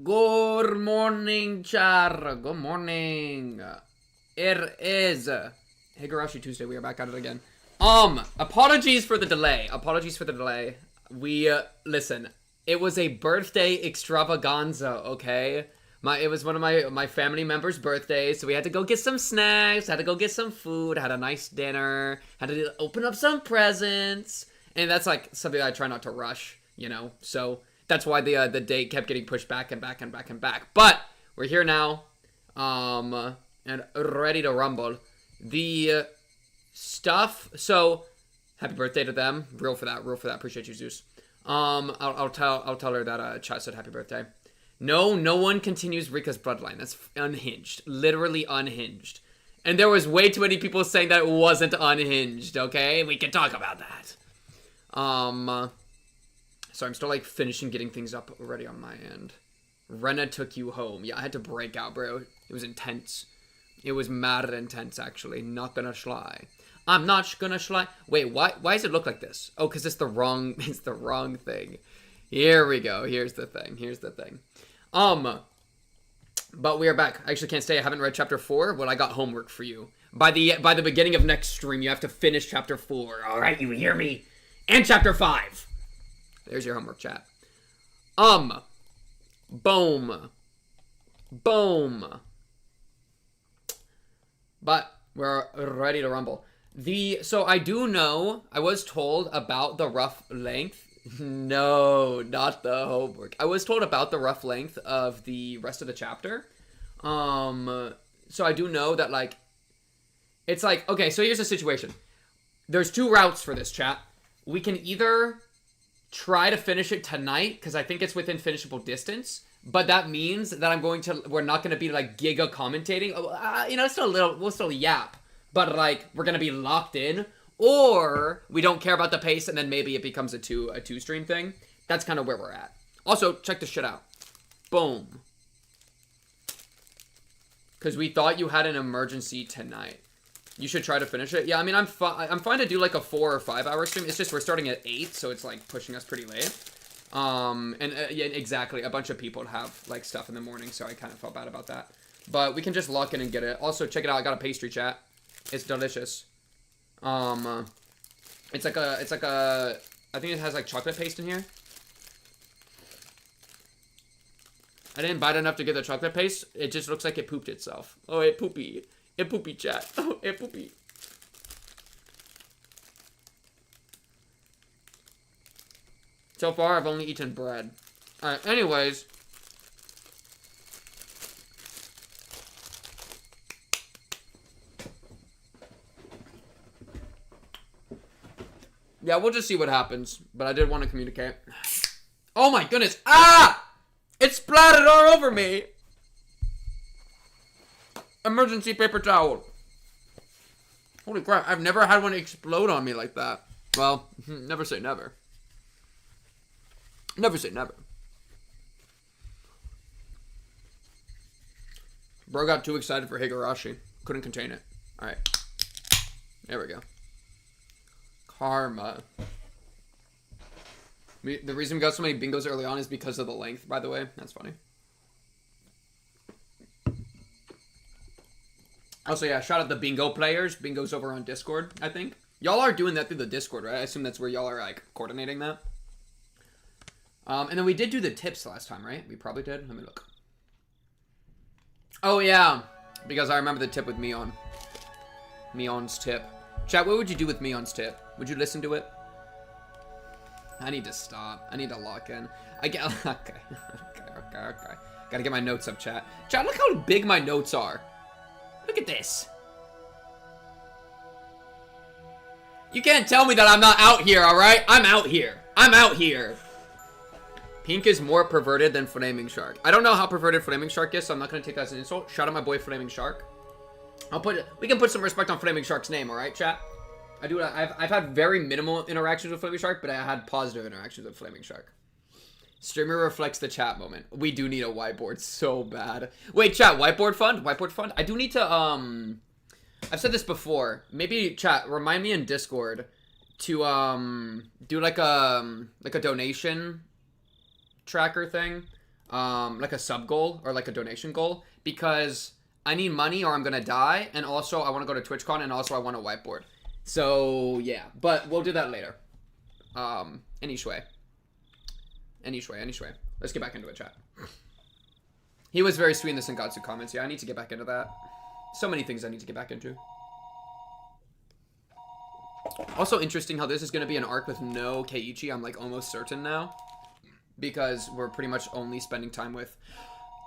Good morning, Char. Good morning. It is Higurashi Tuesday. We are back at it again. Apologies for the delay. We, listen, it was a birthday extravaganza, okay? It was one of my family members' birthdays, so we had to go get some snacks, had to go get some food, had a nice dinner, had to open up some presents, and that's, like, something I try not to rush, you know? So that's why the date kept getting pushed back and back and back and back. But we're here now, and ready to rumble. The stuff. So happy birthday to them. Real for that. Appreciate you, Zeus. I'll tell her that chat said happy birthday. No one continues Rika's bloodline. That's unhinged. Literally unhinged. And there was way too many people saying that it wasn't unhinged. Okay, we can talk about that. So I'm still, like, finishing getting things up already on my end. Rena took you home. Yeah, I had to break out, bro. It was intense. It was mad intense, actually. Not gonna schly. I'm not gonna schly. Wait, why does it look like this? Oh, because it's the wrong thing. Here we go. Here's the thing. But we are back. I actually can't stay. I haven't read chapter 4. Well, I got homework for you. By the beginning of next stream, you have to finish chapter 4. All right, you hear me? And chapter 5. There's your homework, chat. Boom. But we're ready to rumble. So I do know, I was told about the rough length. No, not the homework. I was told about the rough length of the rest of the chapter. So I do know that, like, it's like, okay, so here's the situation. There's 2 routes for this, chat. We can either try to finish it tonight, because I think it's within finishable distance, but that means that we're not going to be, like, giga commentating. You know, we'll still yap, but, like, we're going to be locked in, or we don't care about the pace, and then maybe it becomes a two stream thing. That's kind of where we're at. Also, check this shit out. Boom. Because we thought you had an emergency tonight. You should try to finish it. Yeah, I mean, I'm fine to do, like, a 4 or 5 hour stream. It's just we're starting at 8, so it's, like, pushing us pretty late. Yeah, exactly. A bunch of people have, like, stuff in the morning, so I kind of felt bad about that. But we can just lock in and get it. Also, check it out. I got a pastry, chat. It's delicious. It's like a, I think it has, like, chocolate paste in here. I didn't bite enough to get the chocolate paste. It just looks like it pooped itself. Oh, it poopy. It poopy, chat. Oh, it poopy. So far, I've only eaten bread. Alright, anyways. Yeah, we'll just see what happens. But I did want to communicate. Oh my goodness. Ah! It splattered all over me. Emergency paper towel. Holy crap, I've never had one explode on me like that. Well, never say never. Never say never. Bro got too excited for Higurashi. Couldn't contain it. Alright. There we go. Karma. The reason we got so many bingos early on is because of the length, by the way. That's funny. Also, yeah, shout out the bingo players. Bingo's over on Discord, I think. Y'all are doing that through the Discord, right? I assume that's where y'all are, like, coordinating that. And then we did do the tips last time, right? We probably did. Let me look. Oh, yeah. Because I remember the tip with Mion. Mion's tip. Chat, what would you do with Mion's tip? Would you listen to it? I need to stop. I need to lock in. Okay. Okay. Gotta get my notes up, chat. Chat, look how big my notes are. Look at this. You can't tell me that I'm not out here, alright? I'm out here. I'm out here. Pink is more perverted than Flaming Shark. I don't know how perverted Flaming Shark is, so I'm not going to take that as an insult. Shout out my boy Flaming Shark. We can put some respect on Flaming Shark's name, alright, chat? I've had very minimal interactions with Flaming Shark, but I had positive interactions with Flaming Shark. Streamer reflects the chat moment. We do need a whiteboard so bad. Wait, chat, whiteboard fund? Whiteboard fund? I do need to, I've said this before. Maybe, chat, remind me in Discord to, do like a donation tracker thing. like a sub goal or like a donation goal, because I need money or I'm gonna die, and also I want to go to TwitchCon, and also I want a whiteboard. So yeah, but we'll do that later. Anyway. Let's get back into it, chat. He was very sweet in the Sengatsu comments. Yeah, I need to get back into that. So many things I need to get back into. Also interesting how this is going to be an arc with no Keiichi. I'm like almost certain now. Because we're pretty much only spending time with...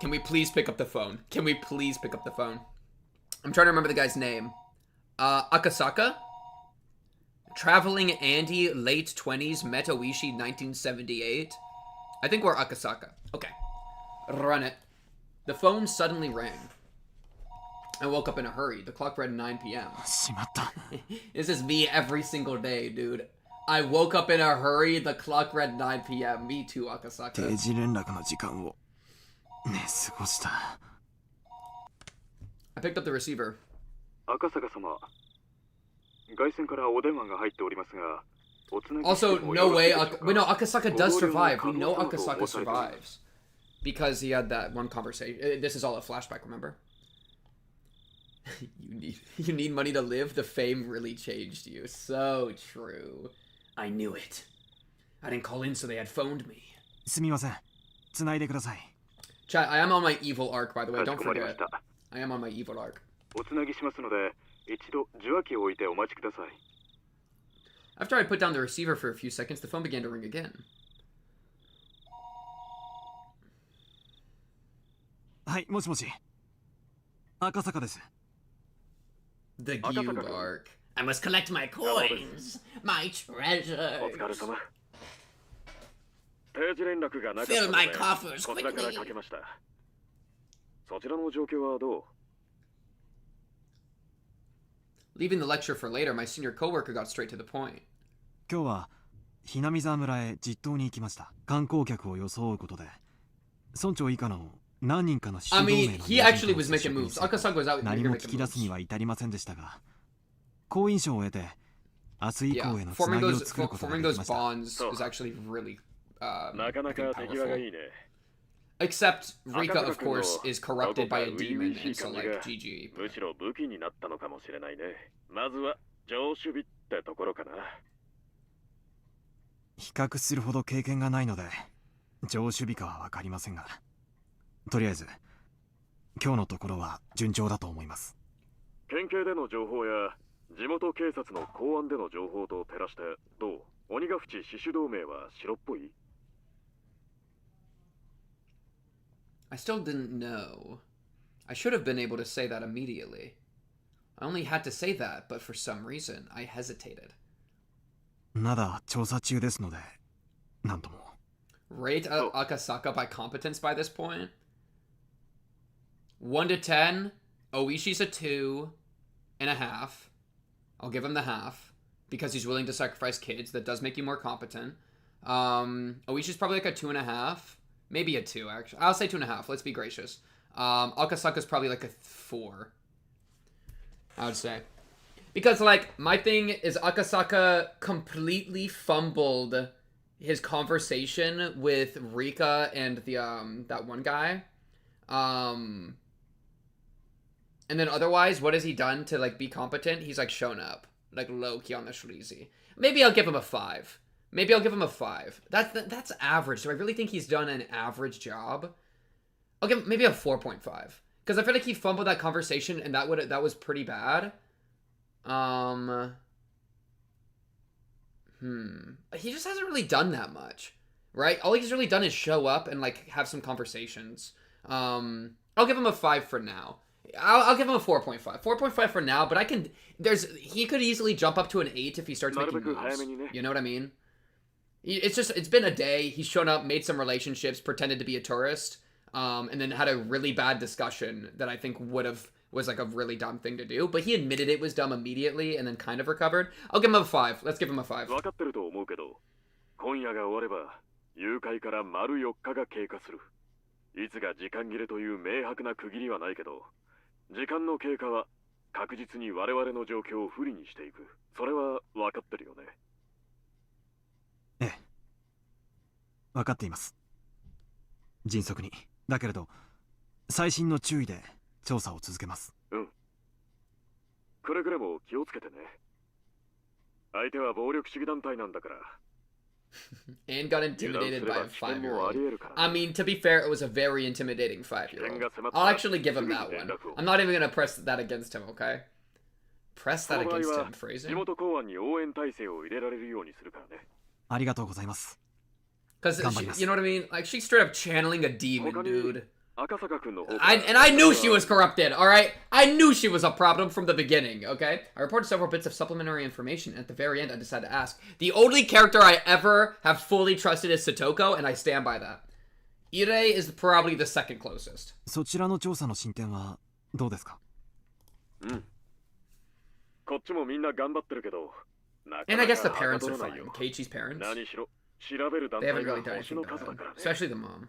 Can we please pick up the phone? Can we please pick up the phone? I'm trying to remember the guy's name. Akasaka? Traveling Andy, late 20s, met Oishi, 1978. I think we're Akasaka. Okay. Run it. The phone suddenly rang. I woke up in a hurry. The clock read 9 p.m. This is me every single day, dude. I woke up in a hurry. The clock read 9 p.m. Me too, Akasaka. I picked up the receiver. Akasaka-sama. Also, no way. Wait, no, Akasaka does survive. We know Akasaka survives. Because he had that one conversation. This is all a flashback, remember? You need money to live? The fame really changed you. So true. I knew it. I didn't call in so they had phoned me. Chat, I am on my evil arc, by the way. Don't forget. I am on my evil arc. After I put down the receiver for a few seconds, the phone began to ring again. The Gyub arc. I must collect my coins, my treasures. Fill my coffers quickly. Leaving the lecture for later, my senior coworker got straight to the point. I mean, he actually was making moves. Akasaka was out here making moves. Yeah, forming those bonds is actually really powerful. Except Rika, of course, is corrupted by a demon, and so like GG. I still didn't know. I should have been able to say that immediately. I only had to say that, but for some reason, I hesitated. Rate Akasaka by competence by this point? 1 to 10, Oishi's a 2.5. I'll give him the half, because he's willing to sacrifice kids. That does make you more competent. Oishi's probably like a 2.5. Maybe a 2, actually. I'll say 2.5. Let's be gracious. Akasaka's probably like a 4. I would say. Because, like, my thing is Akasaka completely fumbled his conversation with Rika and the, that one guy. And then otherwise, what has he done to, like, be competent? He's, like, shown up. Like, low-key on the sleazy. Maybe I'll give him a 5. Maybe I'll give him a 5. That's average. Do I really think he's done an average job? I'll give him maybe a 4.5. Because I feel like he fumbled that conversation, and that was pretty bad. He just hasn't really done that much, right? All he's really done is show up and like have some conversations. I'll give him a 5 for now. I'll give him a 4.5. 4.5 for now, but he could easily jump up to an 8 if he starts making moves. You know what I mean? It's been a day. He's shown up, made some relationships, pretended to be a tourist, and then had a really bad discussion that I think was like a really dumb thing to do. But he admitted it was dumb immediately and then kind of recovered. I'll give him a 5. Let's give him a 5. 迅速に。だけれど、細心の注意で調査を続けます。くれぐれも気をつけてね。相手は暴力主義団体なんだから。And got intimidated by a 5-year-old. I mean, to be fair, it was a very intimidating 5-year-old. I'll actually give him that one. I'm not even gonna press that against him, okay? Press that against him, phrasing. 地元公安に応援体制を入れられるようにするからね。ありがとうございます。Because, you know what I mean? Like, she's straight up channeling a demon, dude. Akasaka君の方 And I knew she was corrupted, alright? I knew she was a problem from the beginning, okay? I reported several bits of supplementary information, and at the very end I decided to ask. The only character I ever have fully trusted is Satoko, and I stand by that. Ire is probably the second closest. そちらの調査の進展はどうですか？こっちもみんな頑張ってるけど。And I guess the parents are fine. Keiichi's parents. 何しろ調べる団 They 体 haven't が really done 星 anything の数 bad. だからね。 Especially the mom.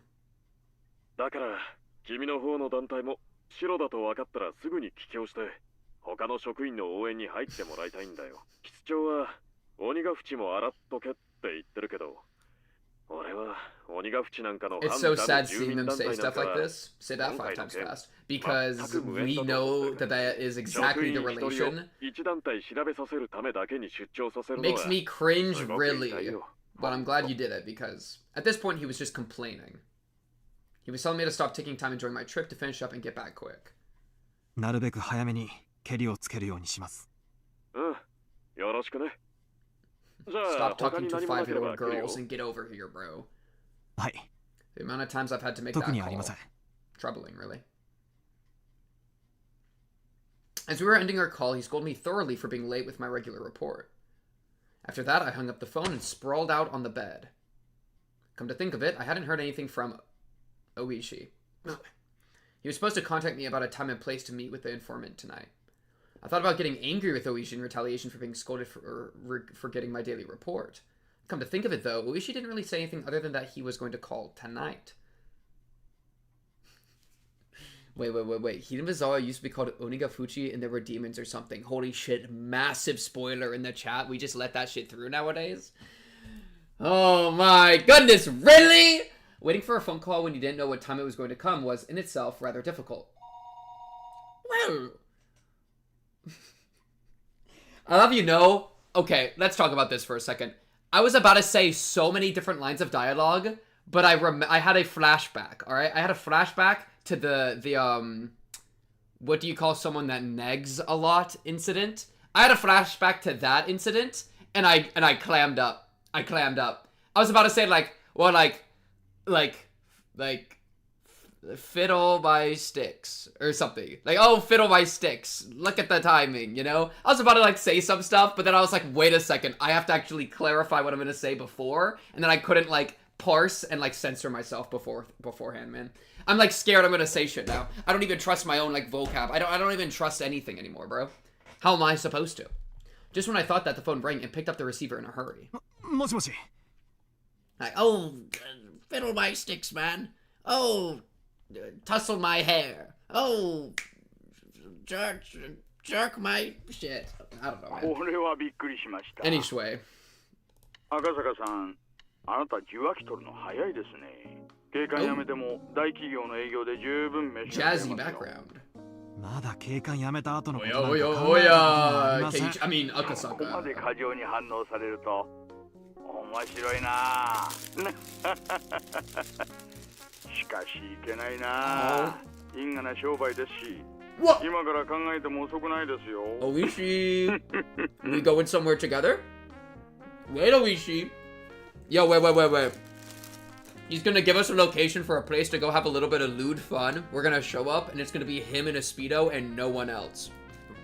だから君の方の団体も白だと分かったらすぐに帰郷して他の職員の応援に入ってもらいたいんだよ。室長は鬼ヶ淵も洗っとけって言ってるけど、俺は鬼ヶ淵なんかの It's so sad seeing them say stuff like this. Say that 5 times fast. Because we know that that is exactly the relation. 一団体調べさせるためだけに出張させるのは Makes me cringe, really. But I'm glad you did it, because at this point he was just complaining. He was telling me to stop taking time enjoying my trip to finish up and get back quick. なるべく早めにケリをつけるようにします。よろしくね。 Stop talking to 5-year-old girls and get over here, bro. はい。 The amount of times I've had to make that 特にありま call. せん。 Troubling, really. As we were ending our call, he scolded me thoroughly for being late with my regular report. After that, I hung up the phone and sprawled out on the bed. Come to think of it, I hadn't heard anything from Oishi. He was supposed to contact me about a time and place to meet with the informant tonight. I thought about getting angry with Oishi in retaliation for being scolded for forgetting my daily report. Come to think of it, though, Oishi didn't really say anything other than that he was going to call tonight. Wait. Hinazawa used to be called Onigafuchi and there were demons or something. Holy shit, massive spoiler in the chat. We just let that shit through nowadays. Oh my goodness, really? Waiting for a phone call when you didn't know what time it was going to come was, in itself, rather difficult. Well... I love you know... Okay, let's talk about this for a second. I was about to say so many different lines of dialogue, but I had a flashback, alright? I had a flashback to the what do you call someone that negs a lot incident? I had a flashback to that incident, and I clammed up. I was about to say, like, well, like fiddle my sticks or something. Like, oh, fiddle my sticks. Look at the timing, you know? I was about to, like, say some stuff, but then I was like, wait a second. I have to actually clarify what I'm going to say before. And then I couldn't, like, parse and, like, censor myself beforehand, man. I'm, like, scared I'm going to say shit now. I don't even trust my own, like, vocab. I don't even trust anything anymore, bro. How am I supposed to? Just when I thought that, the phone rang and picked up the receiver in a hurry. もしもし。 Like, oh, fiddle my sticks, man. Oh, tussle my hair. Oh, jerk my shit. I don't know, man. これはびっくりしました。 Anyway. 赤坂さん、あなた受話器取るの早いですね。警官やめても大企業の営業で十分飯が食え Jazzy ますよ。 background. まだ警官辞めた後のこと Oh なんか yeah, 考えたこともありません。 I mean ここまで Akasaka. 過剰に反応されると面白いな。しかしいけないな。因果な商売ですし、 What? 今から考えても遅くないですよ。 Oishi. We going somewhere together? Wait, Oishi. Yo, wait. He's gonna give us a location for a place to go have a little bit of lewd fun. We're gonna show up, and it's gonna be him in a Speedo and no one else.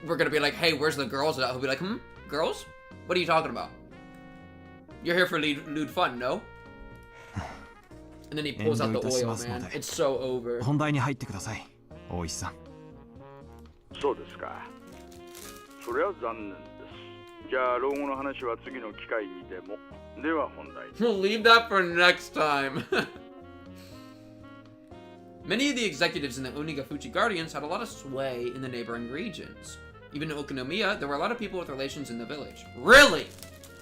We're gonna be like, hey, where's the girls at? He'll be like, girls? What are you talking about? You're here for lewd fun, no? And then he pulls out the oil, man. It's so over. 本題に入ってください、大石さん。そうですか。それは残念です。じゃあ老後の話は次の機会にでも。では本題。 We'll leave that for next time. Many of the executives in the Onigafuchi Guardians had a lot of sway in the neighboring regions. Even in Okunomiya, there were a lot of people with relations in the village. Really?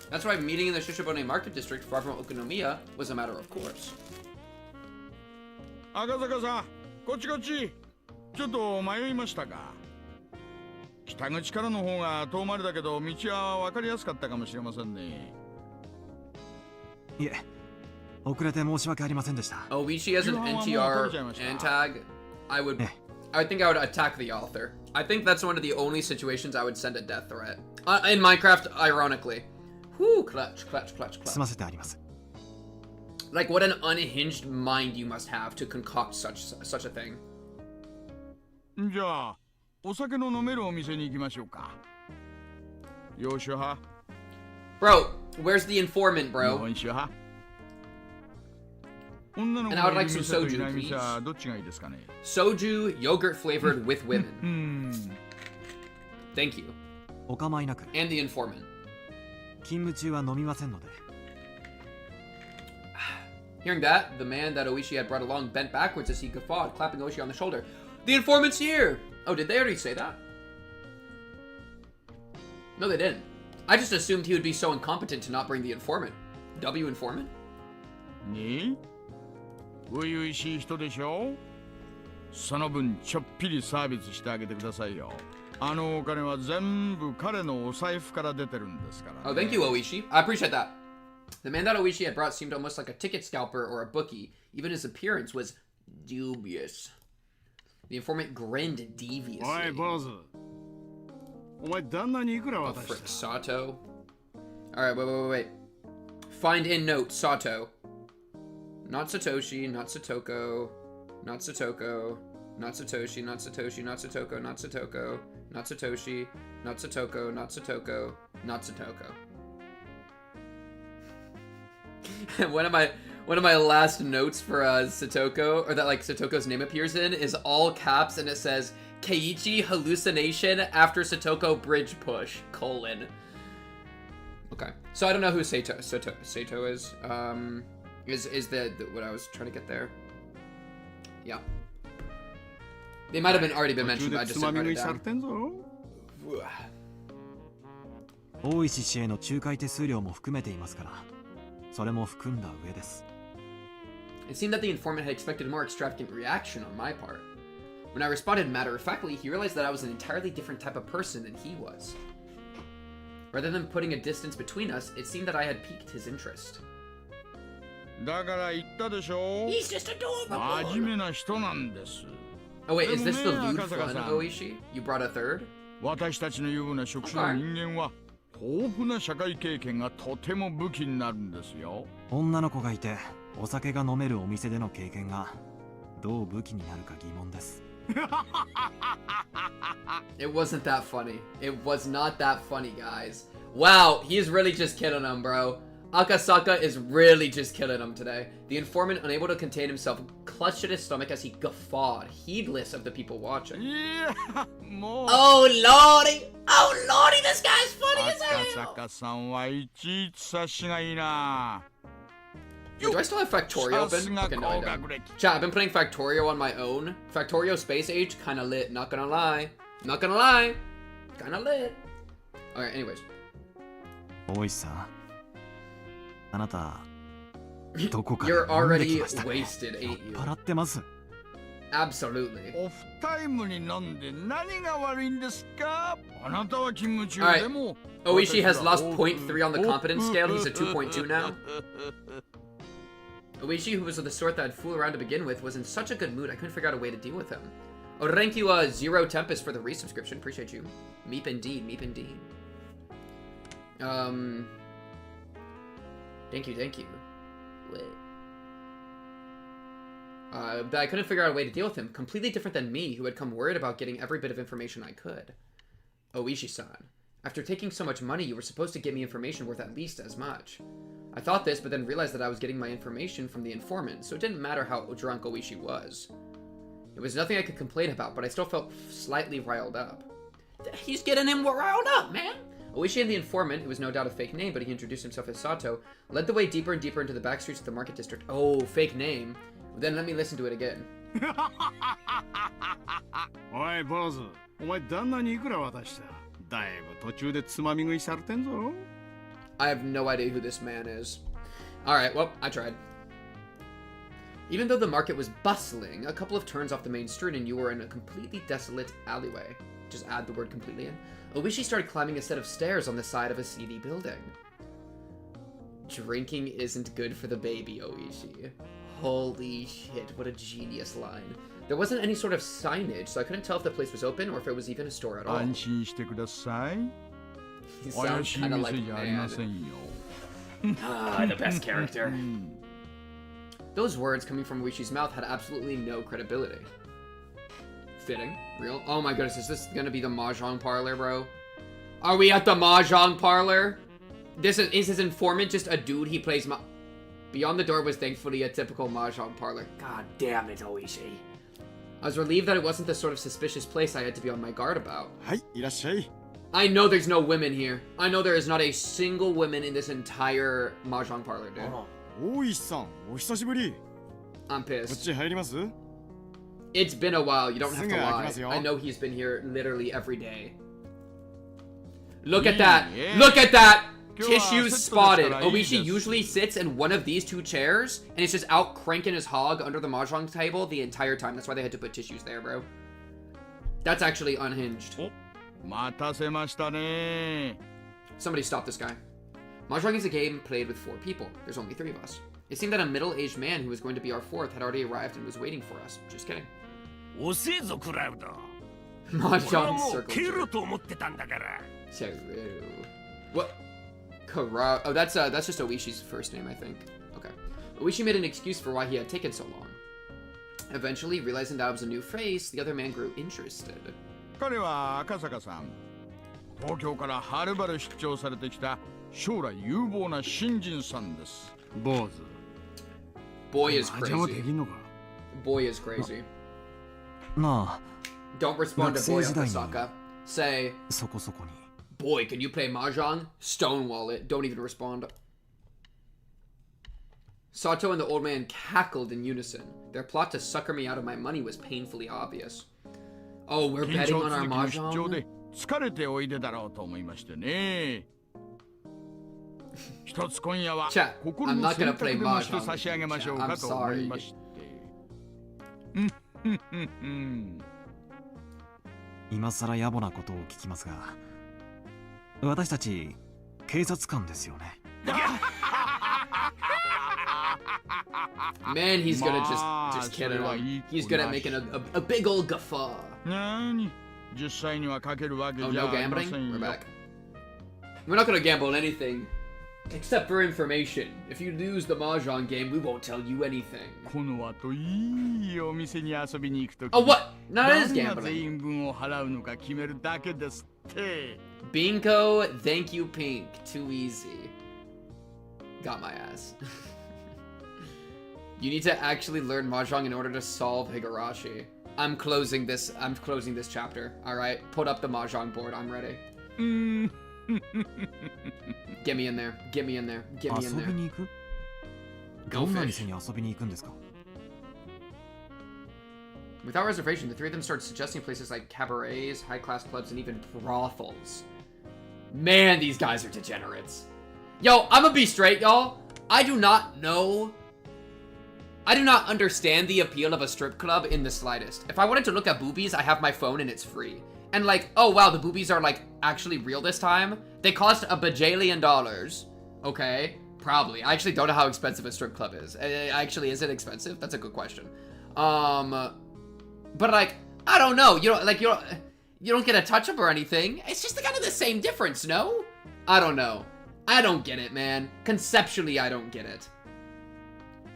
That's why meeting in the Shishibone Market District far from Okunomiya was a matter of course. 赤坂さん、こっちこっち。ちょっと迷いましたが。北口からの方が遠回りだけど、道は分かりやすかったかもしれませんね。いえ、遅れて申し訳ありませんでした。Oishi has an NTR antag. I think I would attack the author. I think that's one of the only situations I would send a death threat. In Minecraft, ironically. Whew, clutch. 済ませてあります。Like, what an unhinged mind you must have to concoct such a thing. じゃあ、お酒の飲めるお店に行きましょうか。洋酒派？ Bro, where's the informant, 日 bro? 本酒派？女の子 And I would がい like る some 店といない soju, 店 please. はどっちがいいですかね。Soju, yogurt flavored with women. Thank you. お構いなく。 And the informant. 勤務中は飲みませんので。Hearing that, the man that Oishi had brought along bent backwards as he guffawed, clapping Oishi on the shoulder. The informant's here! Oh, did they already say that? No, they didn't. I just assumed he would be so incompetent to not bring the informant. W informant? ねえ、初々しい人でしょ。その分ちょっぴりサービスしてあげてくださいよ。あのお金は全部彼のお財布から出てるんですから、ね。Oh, thank you, Oishi. I appreciate that. The man that Oishi had brought seemed almost like a ticket scalper or a bookie. Even his appearance was dubious. The informant grinned deviously. おい、坊主。お前、旦那にいくら Oh, 渡 frick, した？ Sato. Alright, wait. Find in note, Sato. Not Satoshi, not Satoko. Not Satoko. Not Satoshi, not Satoshi, not Satoko, not Satoko. Not Satoshi, not Satoko, not Satoko, not Satoko. One of my last notes for Satoko, or that like Satoko's name appears in, is all caps and it says Keiichi hallucination after Satoko bridge push, : Okay, so I don't know who Sato is. Is the what I was trying to get there? Yeah. They might have already been 途中 mentioned, but I で just つま didn't み write 食 it いされ down. てんぞ。大石氏への仲介手数料も含めていますから、それも含んだ上です。It seemed that the informant had expected a more extravagant reaction on my part. When I responded matter-of-factly, he realized that I was an entirely different type of person than he was. Rather than putting a distance between us, it seemed that I had piqued his interest. だから言ったでしょ。 He's just adorable! 真面目な人なんです。 Oh wait, is this the でもね、 lewd Akasaka-san. fun, Oishi? You brought a third? 私たちのような職種の人間は豊富な社会経験がとても武器になるんですよ。女の子がいて、お酒が飲めるお店での経験がどう武器になるか疑問です。It wasn't that funny. It was not that funny, guys. Wow, he's really just killing him, bro. Akasaka is really just killing him today. The informant, unable to contain himself, clutched at his stomach as he guffawed, heedless of the people watching. いや、もう。 Oh lordy! Oh lordy, this guy's funny as hell! 赤坂さんはいちいち察しがいいな。 Wait, do I still have Factorio open? さすが Okay, no, I 高 don't. 学歴。 Chat, I've been playing Factorio on my own. Factorio Space Age, kinda lit, not gonna lie. Not gonna lie. Kinda lit. Alright, anyways. 大石さん、あなたどこか You're ら飲んでき already ましたね。 wasted, 酔っ ain't you? 払ってます。 Absolutely. オフタイムに飲んで何が悪いんですか。あなたは勤務中 Alright. でも。 Oishi has lost 0.3 on the competence scale. He's a 2.2 now. Oishi, who was the sort that I'd fool around to begin with, was in such a good mood I couldn't figure out a way to deal with him. Oh, thank you, Zero Tempest, for the resubscription. Appreciate you. Meep indeed, meep indeed. Thank you. Wait. But I couldn't figure out a way to deal with him. Completely different than me, who had come worried about getting every bit of information I could. Oishi-san, after taking so much money, you were supposed to get me information worth at least as much. I thought this, but then realized that I was getting my information from the informant, so it didn't matter how drunk Oishi was. It was nothing I could complain about, but I still felt slightly riled up. He's getting him riled up, man! Oishi and the informant, who was no doubt a fake name, but he introduced himself as Sato, led the way deeper and deeper into the back streets of the market district. Oh, fake name. Then let me listen to it again. おい、坊主。お前、旦那にいくら渡した？だいぶ途中でつまみ食いされてんぞ。I have no idea who this man is. Alright, well, I tried. Even though the market was bustling, a couple of turns off the main street and you were in a completely desolate alleyway. Just add the word completely in. Oishi started climbing a set of stairs on the side of a seedy building. Drinking isn't good for the baby, Oishi. Holy shit, what a genius line. There wasn't any sort of signage, so I couldn't tell if the place was open or if it was even a store at all. 安心してください。 He 怪 sounds しい kind of 店 like じゃありませ man. んよ。 Ah, the best character. Those words coming from Oishi's mouth had absolutely no credibility. Fitting. Real. Oh my goodness, is this gonna be the mahjong parlor, bro? Are we at the mahjong parlor? Is his informant just a dude he plays Beyond the door was thankfully a typical mahjong parlor. God damn it, Oishi. I was relieved that it wasn't the sort of suspicious place I had to be on my guard about. はい、いらっしゃい。 I know there's no women here. I know there is not a single woman in this entire mahjong parlor, dude. 大石さん、お久しぶり。 I'm こっ pissed. ち入ります？ It's been a while. You don't have to lie. すぐ開きますよ。 I know he's been here literally every day. Look at that. Yeah. Look at that. 今日は Tissues セットですから spotted. いいです。 Oishi usually sits in one of these two chairs, and it's just out cranking his hog under the mahjong table the entire time. That's why they had to put tissues there, bro. That's actually unhinged. 待たせましたね。 Somebody stop this guy. Mahjong is a game played with 4 people. There's only 3 of us. It seemed that a middle-aged man who was going to be our 4th had already arrived and was waiting for us. Just kidding. 遅えぞクラウド。 Mahjong もう circle 消え jerk. ろと思ってたんだから。 Cheru. What? Kara. Oh, that's just Oishi's first name, I think. Okay. Oishi made an excuse for why he had taken so long. Eventually, realizing that I was a new face, the other man grew interested. 彼は赤坂さん。東京からはるばる出張されてきた将来有望な新人さんです。坊主。 Boy is 麻雀はで crazy. きんのか？ Boy is crazy. ま Don't respond to Boy 学生時代に。 Akasaka. Say, あそこそこに Boy, can you play Mahjong? Stonewall it. Don't even respond. Sato and the old man cackled in unison. Their plot to sucker me out of my money was painfully obvious. Oh, we're 緊 betting 張 on our 続きの出張 Mahjong? で疲れておいでだろうと思いましてね。一つ今夜は Chat, 心 I'm の not 選 gonna 択 play でもして Mahjong 差し上げましょう with you, か chat. と思い I'm ま sorry. して。うんうんうんうん今さら野暮なことを聞きますが、私たち警察官ですよね。 Man, he's good at Ma, just kidding so him. you He's good at are making a big old guffaw. なーに10歳にはかけるわけ Oh, じゃ no ありま gambling? せん We're よ。 back. We're not gonna gamble on anything. Except for information. If you lose the Mahjong game, we won't tell you anything. この後いいお店に遊びに行くとき Oh, what? No, that is 誰が全 gambling. 員分を払うのか決めるだけですって。 Bingo, thank you, Pink. Too easy. Got my ass. You need to actually learn Mahjong in order to solve Higurashi. I'm closing this chapter. Alright? Put up the Mahjong board. I'm ready. うーん Get me in there. Get me in there. Get me 遊 in び there. に行く？ Go どんな fish. 店に遊びに行くんですか？ Without reservation, the 3 of them started suggesting places like cabarets, high-class clubs, and even brothels. Man, these guys are degenerates. Yo, I'm gonna be straight, y'all. I do not understand the appeal of a strip club in the slightest. If I wanted to look at boobies, I have my phone and it's free. And like, oh wow, the boobies are like actually real this time. They cost $1 bajillion. Okay, probably. I actually don't know how expensive a strip club is. Actually, is it expensive? That's a good question. But like, I don't know. You don't get a touch up or anything. It's just kind of the same difference, no? I don't know. I don't get it, man. Conceptually, I don't get it.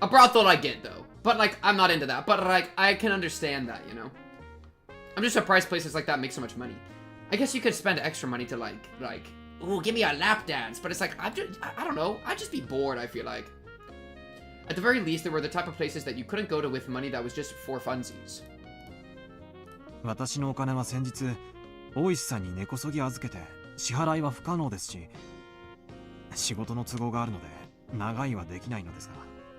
A brothel I get, though. But, like, I'm not into that. But, like, I can understand that, you know? I'm just surprised places like that make so much money. I guess you could spend extra money to, like, ooh, give me a lap dance. But it's like, I don't know. I'd just be bored, I feel like. At the very least, there were the type of places that you couldn't go to with money that was just for funsies. 私のお金は先日、大石さんに根こそぎ預けて支払いは不可能ですし、仕事の都合があるので長いはできないのですが。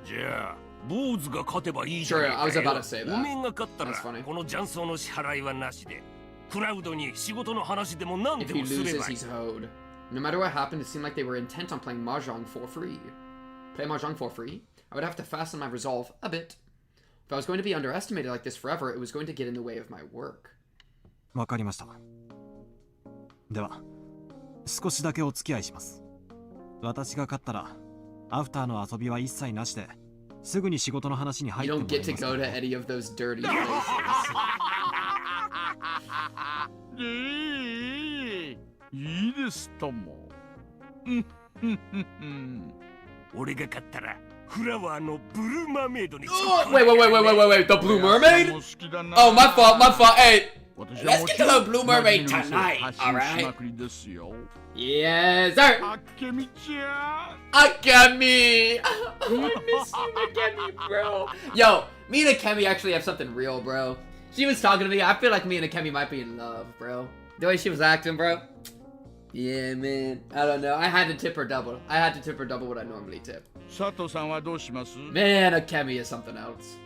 じゃあ坊主が勝てばいいじゃない Sure, I was か about よ to say that. おめえが勝ったら That's funny. この雀荘の支払いはなしでクラウドに仕事の話でも何 If で he もすれ loses, ばいい he's hoed. No matter what happened, it seemed like they were intent on playing Mahjong for free. Play Mahjong for free? I would have to fasten my resolve a bit. If I was going to be underestimated like this forever, it was going to get in the way of my work. わかりました。では、少しだけお付き合いします。私が勝ったら、アフターの遊びは一切なしで、すぐに仕事の話に入っても You らい don't ます。 get to go to any of those dirty places. いいですとも。俺が勝ったらフラワーのブルーマーメイドに Oh, wait, the Blue Mermaid? Oh, my fault. Hey, let's get to the Blue Mermaid tonight, alright? Yes, sir. あけみちゃん。 Akemi! I miss you, Akemi, bro. Yo, me and Akemi actually have something real, bro. She was talking to me. I feel like me and Akemi might be in love, bro. The way she was acting, bro. Yeah, man. I don't know. I had to tip her double. I had to tip her double what I normally tip. 佐藤さんはどうします？ Man, Akemi is something else.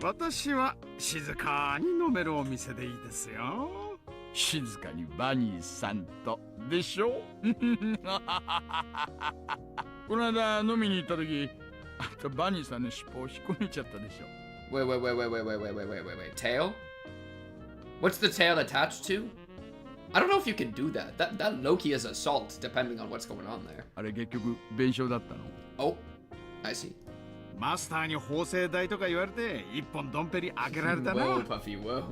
私は静かに飲めるお店でいいですよ。静かにバニーさんとでしょこの間飲みに行った時、あんたバニーさんの尻尾を引っこ抜いちゃったでしょ。 Wait. Tail? What's the tail attached to? I don't know if you can do that. That low-key is assault, depending on what's going on there. あれ結局弁償だったの？ Oh, I see. マスターに縫製代とか言われて一本ドンペリ開けられたな。 Whoa, Puffy, whoa.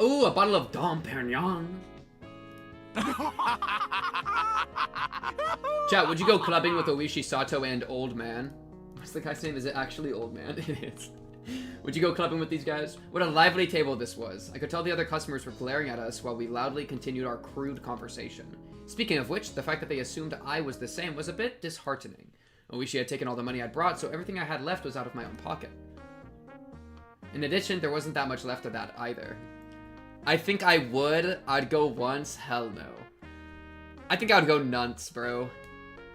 Ooh, a bottle of Dom Perignon. Chat, would you go clubbing with Oishi Sato and Old Man? What's the guy's name? Is it actually Old Man? It is. Would you go clubbing with these guys? What a lively table this was. I could tell the other customers were glaring at us while we loudly continued our crude conversation. Speaking of which, the fact that they assumed I was the same was a bit disheartening. Oishi had taken all the money I'd brought, so everything I had left was out of my own pocket. In addition, there wasn't that much left of that either. I think I would. I'd go once. Hell no. I think I would go nunts, bro.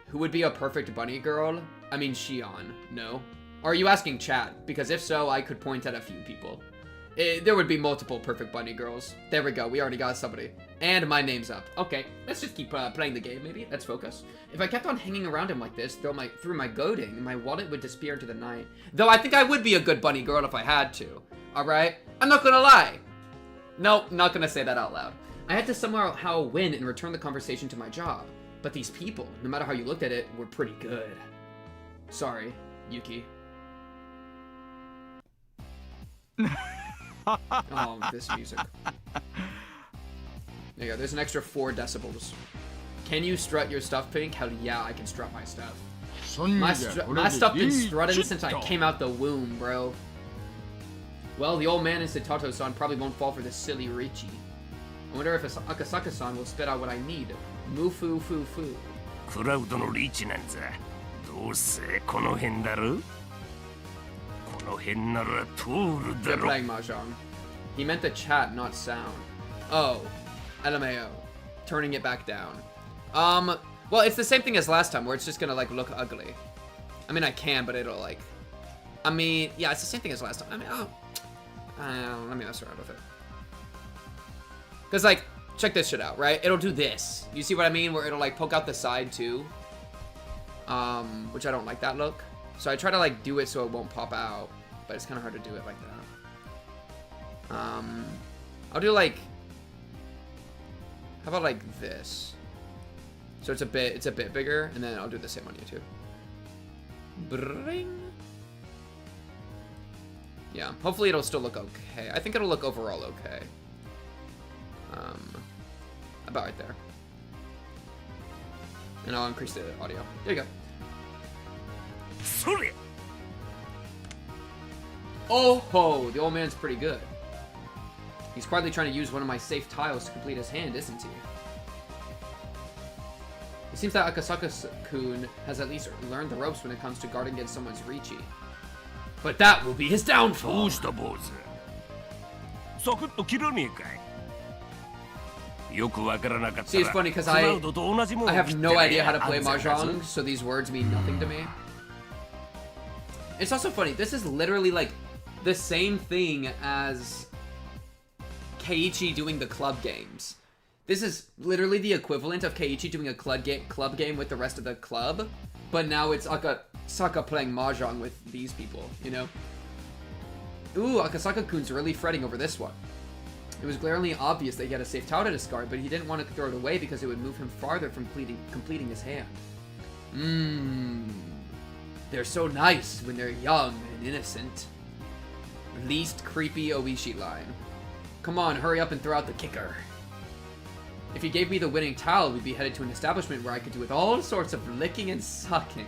Who would be a perfect bunny girl? I mean, Shion. No. Or are you asking chat? Because if so, I could point at a few people. There would be multiple perfect bunny girls. There we go. We already got somebody. And my name's up. Okay, let's just keep playing the game, maybe. Let's focus. If I kept on hanging around him like this, through my goading, my wallet would disappear into the night. Though I think I would be a good bunny girl if I had to. Alright? I'm not gonna lie. Nope, not gonna say that out loud. I had to somehow win and return the conversation to my job. But these people, no matter how you looked at it, were pretty good. Sorry, Yuki. Oh, this music. There you go, there's an extra 4 decibels. Can you strut your stuff, Pink? Hell yeah, I can strut my stuff. My stuff been strutting since I came out the womb, bro. Well, the old man in Satoto-san probably won't fall for this silly Richi. I wonder if Akasaka-san will spit out what I need. Mufu fu fu. クラウドのリーチなんざどうせこの辺だろこの辺なら通るだ They're ろ playing mahjong. He meant the chat, not sound. Oh, LMAO. Turning it back down. Well, it's the same thing as last time, where it's just gonna, like, look ugly. I mean, I can, but it'll, like... I mean, yeah, it's the same thing as last time. I mean, let me mess around with it. Because, like, check this shit out, right? It'll do this. You see what I mean? Where it'll, like, poke out the side, too. Which I don't like that look. So I try to, like, do it so it won't pop out. But it's kind of hard to do it like that. I'll do, like... How about, like, this? So it's a bit bigger, and then I'll do the same on you, too. Bring. Yeah, hopefully it'll still look okay. I think it'll look overall okay. About right there. And I'll increase the audio. There you go. それ Oh ho! The old man's pretty good. He's quietly trying to use one of my safe tiles to complete his hand, isn't he? It seems that Akasaka-kun has at least learned the ropes when it comes to guarding against someone's Richi. But that will be his ど downfall! うした坊主サクッと切らねえかいよくわからなかった See, it's ら funny because クラウドと同じもん I have no idea how to play 安全だぞ mahjong, so these words mean nothing to me. It's also funny, this is literally like the same thing as Keiichi doing the club games. This is literally the equivalent of Keiichi doing a club game with the rest of the club, but now it's Akasaka playing mahjong with these people, you know? Ooh, Akasaka-kun's really fretting over this one. It was glaringly obvious that he had a safe tower to discard, but he didn't want to throw it away because it would move him farther from completing his hand. They're so nice when they're young and innocent. Least creepy Oishi line. Come on, hurry up and throw out the kicker. If he gave me the winning towel, we'd be headed to an establishment where I could do with all sorts of licking and sucking.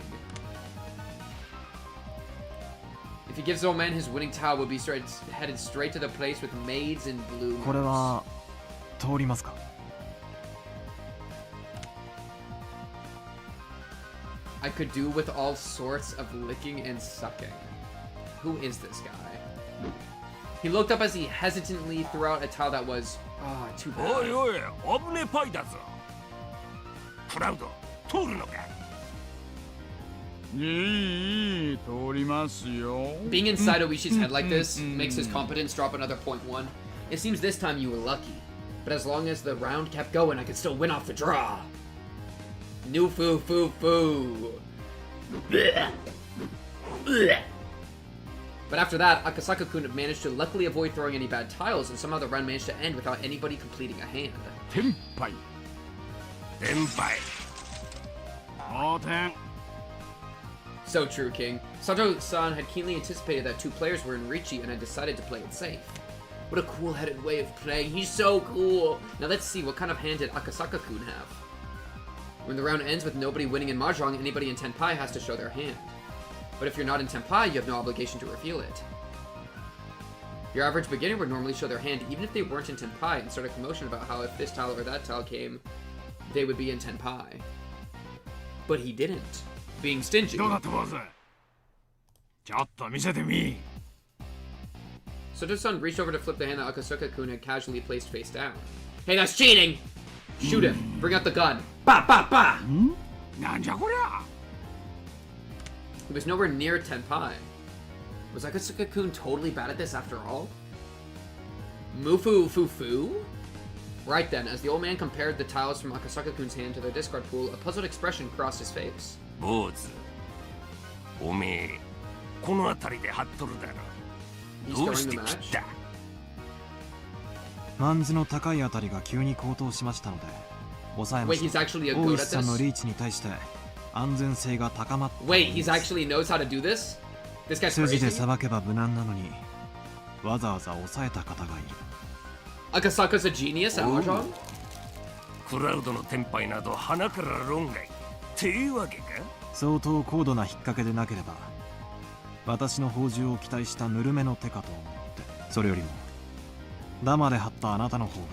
If he gives the old man his winning towel, we'll be headed straight to the place with maids and bloomers. これは通りますか? I could do with all sorts of licking and sucking. Who is this guy? He looked up as he hesitantly threw out a towel that was... Ah, too bad. おいおい、危ねえパイだぞ。クラウド、通るのか? いい、通りますよ。 Being inside Oishi's head like this makes his competence drop another 0.1. It seems this time you were lucky. But as long as the round kept going, I could still win off the draw. New foo foo foo. Blech. Blech. But after that, Akasaka-kun managed to luckily avoid throwing any bad tiles, and somehow the round managed to end without anybody completing a hand. 天杯。天杯。当然 So true, King. Sato-san had keenly anticipated that two players were in Richi and had decided to play it safe. What a cool-headed way of playing. He's so cool. Now let's see, what kind of hand did Akasaka-kun have? When the round ends with nobody winning in mahjong, anybody in tenpai has to show their hand. But if you're not in tenpai, you have no obligation to reveal it. Your average beginner would normally show their hand even if they weren't in tenpai and start a commotion about how if this tile or that tile came, they would be in tenpai. But he didn't. Being stingy. どうだって坊主ちょっと見せてみ Sato-san reached over to flip the hand that Akasaka-kun had casually placed face down. Hey, that's cheating! Shoot him. Bring out the gun. Ba ba ba! なんじゃこりゃ He was nowhere near tenpai. Was Akasaka-kun totally bad at this after all? Mufu fufu? Right then, as the old man compared the tiles from Akasaka-kun's hand to their discard pool, a puzzled expression crossed his face. 坊主。おめえ、この辺りで張っとるだろ。 He's どうし starting て the 切っ match. た? マンズの高いあたりが急に高騰しましたので抑えま Wait, し he's た。 actually a 大 goat 石 at さんの this? リーチに対して安全性が高まったの Wait, で he's す actually knows how to do this? This guy's 筋で crazy? さばけば無難なのにわざわざ抑えた方がいる Akasaka's a genius at mahjong? クラウドの天杯など鼻から論外。っていうわけか? 相当高度な引っ掛けでなければ私の宝珠を期待したぬるめの手かと思ってそれよりもダマで張ったあなたの方が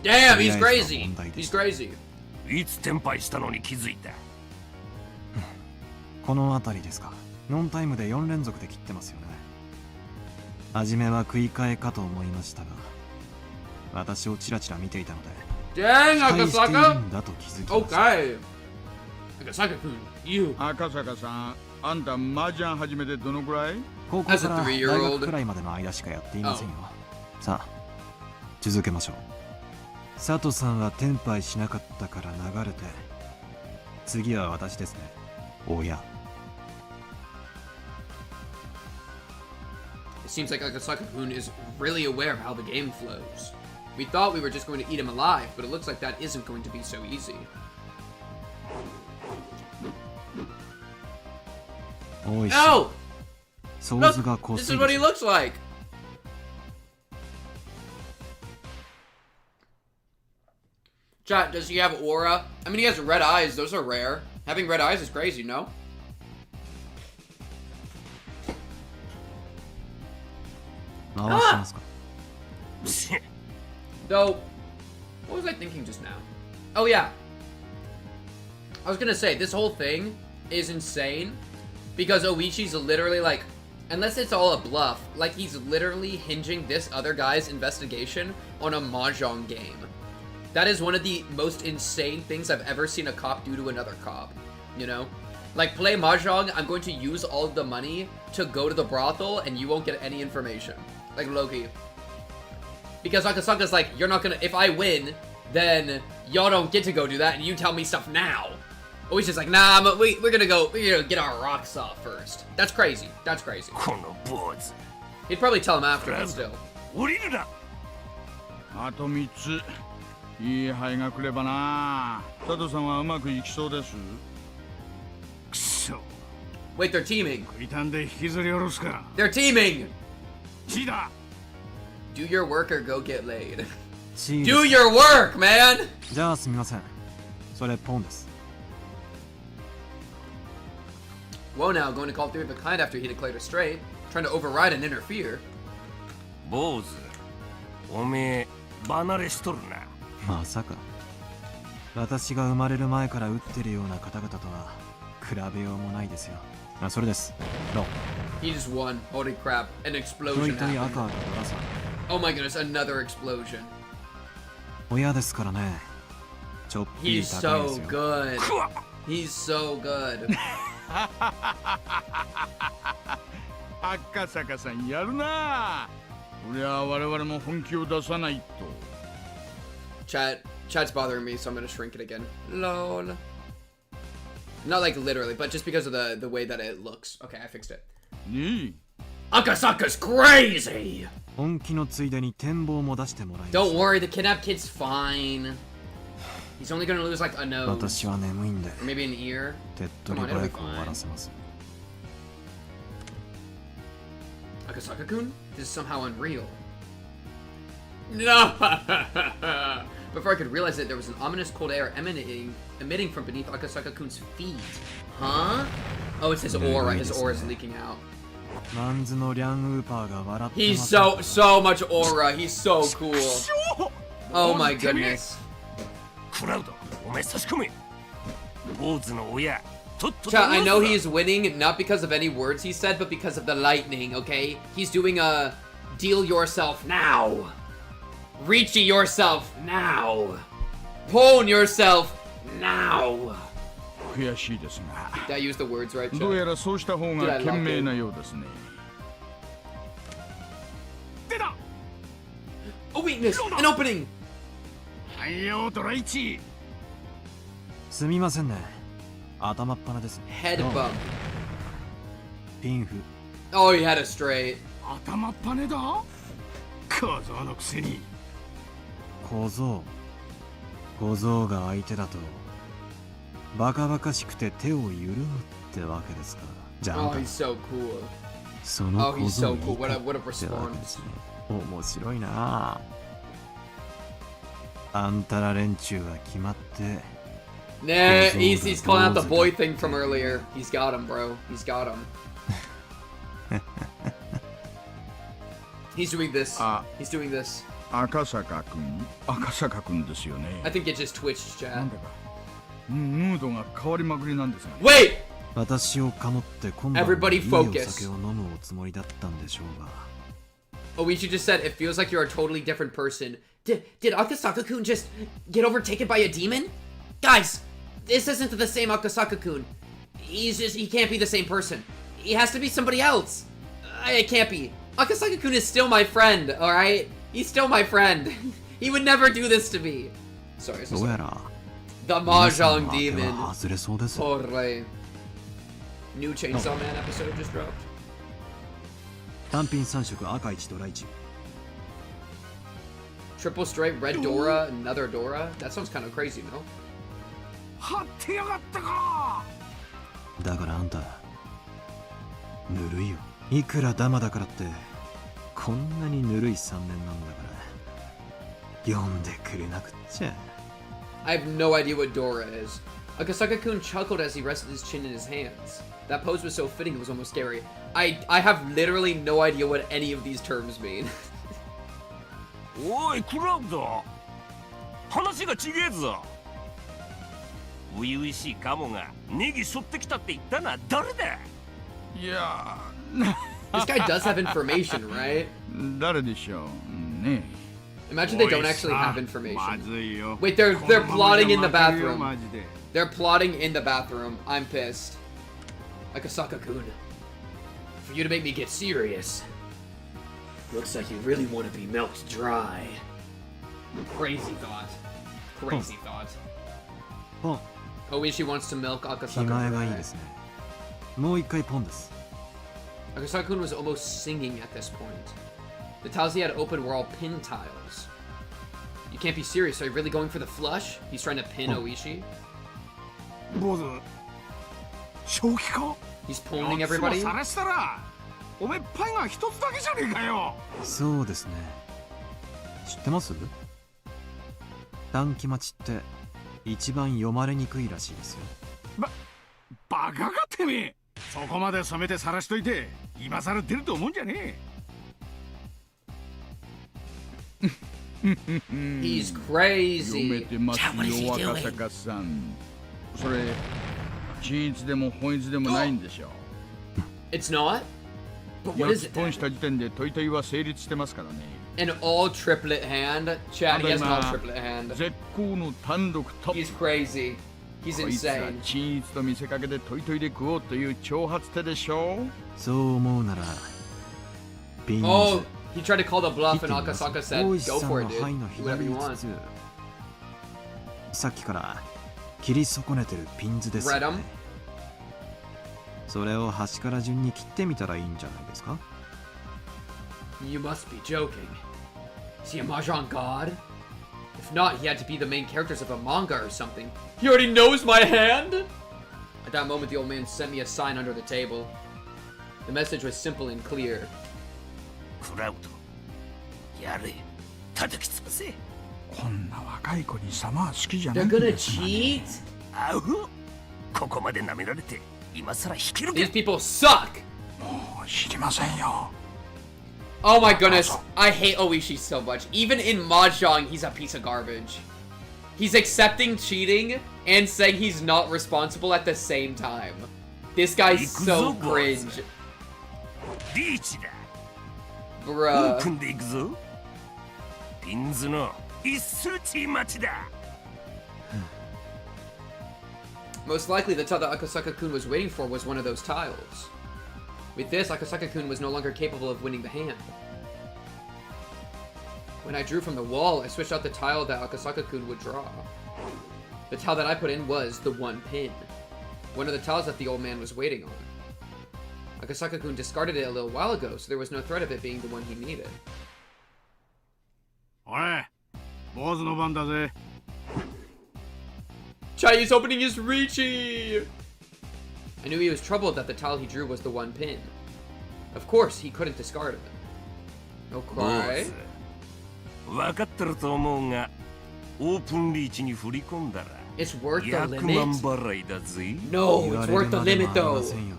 Damn, he's とりあえず crazy. は問題で He's した crazy. いつ天杯したのに気づいた? この辺りですかノンタイムで4連続で切ってますよね初めは食い替えかと思いましたが私をチラチラ見ていたので Dang, 期待している Akasaka! んだと気づきました Okay. Akasaka-kun, you. 赤坂さん、あんた麻雀始めてどのくらい? 高校から As a 大 3-year-old. 学くらいまでの間しかやっていませんよさあ続けましょう佐藤さんはテンパイしなかったから流れて次は私ですね親 It seems like Akasaka-kun is really aware of how the game flows. We thought we were just going to eat him alive, but it looks like that isn't going to be so easy. 大石 Oh! 想 Look! 像が濃 This す is ぎ what he る looks like! Chat, does he have aura? I mean, he has red eyes. Those are rare. Having red eyes is crazy, no?回しますか Though, what was I thinking just now? Oh, yeah. I was gonna say, this whole thing is insane because Oichi's literally like, unless it's all a bluff, like he's literally hinging this other guy's investigation on a mahjong game. That is one of the most insane things I've ever seen a cop do to another cop, you know? Like, play mahjong, I'm going to use all of the money to go to the brothel and you won't get any information. Like, Loki. Because Akasaka's like, you're not gonna, if I win, then y'all don't get to go do that and you tell me stuff now. Oishi's like, nah, but we're gonna get our rocks off first. That's crazy. That's crazy. この坊主。He'd probably tell him after, but still. 降りるな。あと3つ。いい牌が来ればな。佐藤さんはうまくいきそうです。くそ Wait, they're teaming. 食いたんで引きずり下ろすか They're teaming! チだ Do your work or go get laid. チー Do です your work, man! じゃあすみません。それポンです。 Whoa now, going to call three of a kind after he declared a straight. Trying to override and interfere. 坊主、おめえ離れしとるな。まさか。私が生まれる前から打ってるような方々とは比べようもないですよ。あ、それです。ロー。 He just won. Holy crap. An トイ explosion トイ happened. 赤赤ドラさん。 Oh my goodness, another explosion. 親ですからね。ちょっぴり He's 高いです so よ。 good. He's so good. 赤坂さんやるな。こりゃ我々も本気を出さないと。 Chat's bothering me, so I'm gonna shrink it again. Lol. Not like literally, but just because of the way that it looks. Okay, I fixed it. ね Akasaka's crazy! 本気のついでに展望も出してもらいます。 Don't worry, the kidnapped kid's fine. He's only gonna lose like a nose. 私は眠いんで、 Or maybe an ear. 手っ取り早く終わらせます。 Akasaka-kun? This is somehow unreal. No! Before I could realize it, there was an ominous cold air emitting from beneath Akasaka-kun's feet. Huh? Oh, it's his aura. His aura is leaking out. マンズのリャンウーパーが笑ってま He's す。 so much aura. He's so cool. Oh my goodness. クラウド、お前差し込め。坊主の親、とっとと Chat, I 逃 know がす he's winning not because of any words he said, but because of the lightning, okay? He's doing a deal yourself now. Reach yourself now. Pwn yourself now. 悔しいですが。 Did I use the words right, どう Chat? やらそうした方が賢明なようですね。 A weakness! An opening! はいよドライチすみませんね。頭っ鼻です。 Head bump. ピンフ。 Oh, he had a straight. 頭っぱねだ小僧のくせに小僧。小僧が相手だとバカバカしくて手を緩むってわけですか。じゃ Oh, あ he's so cool. その Oh, 小 he's 僧 so に cool. What a ってわけですね。 response. 面白いな。あんたら連中は決まって Nah, he's calling out the boy thing from earlier. He's got him, bro. He's got him. He's doing this. He's doing this. 赤坂くんですよね。 I think it just twitched, な chat. んだかムードが変わりまくりなんですがね。 Wait! 私をかもって今度は Everybody いいお focus. 酒を飲むおつもりだったんでしょうが。 Oh, we should just said it feels like you're a totally different person. Did Akasaka-kun just get overtaken by a demon? Guys, this isn't the same Akasaka-kun. He can't be the same person. He has to be somebody else. It can't be. Akasaka-kun is still my friend, alright? He's still my friend. He would never do this to me. Sorry, どうやら the 皆さん mahjong の当て demon. は外れそうです。 Porre. New Chainsaw Man episode just dropped. 単品3色赤1ドラ1。 Triple straight, red Dora, another Dora. That sounds kind of crazy, no? 張ってやがったかだからあんたぬるいよ。いくらダマだからってこんなにぬるい3年なんだから読んでくれなくっちゃ。 I have no idea what Dora is. Akasaka-kun chuckled as he rested his chin in his hands. That pose was so fitting it was almost scary. I have literally no idea what any of these terms mean. おいクラウド、話が違えぞ。初々しいカモがネギ背負ってきたって言ったのは誰だ。いや This guy does have information, right? 誰でしょうね。 Imagine they don't actually have ま information. ずいよ Wait, they're このまま plotting じゃ in the 負けるよ bathroom. マジで They're plotting in the bathroom. I'm pissed. Akasaka-kun, for you to make me get serious. Looks like you really want to be milked dry. Crazy thought. Crazy thought. ポン。 Oh, she wants to milk 気 Akasaka 前がいい dry. ですね。もう一回ポンです。Akasaka-kun was almost singing at this point. The tiles he had open were all pin tiles. You can't be serious. Are you really going for the flush? He's trying to pin Oishi. 坊主正気か He's pulling everybody. さらしたらおめえパイが一つだけじゃねえかよそうですね。知ってます？短期待ちって一番読まれにくいらしいですよ。バカかてめえそこまで染めてさらしといて今さら出ると思うんじゃね He's 読め crazy. てますよ赤坂さん。それ均一でも本一でもないんでしょ It's not? But う。 what 4 is つ it ポン then? した時点でトイトイは成立してますからね。 An all triplet hand? Chad, he has an all ただ triplet hand. 絶好の単独トップ。 He's crazy. He's こいつは insane. 均一と見せかけてトイトイで食おうという挑発手でしょう。そう思うならピンズ Oh, he tried to call the bluff 切っ and てみます。 Akasaka said, 大石 go さん for の it, 範囲 dude. の Do whatever 左 you 5 want. つ。さっきから切り損ねてるピンズですよ Read ね him.。それを端から順に切ってみたらいいんじゃないですか？ You must be joking. Is he a mahjong god? If not, he had to be the main characters of a manga or something. He already knows my hand? At that moment, the old man sent me a sign under the table. The message was simple and clear. クラウドやれ叩き潰せこんな若い子に様は好きじゃな They're いん gonna ですがね cheat? あうここまで舐められて今さら引けるか These people suck! もう知りませんよ Oh my goodness, I hate Oishi so much. Even in mahjong, he's a piece of garbage. He's accepting cheating and saying he's not responsible at the same time. This guy's so cringe. リーチだオ Bruh. ープンでいくぞピンズの一数値待ちだ Most likely, the tile that Akasaka-kun was waiting for was one of those tiles. With this, Akasaka-kun was no longer capable of winning the hand. When I drew from the wall, I switched out the tile that Akasaka-kun would draw. The tile that I put in was the one pin. One of the tiles that the old man was waiting on. Akasaka-kun discarded it a little while ago, so there was no threat of it being the one he needed. おい坊主の番だぜ Chai is opening his Richi! I knew he was troubled that the tile he drew was the one pin. Of course, he couldn't discard it. No ボー cry. ズ分かってると思うがオープンリーチに振り込んだら It's worth the 100万 limit. 払いだぜ No, 言わ it's れる worth the まで limit もあり though. ませんよ。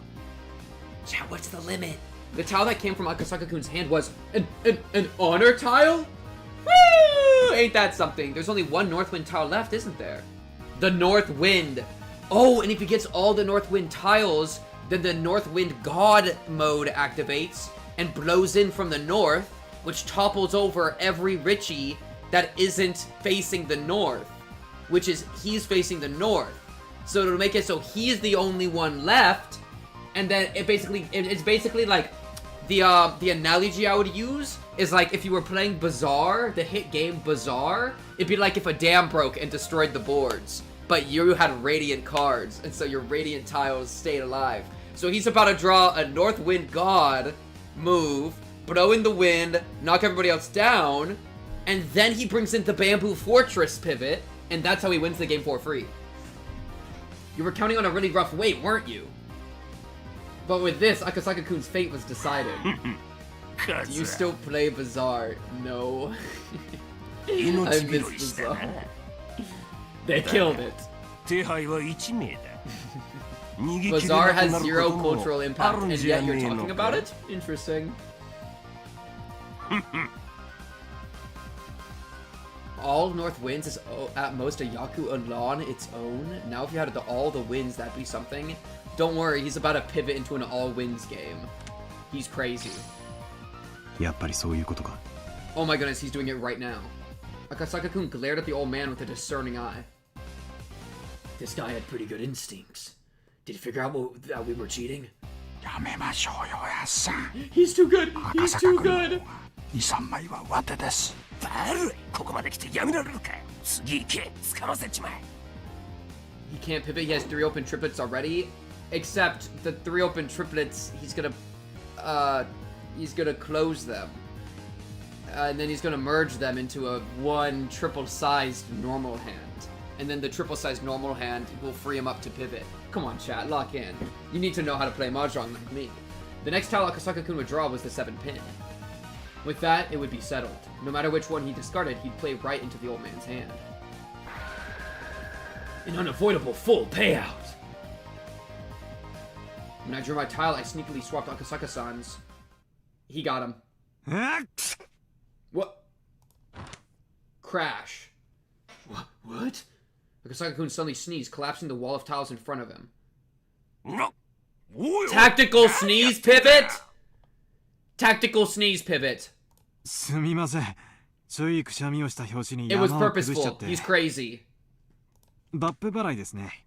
Chad, what's the limit? The tile that came from Akasaka-kun's hand was an honor tile? Woo! Ain't that something? There's only one North Wind tile left, isn't there? The North Wind. Oh, and if he gets all the North Wind tiles, then the North Wind God mode activates and blows in from the north, which topples over every Richie that isn't facing the north, which is he's facing the north. So it'll make it so he's the only one left, and then it's basically like the analogy I would use is like if you were playing Bazaar, the hit game Bazaar, it'd be like if a dam broke and destroyed the boards, but you had radiant cards, and so your radiant tiles stayed alive. So he's about to draw a North Wind God move, blow in the wind, knock everybody else down, and then he brings in the Bamboo Fortress pivot, and that's how he wins the game for free. You were counting on a really rough wait, weren't you? But with this, Akasaka-kun's fate was decided. Do you still play Bazaar? No. I 命 miss 拾いしたな Bazaar. They killed it. 手配は1名だ逃げ切れ Bazaar なく has なる zero ことも cultural あ impact, る and んじゃ yet you're ねえの talking か about it? Interesting. All North Winds is at most a Yaku Alon its own. Now if you had all the wins, that'd be something. Don't worry, he's about to pivot into an all wins game. He's crazy. やっぱりそういうことか。 Oh my goodness, he's doing it right now. Akasaka-kun glared at the old man with a discerning eye. This guy had pretty good instincts. Did he figure out that we were cheating? やめましょうよやっさん He's too good! He's 赤 too 坂君の good! 方が23枚は上手です 悪いここまで来てやめられるか次行け掴ませちまえ He can't pivot, he has 3 open triplets already. Except the 3 open triplets, he's gonna close them. And then he's gonna merge them into a one triple-sized normal hand. And then the triple-sized normal hand will free him up to pivot. Come on, chat, lock in. You need to know how to play mahjong like me. The next tile Akasaka-kun would draw was the 7-pin. With that, it would be settled. No matter which one he discarded, he'd play right into the old man's hand. An unavoidable full payout! When I drew my tile, I sneakily swapped Akasaka-san's. He got him. What? Crash. What? Akasaka-kun suddenly sneezed, collapsing the wall of tiles in front of him. Tactical sneeze pivot? Tactical sneeze pivot. すみません。ついくしゃみをした拍子に It was 山を崩しちゃ purposeful. って。 He's crazy. バップ払いですね。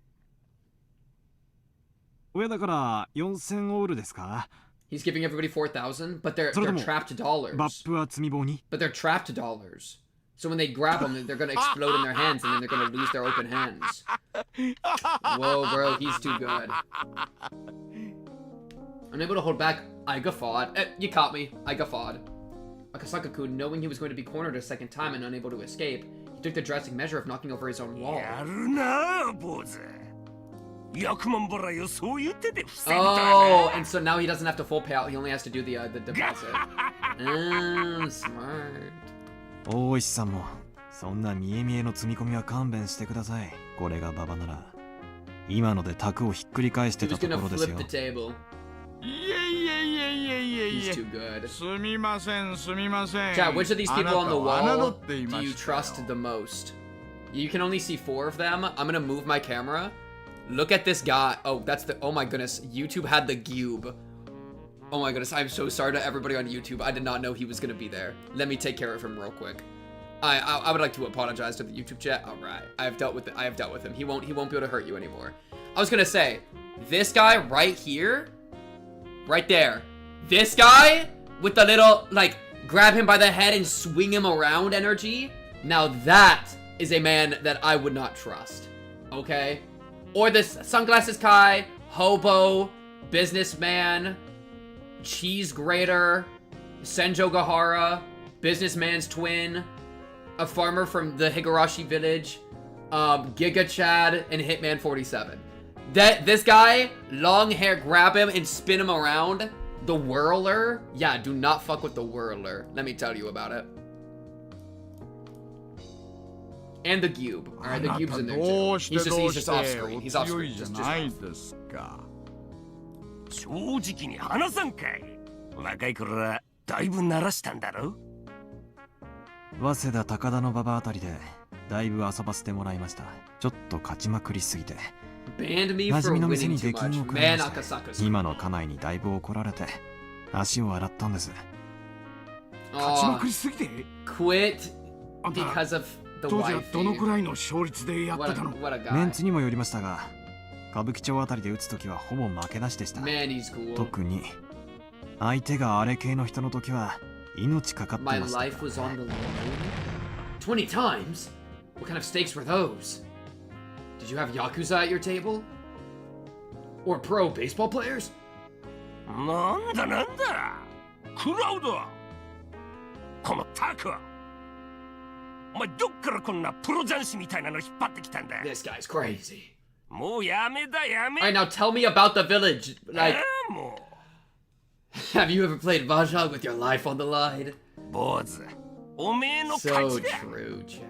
親だから4000オールですか？ He's giving everybody 4,000, but they're それとも trapped dollars. バップは積み棒に？ But they're trapped dollars. So when they grab them, they're gonna explode in their hands, and then they're gonna lose their open hands. Whoa, bro, he's too good. Unable to hold back, I guffawed. You caught me. I guffawed. Akasaka-kun, knowing he was going to be cornered a second time and unable to escape, he took the drastic measure of knocking over his own wall. Oh, and so now he doesn't have to full payout. He only has to do the deposit. Smart. 大石さんもそんな見え見えの積み込みは勘弁してください。これが馬場なら今ので卓をひっくり返して He た was とこ gonna ろです flip よ。 the table. いえいえいえいえいえい He's え too good. すみませんすみません Chat, which of these あ people なた on the は wall 侮っていま do you したよ trust the most? You can only see 4 of them. I'm gonna move my camera. Look at this guy. Oh, that's the. Oh my goodness. YouTube had the cube. Oh my goodness. I'm so sorry to everybody on YouTube. I did not know he was gonna be there. Let me take care of him real quick. I would like to apologize to the YouTube chat. All right. I have dealt with it. I have dealt with him. He won't be able to hurt you anymore. I was gonna say, this guy right here, right there. This guy with the little, like, grab him by the head and swing him around energy. Now that is a man that I would not trust. Okay? Or this sunglasses guy, hobo, businessman, cheese grater, Senjo Gahara, businessman's twin, a farmer from the Higurashi village, Giga Chad, and Hitman 47. This guy, long hair, grab him and spin him around. The whirler? Yeah, do not fuck with the whirler. Let me tell you about it. And the cube. Alright, the cube's in there too. He's just off screen. He's off screen. Just ないですか正直に話さんかい。若い頃はだいぶ慣らしたんだろ。早稲田高田の馬場あたりでだいぶ遊ばせてもらいました。ちょっと勝ちまくりすぎて。 Banned me 馴 for 染みの店 winning に too 出禁 much. を食らい Man まして Akasaka. 今の家内にだいぶ怒られて足を洗ったんです。勝ちま Aw, くりすぎて quit あんた because of the 当時は wife. どのくらいの勝率でやって What た a, の？ what a メン guy. ツにもよりましたが歌舞伎町あたりで打つときはほぼ負けなしでした。 Man, he's cool. 特に相手があれ系の人の時は命かかってま My した。 life was on the line. 20 times? What kind of stakes were those? Did you have Yakuza at your table? Or pro baseball players? なんだなんだ。クラウド。このタク。お前どっからこんなプロ雀士みたいなの引っ張ってきたんだ。 This guy's crazy. もうやめだやめ。 Alright, now tell me about the village. Like, も have you ever played mahjong with your life on the line? う坊主。おめえの勝 So ちだ。 true, chat.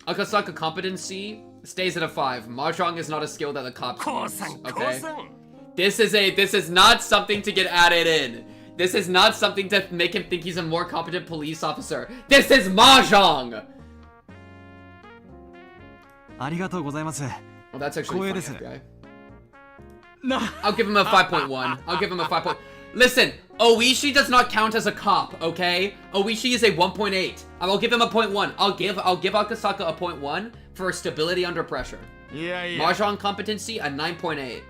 Akasaka competency stays at a 5. Mahjong is not a skill that the cops 降 use. 参降 Okay? 参。 This is not something to get added in. This is not something to make him think he's a more competent police officer. This is mahjong! ありがとうございます。 Well, that's actually funny, 光栄です。 FBI. な I'll give him a 5.1. I'll give him a 5. Listen, Oishi does not count as a cop, okay? Oishi is a 1.8. I'll give him a 0.1. I'll give Akasaka a 0.1 for stability under pressure. いやいや Mahjong competency a 9.8.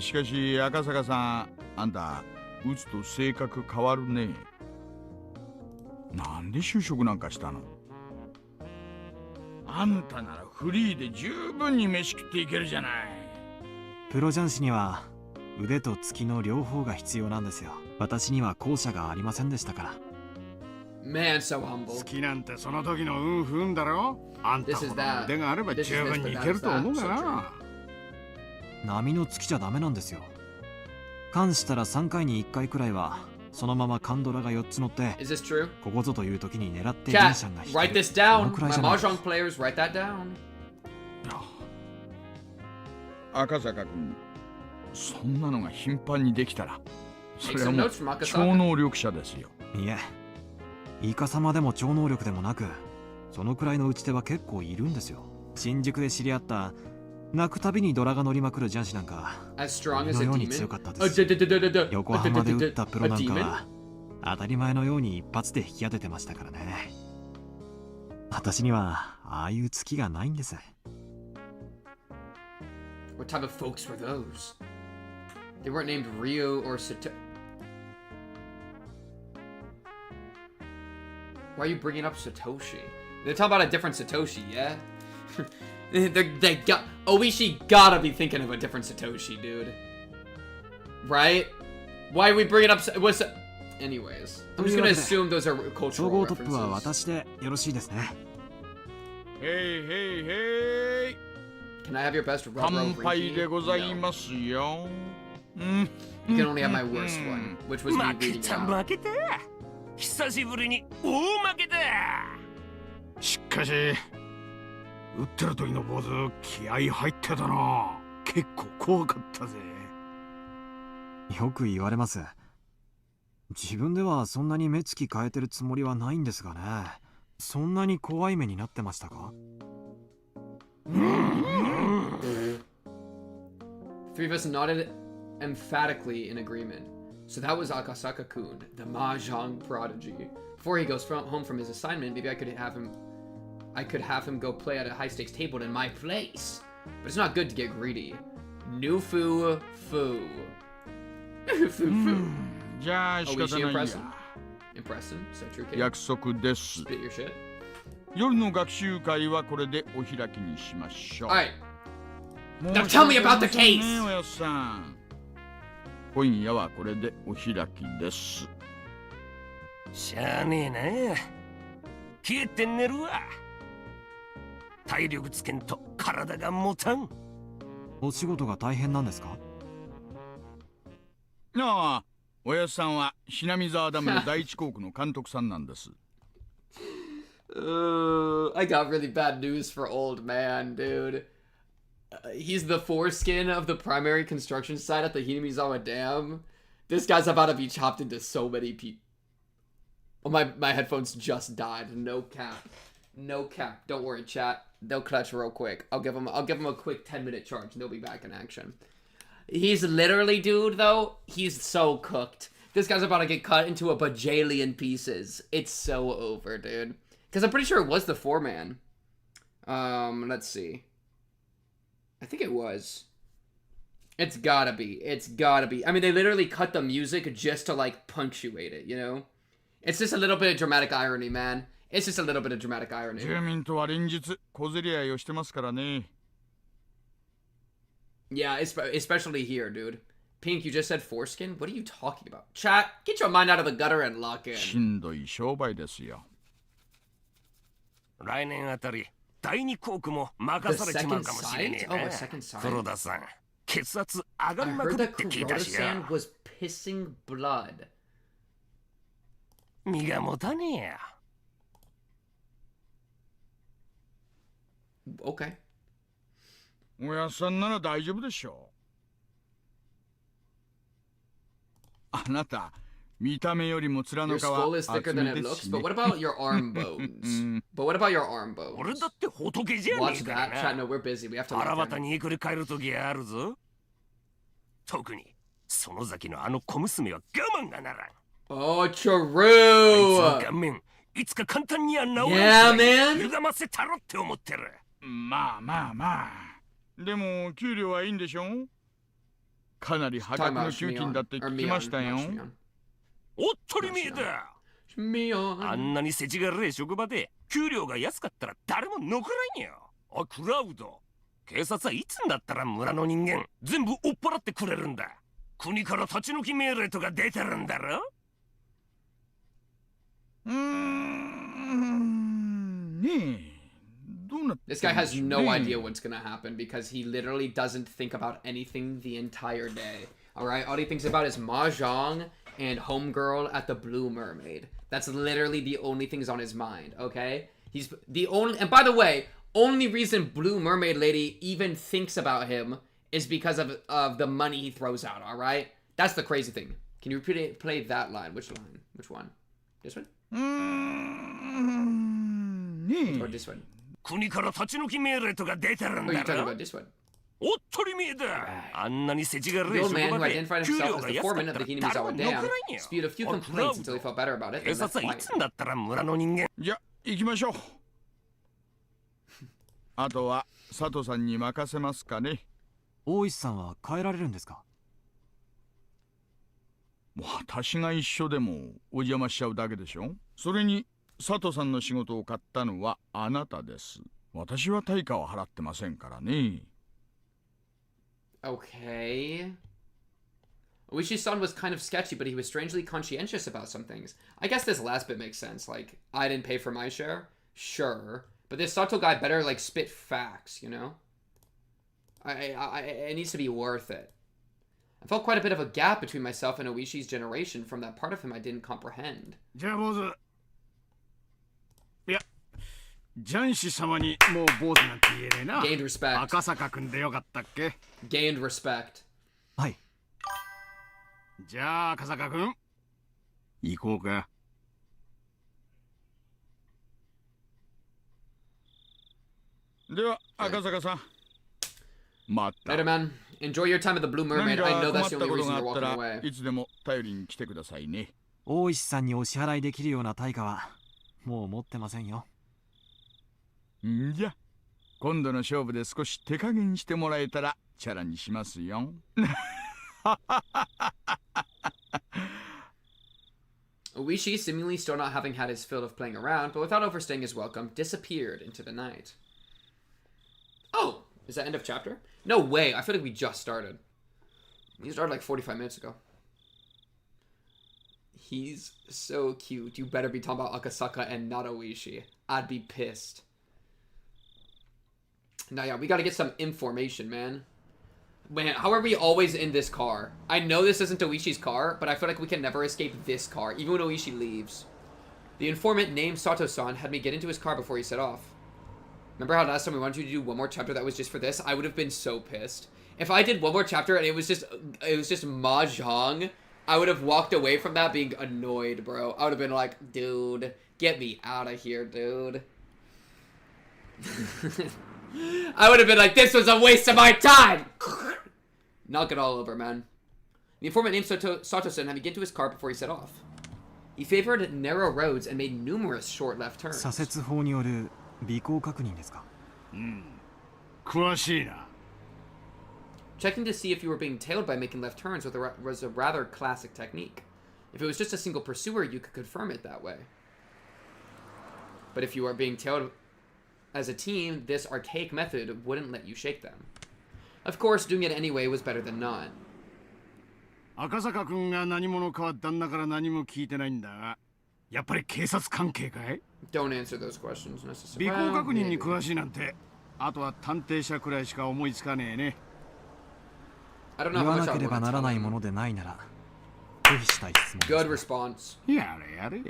しかし赤坂さんあんた打つと性格変わるねなんで就職なんかしたのあんたならフリーで十分に飯食っていけるじゃないプロ雀士には腕と月の両方が必要なんですよ。私には後者がありませんでしたから。Man, so humble. 好きなんてその時の運不運だろ。あんた This ほ is ど that. の腕があれば This is 十 this, 分に but い that け is ると思う that. が So な。波の月じゃダメなんですよ。関したら3回に1回くらいはそのままカンドラが4つ乗って Is this true? ここぞという時に狙ってリン Chat, シャンが引 write ける。 this そ down. のくらい My じゃない。 mahjong players, write that down. 赤坂君、そんなのが頻繁にできたら、そ Take れは some もう notes from 超 Akasaka. 能力者ですよ。いえ、イカ様でも超能力でもなく、そのくらいの打ち手は結構いるんですよ。新宿で知り合った泣くたびにドラが乗りまくるジャンシなんか As strong の as a ように demon. 強かった A です。 d-d-d-d-d-d- 横浜で打ったプロ a なんか demon? は当たり前のように一発で引き当ててましたからね。私にはああいう月がないんです。 What type of folks were those? They weren't named Ryo or Sato. Why are you bringing up Satoshi? They're talking about a different Satoshi, yeah? they got Oishi gotta be thinking of a different Satoshi, dude. Right? Why are we bringing up? What's? Anyways, I'm just gonna assume those are 総 cultural 合トップは references. 私でよろしいですね。へいへいへい。 Can I have your best 乾 Rubro 杯でござい No. ますよ。うん。 You can only have my worst one, which was me 負け reading it た out. 負けた。久しぶりに大負けだ。しかし打ってる時の坊主気合入ってたな。結構怖かったぜ。よく言われます。自分ではそんなに目つき変えてるつもりはないんですがね。そんなに怖い目になってましたか？ Three of us nodded emphatically in agreement. So that was Akasaka-kun, the mahjong prodigy. Before he goes home from his assignment, maybe I could have him go play at a high-stakes table in my place. But it's not good to get greedy. Nufu fu. Fu fu. じゃあ仕方ないや。 Impress him. So true, kid. 約束です。 Spit your shit. 夜の学習会はこれでお開きにしましょう。 Alright. もう Now tell me about the 申し訳ありません case. ねおやっさん。今夜はこれでお開きです。しゃあねえな。消えて寝るわ。体力つけんと体が持たん。お仕事が大変なんですか？ああ、おやっさんは品見沢ダムの第一航空の監督さんなんです。I got really bad news for old man, dude. He's the foreskin of the primary construction site at the Hinamizawa Dam. This guy's about to be chopped into so many people. Oh, my headphones just died. No cap. No cap. Don't worry, chat. They'll clutch real quick. I'll give him a quick 10-minute charge and they'll be back in action. He's literally, dude, though, he's so cooked. This guy's about to get cut into a bajillion pieces. It's so over, dude. Because I'm pretty sure it was the foreman. Let's see. I think it was. It's gotta be. It's gotta be. I mean, they literally cut the music just to, like, punctuate it, you know? It's just a little bit of dramatic irony, man. It's just a little bit of dramatic irony. 住民とは連日小競り合いをしてますからね。 Yeah, especially here, dude. Pink, you just said foreskin? What are you talking about? Chat, get your mind out of the gutter and lock in. しんどい商売ですよ。来年あたり第二航空も任されちまうかもしれねえ The second site? Oh, な。 a second site? 黒田さん、血圧上が I りま heard くるっ that て聞いたしよ。 Kuroda-san was pissing blood. 身が持たねえや。Okay. おやっさんなら大丈夫でしょう。あなた、見た目よりも面 Your の皮 skull is thicker 厚 than め it で looks, す but ね。 what about your arm bones? But what about your arm 俺 bones? だって仏じゃね Watch えか that. ら Chat, な。 no, we're busy. We have to 腹 lock 渡 in. にくり返る時あるぞ。特に園崎のあの小娘は我慢がならん。 Oh, あいつの true. 顔面いつか簡単には治ら Yeah, ん man. 歪ませたろって思ってる。まあまあまあ。でも給料はいいんでしょう。かなり破 Talking 格の about 給金 Shmion. だって Or 聞きました Mion. よ。 Not Shmion. おっとりめえだ。あ Shmion. んなに世知辛い職場で給料が安かったら誰も残らんよ。あ、クラウド。警察はいつになったら村の人間全部追っ払ってくれるんだ。国から立ち退き命令とか出てるんだろ。ねえ、どうなって This guy るんで has しょう no ね。 idea what's gonna happen because he literally doesn't think about anything the entire day. Alright? All he thinks about is mahjong and homegirl at the Blue Mermaid. That's literally the only things on his mind, okay? He's the only... And by the way, only reason Blue Mermaid Lady even thinks about him is because of the money he throws out, alright? That's the crazy thing. Can you play that line? Which line? Which one? This one? ね Or え。 this one? 国から立ち退き命令とか出てるん Or are you だ talking ろ。 about this one? おっとりめえだ。あんなに世知辛 The い old 職 man 場 who で identified 給 himself 料 as が the 安か foreman っ of た the ら Hinamizawa 誰も残らん Dam よ。 spewed a few お complaints until he felt better about it. 警 And that's 察はい fine. つになったら村の人間。じゃあ行きましょう。あとは佐藤さんに任せますかね。大石さんは帰られるんですか？私が一緒でもお邪魔しちゃうだけでしょ。それに佐藤さんの仕事を買ったのはあなたです。私は対価を払ってませんからね。Okay. Oishi's-san was kind of sketchy, but he was strangely conscientious about some things. I guess this last bit makes sense. Like, I didn't pay for my share? Sure. But this Sato guy better, like, spit facts, you know? It needs to be worth it. I felt quite a bit of a gap between myself and Oishi's generation from that part of him I didn't comprehend. じゃあ坊主。いや、ジャンシ様にもう坊主なんて言えねえな。 Gained respect. 赤坂くんでよかったっけ？ Gained respect. はい。じゃあ赤坂くん、行こうか。では赤坂さん。また。 Later, man. Enjoy your time at the Blue 何 Mermaid. か I know 困 that's っ the た only こと reason があ you're った walking ら away. いつでも頼りに来てくださいね。大石さんにお支払いできるような対価はもう持ってませんよ。んじゃ今度の勝負で少し手加減してもらえたらチャラにしますよ。Oishi, seemingly still not having had his fill of playing around, but without overstaying his welcome, disappeared into the night. Oh! Is that end of chapter? No way! I feel like we just started. We started like 45 minutes ago. He's so cute. You better be talking about Akasaka and not Oishi. I'd be pissed. Now, yeah, we gotta get some information, man. Man, how are we always in this car? I know this isn't Oishi's car, but I feel like we can never escape this car, even when Oishi leaves. The informant named Sato-san had me get into his car before he set off. Remember how last time we wanted you to do one more chapter that was just for this? I would have been so pissed. If I did one more chapter and it was just mahjong, I would have walked away from that being annoyed, bro. I would have been like, dude, get me out of here, dude. I would have been like, this was a waste of my time! Knock it all over, man. The informant named Sato-san had me get to his car before he set off. He favored narrow roads and made numerous short left turns. 左折法による尾行確認ですか？詳しいな。Checking to see if you were being tailed by making left turns was a rather classic technique. If it was just a single pursuer, you could confirm it that way. But if you are being tailed as a team, this archaic method wouldn't let you shake them. Of course, doing it anyway was better than not. 赤坂くんが何者かは旦那から何も聞いてないんだが、やっぱり警察関係かい？ Don't answer those questions necessarily. 尾行確認に詳しいなんて、あとは探偵者くらいしか思いつかねえね。I don't know 言 how わ much な I ければ want な to ら tell ないも him. のでないなら拒否したい質問 Good です。 response. やれやれ。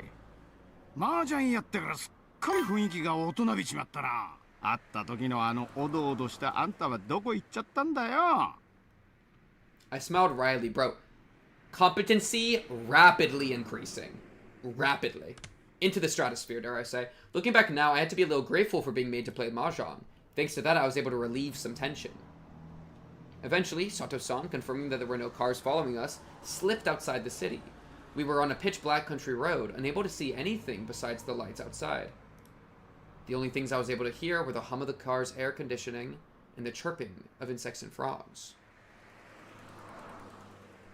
麻雀やってからすっかり雰囲気が大人びちまったな。会った時のあのおどおどしたあんたはどこ行っちゃったんだよ。 I smiled wryly, bro. Competency rapidly increasing. Rapidly. Into the stratosphere, dare I say. Looking back now, I had to be a little grateful for being made to play mahjong. Thanks to that, I was able to relieve some tension. Eventually, Sato-san, confirming that there were no cars following us, slipped outside the city. We were on a pitch-black country road, unable to see anything besides the lights outside. The only things I was able to hear were the hum of the car's air conditioning and the chirping of insects and frogs.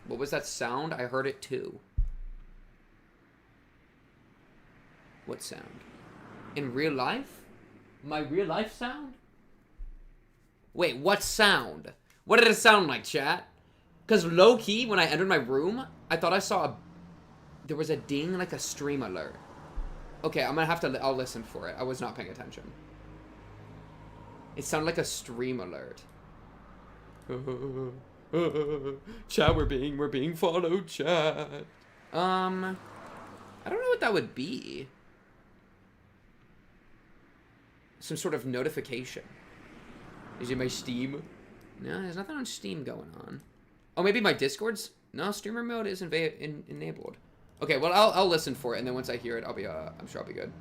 What was that sound? I heard it too. What sound? In real life? My real life sound? Wait, what sound? What did it sound like, chat? Because low-key, when I entered my room, I thought I saw there was a ding, like a stream alert. Okay, I'm gonna have to... I'll listen for it. I was not paying attention. It sounded like a stream alert. Chat, we're being followed, chat. I don't know what that would be. Some sort of notification. Is it my Steam? No, there's nothing on Steam going on. Oh, maybe my Discord's... No, streamer mode is enabled. Okay, well, I'll listen for it, and then once I hear it, I'll be, I'm sure I'll be good.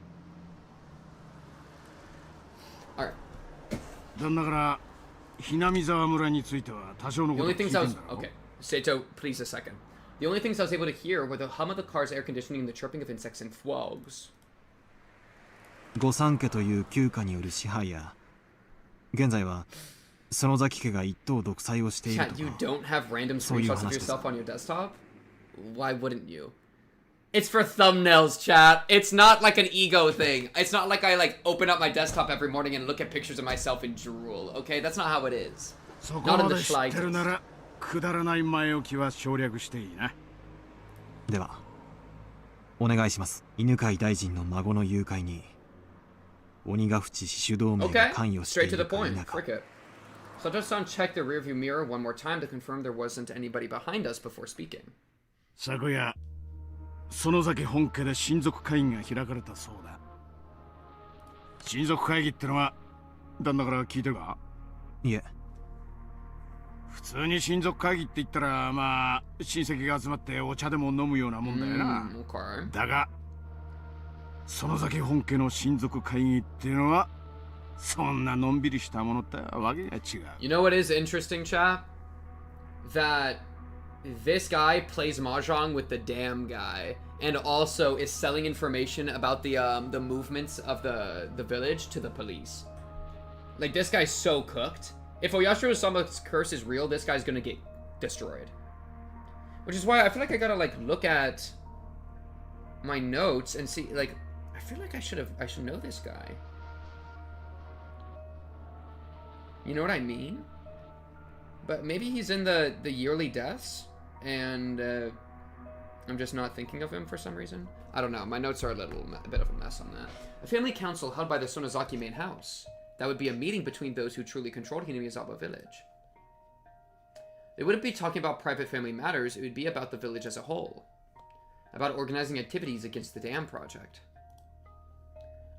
Alright. The only things I was... Okay. Seito, please a second. The only things I was able to hear were the hum of the car's air conditioning and the chirping of insects and frogs. 御三家という旧家による支配や現在は園崎家が一党独裁をしているとか Chat, you don't have random screenshots of yourself on your desktop? Why wouldn't you? It's for thumbnails, chat. It's not like an ego thing. It's not like I like open up my desktop every morning and look at pictures of myself and drool. Okay, that's not how it is. Not in the slightest. ではお願いします。犬飼大臣の孫の誘拐に鬼ヶ淵死守同盟が関与しているか否か。 So just check the rearview mirror one more time to confirm there wasn't anybody behind us before speaking. 昨夜、園崎本家で親族会議が開かれたそうだ。親族会議ってのは旦那から聞いてるか？いえ。普通に親族会議って言ったらまあ親戚が集まってお茶でも飲むようなもんだよな。だが園崎本家の親族会議っていうのはそんなのんびりしたものってわけが違う。You know what is interesting, chat? That this guy plays mahjong with the damn guy, and also is selling information about the movements of the village to the police. Like, this guy's so cooked. If Oyashiro Sama's curse is real, this guy's gonna get destroyed. Which is why I feel like I gotta like look at my notes and see, like, I feel like I should know this guy. You know what I mean? But maybe he's in the yearly deaths, and I'm just not thinking of him for some reason. I don't know. My notes are a bit of a mess on that. A family council held by the Sonozaki main house. That would be a meeting between those who truly controlled Hinamizawa village. They wouldn't be talking about private family matters. It would be about the village as a whole. About organizing activities against the dam project.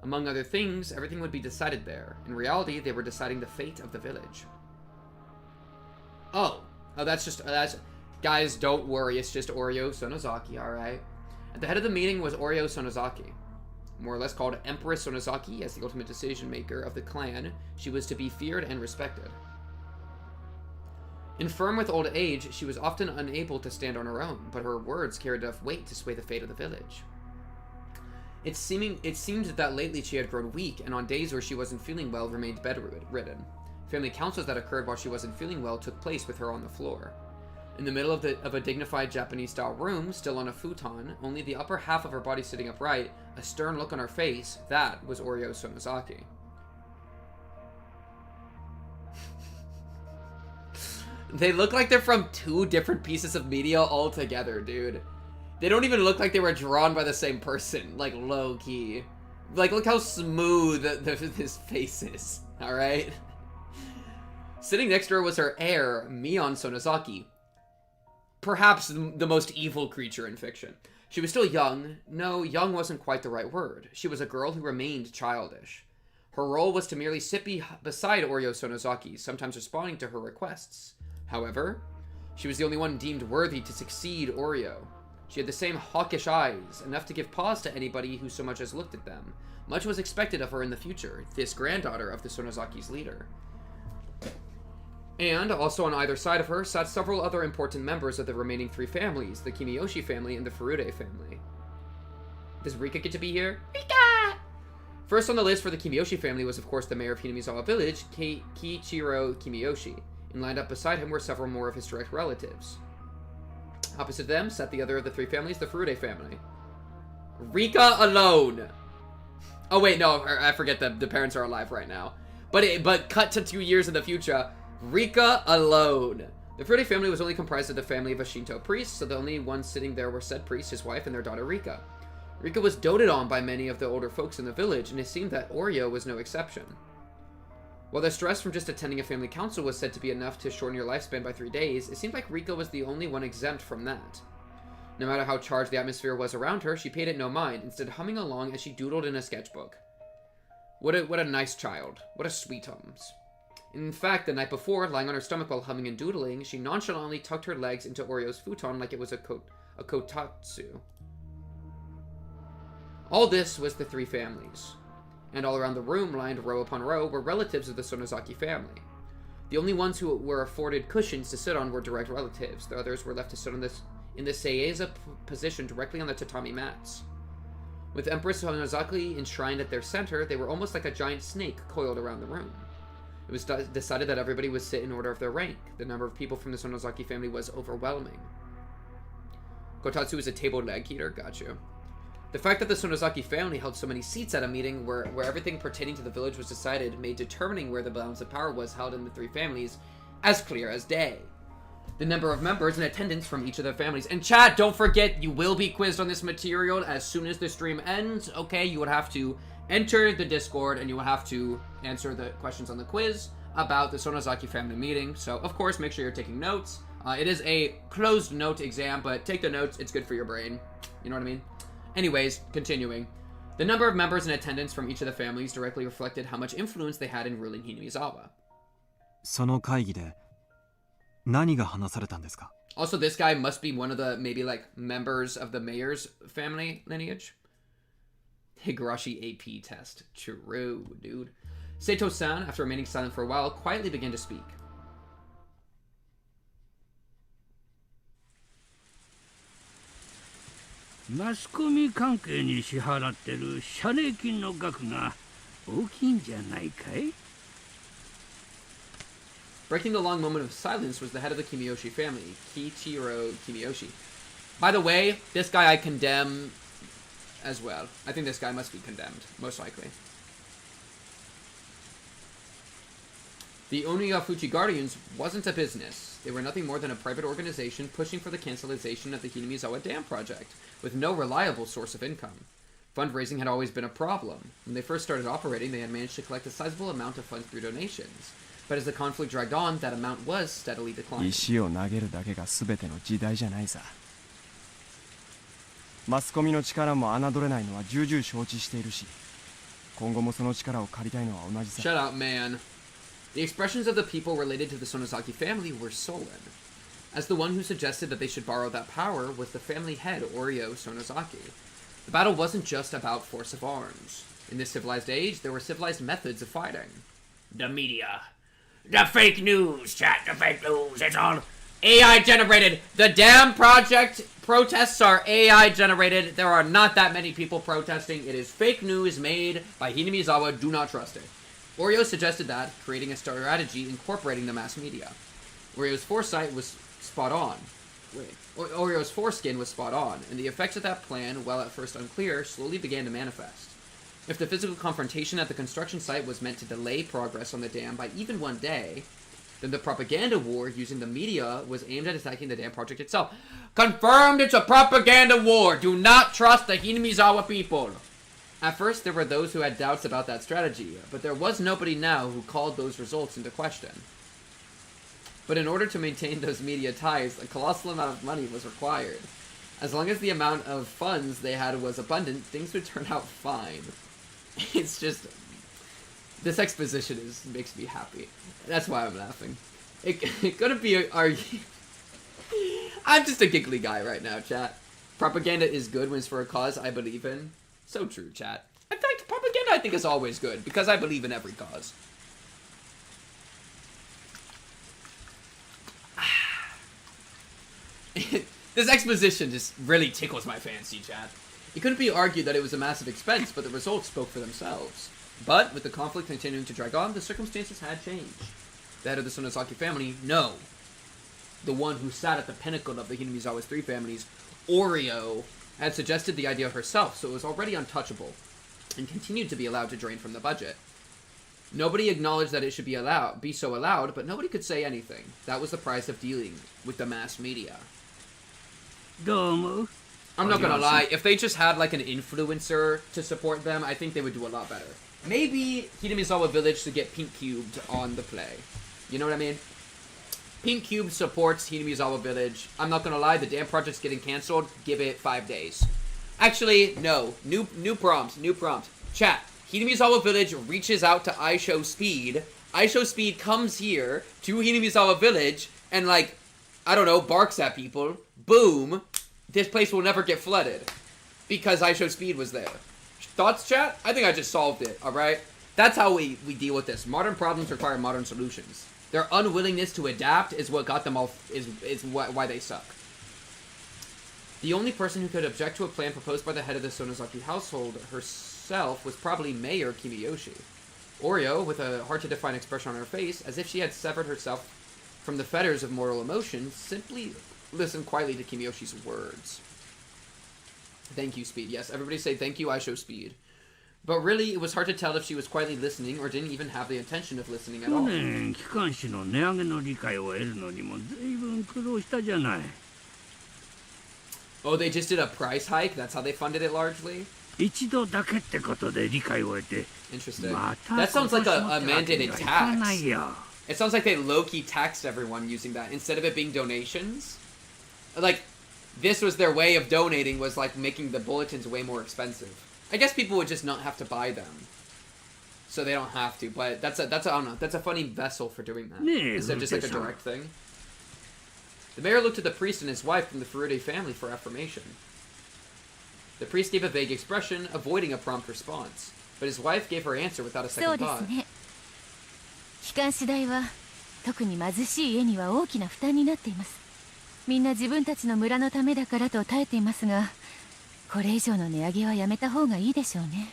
Among other things, everything would be decided there. In reality, they were deciding the fate of the village. Oh, that's guys, don't worry, it's just Oryo Sonozaki, alright? At the head of the meeting was Oryo Sonozaki, more or less called Empress Sonozaki. As the ultimate decision maker of the clan, she was to be feared and respected. Infirm with old age, she was often unable to stand on her own, but her words carried enough weight to sway the fate of the village. It seemed that lately she had grown weak, and on days where she wasn't feeling well, remained bedridden. Family councils that occurred while she wasn't feeling well took place with her on the floor. In the middle of a dignified Japanese-style room, still on a futon, only the upper half of her body sitting upright, a stern look on her face, that was Oryo Sonozaki. They look like they're from two different pieces of media altogether, dude. They don't even look like they were drawn by the same person, like low-key. Like, look how smooth his face is, alright? Sitting next to her was her heir, Mion Sonozaki. Perhaps the most evil creature in fiction. She was still young. No, young wasn't quite the right word. She was a girl who remained childish. Her role was to merely sit beside Oryo Sonozaki, sometimes responding to her requests. However, she was the only one deemed worthy to succeed Oryo. She had the same hawkish eyes, enough to give pause to anybody who so much as looked at them. Much was expected of her in the future, this granddaughter of the Sonozaki's leader. And, also on either side of her, sat several other important members of the remaining three families, the Kimiyoshi family and the Furude family. Does Rika get to be here? Rika! First on the list for the Kimiyoshi family was, of course, the mayor of Hinamizawa village, Kiichiro Kimiyoshi, and lined up beside him were several more of his direct relatives. Opposite them sat the other of the three families, the Furude family. Rika alone! Oh wait, no, I forget that the parents are alive right now. But cut to 2 years in the future, Rika alone. The Furude family was only comprised of the family of a Shinto priest, so the only ones sitting there were said priest, his wife, and their daughter Rika. Rika was doted on by many of the older folks in the village, and it seemed that Oryo was no exception. While the stress from just attending a family council was said to be enough to shorten your lifespan by 3 days, it seemed like Rika was the only one exempt from that. No matter how charged the atmosphere was around her, she paid it no mind, instead humming along as she doodled in a sketchbook. What a nice child. What a sweet hums. In fact, the night before, lying on her stomach while humming and doodling, she nonchalantly tucked her legs into Oryo's futon like it was a kotatsu. All this was the 3 families. And all around the room, lined row upon row, were relatives of the Sonozaki family. The only ones who were afforded cushions to sit on were direct relatives. The others were left to sit in the seiza position directly on the tatami mats. With Empress Sonozaki enshrined at their center, they were almost like a giant snake coiled around the room. It was decided that everybody would sit in order of their rank. The number of people from the Sonozaki family was overwhelming. Kotatsu is a table leg heater, got you. The fact that the Sonozaki family held so many seats at a meeting where everything pertaining to the village was decided made determining where the balance of power was held in the 3 families as clear as day. The number of members in attendance from each of the families. And chat, don't forget, you will be quizzed on this material as soon as the stream ends. Okay, you would have to enter the Discord and you will have to answer the questions on the quiz about the Sonozaki family meeting. So, of course, make sure you're taking notes. It is a closed note exam, but take the notes. It's good for your brain. You know what I mean? Anyways, continuing. The number of members in attendance from each of the families directly reflected how much influence they had in ruling Hinamizawa. その会議で何が話されたんですか? Also, this guy must be one of the, maybe, like, members of the mayor's family lineage. Higurashi AP test. True, dude. Seto-san, after remaining silent for a while, quietly began to speak. マスコミ関係に支払ってる謝礼金の額が大きいんじゃないかい? Breaking the long moment of silence was the head of the Kimiyoshi family, Kichiro Kimiyoshi. By the way, this guy I condemn as well. I think this guy must be condemned, most likely. The Oniyafuchi Guardians wasn't a business. They were nothing more than a private organization pushing for the cancellation of the Hinamizawa Dam project, with no reliable source of income. Fundraising had always been a problem. When they first started operating, they had managed to collect a sizable amount of funds through donations. But as the conflict dragged on, that amount was steadily declining. 石を投げるだけが全ての時代じゃないさ。マスコミの力も侮れないのは重々承知しているし、今後もその力を借りたいのは同じさ。 Shut up, man. The expressions of the people related to the Sonozaki family were sullen. As the one who suggested that they should borrow that power was the family head, Oryo Sonozaki. The battle wasn't just about force of arms. In this civilized age, there were civilized methods of fighting. The media. The fake news, chat, the fake news, it's all AI generated. The damn project protests are AI generated. There are not that many people protesting. It is fake news made by Hinamizawa. Do not trust it. Oryo suggested that, creating a strategy incorporating the mass media. Oryo's foresight was spot on. Oryo's foreskin was spot on, and the effects of that plan, while at first unclear, slowly began to manifest. If the physical confrontation at the construction site was meant to delay progress on the dam by even 1 day, then the propaganda war using the media was aimed at attacking the dam project itself. Confirmed, it's a propaganda war! Do not trust the Hinamizawa people! At first, there were those who had doubts about that strategy, but there was nobody now who called those results into question. But in order to maintain those media ties, a colossal amount of money was required. As long as the amount of funds they had was abundant, things would turn out fine. It's just... This exposition makes me happy. That's why I'm laughing. It couldn't be argued... I'm just a giggly guy right now, chat. Propaganda is good when it's for a cause I believe in. So true, chat. In fact, propaganda I think is always good, because I believe in every cause. This exposition just really tickles my fancy, chat. It couldn't be argued that it was a massive expense, but the results spoke for themselves. But, with the conflict continuing to drag on, the circumstances had changed. The head of the Sonozaki family, no. The one who sat at the pinnacle of the Hinamizawa's 3 families, Oryo, had suggested the idea herself, so it was already untouchable, and continued to be allowed to drain from the budget. Nobody acknowledged that it should be so allowed, but nobody could say anything. That was the price of dealing with the mass media. Domo. I'm not gonna lie, if they just had like an influencer to support them, I think they would do a lot better. Maybe Hinamizawa Village should get pink cubed on the play. You know what I mean? Pink Cube supports Hinamizawa Village. I'm not gonna lie, the damn project's getting cancelled. Give it 5 days. Actually, no. New prompt. Chat. Hinamizawa Village reaches out to Aisho Speed. Aisho Speed comes here to Hinamizawa Village and, like, I don't know, barks at people. Boom. This place will never get flooded. Because Aisho Speed was there. Thoughts, chat? I think I just solved it, alright? That's how we deal with this. Modern problems require modern solutions. Their unwillingness to adapt is what got them off, is why they suck. The only person who could object to a plan proposed by the head of the Sonozaki household herself was probably Mayor Kimiyoshi. Oreo, with a hard-to-define expression on her face, as if she had severed herself from the fetters of mortal emotion, simply listened quietly to Kimiyoshi's words. Thank you, Speed. Yes, everybody say thank you, Aisho Speed. But really, it was hard to tell if she was quietly listening or didn't even have the intention of listening at all. 去年機関士の値上げの理解を得るのにも随分苦労したじゃない。 Oh, they just did a price hike? That's how they funded it largely? 一度だけってことで理解を得て。 Interesting. また That sounds like a 今年もってわけに mandated はいかない tax. よ。 It sounds like they low-key taxed everyone using that instead of it being donations. Like, this was their way of donating, was like making the bulletins way more expensive. I guess people would just not have to buy them. So they don't have to, but that's a I don't know, that's a funny vessel for doing that. Instead of just like a direct thing. The mayor looked at the priest and his wife from the Furude family for affirmation. The priest gave a vague expression, avoiding a prompt response. But his wife gave her answer without a second thought. 機関士代は特に貧しい家には大きな負担になっています。みんな自分たちの村のためだからと耐えていますが、これ以上の値上げはやめた方がいいでしょうね。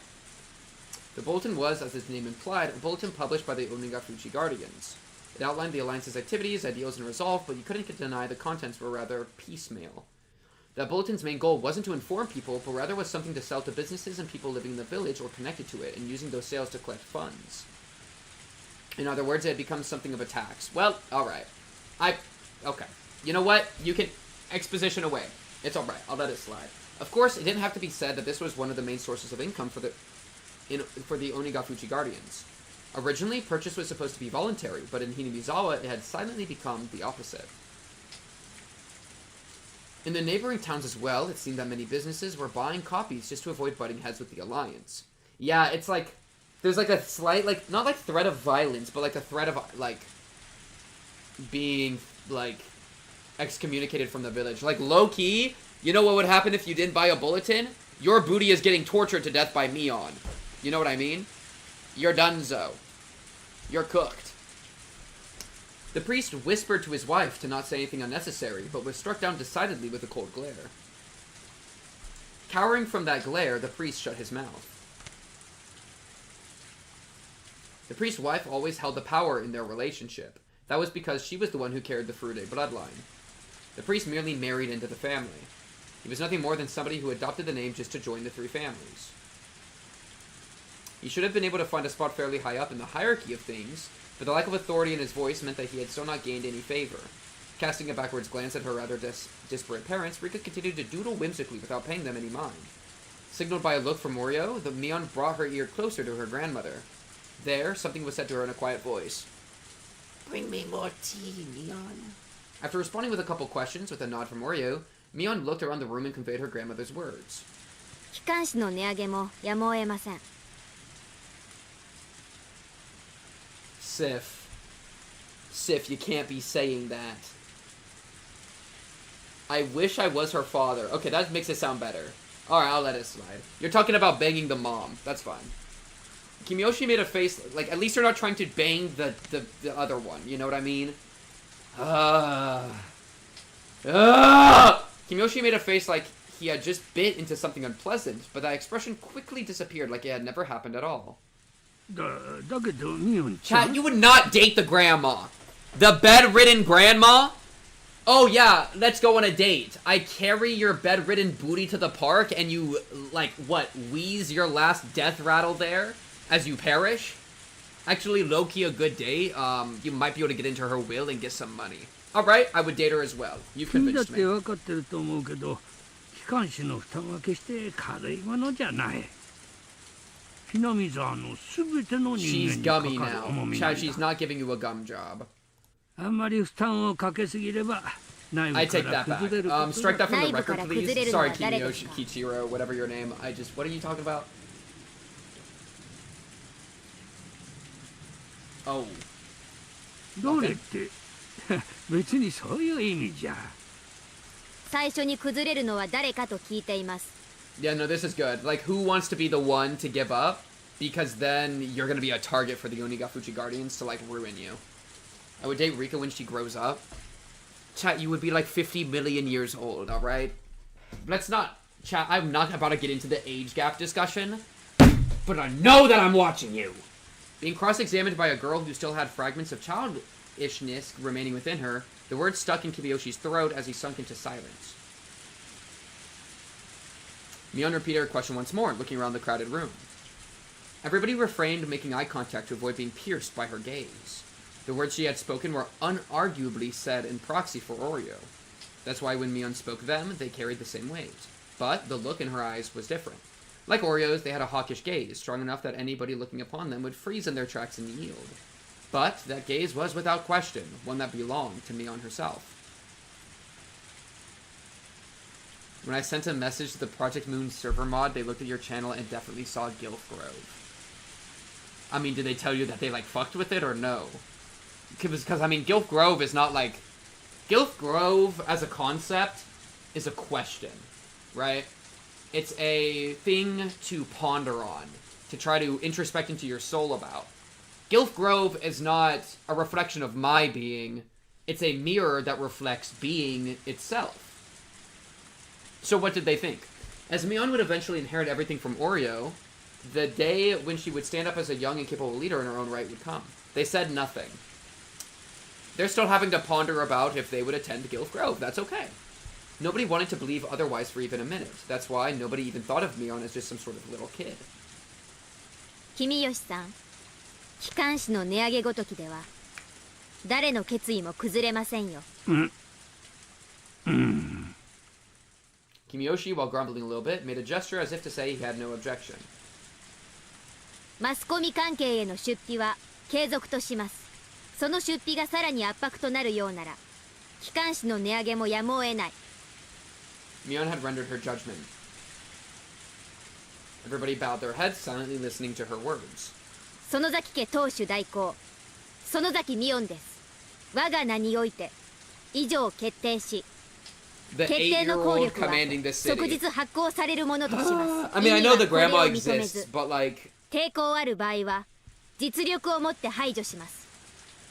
The bulletin was, as its name implied, a bulletin published by the Onigafuchi Guardians. It outlined the Alliance's activities, ideals, and resolve, but you couldn't deny the contents were rather piecemeal. That bulletin's main goal wasn't to inform people, but rather was something to sell to businesses and people living in the village or connected to it, and using those sales to collect funds. In other words, it had become something of a tax. Well, alright. Okay. You know what? You can exposition away. It's alright. I'll let it slide. Of course, it didn't have to be said that this was one of the main sources of income for the Onigafuchi Guardians. Originally, purchase was supposed to be voluntary, but in Hinamizawa, it had silently become the opposite. In the neighboring towns as well, it seemed that many businesses were buying copies just to avoid butting heads with the Alliance. Yeah, it's like, there's like a slight, like, not like threat of violence, but like a threat of, like, being, like, excommunicated from the village. Like, low-key, you know what would happen if you didn't buy a bulletin? Your booty is getting tortured to death by Mion. You know what I mean? You're donezo. You're cooked. The priest whispered to his wife to not say anything unnecessary, but was struck down decidedly with a cold glare. Cowering from that glare, the priest shut his mouth. The priest's wife always held the power in their relationship. That was because she was the one who carried the Furude bloodline. The priest merely married into the family. He was nothing more than somebody who adopted the name just to join the three families. He should have been able to find a spot fairly high up in the hierarchy of things, but the lack of authority in his voice meant that he had so not gained any favor. Casting a backwards glance at her rather disparate parents, Rika continued to doodle whimsically without paying them any mind. Signaled by a look from Morio, the Mion brought her ear closer to her grandmother. There, something was said to her in a quiet voice. "Bring me more tea, Mion." After responding with a couple questions with a nod from Morio, Mion looked around the room and conveyed her grandmother's words. 機関士の値上げもやむを得ません。 Sif, you can't be saying that. I wish I was her father. Okay, that makes it sound better. Alright, I'll let it slide. You're talking about banging the mom. That's fine. Kimiyoshi made a face, like, at least you're not trying to bang the other one. You know what I mean? Kimiyoshi made a face like he had just bit into something unpleasant, but that expression quickly disappeared like it had never happened at all. Chat, you would not date the grandma. The bedridden grandma? Oh yeah, let's go on a date. I carry your bedridden booty to the park and you, like, what, wheeze your last death rattle there as you perish? Actually, low-key a good date. You might be able to get into her will and get some money. Alright, I would date her as well. You've 君だっ convinced て me. 分かってると思うけど、機関士の負担は決して軽いものじゃない。南沢のすべての人 She's 間に gummy かかる now. 重み Chad, なん she's だ。 not giving you a gum job. あんまり負担をかけすぎれば、内部 I か take ら that back. 崩れること Strike that from the 内部か record, ら please. 崩れるのは Sorry, 誰ですか？ Kichiro, whatever your name. What are you talking about? Oh. どれって別にそういう意味じゃ。最初に崩れるのは誰かと聞いています。 Yeah, no, this is good. Like, who wants to be the one to give up? Because then you're gonna be a target for the Onigafuchi Guardians to, like, ruin you. I would date Rika when she grows up. Chat, you would be like 50 million years old, alright? Let's not... Chat, I'm not about to get into the age gap discussion, but I know that I'm watching you! Being cross-examined by a girl who still had fragments of childishness remaining within her, the words stuck in Kibiyoshi's throat as he sunk into silence. Mion repeated her question once more, looking around the crowded room. Everybody refrained making eye contact to avoid being pierced by her gaze. The words she had spoken were unarguably said in proxy for Oreo. That's why when Mion spoke them, they carried the same weight. But the look in her eyes was different. Like Oreo's, they had a hawkish gaze, strong enough that anybody looking upon them would freeze in their tracks and yield. But that gaze was without question, one that belonged to Mion herself. When I sent a message to the Project Moon server mod, they looked at your channel and definitely saw Gilf Grove. I mean, did they tell you that they, like, fucked with it or no? Because I mean, Gilf Grove is not, like... Gilf Grove, as a concept, is a question, right? It's a thing to ponder on, to try to introspect into your soul about. Gilf Grove is not a reflection of my being. It's a mirror that reflects being itself. So what did they think? As Mion would eventually inherit everything from Oreo, the day when she would stand up as a young and capable leader in her own right would come. They said nothing. They're still having to ponder about if they would attend Gilf Grove. That's okay. Nobody wanted to believe otherwise for even a minute. That's why nobody even thought of Mion as just some sort of little kid. Kimiyoshiさん、機関士の値上げごときでは誰の決意も崩れませんよ。Kimiyoshi, while grumbling a little bit, made a gesture as if to say he had no objection. マスコミ関係への出費は継続とします。その出費がさらに圧迫となるようなら、機関士の値上げもやむを得ない。Mion had rendered her judgment. Everybody bowed their heads, silently listening to her words. 園崎家当主代行、園崎ミオンです。我が名において、以上決定し、決定の効力は即日発行されるものとします。I mean, I know the grandma exists, but like... 抵抗ある場合は、実力をもって排除します。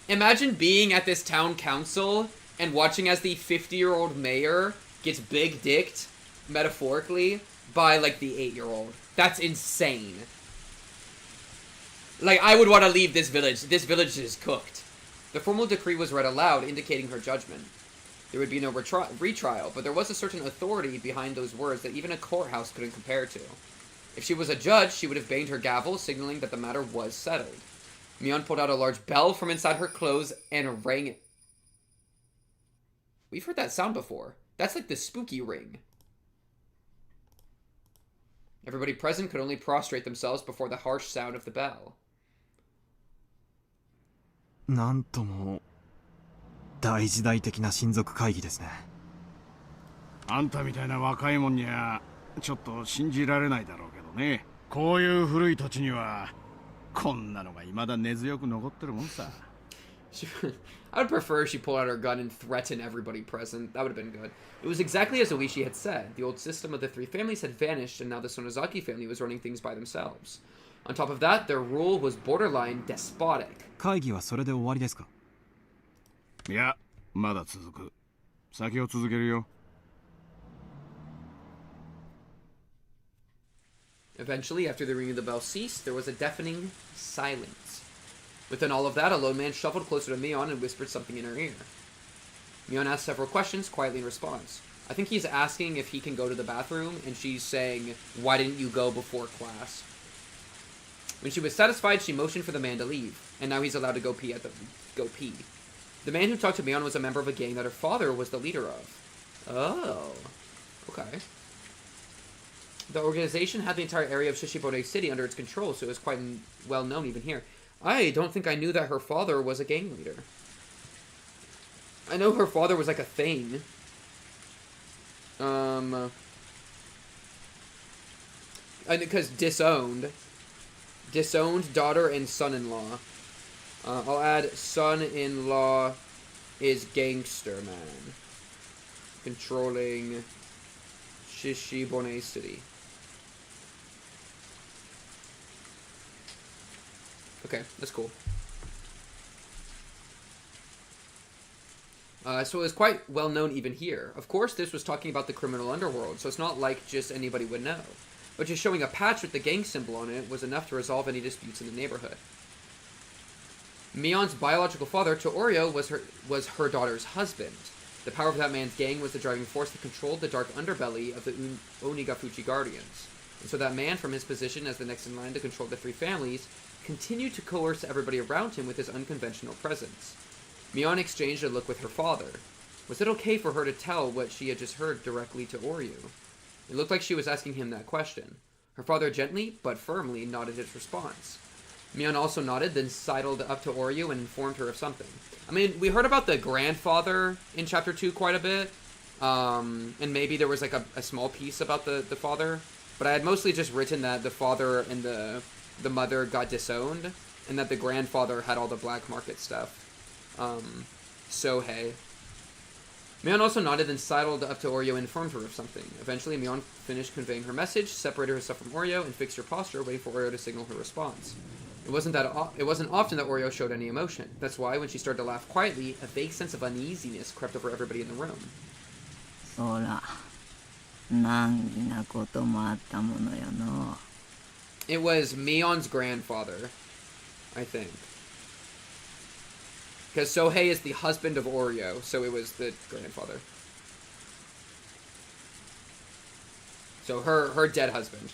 Imagine being at this town council and watching as the 50-year-old mayor gets big-dicked, metaphorically, by, like, the 8-year-old. That's insane. Like, I would want to leave this village. This village is cooked. The formal decree was read aloud, indicating her judgment. There would be no retrial, but there was a certain authority behind those words that even a courthouse couldn't compare to. If she was a judge, she would have banged her gavel, signaling that the matter was settled. Mion pulled out a large bell from inside her clothes and rang it. We've heard that sound before. That's like the spooky ring. Everybody present could only prostrate themselves before the harsh sound of the bell. なんとも大時代的な親族会議ですね。あんたみたいな若いもんにはちょっと信じられないだろうけどね。こういう古い土地にはこんなのが未だ根強く残ってるもんさ。I would prefer if she pulled out her gun and threatened everybody present. That would have been good. It was exactly as Oishi had said. The old system of the three families had vanished, and now the Sonozaki family was running things by themselves. On top of that, their rule was borderline despotic. 会議はそれで終わりですか？いや、まだ続く。先を続けるよ。Eventually, after the ringing of the bell ceased, there was a deafening silence. Within all of that, a lone man shuffled closer to Mion and whispered something in her ear. Mion asked several questions, quietly in response. I think he's asking if he can go to the bathroom, and she's saying, why didn't you go before class? When she was satisfied, she motioned for the man to leave, and now he's allowed to go pee. The man who talked to Mion was a member of a gang that her father was the leader of. Oh, okay. The organization had the entire area of Shishibone City under its control, so it was quite well known even here. I don't think I knew that her father was a gang leader. I know her father was like a thing. Because disowned, daughter, and son-in-law. I'll add son-in-law is gangster man. Controlling Shishibone City. Okay, that's cool. So it was quite well known even here. Of course, this was talking about the criminal underworld, so it's not like just anybody would know. But just showing a patch with the gang symbol on it was enough to resolve any disputes in the neighborhood. Mion's biological father, Tooryo, was her daughter's husband. The power of that man's gang was the driving force that controlled the dark underbelly of the Onigafuchi Guardians. And so that man, from his position as the next in line to control the three families, continued to coerce everybody around him with his unconventional presence. Mion exchanged a look with her father. Was it okay for her to tell what she had just heard directly to Oryu? It looked like she was asking him that question. Her father gently, but firmly, nodded his response. Mion also nodded, then sidled up to Oryu and informed her of something. I mean, we heard about the grandfather in Chapter 2 quite a bit, and maybe there was like a small piece about the father, but I had mostly just written that the father and the mother got disowned, and that the grandfather had all the black market stuff. Sohei. Mion also nodded and sidled up to Oryo and informed her of something. Eventually, Mion finished conveying her message, separated herself from Oryo, and fixed her posture, waiting for Oryo to signal her response. It wasn't often that Oryo showed any emotion. That's why, when she started to laugh quietly, a vague sense of uneasiness crept over everybody in the room. It was Mion's grandfather, I think. Because Sohei is the husband of Oryo, so it was the grandfather. So her dead husband.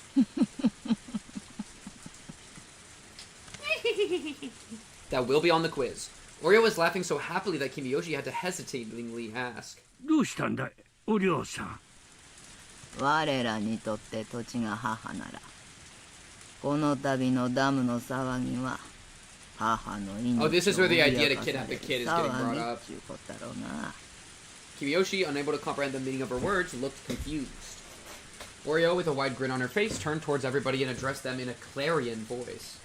That will be on the quiz. Oryo was laughing so happily that Kimiyoshi had to hesitatingly ask. どうしたんだい、お嬢さん。我らにとって土地が母なら、この度のダムの騒ぎは。Oh, this is where the idea to kidnap the kid is getting brought up. Kimiyoshi, unable to comprehend the meaning of her words, looked confused. Oryo, with a wide grin on her face, turned towards everybody and addressed them in a clarion voice.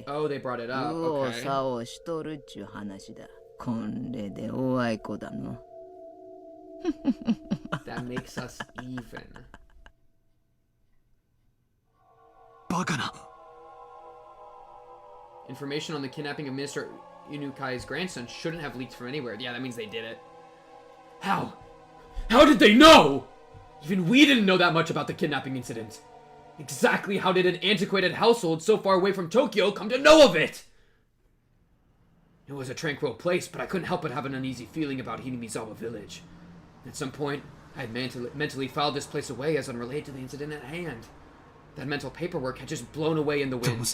Oh, they brought it up. Okay. That makes us even. Bakana. Information on the kidnapping of Minister Inukai's grandson shouldn't have leaked from anywhere. Yeah, that means they did it. How? How did they know? Even we didn't know that much about the kidnapping incident. Exactly how did an antiquated household so far away from Tokyo come to know of it? It was a tranquil place, but I couldn't help but have an uneasy feeling about Hinamizawa village. At some point, I had mentally filed this place away as unrelated to the incident at hand. That mental paperwork had just blown away in the wind.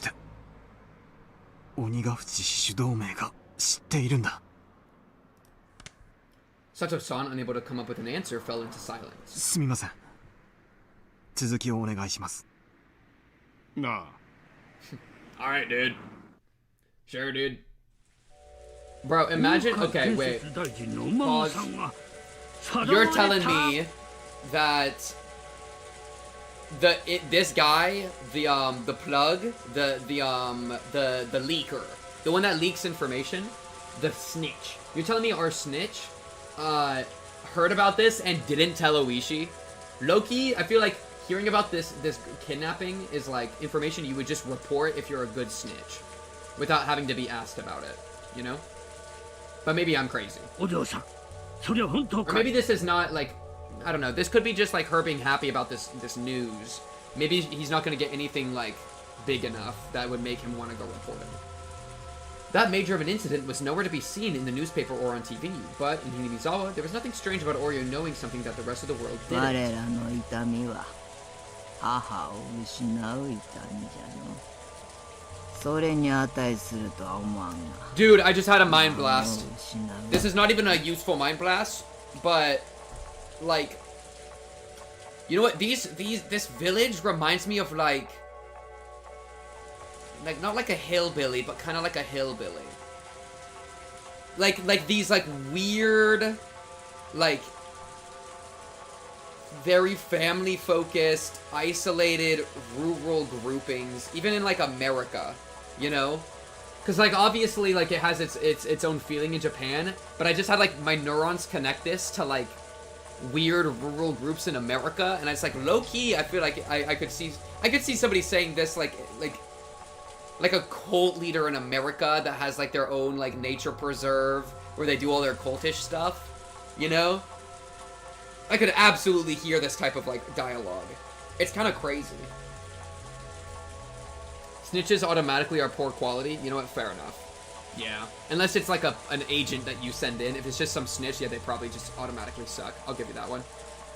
Sato-san, unable to come up with an answer, fell into silence. Alright, dude. Sure, dude. Bro, imagine... Okay, wait. Pause. You're telling me that this guy, the plug, the leaker, the one that leaks information, the snitch. You're telling me our snitch heard about this and didn't tell Oishi? Low-key, I feel like hearing about this kidnapping is like information you would just report if you're a good snitch, without having to be asked about it, you know? But maybe I'm crazy. Or maybe this is not like, I don't know, this could be just like her being happy about this news. Maybe he's not going to get anything like big enough that would make him want to go report him. That major of an incident was nowhere to be seen in the newspaper or on TV, but in Hinamizawa, there was nothing strange about Oryo knowing something that the rest of the world didn't. Dude, I just had a mind blast. This is not even a useful mind blast, but like, you know what? This village reminds me of like not like a hillbilly, but kind of like a hillbilly. Like these like weird, like very family focused, isolated rural groupings, even in like America, you know? Because like obviously like it has its own feeling in Japan, but I just had like my neurons connect this to like weird rural groups in America, and it's like low key. I feel like I could see somebody saying this like a cult leader in America that has like their own like nature preserve where they do all their cultish stuff, you know? I could absolutely hear this type of like dialogue. It's kind of crazy. Snitches automatically are poor quality. You know what? Fair enough. Yeah. Unless it's like an agent that you send in. If it's just some snitch, yeah, they probably just automatically suck. I'll give you that one.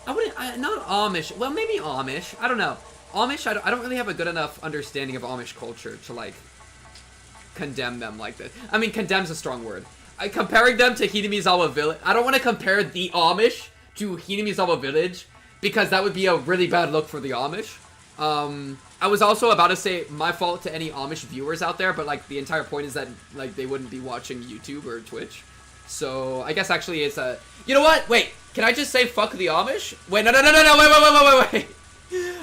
I wouldn't, not Amish. Well, maybe Amish. I don't know. Amish, I don't really have a good enough understanding of Amish culture to like condemn them like this. I mean, condemn's a strong word. Comparing them to Hinamizawa Village, I don't want to compare the Amish to Hinamizawa Village because that would be a really bad look for the Amish. I was also about to say my fault to any Amish viewers out there, but like the entire point is that like they wouldn't be watching YouTube or Twitch. So I guess actually it's a, you know what? Wait, can I just say fuck the Amish? Wait, no, wait.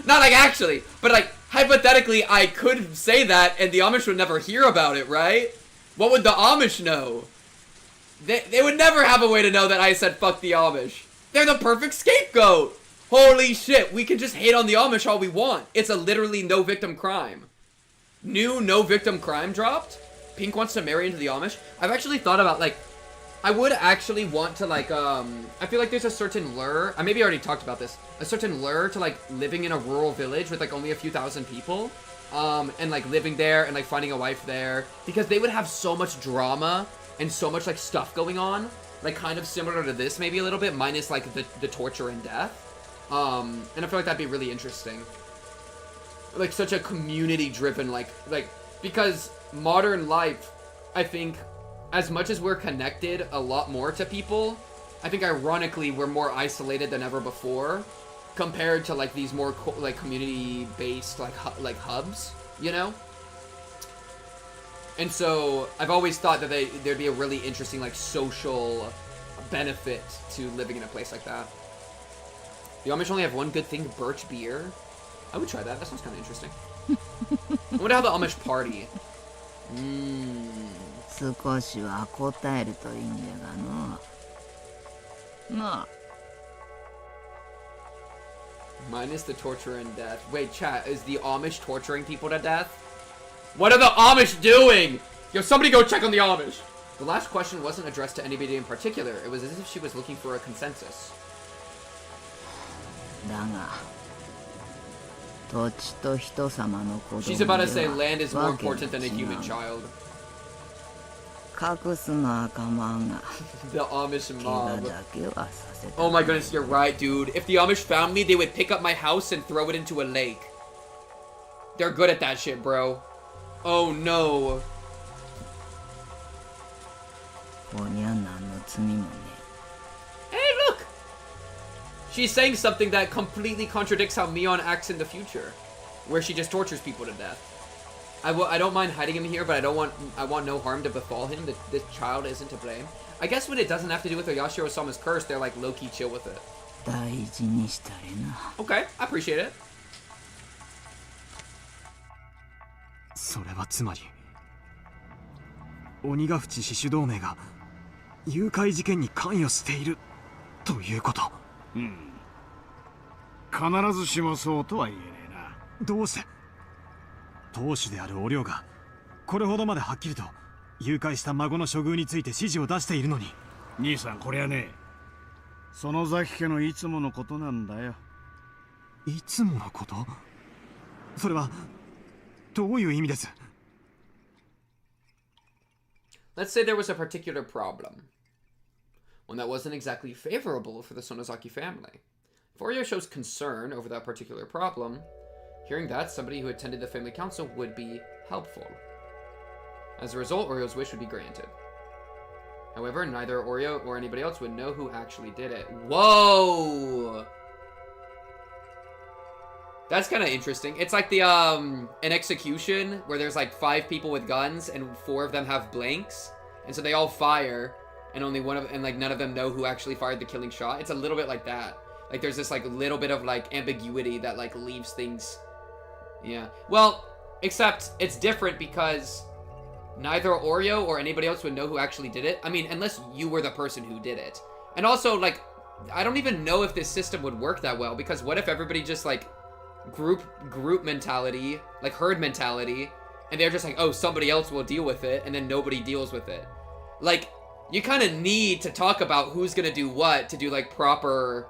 Not like actually, but like hypothetically I could say that and the Amish would never hear about it, right? What would the Amish know? They would never have a way to know that I said fuck the Amish. They're the perfect scapegoat. Holy shit, we can just hate on the Amish all we want. It's a literally no victim crime. New no victim crime dropped? Pink wants to marry into the Amish? I've actually thought about, like, I would actually want to, like, I feel like there's a certain lure, I maybe already talked about this, a certain lure to, like, living in a rural village with, like, only a few thousand people, and, like, living there and, like, finding a wife there, because they would have so much drama and so much, like, stuff going on, like, kind of similar to this, maybe a little bit, minus, like, the torture and death. And I feel like that'd be really interesting. Like, such a community-driven, like, because modern life, I think, as much as we're connected a lot more to people, I think ironically we're more isolated than ever before, compared to, like, these more, like, community-based, like hubs, you know? And so, I've always thought that there'd be a really interesting, like, social benefit to living in a place like that. The Amish only have one good thing, birch beer. I would try that. That sounds kind of interesting. I wonder how the Amish party. Minus the torture and death. Wait, chat, is the Amish torturing people to death? What are the Amish doing? Yo, somebody go check on the Amish. The last question wasn't addressed to anybody in particular. It was as if she was looking for a consensus. She's about to say land is more important than a human child. The Amish mob. Oh my goodness, you're right, dude. If the Amish found me, they would pick up my house and throw it into a lake. They're good at that shit, bro. Oh no. Hey, look! She's saying something that completely contradicts how Mion acts in the future, where she just tortures people to death. I don't mind hiding him here, but I want no harm to befall him. This child isn't to blame. I guess when it doesn't have to do with Yashiro-sama's curse, they're like low-key chill with it. Okay, I appreciate it. それはつまり鬼ヶ淵死守同盟が誘拐事件に関与しているということ。必ずしもそうとは言えねえな。どうして当主であるお領がこれほどまではっきりと誘拐した孫の処遇について指示を出しているのに。兄さん、これはね、園崎家のいつものことなんだよ。いつものこと？それはどういう意味です？ let's say there was a particular problem. One that wasn't exactly favorable for the Sonozaki family. If Oryo shows concern over that particular problem, hearing that, somebody who attended the family council would be helpful. As a result, Oryo's wish would be granted. However, neither Oryo or anybody else would know who actually did it. Whoa! That's kind of interesting. It's like the, an execution where there's like 5 people with guns and 4 of them have blanks. And so they all fire and only one of, and like none of them know who actually fired the killing shot. It's a little bit like that. Like there's this like little bit of like ambiguity that like leaves things. Yeah. Well, except it's different because neither Oryo or anybody else would know who actually did it. I mean, unless you were the person who did it. And also, like, I don't even know if this system would work that well, because what if everybody just, like, group mentality, like herd mentality, and they're just like, oh, somebody else will deal with it, and then nobody deals with it. Like, you kind of need to talk about who's gonna do what to do, like, proper,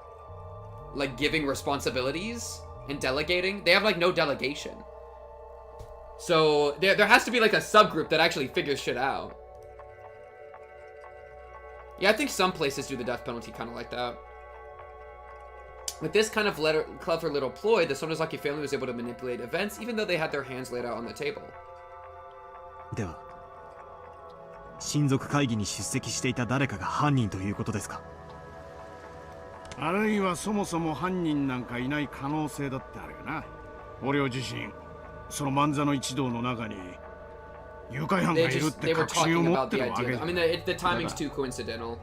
like, giving responsibilities and delegating. They have, like, no delegation. So, there has to be, like, a subgroup that actually figures shit out. Yeah, I think some places do the death penalty kind of like that. With this kind of clever little ploy, the Sonozaki family was able to manipulate events, even though they had their hands laid out on the table. では、親族会議に出席していた誰かが犯人ということですか？あるいはそもそも犯人なんかいない可能性だってあるよな。俺自身。その万座の一同の中に誘拐犯がいるって確信を持ってるわけだ。I mean, the timing's too coincidental.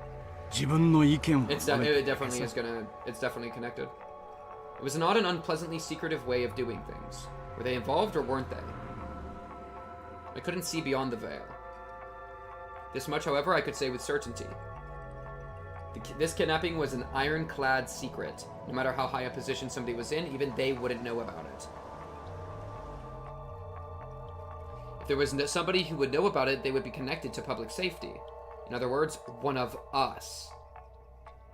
自分の意見を。It's definitely connected. It was not an unpleasantly secretive way of doing things. Were they involved or weren't they? I couldn't see beyond the veil. This much, however, I could say with certainty. This kidnapping was an ironclad secret. No matter how high a position somebody was in, even they wouldn't know about it. There was somebody who would know about it, they would be connected to public safety. In other words, one of us.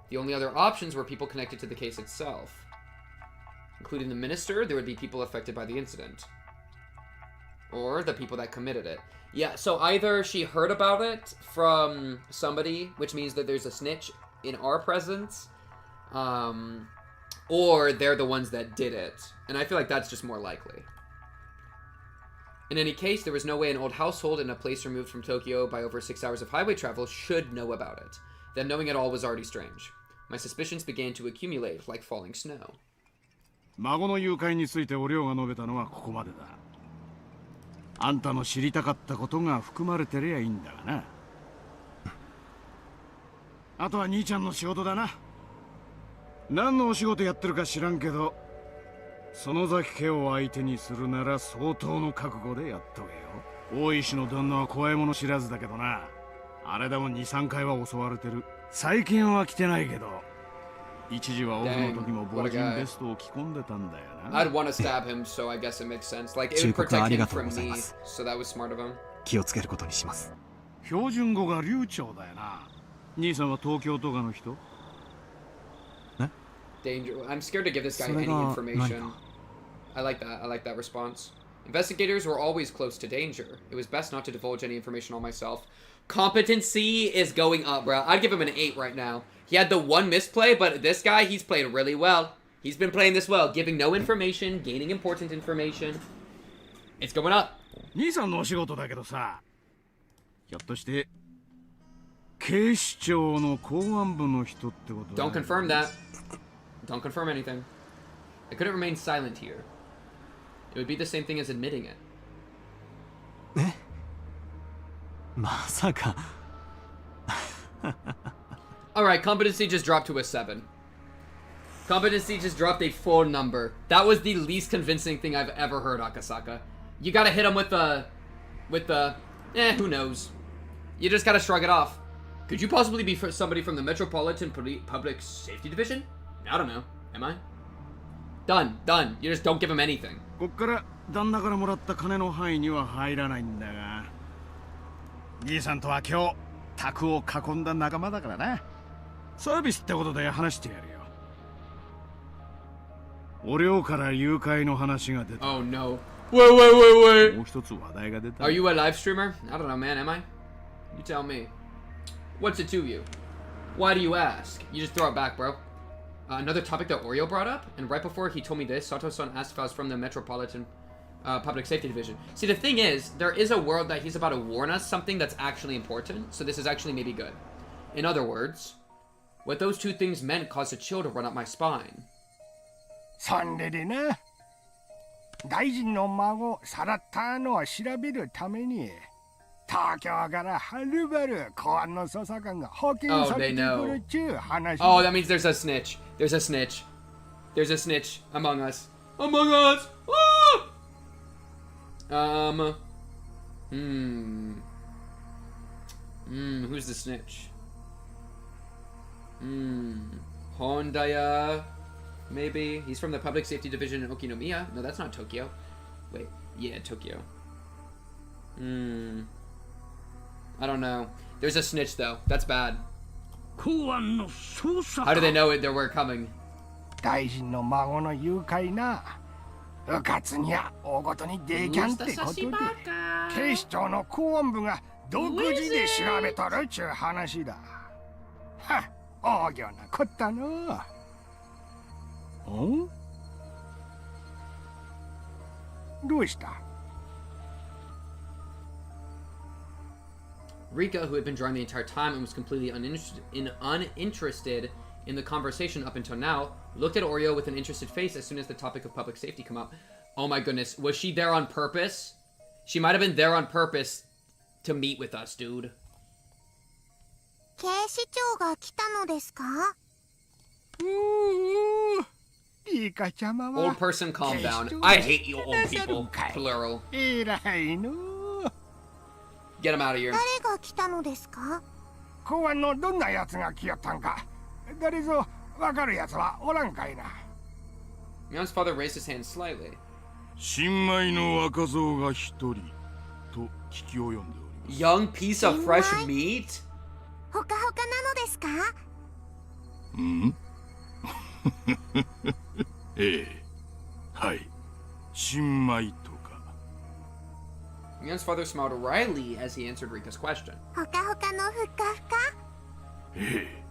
The only other options were people connected to the case itself. Including the minister, there would be people affected by the incident. Or the people that committed it. Yeah, so either she heard about it from somebody, which means that there's a snitch in our presence, or they're the ones that did it. And I feel like that's just more likely. In any case, there was no way an old household in a place removed from Tokyo by over 6 hours of highway travel should know about it. Them knowing it all was already strange. My suspicions began to accumulate like falling snow. 孫の誘拐についてお涼が述べたのはここまでだ。あんたの知りたかったことが含まれてりゃいいんだがな。あとは兄ちゃんの仕事だな。何のお仕事やってるか知らんけど。園崎家を相手にするなら相当の覚悟でやっとけよ。大石の旦那は怖いもの知らずだけどな。あれでも 2,3 回は襲われてる。最近は来てないけど。一時はオフの時も防塵ベストを着込んでたんだよな。I'd want to stab him, so I guess it makes sense. Like, it would protect him from me, so that was smart of him. 気をつけることにします。標準語が流暢だよな。兄さんは東京とかの人？ Danger. I'm scared to give this guy any information. I like that response. Investigators were always close to danger. It was best not to divulge any information on myself. Competency is going up, bro. I'd give him an 8 right now. He had the one misplay, but this guy, he's played really well. He's been playing this well, giving no information, gaining important information. It's going up. 兄さんのお仕事だけどさ、ひょっとして警視庁の公安部の人ってことだ。Don't confirm that. Don't confirm anything. I couldn't remain silent here. It would be the same thing as admitting it. え？まさか。Alright, competency just dropped to a 7. Competency just dropped a 4 number. That was the least convincing thing I've ever heard, Akasaka. You gotta hit him with the... who knows. You just gotta shrug it off. Could you possibly be somebody from the Metropolitan Public Safety Division? I don't know. Am I? Done. Done. You just don't give him anything. こっから旦那からもらった金の範囲には入らないんだが、兄さんとは今日宅を囲んだ仲間だからな。サービスってことで話してやるよ。お涼から誘拐の話が出た。Oh no. Wait. もう一つ話題が出た。Are you a live streamer? I don't know, man. Am I? You tell me. What's it to you? Why do you ask? You just throw it back, bro. Another topic that Oreo brought up, and right before he told me this, Sato-san asked if I was from the Metropolitan Public Safety Division. See, the thing is, there is a world that he's about to warn us something that's actually important, so this is actually maybe good. In other words, what those two things meant caused a chill to run up my spine. そんででな、大臣の孫さらったのは調べるために東京からはるばる公安の捜査官が派遣されてくるっちゅう話。Oh, that means there's a snitch. There's a snitch. There's a snitch among us. Among us! Ah! Who's the snitch? Hondaya, maybe? He's from the Public Safety Division in Okinomiya. No, that's not Tokyo. Wait, yeah, Tokyo. I don't know. There's a snitch, though. That's bad. How do they know it? They were coming. 大臣の孫の誘拐な。うかつにゃ大ごとにできゃんってことで、警視庁の公安部が独自で調べとるっちゅう話だ。はっ、大行なこったの。ん？どうした？ Rika, who had been drawing the entire time and was completely uninterested in the conversation up until now, looked at Oreo with an interested face as soon as the topic of public safety came up. Oh my goodness, was she there on purpose? She might have been there on purpose to meet with us, dude. 警視庁が来たのですか? Rikaちゃまは Old person, calm down. I hate you old people. Plural. 偉いの。 Get him out of here. 誰が来たのですか? 公安のどんな奴が来よったんか。誰ぞわかる奴はおらんかいな。Mion's father raised his hand slightly. 新米の若造が一人と聞き及んでおります。 Young piece of fresh meat? ほかほかなのですか? ん？ええ、はい。新米とか。 Mion's father smiled wryly as he answered Rika's question. ほかほかのふかふか? ええ。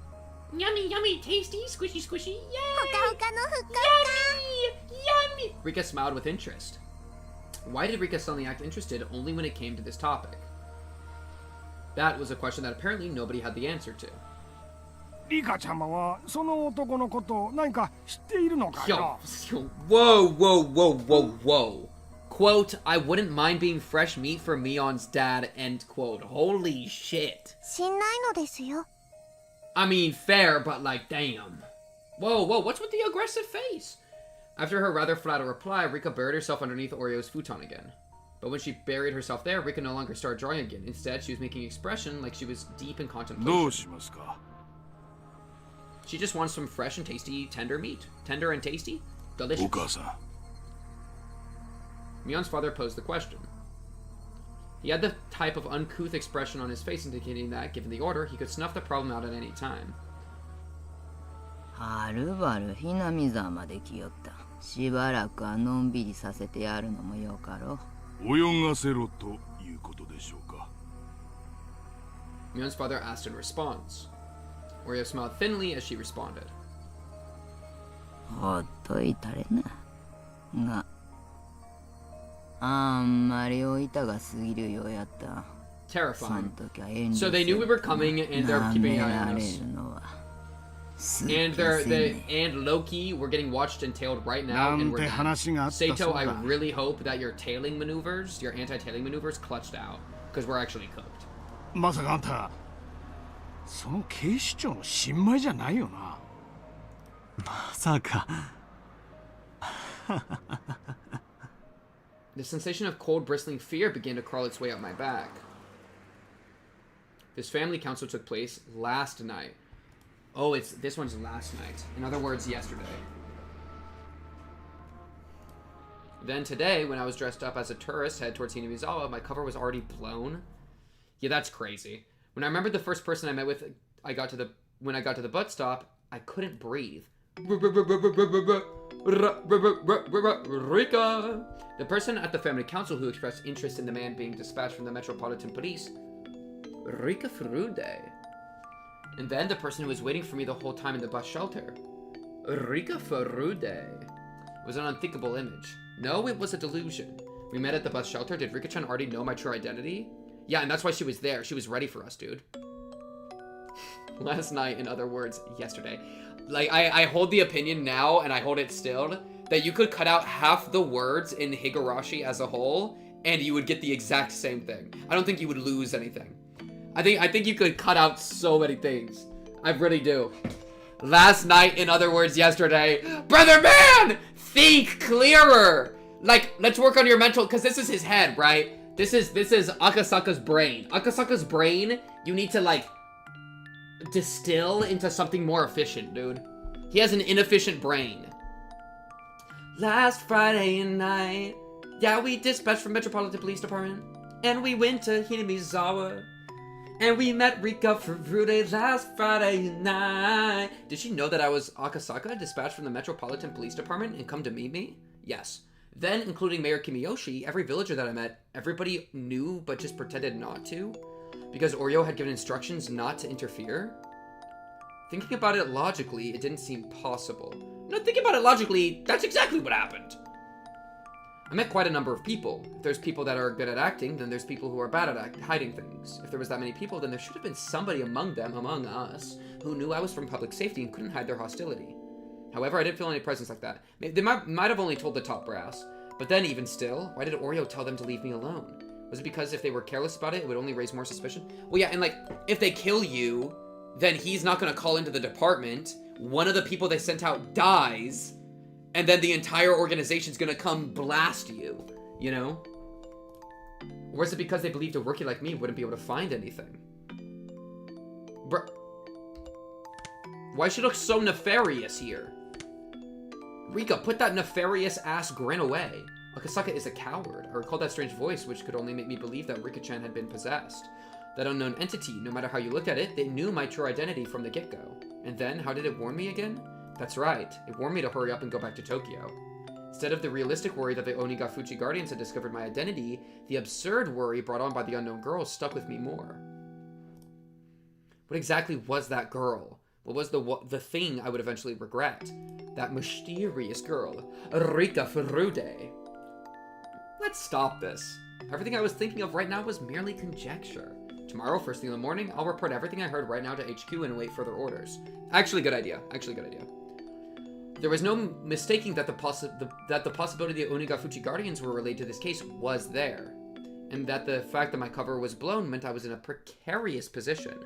Yummy, yummy, tasty, squishy, squishy, yay! ほかほかのふかふか? Yummy, yummy! Rika smiled with interest. Why did Rika suddenly act interested only when it came to this topic? That was a question that apparently nobody had the answer to. Rika ちゃまはその男のこと何か知っているのかよ? Whoa, whoa, whoa, whoa, whoa. Quote, I wouldn't mind being fresh meat for Mion's dad, end quote. Holy shit. 知んないのですよ. I mean, fair, but like, damn. Whoa, whoa, what's with the aggressive face? After her rather flat reply, Rika buried herself underneath Oreo's futon again. But when she buried herself there, Rika no longer started drawing again. Instead, she was making expression like she was deep in contemplation. She just wants some fresh and tasty, tender meat. Tender and tasty? Delicious. Mion's father posed the question. He had the type of uncouth expression on his face indicating that, given the order, he could snuff the problem out at any time. はるばるひなみざまで来よった。しばらくはのんびりさせてやるのもよかろう。泳がせろということでしょうか。Mion's father asked in response. Oreo smiled thinly as she responded. ほっといたれな。が、あんまりおいたが過ぎるようやった。 Terrifying. So they knew we were coming and they're keeping an eye on us. And Loki, we're getting watched and tailed right now, and we're dead. Sato, I really hope that your tailing maneuvers, your anti-tailing maneuvers, clutched out, because we're actually cooked. まさかあんた、その警視庁の新米じゃないよな。まさか。The sensation of cold, bristling fear began to crawl its way up my back. This family council took place last night. Oh, this one's last night. In other words, yesterday. Then today, when I was dressed up as a tourist head towards Hinamizawa, my cover was already blown. Yeah, that's crazy. When I remembered the first person I met with, when I got to the bus stop, I couldn't breathe. Rika! The person at the family council who expressed interest in the man being dispatched from the Metropolitan Police Rika Furude. And then the person who was waiting for me the whole time in the bus shelter. Rika Furude. It was an unthinkable image. No, it was a delusion. We met at the bus shelter. Did Rika-chan already know my true identity? Yeah, and that's why she was there. She was ready for us, dude. Last night, in other words, yesterday. Like, I hold the opinion now, and I hold it still, that you could cut out half the words in Higurashi as a whole, and you would get the exact same thing. I don't think you would lose anything. I think you could cut out so many things. I really do. Last night, in other words, yesterday. Brother man! Think clearer! Like, let's work on your mental, because this is his head, right? This is Akasaka's brain. Akasaka's brain, you need to, like, distill into something more efficient, dude. He has an inefficient brain. Last Friday night, yeah, we dispatched from Metropolitan Police Department, and we went to Hinamizawa, and we met Rika Furude last Friday night. Did she know that I was Akasaka, dispatched from the Metropolitan Police Department, and come to meet me? Yes. Then, including Mayor Kimiyoshi, every villager that I met, everybody knew but just pretended not to, because Oreo had given instructions not to interfere. Thinking about it logically, it didn't seem possible. No, thinking about it logically, that's exactly what happened. I met quite a number of people. If there's people that are good at acting, then there's people who are bad at hiding things. If there was that many people, then there should have been somebody among them, among us, who knew I was from public safety and couldn't hide their hostility. However, I didn't feel any presence like that. They might have only told the top brass. But then, even still, why did Oreo tell them to leave me alone? Was it because if they were careless about it, it would only raise more suspicion? Well, yeah, and like, if they kill you, then he's not gonna call into the department. One of the people they sent out dies, and then the entire organization's gonna come blast you, you know? Or is it because they believed a rookie like me wouldn't be able to find anything? Bruh. Why she look so nefarious here? Rika, put that nefarious-ass grin away. Akasaka is a coward. I recall that strange voice, which could only make me believe that Rika-chan had been possessed. That unknown entity, no matter how you looked at it, they knew my true identity from the get-go. And then, how did it warn me again? That's right, it warned me to hurry up and go back to Tokyo. Instead of the realistic worry that the Onigafuchi Guardians had discovered my identity, the absurd worry brought on by the unknown girl stuck with me more. What exactly was that girl? What was the thing I would eventually regret? That mysterious girl, Rika Furude. Let's stop this. Everything I was thinking of right now was merely conjecture. Tomorrow, first thing in the morning, I'll report everything I heard right now to HQ and await further orders. Actually, good idea. Actually, good idea. There was no mistaking that the possibility the Onigafuchi Guardians were related to this case was there. And that the fact that my cover was blown meant I was in a precarious position.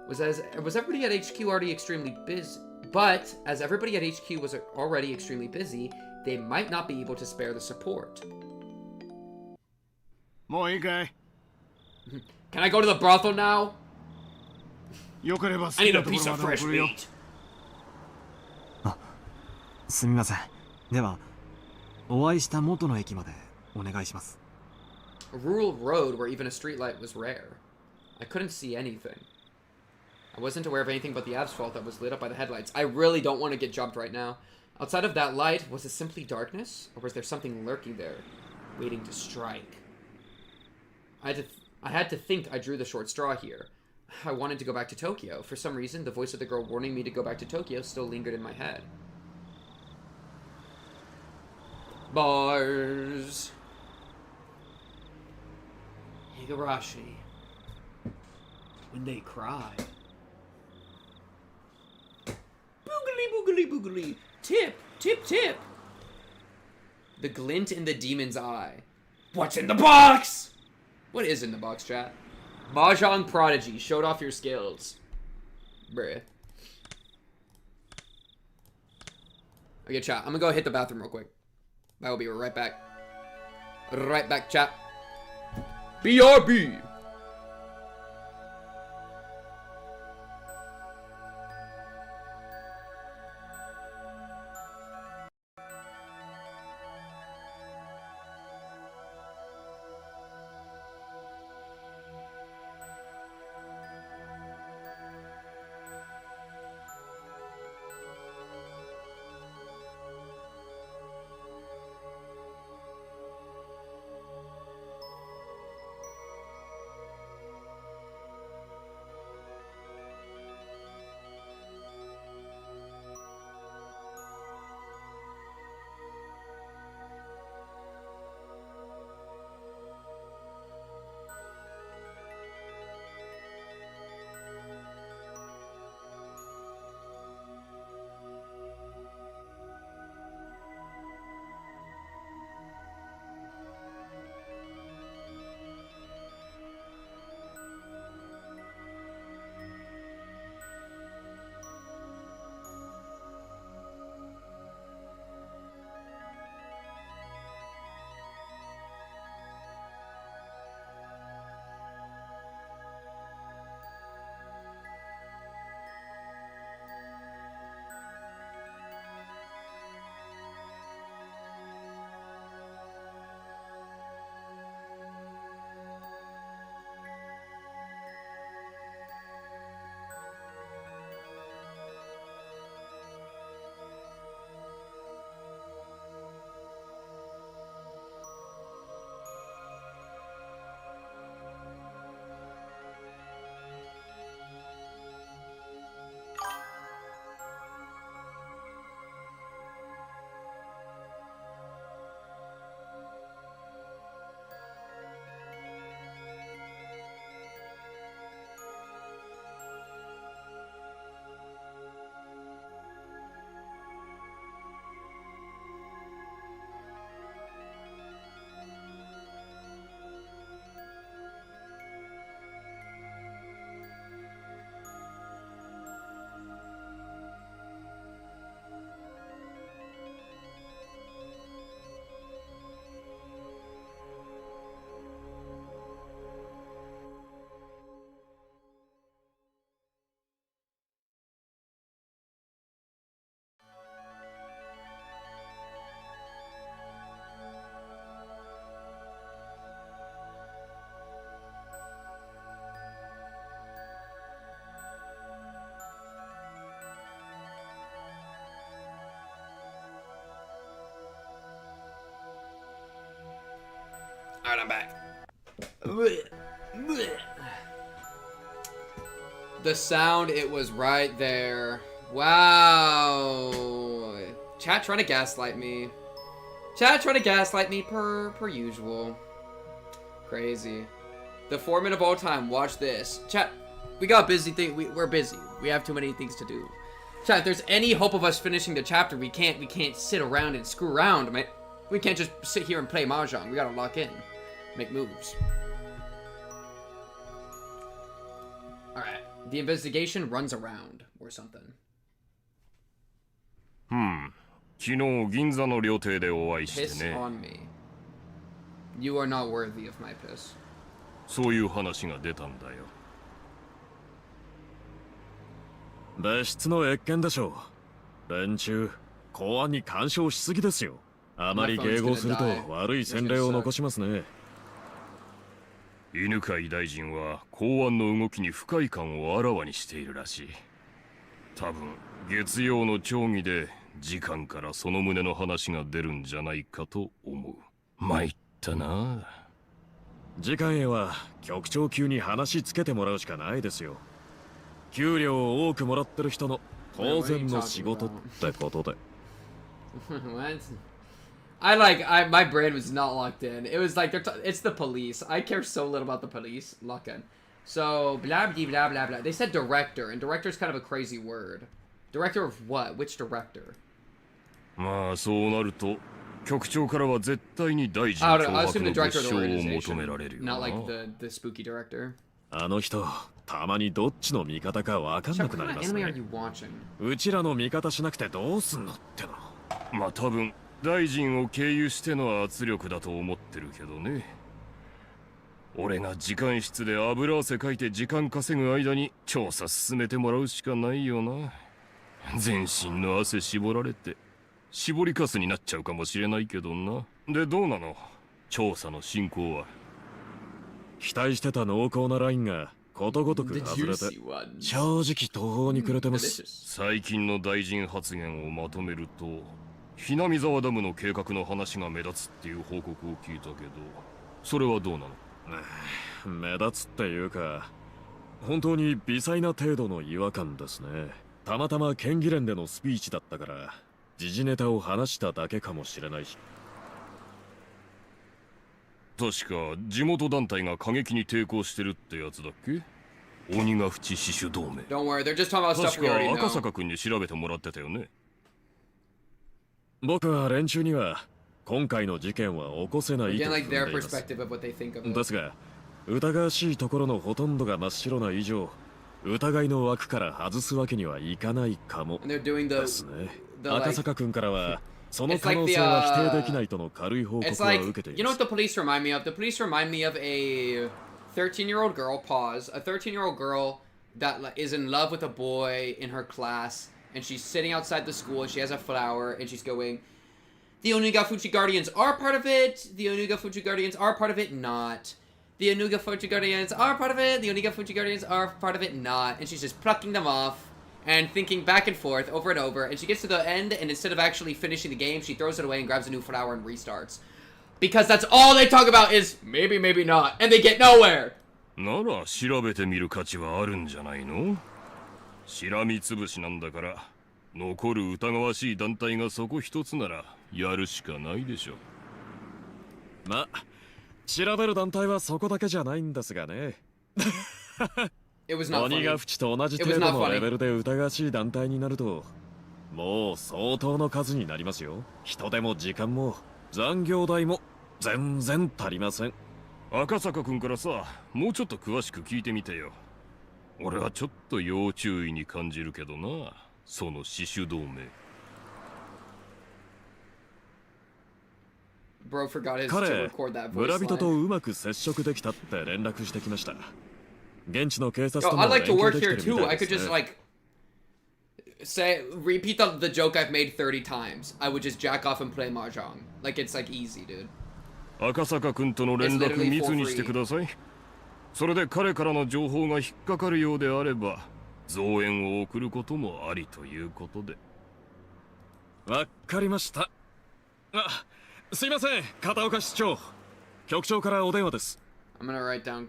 Was everybody at HQ already extremely busy? But, as everybody at HQ was already extremely busy, they might not be able to spare the support. Can I go to the brothel now? I need a piece of fresh meat. すみません。では、お会いした元の駅までお願いします。 A rural road where even a streetlight was rare. I couldn't see anything. I wasn't aware of anything but the asphalt that was lit up by the headlights. I really don't want to get jumped right now. Outside of that light, was it simply darkness? Or was there something lurking there, waiting to strike? I had to think I drew the short straw here. I wanted to go back to Tokyo. For some reason, the voice of the girl warning me to go back to Tokyo still lingered in my head. Bars. Higurashi. When they cry. Boogly, boogly, boogly. Tip, tip, tip. The glint in the demon's eye. What's in the box? What is in the box, chat? Mahjong prodigy. Showed off your skills. Bruh. Okay, chat. I'm gonna go hit the bathroom real quick. I will be right back. Right back, chat. BRB. Alright, I'm back. The sound, it was right there. Wow. Chat trying to gaslight me. Chat trying to gaslight me per usual. Crazy. The foreman of all time, watch this. Chat, we got busy thing. We're busy. We have too many things to do. Chat, if there's any hope of us finishing the chapter, we can't sit around and screw around, man. We can't just sit here and play mahjong. We gotta lock in. Make moves. Alright. The investigation runs around, or something. 昨日銀座の料亭でお会いして Piss ね。 on me. You are not worthy of my piss. そういう話が出たんだよ。別室の謁見でしょう。連中、公安に干渉しすぎですよ。あまり迎合すると悪い洗礼を残しますね。犬飼大臣は公安の動きに不快感をあらわにしているらしい。多分月曜の町議で次官からその旨の話が出るんじゃないかと思う。参ったな。次官へは局長級に話つけてもらうしかないですよ。給料を多くもらってる人の当然の仕事ってことで。What? My brain was not locked in. It was like, it's the police. I care so little about the police. Lock in. So, blah, blah, blah, blah, blah. They said director, and director is kind of a crazy word. Director of what? Which director? まあ、そうなると、局長からは絶対に大臣I 脅 assume 迫 the の director 物 of the 証を求めら organization. れるよな。 Not like the spooky director. あの人、たまにどっちの味方かわかんなくなります What kind of anime ね。 are you watching? うちらの味方しなくてどうすんのっての。まあ多分大臣を経由しての圧力だと思ってるけどね。俺が時間室で油汗かいて時間稼ぐ間に調査進めてもらうしかないよな。全身の汗絞られて絞りかすになっちゃうかもしれないけどな。でどうなの？調査の進行は。期待してた濃厚なラインがことごとく外れて正直途方に暮れてます。最近の大臣発言をまとめると、ひなみ沢ダムの計画の話が目立つっていう報告を聞いたけど、それはどうなの？目立つっていうか、本当に微細な程度の違和感ですね。たまたま県議連でのスピーチだったから時事ネタを話しただけかもしれないし。確か地元団体が過激に抵抗してるってやつだっけ？鬼ヶ淵死守同盟。Don't worry, they're just talking about stuff we 確 already か know. 赤坂君に調べてもらってたよね。僕は連中には今回の事件は起こせないと Again, 踏 like んでい their ます。 perspective of what they think of it. ですが、疑わしいところのほとんどが真っ白な以上、疑いの枠から外すわけにはいかないかも And they're doing ですね。 the 赤 like, 坂君からはその it's 可 like 能 the 性は否定できないとの軽い報 it's 告は like, 受けてい you know ま what す。 the police remind me of? The police remind me of a 13-year-old girl, pause, a 13-year-old girl that is in love with a boy in her class, and she's sitting outside the school, and she has a flower, and she's going, the Onigafuchi Guardians are part of it, the Onigafuchi Guardians are part of it, not. The Onigafuchi Guardians are part of it, the Onigafuchi Guardians are part of it, not. And she's just plucking them off, and thinking back and forth, over and over, and she gets to the end, and instead of actually finishing the game, she throws it away and grabs a new flower and restarts. Because that's all they talk about is, maybe, maybe not, and they get nowhere! なら調べてみる価値はあるんじゃないの？しらみつぶしなんだから、残る疑わしい団体がそこ一つならやるしかないでしょ。ま、調べる団体はそこだけじゃないんですがね。鬼ヶ淵と同じ程度のレベルで疑わしい団体になると、もう相当の数になりますよ。人手も時間も残業代も全然足りません。赤坂君からさ、もうちょっと詳しく聞いてみてよ。俺はちょっと要注意に感じるけどな、その死守同盟。彼、村人とうまく接触できたって連絡してきました。現地の警察とも連携できてるみたいですね。repeat the joke I've made 30 times. I would just jack off and play mahjong. Like, it's like easy, dude. 赤坂君との連絡密にしてください。それで彼からの情報が引っかかるようであれば、増援を送ることもありということで。わかりました。あ、すいません、片岡市長。局長からお電話です。I'm gonna write down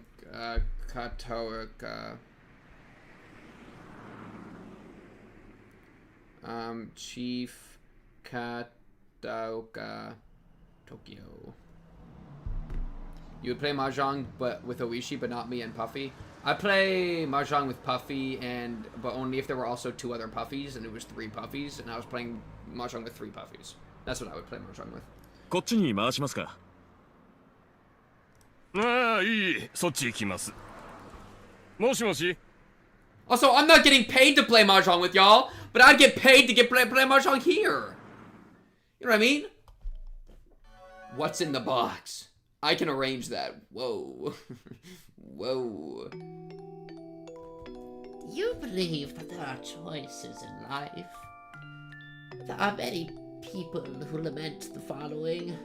Katoaka. Chief Kataoka Tokyo. You would play mahjong, but with Oishi, but not me and Puffy. I play mahjong with Puffy, but only if there were also 2 other Puffies, and it was 3 Puffies, and I was playing mahjong with 3 Puffies. That's what I would play mahjong with. こっちに回しますか。ああ、いい。そっち行きます。もしもし。Also, I'm not getting paid to play mahjong with y'all, but I'd get paid to play mahjong here. You know what I mean? What's in the box? I can arrange that. Whoa. Whoa. You believe that there are choices in life. There are many people who lament the following.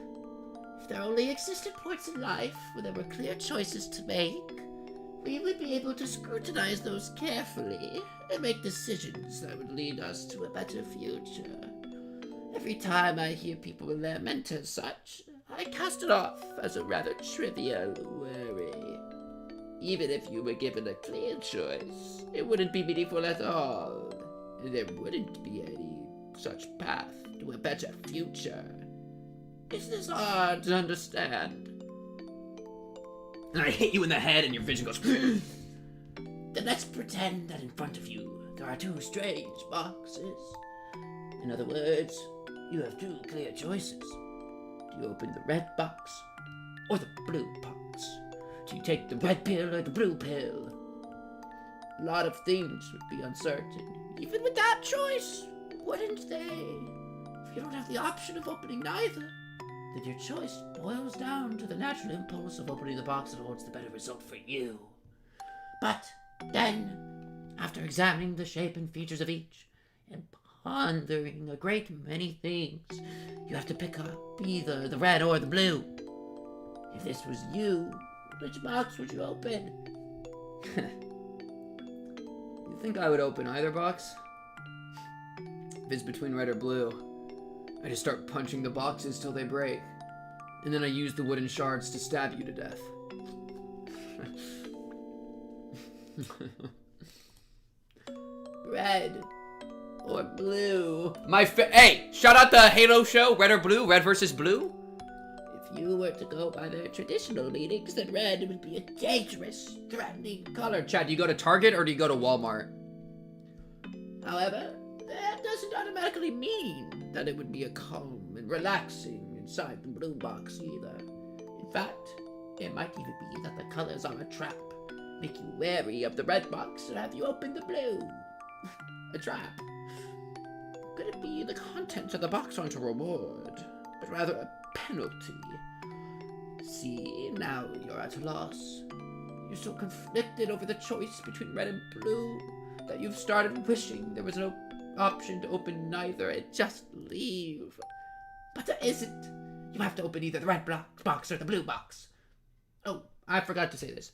If there only existed points in life where there were clear choices to make, we would be able to scrutinize those carefully and make decisions that would lead us to a better future. Every time I hear people lament as such, I cast it off as a rather trivial worry. Even if you were given a clear choice, it wouldn't be meaningful at all. There wouldn't be any such path to a better future. Is this hard to understand? And I hit you in the head and your vision goes Then let's pretend that in front of you there are 2 strange boxes. In other words, you have 2 clear choices. Do you open the red box or the blue box? Do you take the red pill or the blue pill? A lot of things would be uncertain, even with that choice, wouldn't they? If you don't have the option of opening neither, then your choice boils down to the natural impulse of opening the box that holds the better result for you. But then, after examining the shape and features of each, and pondering a great many things, you have to pick up either the red or the blue. If this was you, which box would you open? You think I would open either box? If it's between red or blue, I just start punching the boxes till they break. And then I use the wooden shards to stab you to death. Red or blue? Hey! Shout out the Halo show, Red or Blue, Red versus Blue? If you were to go by their traditional meanings, then red would be a dangerous, threatening color. Chad, do you go to Target or do you go to Walmart? However, that doesn't automatically mean that it would be a calm and relaxing inside the blue box either. In fact, it might even be that the colors are a trap, make you wary of the red box and have you open the blue. A trap. Could it be the contents of the box aren't a reward, but rather a penalty? See, now you're at a loss. You're so conflicted over the choice between red and blue that you've started wishing there was no option to open neither and just leave. But there isn't. You have to open either the red box or the blue box. Oh, I forgot to say this.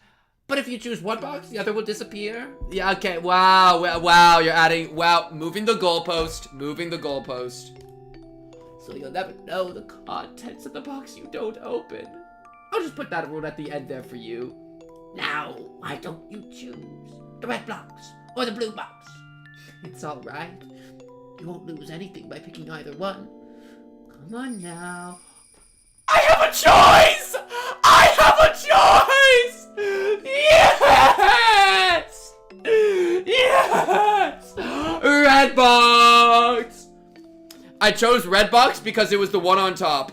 But if you choose one box, the other will disappear. Yeah, okay, wow, you're adding, moving the goalpost. So you'll never know the contents of the box you don't open. I'll just put that rule at the end there for you. Now, why don't you choose the red box or the blue box? It's alright. You won't lose anything by picking either one. Come on now. I have a choice! Yes! Yes! Red box! I chose red box because it was the one on top.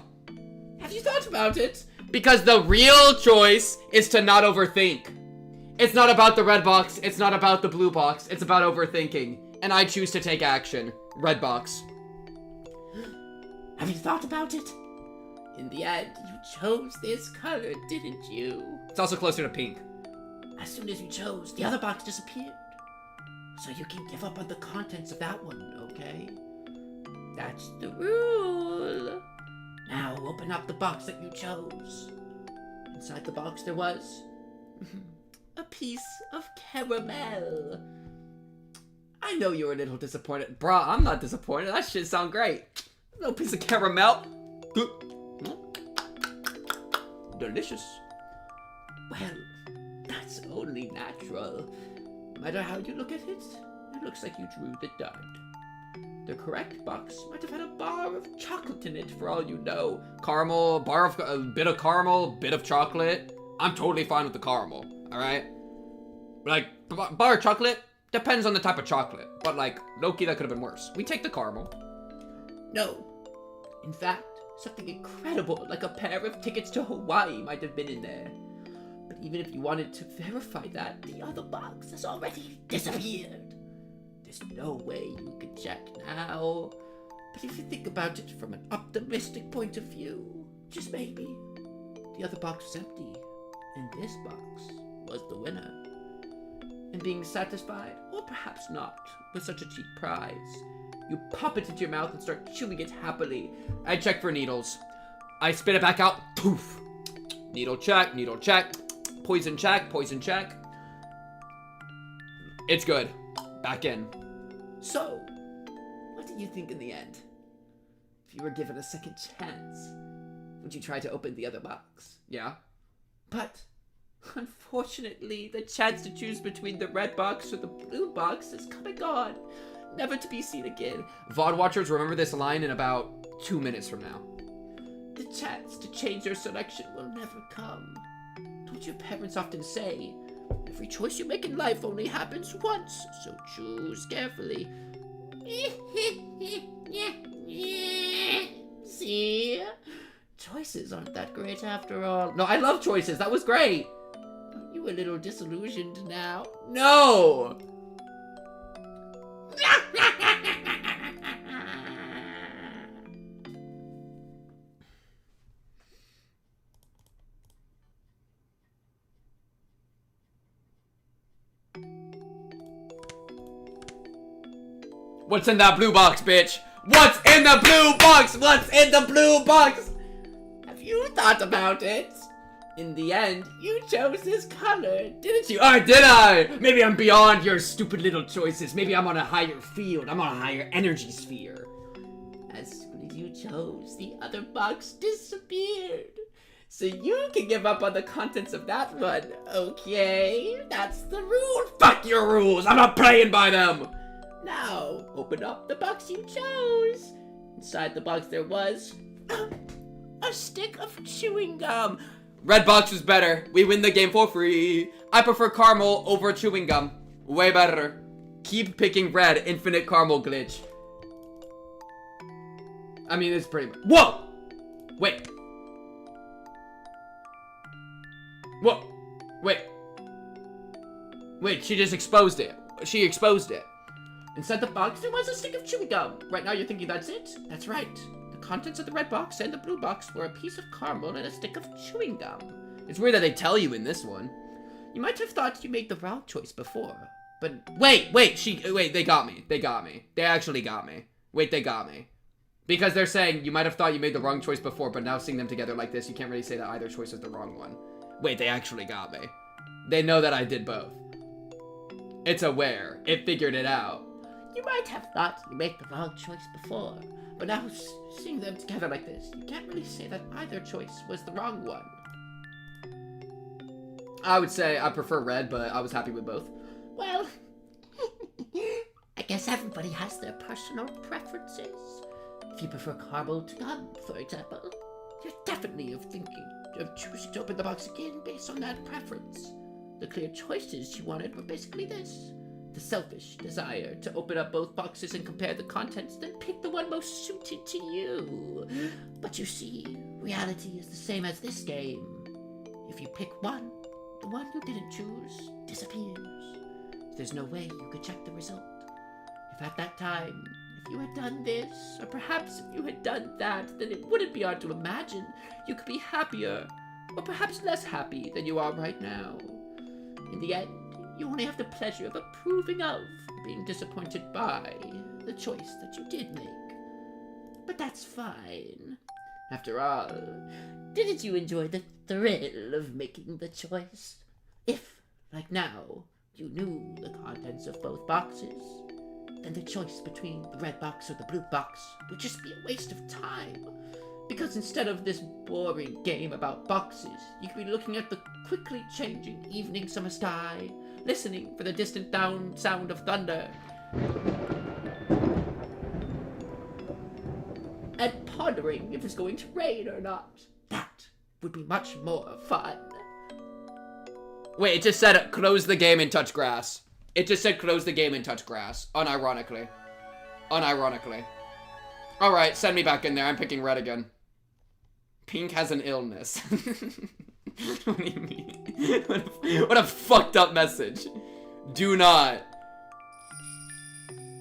Have you thought about it? Because the real choice is to not overthink. It's not about the red box, it's not about the blue box, it's about overthinking. And I choose to take action. Red box. Have you thought about it? In the end, you chose this color, didn't you? It's also closer to pink. As soon as you chose, the other box disappeared. So you can give up on the contents of that one, okay? That's the rule. Now open up the box that you chose. Inside the box there was a piece of caramel. I know you're a little disappointed. Bruh, I'm not disappointed. That shit sound great. No piece of caramel. delicious. Well, that's only natural. No matter how you look at it, it looks like you drew the dart. The correct box might have had a bar of chocolate in it for all you know. Caramel, a bit of caramel, bit of chocolate. I'm totally fine with the caramel, alright? Like, bar of chocolate, depends on the type of chocolate. But like, low-key, that could have been worse. We take the caramel. No. In fact, something incredible, like a pair of tickets to Hawaii, might have been in there. But even if you wanted to verify that, the other box has already disappeared. There's no way you can check now. But if you think about it from an optimistic point of view, just maybe, the other box was empty, and this box was the winner. And being satisfied, or perhaps not, with such a cheap prize, you pop it into your mouth and start chewing it happily. I check for needles. I spit it back out. Poof. Needle check, needle check. Poison check, poison check. It's good. Back in. So, what do you think in the end? If you were given a second chance, would you try to open the other box? Yeah. But, unfortunately, the chance to choose between the red box or the blue box is come and gone, never to be seen again. VOD watchers, remember this line in about 2 minutes from now. The chance to change your selection will never come. Don't your parents often say, every choice you make in life only happens once, so choose carefully. See? Choices aren't that great after all. No, I love choices. That was great. Aren't you a little disillusioned now? No! What's in that blue box, bitch? What's in the blue box? What's in the blue box? Have you thought about it? In the end, you chose this color, didn't you? Oh, did I? Maybe I'm beyond your stupid little choices. Maybe I'm on a higher field. I'm on a higher energy sphere. As soon as you chose, the other box disappeared. So you can give up on the contents of that one, okay? That's the rule. Fuck your rules. I'm not playing by them. Now, open up the box you chose. Inside the box there was a stick of chewing gum. Red box was better. We win the game for free. I prefer caramel over chewing gum. Way better. Keep picking red. Infinite caramel glitch. I mean, it's pretty much... Whoa! Wait. Whoa. Wait. Wait, she just exposed it. She exposed it. Inside the box, there was a stick of chewing gum. Right now you're thinking that's it? That's right. The contents of the red box and the blue box were a piece of caramel and a stick of chewing gum. It's weird that they tell you in this one. You might have thought you made the wrong choice before, but... Wait, they got me. They got me. They actually got me. Wait, they got me. Because they're saying you might have thought you made the wrong choice before, but now seeing them together like this, you can't really say that either choice is the wrong one. Wait, they actually got me. They know that I did both. It's aware. It figured it out. You might have thought you made the wrong choice before, but now seeing them together like this, you can't really say that either choice was the wrong one. I would say I prefer red, but I was happy with both. Well, I guess everybody has their personal preferences. If you prefer caramel to gum, for example, you're definitely thinking of choosing to open the box again based on that preference. The clear choices you wanted were basically this. The selfish desire to open up both boxes and compare the contents, then pick the one most suited to you. But you see, reality is the same as this game. If you pick one, the one you didn't choose disappears. There's no way you could check the result. If at that time, if you had done this, or perhaps if you had done that, then it wouldn't be hard to imagine you could be happier, or perhaps less happy than you are right now. In the end, you only have the pleasure of approving of being disappointed by the choice that you did make. But that's fine. After all, didn't you enjoy the thrill of making the choice? If, like now, you knew the contents of both boxes, then the choice between the red box or the blue box would just be a waste of time. Because instead of this boring game about boxes, you could be looking at the quickly changing evening summer sky, listening for the distant down sound of thunder, and pondering if it's going to rain or not. That would be much more fun. Wait, it just said close the game and touch grass. It just said close the game and touch grass. Unironically. Unironically. Alright, send me back in there. I'm picking red again. Pink has an illness. What do you mean? What a fucked up message. Do not.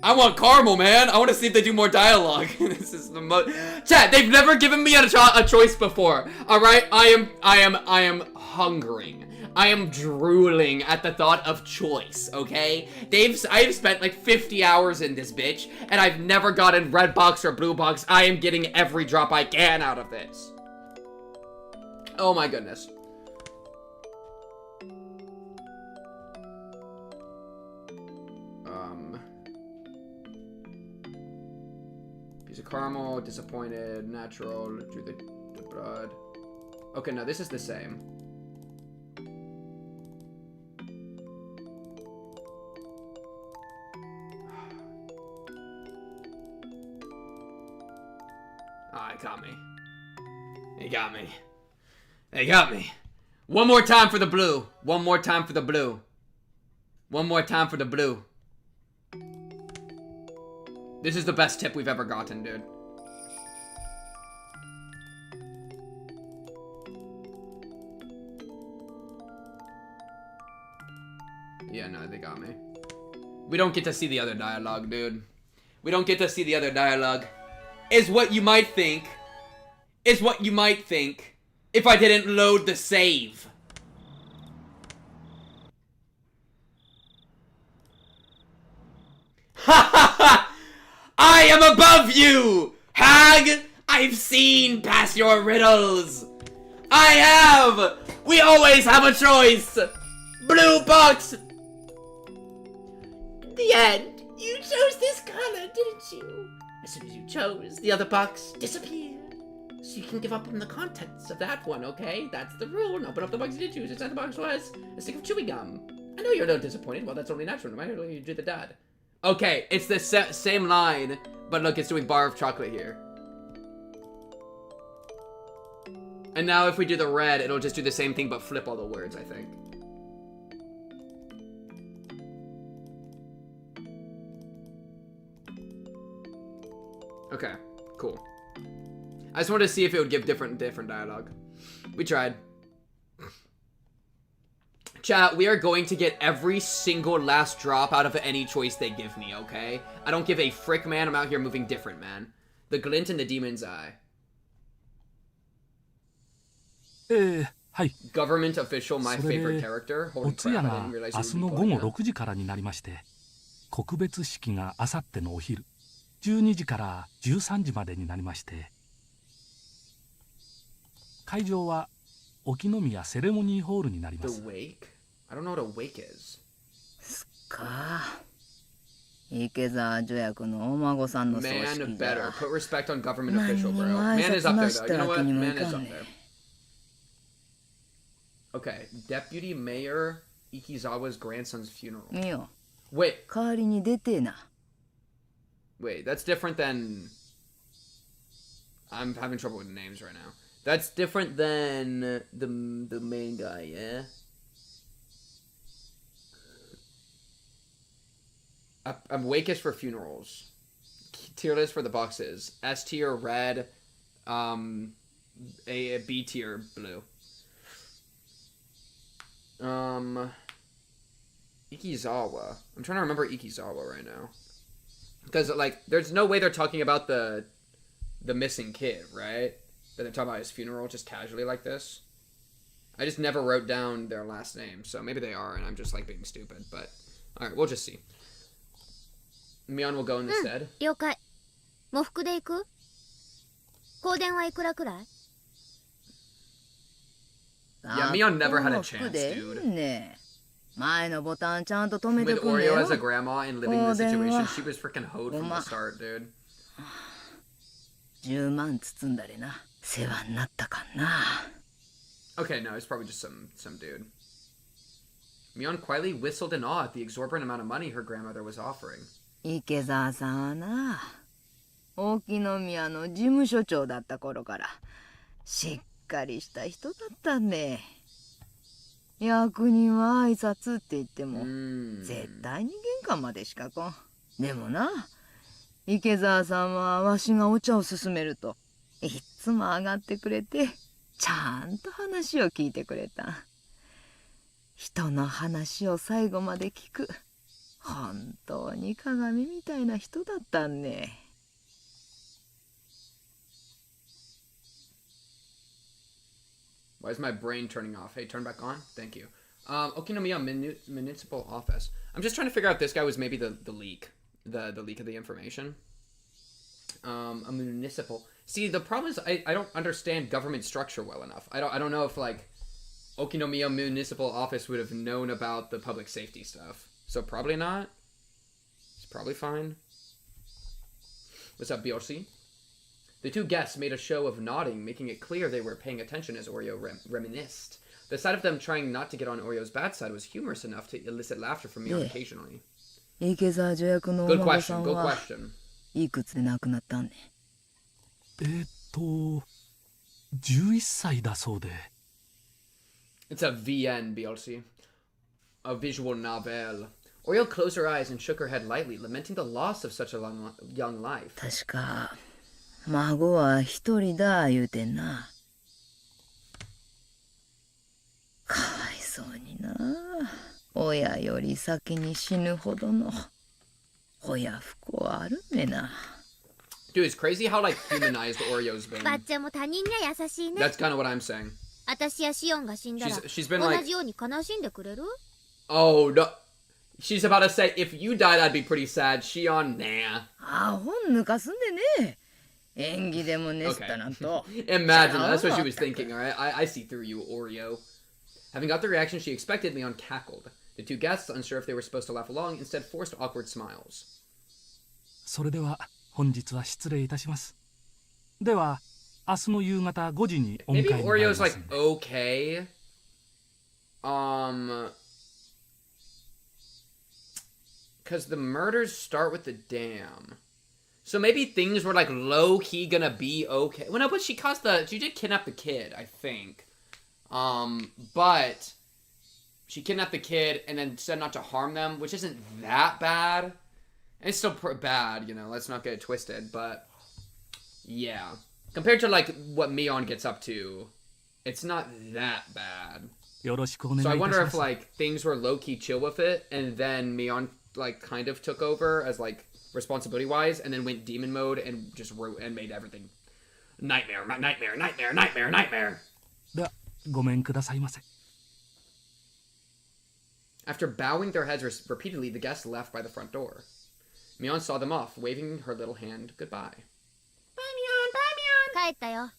I want caramel, man. I want to see if they do more dialogue. This is the most. Chat, they've never given me a choice before. Alright, I am hungering. I am drooling at the thought of choice, okay? I've spent like 50 hours in this bitch, and I've never gotten red box or blue box. I am getting every drop I can out of this. Oh my goodness. Piece of caramel, disappointed, natural, drew the blood. Okay, no, this is the same. Ah, it got me. It got me. They got me. One more time for the blue. One more time for the blue. One more time for the blue. This is the best tip we've ever gotten, dude. Yeah, no, they got me. We don't get to see the other dialogue, dude. We don't get to see the other dialogue. Is what you might think. Is what you might think. If I didn't load the save. Ha ha ha! I am above you! Hag! I've seen past your riddles! I have! We always have a choice! Blue box! The end. You chose this color, didn't you? As soon as you chose, the other box disappeared. So you can give up on the contents of that one, okay? That's the rule. Open up the box you did choose. Inside the box was a stick of chewing gum. I know you're a little disappointed. Well, that's only natural. No matter what you do the dad. Okay, it's the same line, but look, it's doing bar of chocolate here. And now if we do the red, it'll just do the same thing, but flip all the words, I think. Okay, cool. I just wanted to see if it would give different dialogue. We tried. Chat, we are going to get every single last drop out of any choice they give me, okay? I don't give a frick, man. I'm out here moving different, man. The glint in the demon's eye. Government official, my favorite character. Holy crap, I didn't realize you would be pulling it. 6時からになりまして、告別式があさってのお昼、12時から13時までになりまして、会場は沖宮セレモニーホールになります。The wake? I don't know what a wake is. すっか。池澤助役のお孫さんの葬式じゃ。Man better. Put respect on government official, bro. Man is up there, though. You know what? Man is up there. Okay. Deputy Mayor Ikizawa's grandson's funeral. いいよ。 Wait. 代わりに出てえな。Wait, that's different than... I'm having trouble with names right now. That's different than the main guy, yeah? I'm Wakeish for funerals. Tier list for the boxes. S tier red, a B tier blue. Ikizawa. I'm trying to remember Ikizawa right now. Because, like, there's no way they're talking about the missing kid, right? That they're talking about his funeral just casually like this. I just never wrote down their last name, so maybe they are, and I'm just, like, being stupid, but... Alright, we'll just see. Mion will go in the stead. 了解。喪服で行く？香典はいくらくらい？ Yeah, Mion never had a chance, dude. 前のボタンちゃんと止めて With くんねよ。 Oreo as a grandma and living in the situation, she was freaking hoed from the start, dude. 10万包んだりな。世話になったかな。 Okay, no, it's probably just some dude. Mion quietly whistled in awe at the exorbitant amount of money her grandmother was offering. 池澤さんはな、大木宮の事務所長だった頃からしっかりした人だったんで、役人は挨拶って言っても絶対に玄関までしか来ん。でもな、池澤さんはわしがお茶を勧めるといっつも上がってくれて、ちゃんと話を聞いてくれた。人の話を最後まで聞く、本当に鏡みたいな人だったんね。Why is my brain turning off? Hey, turn back on. Thank you. Okinomiya Municipal Office. I'm just trying to figure out if this guy was maybe the leak. The leak of the information. A municipal. See, the problem is I don't understand government structure well enough. I don't know if like Okinomiya Municipal Office would have known about the public safety stuff. So probably not. It's probably fine. What's up, BRC? The two guests made a show of nodding, making it clear they were paying attention as Oreo reminisced. The sight of them trying not to get on Oreo's bad side was humorous enough to elicit laughter from Mion occasionally. Good question, good question. いくつで亡くなったんね。11歳だそうで。It's a VN, BLC. A visual novel. Oreo closed her eyes and shook her head lightly, lamenting the loss of such a young life. 確か孫は一人だ言うてんな。かわいそうにな。親より先に死ぬほどの親不幸あるめな。Dude, it's crazy how like humanized Oreo's been. ばっちゃんも他人には優しいね。 That's kind of what I'm saying. 私やシオンが死んだら She's been like 同じように悲しんでくれる？ Oh no. She's about to say, if you died, I'd be pretty sad. Shion, nah. あほん抜かすんでね。演技でもねしたなんと。Imagine, that's what she was thinking, alright? I see through you, Oreo. Having got the reaction she expected, Leon cackled. The two guests, unsure if they were supposed to laugh along, instead forced awkward smiles. それでは本日は失礼いたします。では明日の夕方5時にお迎えに Maybe 参ります Oreo's like okay. Because the murders start with the dam. So maybe things were like low-key gonna be okay. Well, no, but she did kidnap the kid, I think. But she kidnapped the kid and then said not to harm them, which isn't that bad. And it's still bad, you know, let's not get it twisted, but yeah. Compared to like what Mion gets up to, it's not that bad. So I wonder if like things were low-key chill with it, and then Mion like kind of took over as like responsibility wise, and then went demon mode and just wrote and made everything nightmare. ではごめんくださいませ。 After bowing their heads repeatedly, the guests left by the front door. Mion saw them off, waving her little hand goodbye. 帰ったよ。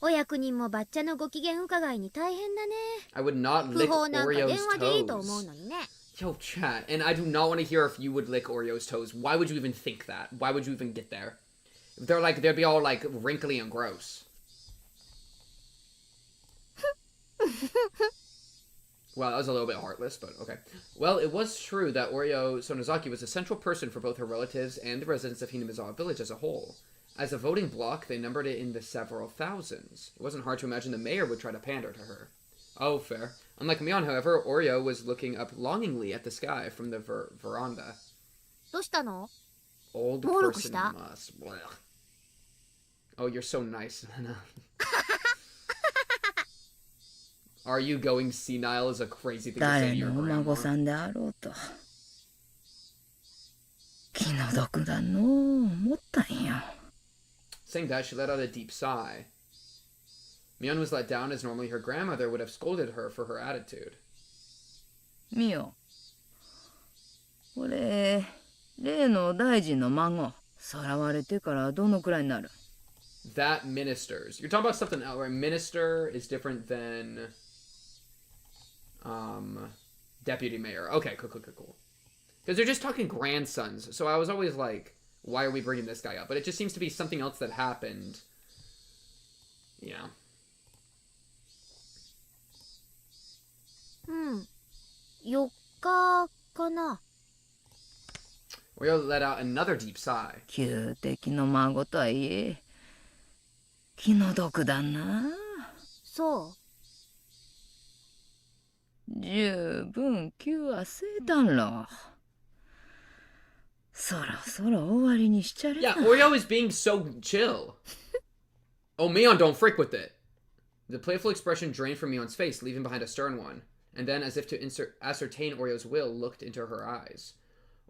お役人もバッチャのご機嫌伺いに大変だね。 I would not 不 lick 法なんか電 Oreo's 話でいいと思う toes. のにね。 Yo, chat, and I do not want to hear if you would lick Oreo's toes. Why would you even think that? Why would you even get there? If they'd be all like wrinkly and gross. Well, that was a little bit heartless, but okay. Well, it was true that Oreo Sonozaki was a central person for both her relatives and the residents of Hinamizawa village as a whole. As a voting bloc, they numbered it in the several thousands. It wasn't hard to imagine the mayor would try to pander to her. Oh, fair. Unlike Mion, however, Oreo was looking up longingly at the sky from the veranda. どうしたの？ Old 暴力し person た？ must. Blech. Oh, you're so nice. Are you going senile is a crazy thing to say 誰 to your のお grandma. 孫さんであろうと気の毒だのう思ったんよ。 Saying that, she let out a deep sigh. Mion was let down as normally her grandmother would have scolded her for her attitude. みよ、これ例の大臣の孫さらわれてからどのくらいになる？ That ministers. You're talking about something else, right? Minister is different than deputy mayor. Okay, cool. Because they're just talking grandsons, so I was always like, why are we bringing this guy up? But it just seems to be something else that happened Yeah. 4日かな。 Oreo let out another deep sigh. 旧敵の孫とはいえ気の毒だな。そう。十分気はせいたんろ。そろそろ終わりにしちゃれな。 Yeah, Oreo is being so chill. Oh, Mion, don't frick with it. The playful expression drained from Mion's face, leaving behind a stern one. And then, as if to ascertain Oreo's will, looked into her eyes.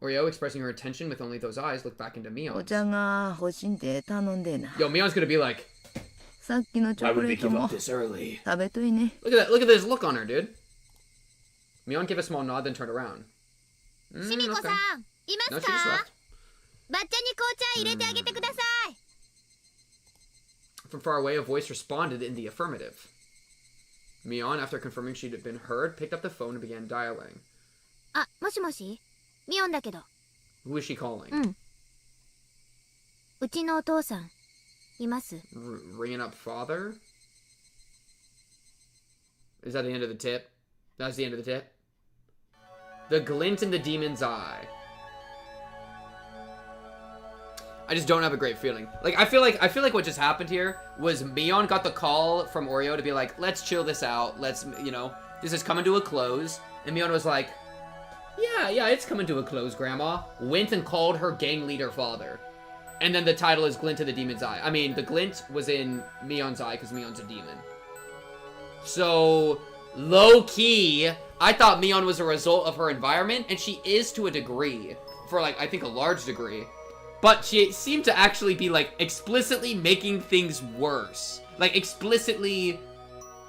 Oreo, expressing her attention with only those eyes, looked back into Mion's. お茶が欲しいんで頼んでな。 Yo, Mion's gonna be like, さっきのチョコレートも食べといね。 look at that, look at this look on her, dude. Mion gave a small nod, then turned around. シミコさん、います No, か？ she just left. 抹茶に紅茶入れてあげてください。 From far away, a voice responded in the affirmative. Mion, after confirming she'd been heard, picked up the phone and began dialing. あ、もしもし？ミオンだけど。 Who is she calling? うん。うちのお父さん、います。Ringing up father? Is that the end of the tip? That's the end of the tip? The glint in the demon's eye. I just don't have a great feeling. Like, I feel like what just happened here was Mion got the call from Oreo to be like, let's chill this out. Let's, you know, this is coming to a close. And Mion was like, yeah, it's coming to a close, Grandma. Went and called her gang leader father. And then the title is Glint in the Demon's Eye. I mean, the glint was in Mion's eye because Mion's a demon. So, low-key, I thought Mion was a result of her environment, and she is to a degree. For, like, I think a large degree. But she seemed to actually be, like, explicitly making things worse. Like, explicitly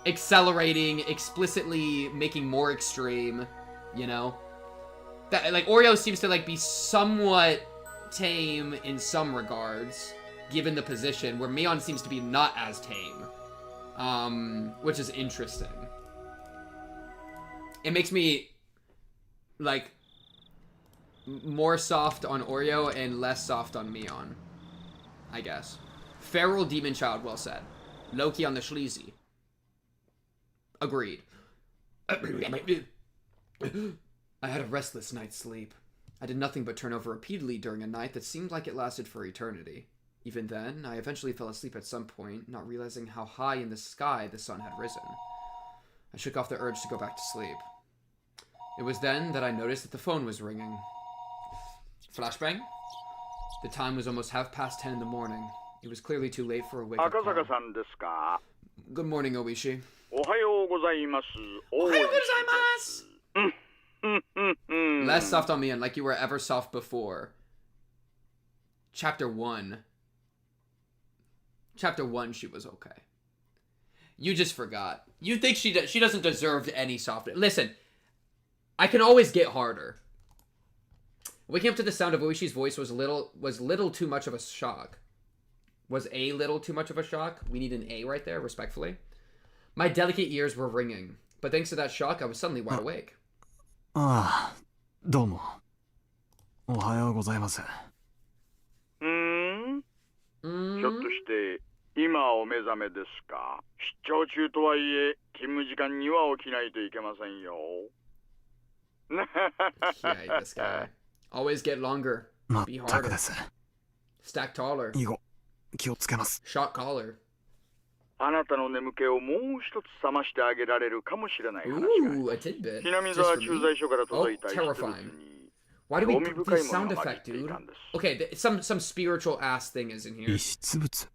accelerating, explicitly making more extreme, you know? That, like, Oreo seems to, like, be somewhat tame in some regards, given the position, where Mion seems to be not as tame. Which is interesting. It makes me, like, more soft on Oreo and less soft on Mion, I guess. Feral demon child, well said. Loki on the sleazy. Agreed. I had a restless night's sleep. I did nothing but turn over repeatedly during a night that seemed like it lasted for eternity. Even then, I eventually fell asleep at some point, not realizing how high in the sky the sun had risen. I shook off the urge to go back to sleep. It was then that I noticed that the phone was ringing. Flashbang? The time was almost 10:30 in the morning. It was clearly too late for a wake-up call. Akasaka-san desu ka? Good morning, Oishi. Ohayou gozaimasu. Ohayou gozaimasu! Less soft on me, and like you were ever soft before. Chapter 1. Chapter 1, she was okay. You just forgot. You think she doesn't deserve any softness. Listen, I can always get harder. Waking up to the sound of Oishi's voice was little too much of a shock. Was a little too much of a shock. We need an A right there, respectfully. My delicate ears were ringing, but thanks to that shock, I was suddenly wide awake. ああ、どうも。おはようございます。ひょっとして今お目覚めですか？出張中とはいえ勤務時間には起きないといけませんよ。Yeah, this guy. Always get longer. Be harder. Stack taller. 以後、気をつけます。 Shot caller. あなたの眠気をもう一つ覚ましてあげられるかもしれない話が。Ooh, a tidbit. ひなみ沢駐在所から届いた terrifying. Why do we put this sound effect, dude? Okay, some spiritual ass thing is in here. 遺失物。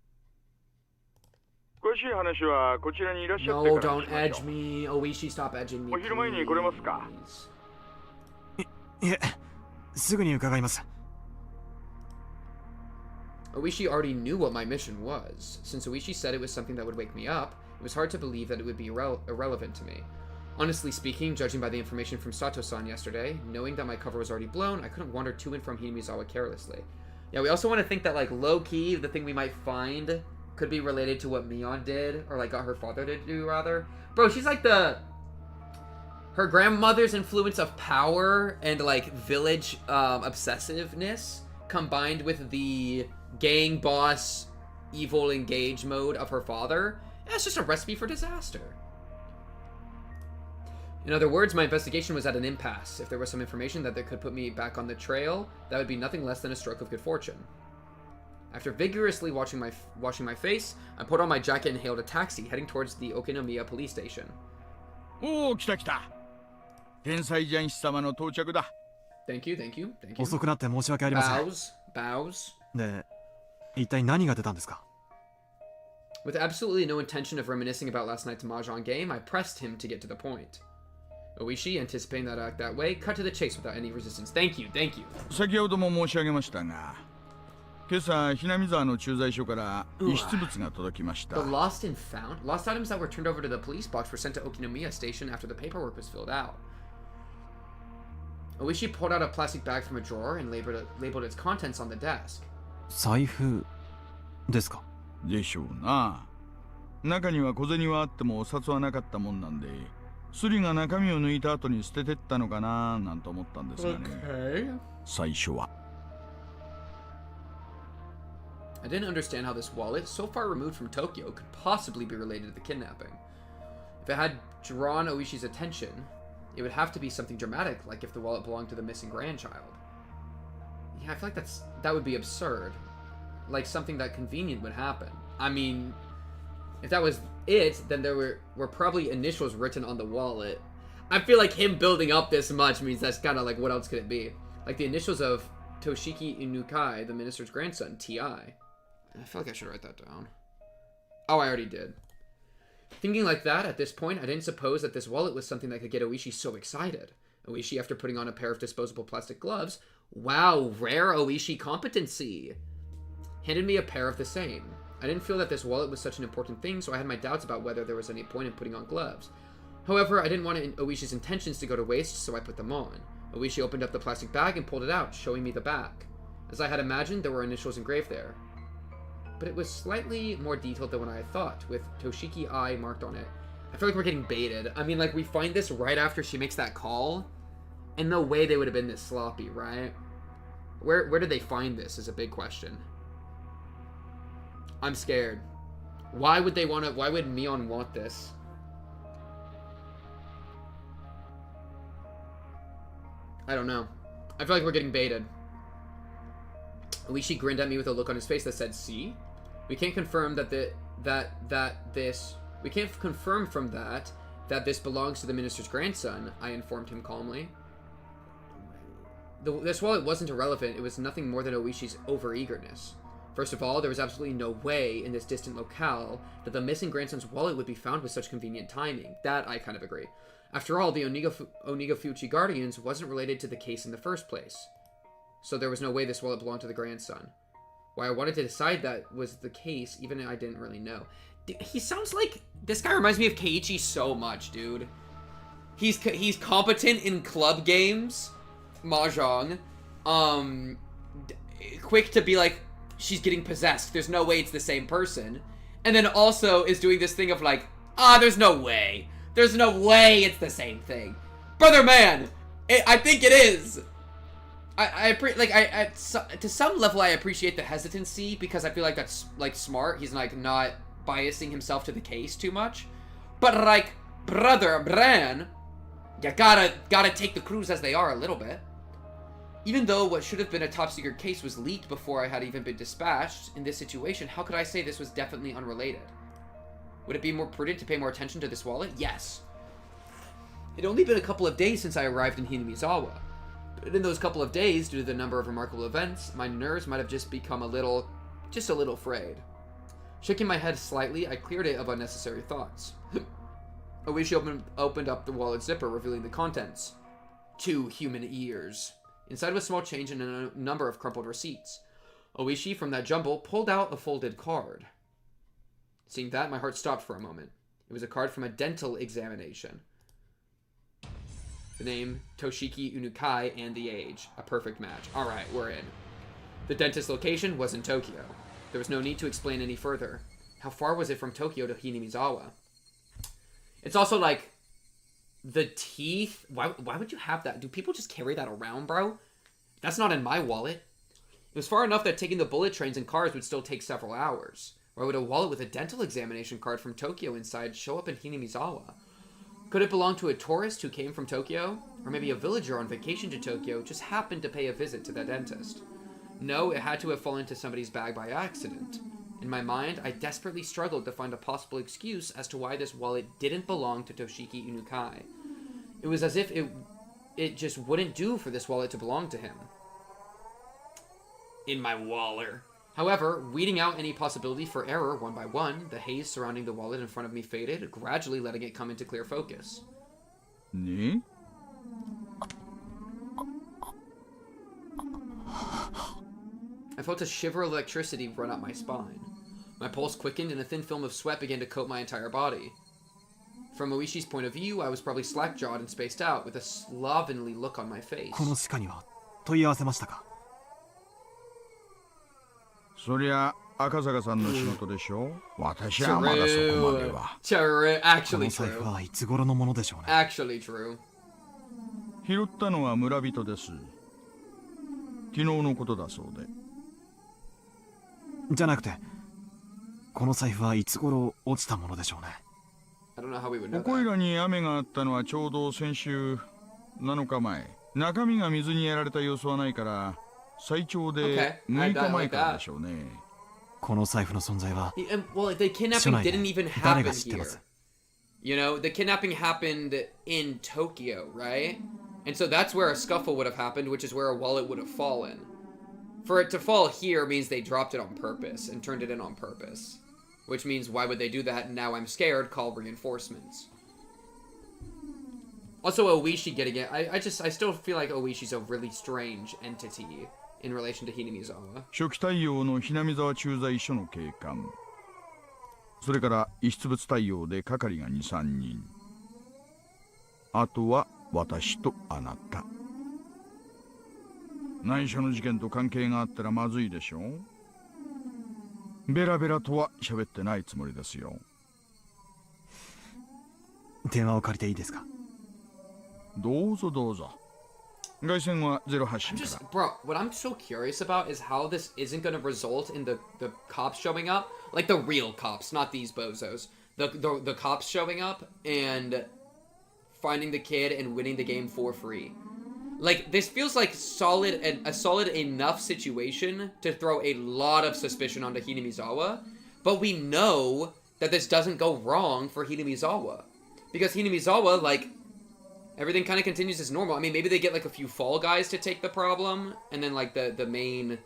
詳しい話はこちらにいらっしゃって No, からに don't しましょう。 edge me. Oishi, stop edging me. お昼前に来れますか？いえ、すぐに伺います。Oishi already knew what my mission was. Since Oishi said it was something that would wake me up, it was hard to believe that it would be irrelevant to me. Honestly speaking, judging by the information from Sato-san yesterday, knowing that my cover was already blown, I couldn't wander to and from Hinamizawa carelessly. Yeah, we also want to think that, like, low-key, the thing we might find could be related to what Mion did, or, like, got her father to do, rather. Bro, she's like her grandmother's influence of power and, like, village obsessiveness combined with the gang boss evil engage mode of her father, That's just a recipe for disaster. In other words, my investigation was at an impasse. If there was some information that could put me back on the trail, that would be nothing less than a stroke of good fortune. After vigorously washing my face, I put on my jacket and hailed a taxi, heading towards the Okinomiya police station. Oh, 来た来た。天才ジャンシ様の到着だ。Thank you, thank you, thank you. 遅くなって申し訳ありません。Bows. で、一体何が出たんですか？ With absolutely no intention of reminiscing about last night's mahjong game, I pressed him to get to the point. Oishi, anticipating that act that way, cut to the chase without any resistance. Thank you, thank you. 先ほども申し上げましたが、今朝ひなみ沢の駐在所から遺失物が届きました。The lost and found? Lost items that were turned over to the police box were sent to Okinomiya Station after the paperwork was filled out. Oishi pulled out a plastic bag from a drawer and labeled its contents on the desk. 財布ですか？でしょうな。中には小銭はあってもお札はなかったもんなんで、スリが中身を抜いた後に捨ててったのかななんて思ったんですがね。最初は。I didn't understand how this wallet, so far removed from Tokyo, could possibly be related to the kidnapping. If it had drawn Oishi's attention, it would have to be something dramatic, like if the wallet belonged to the missing grandchild. Yeah, I feel like that would be absurd. Like something that convenient would happen. I mean, if that was it, then there were probably initials written on the wallet. I feel like him building up this much means that's kind of like, what else could it be? Like the initials of Toshiki Inukai, the minister's grandson, T.I. I feel like I should write that down. Oh, I already did. Thinking like that, at this point, I didn't suppose that this wallet was something that could get Oishi so excited. Oishi, after putting on a pair of disposable plastic gloves, wow, rare Oishi competency, handed me a pair of the same. I didn't feel that this wallet was such an important thing, so I had my doubts about whether there was any point in putting on gloves. However, I didn't want Oishi's intentions to go to waste, so I put them on. Oishi opened up the plastic bag and pulled it out, showing me the back. As I had imagined, there were initials engraved there. But it was slightly more detailed than what I had thought, with Toshiki I marked on it. I feel like we're getting baited. I mean, like, we find this right after she makes that call, and no way they would have been this sloppy, right? Where did they find this is a big question. I'm scared. Why would Mion want this? I don't know. I feel like we're getting baited. Oishi grinned at me with a look on his face that said, "See? We can't confirm we can't confirm from that this belongs to the minister's grandson," I informed him calmly. This wallet wasn't irrelevant, it was nothing more than Oishi's overeagerness. First of all, there was absolutely no way in this distant locale that the missing grandson's wallet would be found with such convenient timing. That I kind of agree. After all, the Onigafuchi Guardians wasn't related to the case in the first place. So there was no way this wallet belonged to the grandson. Why I wanted to decide that was the case, even I didn't really know. Dude, he sounds like... This guy reminds me of Keiichi so much, dude. He's competent in club games, mahjong, quick to be like, she's getting possessed, there's no way it's the same person. And then also is doing this thing of like, there's no way. There's no way it's the same thing. Brother man, I think it is. To some level I appreciate the hesitancy because I feel like that's like smart. He's like not biasing himself to the case too much. But like, brother Bran, you gotta take the clues as they are a little bit. Even though what should have been a top secret case was leaked before I had even been dispatched, in this situation, how could I say this was definitely unrelated? Would it be more prudent to pay more attention to this wallet? Yes. It had only been a couple of days since I arrived in Hinamizawa. But in those couple of days, due to the number of remarkable events, my nerves might have just become just a little frayed. Shaking my head slightly, I cleared it of unnecessary thoughts. Oishi opened up the wallet zipper, revealing the contents. 2 human ears. Inside was a small change and a number of crumpled receipts. Oishi, from that jumble, pulled out a folded card. Seeing that, my heart stopped for a moment. It was a card from a dental examination. The name, Toshiki Inukai, and the age. A perfect match. Alright, we're in. The dentist's location was in Tokyo. There was no need to explain any further. How far was it from Tokyo to Hinamizawa? It's also like... The teeth? Why would you have that? Do people just carry that around, bro? That's not in my wallet. It was far enough that taking the bullet trains and cars would still take several hours. Why would a wallet with a dental examination card from Tokyo inside show up in Hinamizawa? Could it belong to a tourist who came from Tokyo? Or maybe a villager on vacation to Tokyo just happened to pay a visit to the dentist? No, it had to have fallen into somebody's bag by accident. In my mind, I desperately struggled to find a possible excuse as to why this wallet didn't belong to Toshiki Inukai. It was as if it just wouldn't do for this wallet to belong to him. In my waller. However, weeding out any possibility for error one by one, the haze surrounding the wallet in front of me faded, gradually letting it come into clear focus. Ne? I felt a shiver of electricity run up my spine. My pulse quickened and a thin film of sweat began to coat my entire body. From Oishi's point of view, I was probably slack-jawed and spaced out, with a slovenly look on my face. この歯科には問い合わせましたか？そりゃ赤坂さんの仕事でしょ。私はまだそこまでは。Actually この財布はいつ頃のものでしょうね。Actually true. 拾ったのは村人です。昨日のことだそうで。じゃなくて、この財布はいつ頃落ちたものでしょうね。I don't know how we would know ここいらに雨があったのはちょうど先週7日前。中身が水にやられた様子はないから、最長で6日前からでしょうね。この財布の存在は、well, the kidnapping didn't even happen here. You know, the kidnapping happened in Tokyo, right? And so that's where a scuffle would have happened, which is where a wallet would have fallen. For it to fall here means they dropped it on purpose and turned it in on purpose. Which means, why would they do that? Now I'm scared, call reinforcements. Also, Oishi getting it. I still feel like Oishi's a really strange entity in relation to Hinamizawa. 初期対応のhinamizawa駐在所の警官。それから遺失物対応で係が2、3人。あとは私とあなた。内緒の事件と関係があったらまずいでしょ。ベラベラとは喋ってないつもりですよ。電話を借りていいですか？どうぞどうぞ。外線は0発信から。Bro, what I'm so curious about is how this isn't going to result in the cops showing up. Like the real cops, not these bozos. The cops showing up and finding the kid and winning the game for free. Like, this feels like a solid enough situation to throw a lot of suspicion onto Hinamizawa, but we know that this doesn't go wrong for Hinamizawa. Because Hinamizawa, like, everything kind of continues as normal. I mean, maybe they get, like, a few fall guys to take the problem, and then, like, the main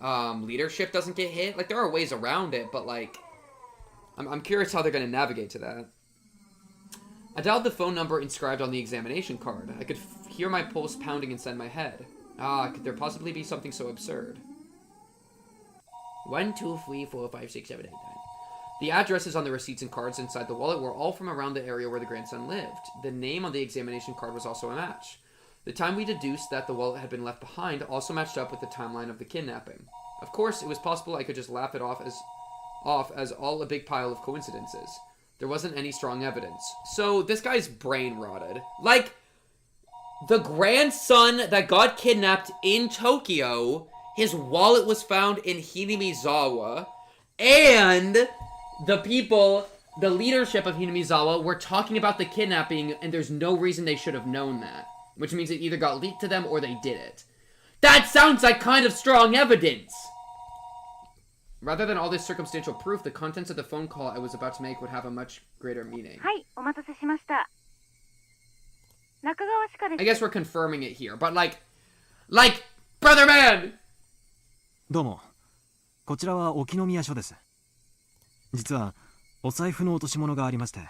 leadership doesn't get hit. Like, there are ways around it, but, like, I'm curious how they're going to navigate to that. I dialed the phone number inscribed on the examination card. I could hear my pulse pounding inside my head. Could there possibly be something so absurd? 1, 2, 3, 4, 5, 6, 7, 8, 9. The addresses on the receipts and cards inside the wallet were all from around the area where the grandson lived. The name on the examination card was also a match. The time we deduced that the wallet had been left behind also matched up with the timeline of the kidnapping. Of course, it was possible I could just laugh it off as all a big pile of coincidences. There wasn't any strong evidence. So, this guy's brain rotted. Like, the grandson that got kidnapped in Tokyo, his wallet was found in Hinamizawa, and the leadership of Hinamizawa were talking about the kidnapping, and there's no reason they should have known that. Which means it either got leaked to them or they did it. That sounds like kind of strong evidence! Rather than all this circumstantial proof, the contents of the phone call I was about to make would have a much greater meaning. I guess we're confirming it here, but like, brother man! どうも、こちらは沖宮署です。実はお財布の落とし物がありまして、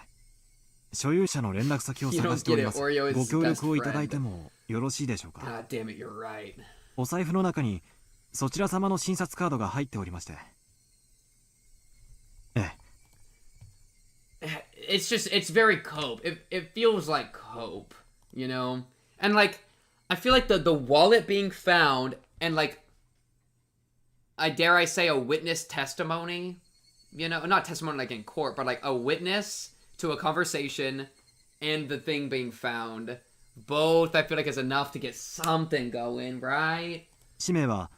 所有者の連絡先を探しております。ご協力をいただいてもよろしいでしょうか。God damn it, you're right. お財布の中にそちら様の診察カードが入っておりまして。It's very cope. It feels like cope, you know? And like, I feel like the wallet being found and like, I dare I say a witness testimony, you know, not testimony like in court, but like a witness to a conversation and the thing being found, both I feel like is enough to get something going, right? 氏名は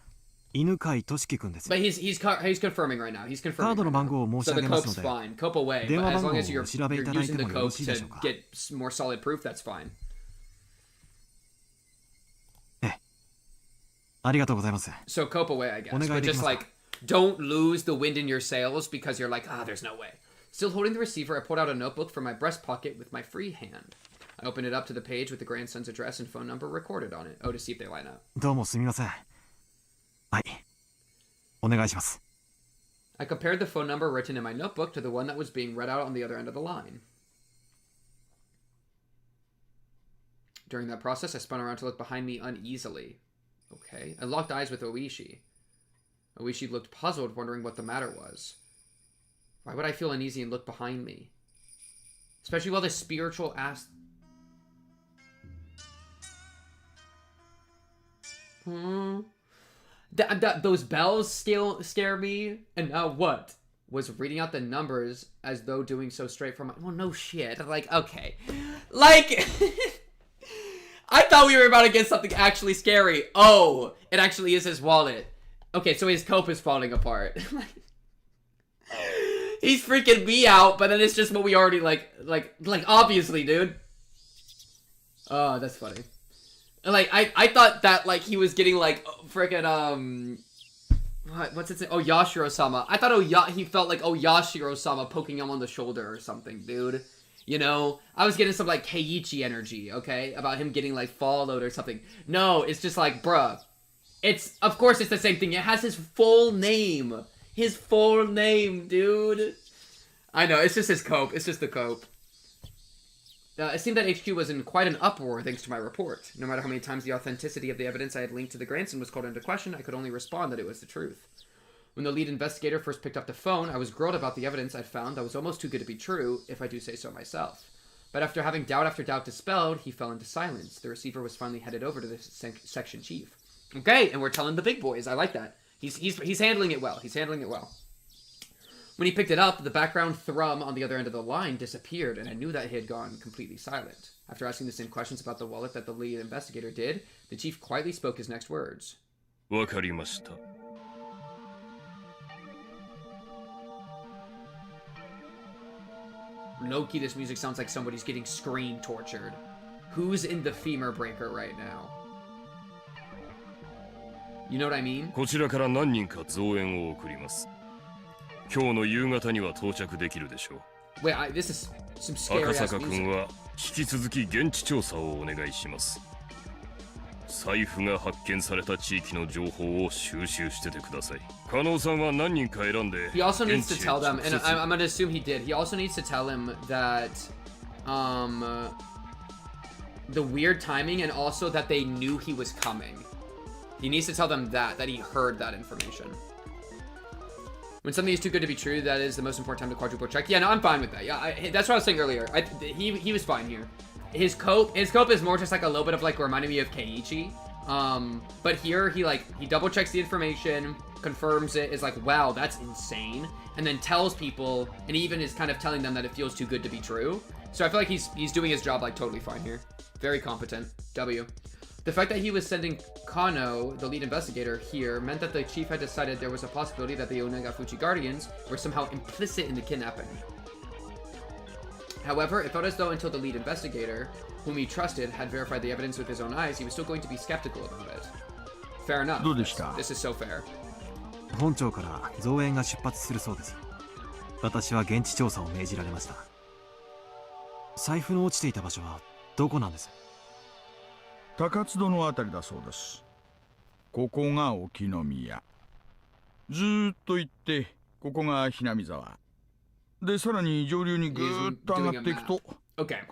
犬飼俊樹くんです。 But he's confirming right now. He's カー confirming ドの right 番 now. 号を申し So 上 the げますの cope's で、 fine. Cope away. 電 But 話 as 番 long 号 as を you're お調べいただい using て the もよろ cope しいでしょ to うか。 get more solid proof, that's fine. ありがとうございます。 So cope away, I guess. お願 But いでき just ますか。 like, don't lose the wind in your sails because you're like, there's no way. Still holding the receiver, I pulled out a notebook from my breast pocket with my free hand. I opened it up to the page with the grandson's address and phone number recorded on it. Oh, to see if they line up. どうもすみません。はい。お願いします。 I compared the phone number written in my notebook to the one that was being read out on the other end of the line. During that process, I spun around to look behind me uneasily. Okay. I locked eyes with Oishi. Oishi looked puzzled, wondering what the matter was. Why would I feel uneasy and look behind me? Especially while the spiritual asked... Those bells scare me. And now what? Was reading out the numbers as though doing so straight from my... Well, no shit. Like, okay. Like... I thought we were about to get something actually scary. Oh, it actually is his wallet. Okay, so his cope is falling apart. He's freaking me out, but then it's just what we already like obviously, dude. Oh, that's funny. Like, I thought that, like, he was getting, like, freaking, what's its name? Oh, Yashiro-sama. I thought he felt like Yashiro-sama poking him on the shoulder or something, dude. You know? I was getting some, like, Keiichi energy, okay? About him getting, like, followed or something. No, it's just like, bruh. Of course it's the same thing. It has his full name. His full name, dude. I know, it's just his cope. It's just the cope. It seemed that HQ was in quite an uproar thanks to my report. No matter how many times the authenticity of the evidence I had linked to the grandson was called into question, I could only respond that it was the truth. When the lead investigator first picked up the phone, I was grilled about the evidence I'd found that was almost too good to be true, if I do say so myself. But after having doubt after doubt dispelled, he fell into silence. The receiver was finally headed over to the section chief. Okay, and we're telling the big boys. I like that. He's handling it well. He's handling it well. When he picked it up, the background thrum on the other end of the line disappeared, and I knew that he had gone completely silent. After asking the same questions about the wallet that the lead investigator did, the chief quietly spoke his next words. わかりました。 Loki, this music sounds like somebody's getting screen tortured. Who's in the femur breaker right now? You know what I mean? こちらから何人か増援を送ります。今日の夕方には到着できるでしょう。Wait, this is some scary ass music. 赤坂君は引き続き現地調査をお願いします。財布が発見された地域の情報を収集しててください。加納さんは何人か選んで。He also needs to tell them, and I'm gonna assume he did. He also needs to tell him that, the weird timing, and also that they knew he was coming. He needs to tell them that he heard that information. When something is too good to be true, that is the most important time to quadruple check. Yeah, no, I'm fine with that. Yeah, that's what I was saying earlier. He was fine here. His cope is more just like a little bit of like reminding me of Keiichi. But here he double checks the information, confirms it, is like, wow, that's insane, and then tells people, and even is kind of telling them that it feels too good to be true. So I feel like he's doing his job like totally fine here. Very competent. W. The fact that he was sending Kano, the lead investigator, here meant that the chief had decided there was a possibility that the Onagafuchi Guardians were somehow implicit in the kidnapping. However, it felt as though until the lead investigator, whom he trusted, had verified the evidence with his own eyes, he was still going to be skeptical about it. Fair enough. This is so fair. 本庁から増援が出発するそうです。私は現地調査を命じられました。財布の落ちていた場所はどこなんです？高津戸のあたりだそうです。ここが沖宮。ずーっと行ってここがひなみ沢。でさらに上流にぐーっと上がっていくと、こ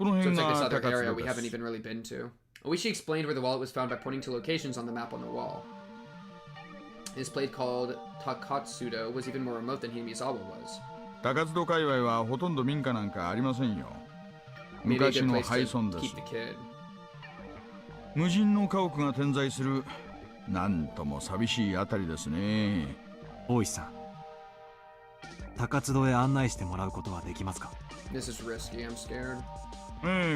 の辺が高津戸です。Oishi explained where the wallet was found by pointing to locations on the map on the wall. His place called Takatsudo was even more remote than Hinamizawa was. 高津戸界隈はほとんど民家なんかありませんよ。昔の廃村です。無人の家屋が点在する、なんとも寂しいあたりですね。大石さん、高津戸へ案内してもらうことはできますか？ This is risky. I'm scared.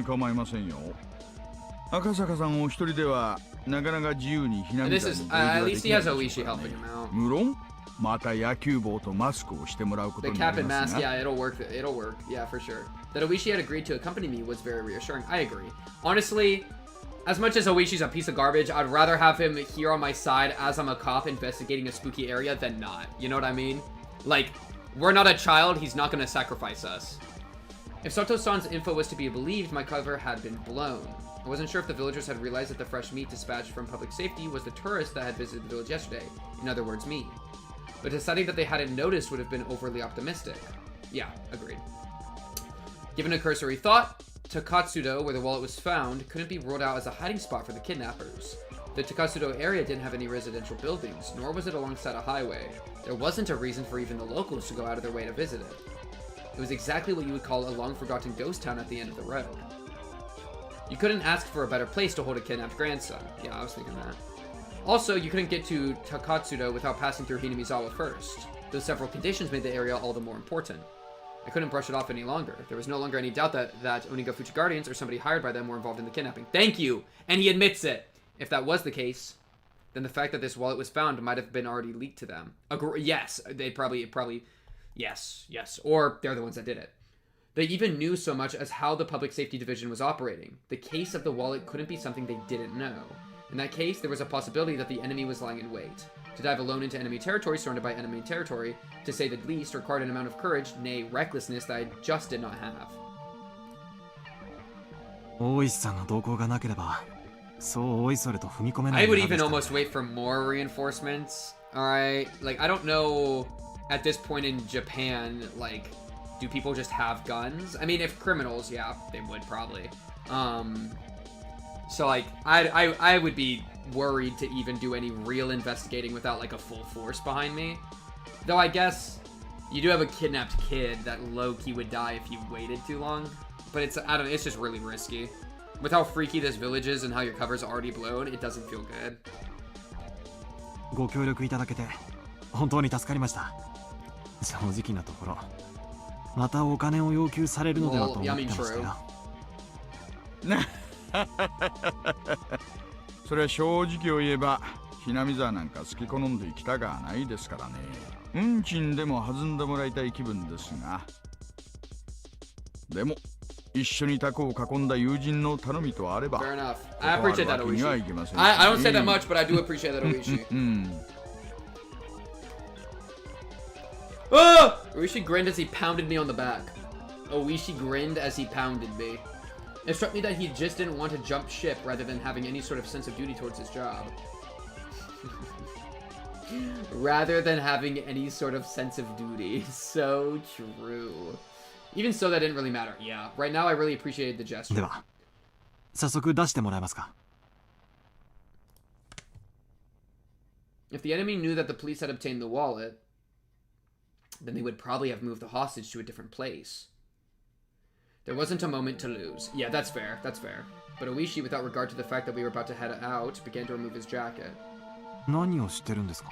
構いませんよ。Akasaka さんお一人ではなかなか自由にひなみさんに出入りはできないでしょうからね。無論また野球帽とマスクをしてもらうことになりますが。The cap and mask, yeah, it'll work. It'll work, yeah, for sure. That Oishi had agreed to accompany me was very reassuring. I agree. Honestly, as much as Oishi's a piece of garbage, I'd rather have him here on my side as I'm a cop investigating a spooky area than not. You know what I mean? Like, we're not a child, he's not gonna sacrifice us. If Soto-san's info was to be believed, my cover had been blown. I wasn't sure if the villagers had realized that the fresh meat dispatched from public safety was the tourist that had visited the village yesterday. In other words, me. But deciding that they hadn't noticed would have been overly optimistic. Yeah, agreed. Given a cursory thought, Takatsudo, where the wallet was found, couldn't be ruled out as a hiding spot for the kidnappers. The Takatsudo area didn't have any residential buildings, nor was it alongside a highway. There wasn't a reason for even the locals to go out of their way to visit it. It was exactly what you would call a long-forgotten ghost town at the end of the road. You couldn't ask for a better place to hold a kidnapped grandson. Yeah, I was thinking that. Also, you couldn't get to Takatsudo without passing through Hinamizawa first. Those several conditions made the area all the more important. I couldn't brush it off any longer. There was no longer any doubt that Oniga Fuchi Guardians or somebody hired by them were involved in the kidnapping. Thank you! And he admits it! If that was the case, then the fact that this wallet was found might have been already leaked to them. Yes, they probably, yes. Or they're the ones that did it. They even knew so much as how the Public Safety Division was operating. The case of the wallet couldn't be something they didn't know. In that case, there was a possibility that the enemy was lying in wait. To dive alone into enemy territory, surrounded by enemy territory, to say the least, required an amount of courage, nay, recklessness that I just did not have. I would even almost wait for more reinforcements. Alright, like, I don't know at this point in Japan, like, do people just have guns? I mean, if criminals, yeah, they would probably. So, like, I would be worried to even do any real investigating without, like, a full force behind me. Though I guess you do have a kidnapped kid that low-key would die if you waited too long. But it's, I don't know, it's just really risky. With how freaky this village is and how your cover's already blown, it doesn't feel good. ご協力いただけて本当に助かりました。正直なところ、またお金を要求されるのではと思ってましたよ。それは正直を言えば、ひなみ沢なんか好き好んで行きたがないですからね。運賃でも弾んでもらいたい気分ですが。でも、一緒にタコを囲んだ友人の頼みとあれば、Fair enough. I appreciate that, Oishi. I don't say that much, but I do appreciate that, Oishi. Ah! Oishi grinned as he pounded me on the back. Oishi grinned as he pounded me. It struck me that he just didn't want to jump ship rather than having any sort of sense of duty towards his job. Rather than having any sort of sense of duty. So true. Even so, that didn't really matter. Yeah, right now I really appreciated the gesture. では、早速出してもらえますか。If the enemy knew that the police had obtained the wallet, then they would probably have moved the hostage to a different place. There wasn't a moment to lose. Yeah, that's fair. That's fair. But Oishi, without regard to the fact that we were about to head out, began to remove his jacket. 何を知ってるんですか。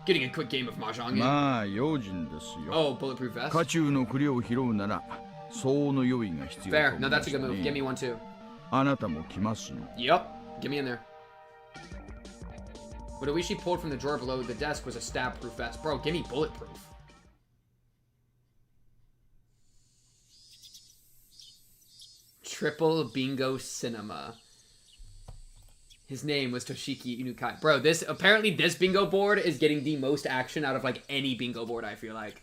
Getting a quick game of mahjong. まあ用心ですよ。Oh, bulletproof vest. 家中の栗を拾うなら相応の用意が必要。Fair. No, that's a good move. Give me one too. あなたも来ますの。Yep. Get me in there. What Oishi pulled from the drawer below the desk was a stab-proof vest. Bro, give me bulletproof. Triple Bingo Cinema. His name was Toshiki Inukai. Bro, apparently this bingo board is getting the most action out of like any bingo board, I feel like.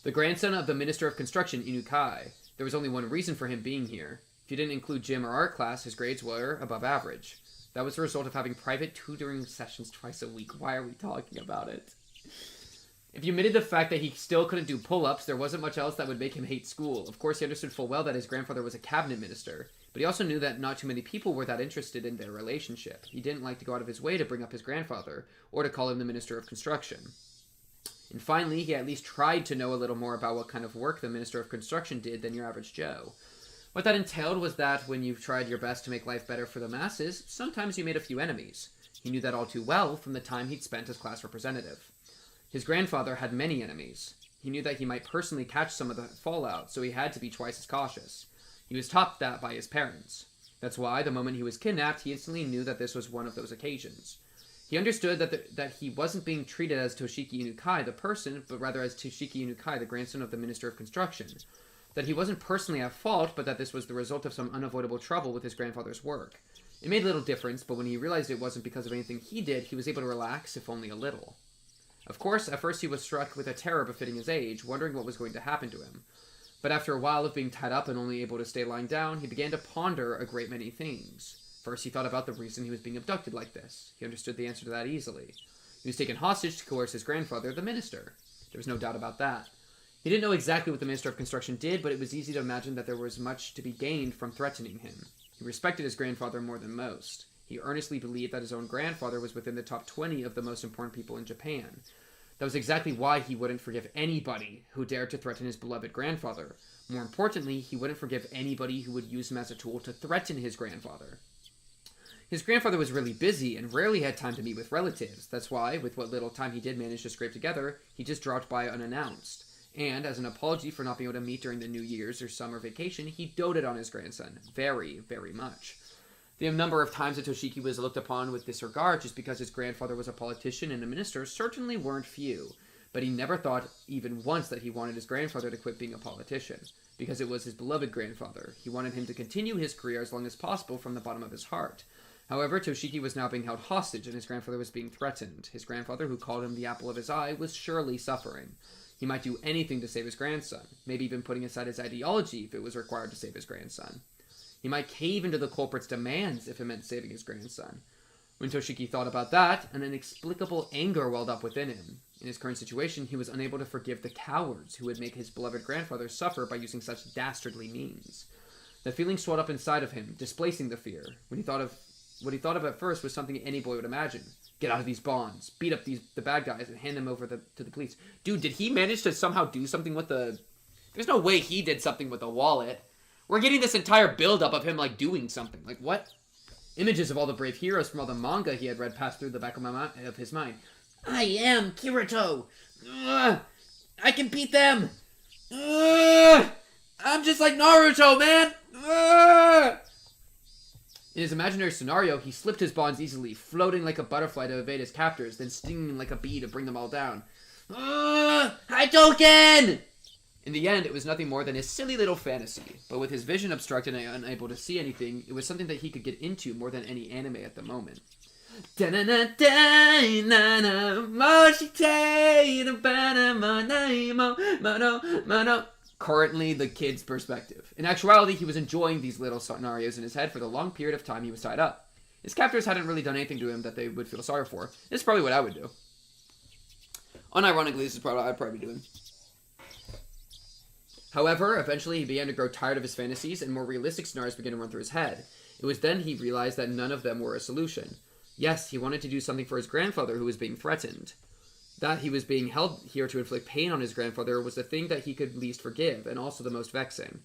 The grandson of the Minister of Construction, Inukai. There was only one reason for him being here. If you didn't include gym or art class, his grades were above average. That was the result of having private tutoring sessions twice a week. Why are we talking about it? If you omitted the fact that he still couldn't do pull-ups, there wasn't much else that would make him hate school. Of course, he understood full well that his grandfather was a cabinet minister, but he also knew that not too many people were that interested in their relationship. He didn't like to go out of his way to bring up his grandfather, or to call him the Minister of Construction. And finally, he at least tried to know a little more about what kind of work the Minister of Construction did than your average Joe. What that entailed was that when you tried your best to make life better for the masses, sometimes you made a few enemies. He knew that all too well from the time he'd spent as class representative. His grandfather had many enemies. He knew that he might personally catch some of the fallout, so he had to be twice as cautious. He was taught that by his parents. That's why, the moment he was kidnapped, he instantly knew that this was one of those occasions. He understood that he wasn't being treated as Toshiki Inukai, the person, but rather as Toshiki Inukai, the grandson of the Minister of Construction. That he wasn't personally at fault, but that this was the result of some unavoidable trouble with his grandfather's work. It made little difference, but when he realized it wasn't because of anything he did, he was able to relax, if only a little. Of course, at first he was struck with a terror befitting his age, wondering what was going to happen to him. But after a while of being tied up and only able to stay lying down, he began to ponder a great many things. First, he thought about the reason he was being abducted like this. He understood the answer to that easily. He was taken hostage to coerce his grandfather, the minister. There was no doubt about that. He didn't know exactly what the Minister of Construction did, but it was easy to imagine that there was much to be gained from threatening him. He respected his grandfather more than most. He earnestly believed that his own grandfather was within the top 20 of the most important people in Japan. That was exactly why he wouldn't forgive anybody who dared to threaten his beloved grandfather. More importantly, he wouldn't forgive anybody who would use him as a tool to threaten his grandfather. His grandfather was really busy and rarely had time to meet with relatives. That's why, with what little time he did manage to scrape together, he just dropped by unannounced. And, as an apology for not being able to meet during the New Year's or summer vacation, he doted on his grandson. Very, very much. The number of times that Toshiki was looked upon with disregard just because his grandfather was a politician and a minister certainly weren't few. But he never thought even once that he wanted his grandfather to quit being a politician. Because it was his beloved grandfather. He wanted him to continue his career as long as possible from the bottom of his heart. However, Toshiki was now being held hostage and his grandfather was being threatened. His grandfather, who called him the apple of his eye, was surely suffering. He might do anything to save his grandson, maybe even putting aside his ideology if it was required to save his grandson. He might cave into the culprit's demands if it meant saving his grandson. When Toshiki thought about that, an inexplicable anger welled up within him. In his current situation, he was unable to forgive the cowards who would make his beloved grandfather suffer by using such dastardly means. The feeling swelled up inside of him, displacing the fear. What he thought of at first was something any boy would imagine. Get out of these bonds, beat up the bad guys, and hand them over to the police. Dude, did he manage to somehow do something with the... There's no way he did something with the wallet. We're getting this entire build-up of him, like, doing something. Like, what? Images of all the brave heroes from all the manga he had read passed through the back of his mind. I am Kirito! I can beat them! I'm just like Naruto, man! In his imaginary scenario, he slipped his bonds easily, floating like a butterfly to evade his captors, then stinging like a bee to bring them all down. Hadouken! In the end, it was nothing more than his silly little fantasy, but with his vision obstructed and unable to see anything, it was something that he could get into more than any anime at the moment. Currently, the kid's perspective. In actuality, he was enjoying these little scenarios in his head for the long period of time he was tied up. His captors hadn't really done anything to him that they would feel sorry for. This is probably what I would do. Unironically, this is probably what I'd probably be doing. However, eventually he began to grow tired of his fantasies and more realistic scenarios began to run through his head. It was then he realized that none of them were a solution. Yes, he wanted to do something for his grandfather who was being threatened. That he was being held here to inflict pain on his grandfather was the thing that he could least forgive, and also the most vexing.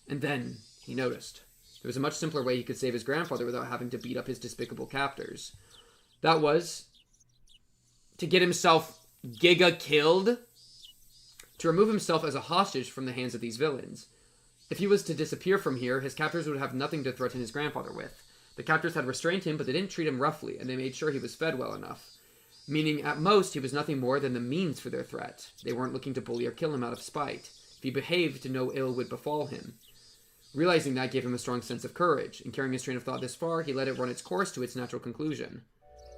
And then he noticed. There was a much simpler way he could save his grandfather without having to beat up his despicable captors. That was to get himself giga killed. To remove himself as a hostage from the hands of these villains. If he was to disappear from here, his captors would have nothing to threaten his grandfather with. The captors had restrained him, but they didn't treat him roughly, and they made sure he was fed well enough. Meaning, at most, he was nothing more than the means for their threat. They weren't looking to bully or kill him out of spite. If he behaved, no ill would befall him. Realizing that gave him a strong sense of courage, and carrying his train of thought this far, he let it run its course to its natural conclusion.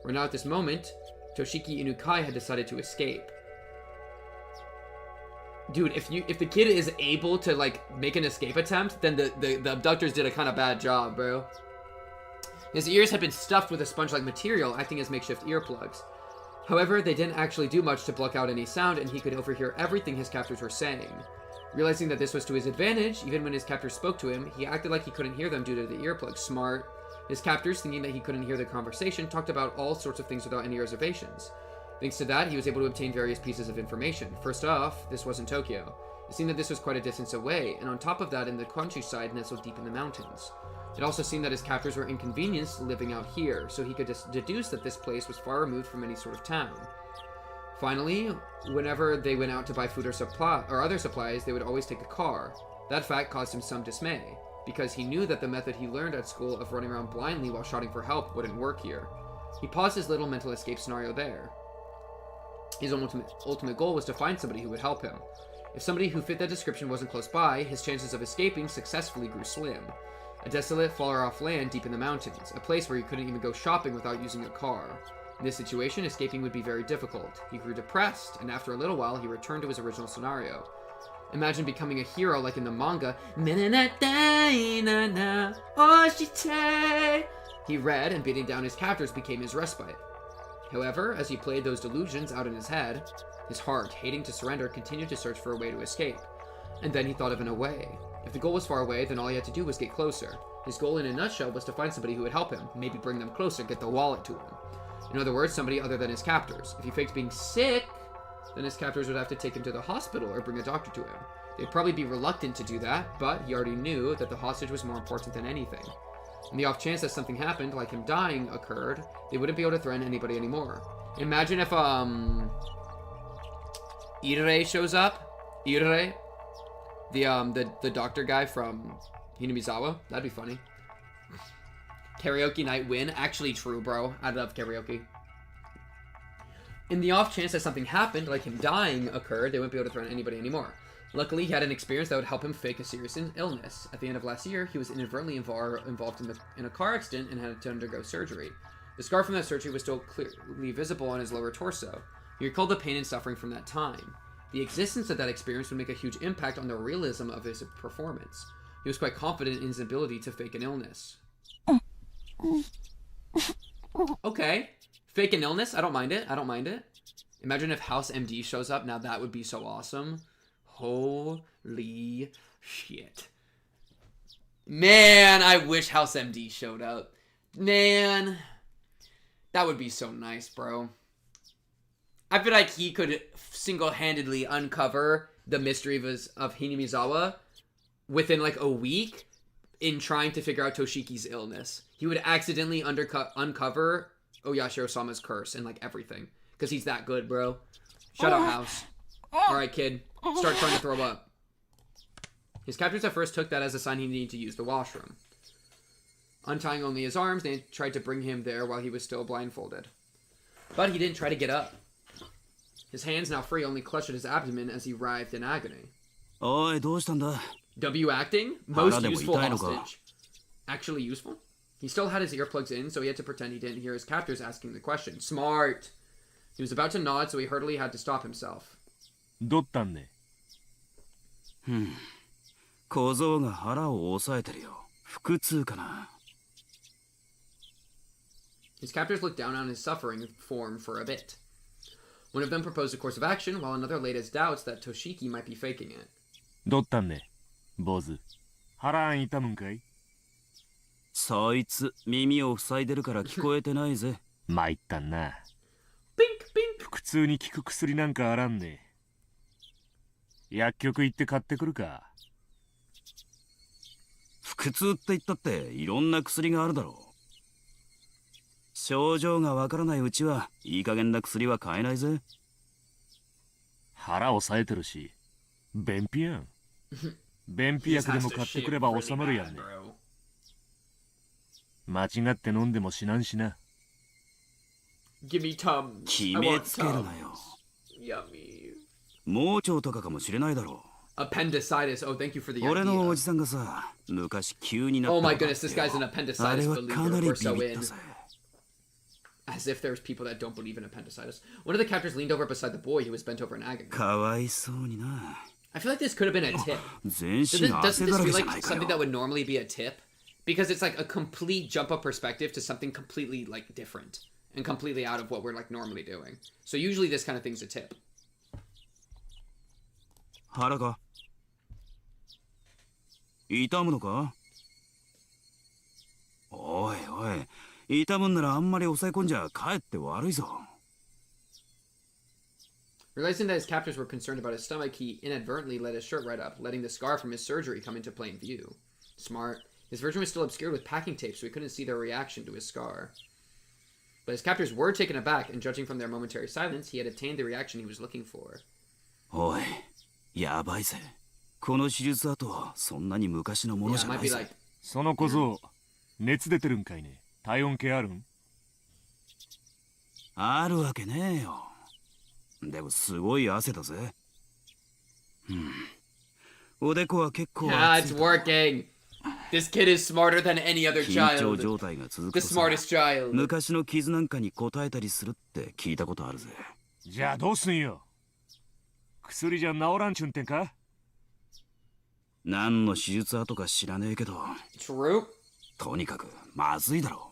Where now at this moment, Toshiki Inukai had decided to escape. Dude, if the kid is able to, like, make an escape attempt, then the abductors did a kind of bad job, bro. His ears had been stuffed with a sponge-like material, acting as makeshift earplugs. However, they didn't actually do much to block out any sound, and he could overhear everything his captors were saying. Realizing that this was to his advantage, even when his captors spoke to him, he acted like he couldn't hear them due to the earplugs. Smart. His captors, thinking that he couldn't hear the conversation, talked about all sorts of things without any reservations. Thanks to that, he was able to obtain various pieces of information. First off, this was in Tokyo. It seemed that this was quite a distance away, and on top of that, in the countryside nestled deep in the mountains. It also seemed that his captors were inconvenienced living out here, so he could deduce that this place was far removed from any sort of town. Finally, whenever they went out to buy food or other supplies, they would always take a car. That fact caused him some dismay. because he knew that the method he learned at school of running around blindly while shouting for help wouldn't work here. He paused his little mental escape scenario there. His ultimate goal was to find somebody who would help him. If somebody who fit that description wasn't close by, his chances of escaping successfully grew slim. A desolate, far-off land deep in the mountains, a place where you couldn't even go shopping without using a car. In this situation, escaping would be very difficult. He grew depressed, and after a little while, he returned to his original scenario. Imagine becoming a hero like in the manga. He read, and beating down his captors became his respite. However, as he played those delusions out in his head, his heart, hating to surrender, continued to search for a way to escape. And then he thought of a way. If the goal was far away, then all he had to do was get closer. His goal in a nutshell was to find somebody who would help him, maybe bring them closer, get the wallet to him. In other words, somebody other than his captors. If he faked being sick, then his captors would have to take him to the hospital or bring a doctor to him. They'd probably be reluctant to do that, but he already knew that the hostage was more important than anything. In the off chance that something happened, like him dying, occurred, they wouldn't be able to threaten anybody anymore. Imagine if, Irei shows up. Irei. The doctor guy from Hinamizawa. That'd be funny. Karaoke night win. Actually true, bro. I love karaoke. In the off chance that something happened, like him dying occurred, they wouldn't be able to threaten anybody anymore. Luckily, he had an experience that would help him fake a serious illness. At the end of last year, he was inadvertently involved in a car accident and had to undergo surgery. The scar from that surgery was still clearly visible on his lower torso. He recalled the pain and suffering from that time. The existence of that experience would make a huge impact on the realism of his performance. He was quite confident in his ability to fake an illness. Okay. Fake an illness? I don't mind it. I don't mind it. Imagine if House MD shows up. Now that would be so awesome. Holy shit. Man, I wish House MD showed up. Man. That would be so nice, bro. I feel like he could single-handedly uncover the mystery of Hinamizawa within like a week in trying to figure out Toshiki's illness. He would accidentally uncover Oyashiro Sama's curse and like everything. Because he's that good, bro. Shut up, House. Alright, kid. Start trying to throw up. His captors at first took that as a sign he needed to use the washroom. Untying only his arms, they tried to bring him there while he was still blindfolded. But he didn't try to get up. His hands, now free, only clutched at his abdomen as he writhed in agony. W acting? Most useful hostage. Actually useful? He still had his earplugs in, so he had to pretend he didn't hear his captors asking the question. Smart! He was about to nod, so he hurriedly had to stop himself. His captors looked down on his suffering form for a bit. One of them proposed a course of action, while another laid his doubts that Toshiki might be faking it. Bink, bink. 普通に効く薬なんかあらんね。薬局行って買ってくるか。腹痛って言ったっていろんな薬があるだろう。症状がわからないうちはいい加減な薬は買えないぜ。腹押さえてるし、便秘やん。便秘薬でも買ってくれば収まるやんね。間違って飲んでも死なんしな。Give me Tums. 決めつけるなよ。Yummy. 盲腸とかかもしれないだろう。Appendicitis. Oh, thank you for the idea. 俺のおじさんがさ、昔急になった。Oh my goodness, this guy's an appendicitis believer. We're so in. As if there's people that don't believe in appendicitis. One of the captors leaned over beside the boy who was bent over in agony. かわいそうにな。I feel like this could have been a tip. Doesn't this feel like something that would normally be a tip? Because it's like a complete jump of perspective to something completely like different and completely out of what we're like normally doing. So usually this kind of thing's a tip. 腹か？痛むのか？おいおい、痛むんならあんまり抑え込んじゃかえって悪いぞ。Realizing that his captors were concerned about his stomach, he inadvertently let his shirt right up, letting the scar from his surgery come into plain view. Smart. His version was still obscured with packing tape, so he couldn't see their reaction to his scar. But his captors were taken aback, and judging from their momentary silence, he had obtained the reaction he was looking for. おい、やばいぜ。この手術跡はそんなに昔のものじゃないぜ。Yeah, it might be like その小僧、熱出てるんかいね。体温計あるん？あるわけねえよ。でもすごい汗だぜ。おでこは結構 Yeah, it's working. This kid is smarter than any other 緊 child. 張状態が続く The とさ、 smartest child. 昔の傷なんかに応えたりするって聞いたことあるぜ。じゃあどうすんよ。薬じゃ治らんちゅんてんか？何の手術跡か知らねえけど、 True. とにかくまずいだろ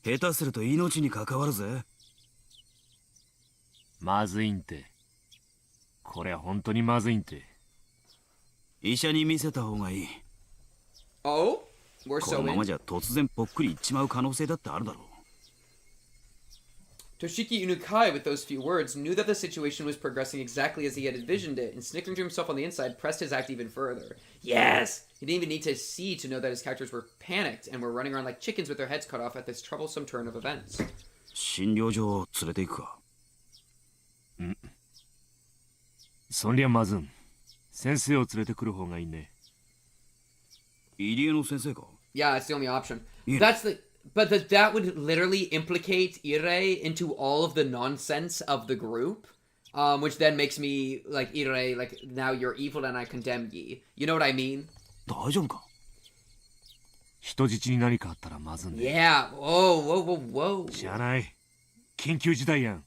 う。下手すると命に関わるぜ。まずいんて。これは本当にまずいんて。医者に見せた方がいい。 Oh? We're こ so のまま in. じゃ突然ぽっくりいっちまう可能性だってあるだろう。 Toshiki Unukai, with those few words, knew that the situation was progressing exactly as he had envisioned it, and snickering to himself on the inside, pressed his act even further. Yes! He didn't even need to see to know that his characters were panicked and were running around like chickens with their heads cut off at this troublesome turn of events. 診療所を連れて行くか。そりゃまずん。先生を連れてくる方がいいね。入江の先生か？ Yeah, it's the only option. That's the... But that would literally implicate Ire into all of the nonsense of the group, which then makes me, like, Ire, like, now you're evil and I condemn ye. You know what I mean? 大丈夫か？人質に何かあったらまずんね。Yeah. Whoa. 知らない。緊急事態やん。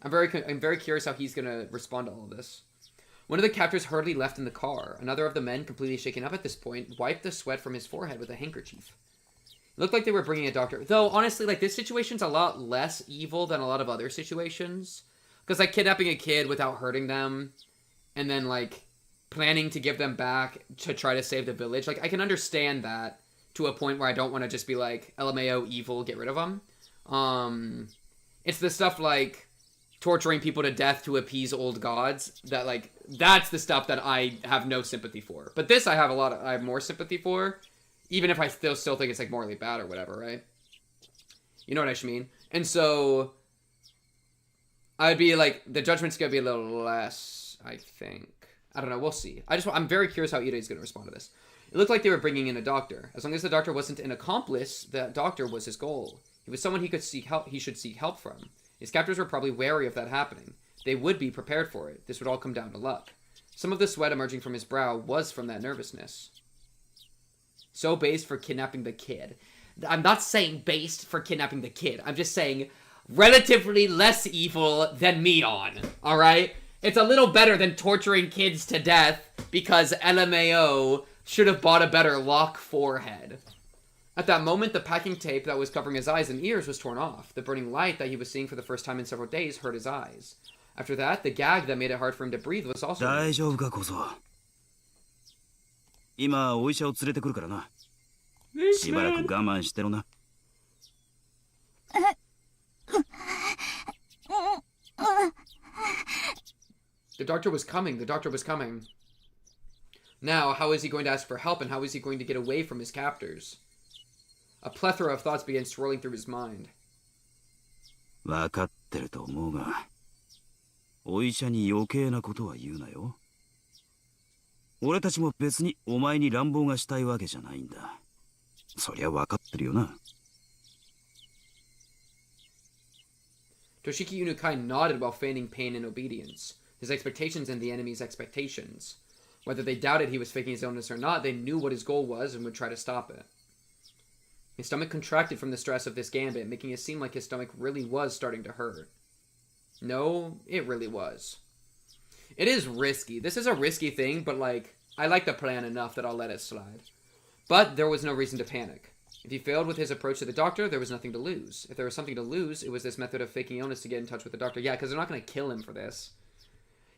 I'm very curious how he's gonna respond to all of this. One of the captors hurriedly left in the car. Another of the men, completely shaken up at this point, wiped the sweat from his forehead with a handkerchief. It looked like they were bringing a doctor. Though, honestly, like, this situation's a lot less evil than a lot of other situations. Because, like, kidnapping a kid without hurting them, and then, like, planning to give them back to try to save the village. Like, I can understand that to a point where I don't want to just be like, LMAO, evil, get rid of them. It's the stuff like torturing people to death to appease old gods that, like, that's the stuff that I have no sympathy for. But this I have more sympathy for, even if I still think it's, like, morally bad or whatever, right? You know what I mean? And so I'd be like, the judgment's gonna be a little less, I think. I don't know, we'll see. I'm very curious how Irai's gonna respond to this. It looked like they were bringing in a doctor. As long as the doctor wasn't an accomplice, the doctor was his goal. He was someone he should seek help from. His captors were probably wary of that happening. They would be prepared for it. This would all come down to luck. Some of the sweat emerging from his brow was from that nervousness. So based for kidnapping the kid. I'm not saying based for kidnapping the kid. I'm just saying relatively less evil than Mion. Alright? It's a little better than torturing kids to death because LMAO should have bought a better lock forehead. At that moment, the packing tape that was covering his eyes and ears was torn off. The burning light that he was seeing for the first time in several days hurt his eyes. After that, the gag that made it hard for him to breathe was also... 大丈夫か、小僧。今、お医者を連れてくるからな。しばらく我慢してろな。The doctor was coming. The doctor was coming. Now, how is he going to ask for help, and how is he going to get away from his captors? A plethora of thoughts began swirling through his mind. 分かってると思うが、お医者に余計なことは言うなよ。俺たちも別にお前に乱暴がしたいわけじゃないんだ。そりゃ分かってるよな。Toshiki Unukai nodded while feigning pain and obedience. His expectations and the enemy's expectations. Whether they doubted he was faking his illness or not, they knew what his goal was and would try to stop it. His stomach contracted from the stress of this gambit, making it seem like his stomach really was starting to hurt. No, it really was. It is risky. This is a risky thing, but, like, I like the plan enough that I'll let it slide. But there was no reason to panic. If he failed with his approach to the doctor, there was nothing to lose. If there was something to lose, it was this method of faking illness to get in touch with the doctor. Yeah, because they're not going to kill him for this.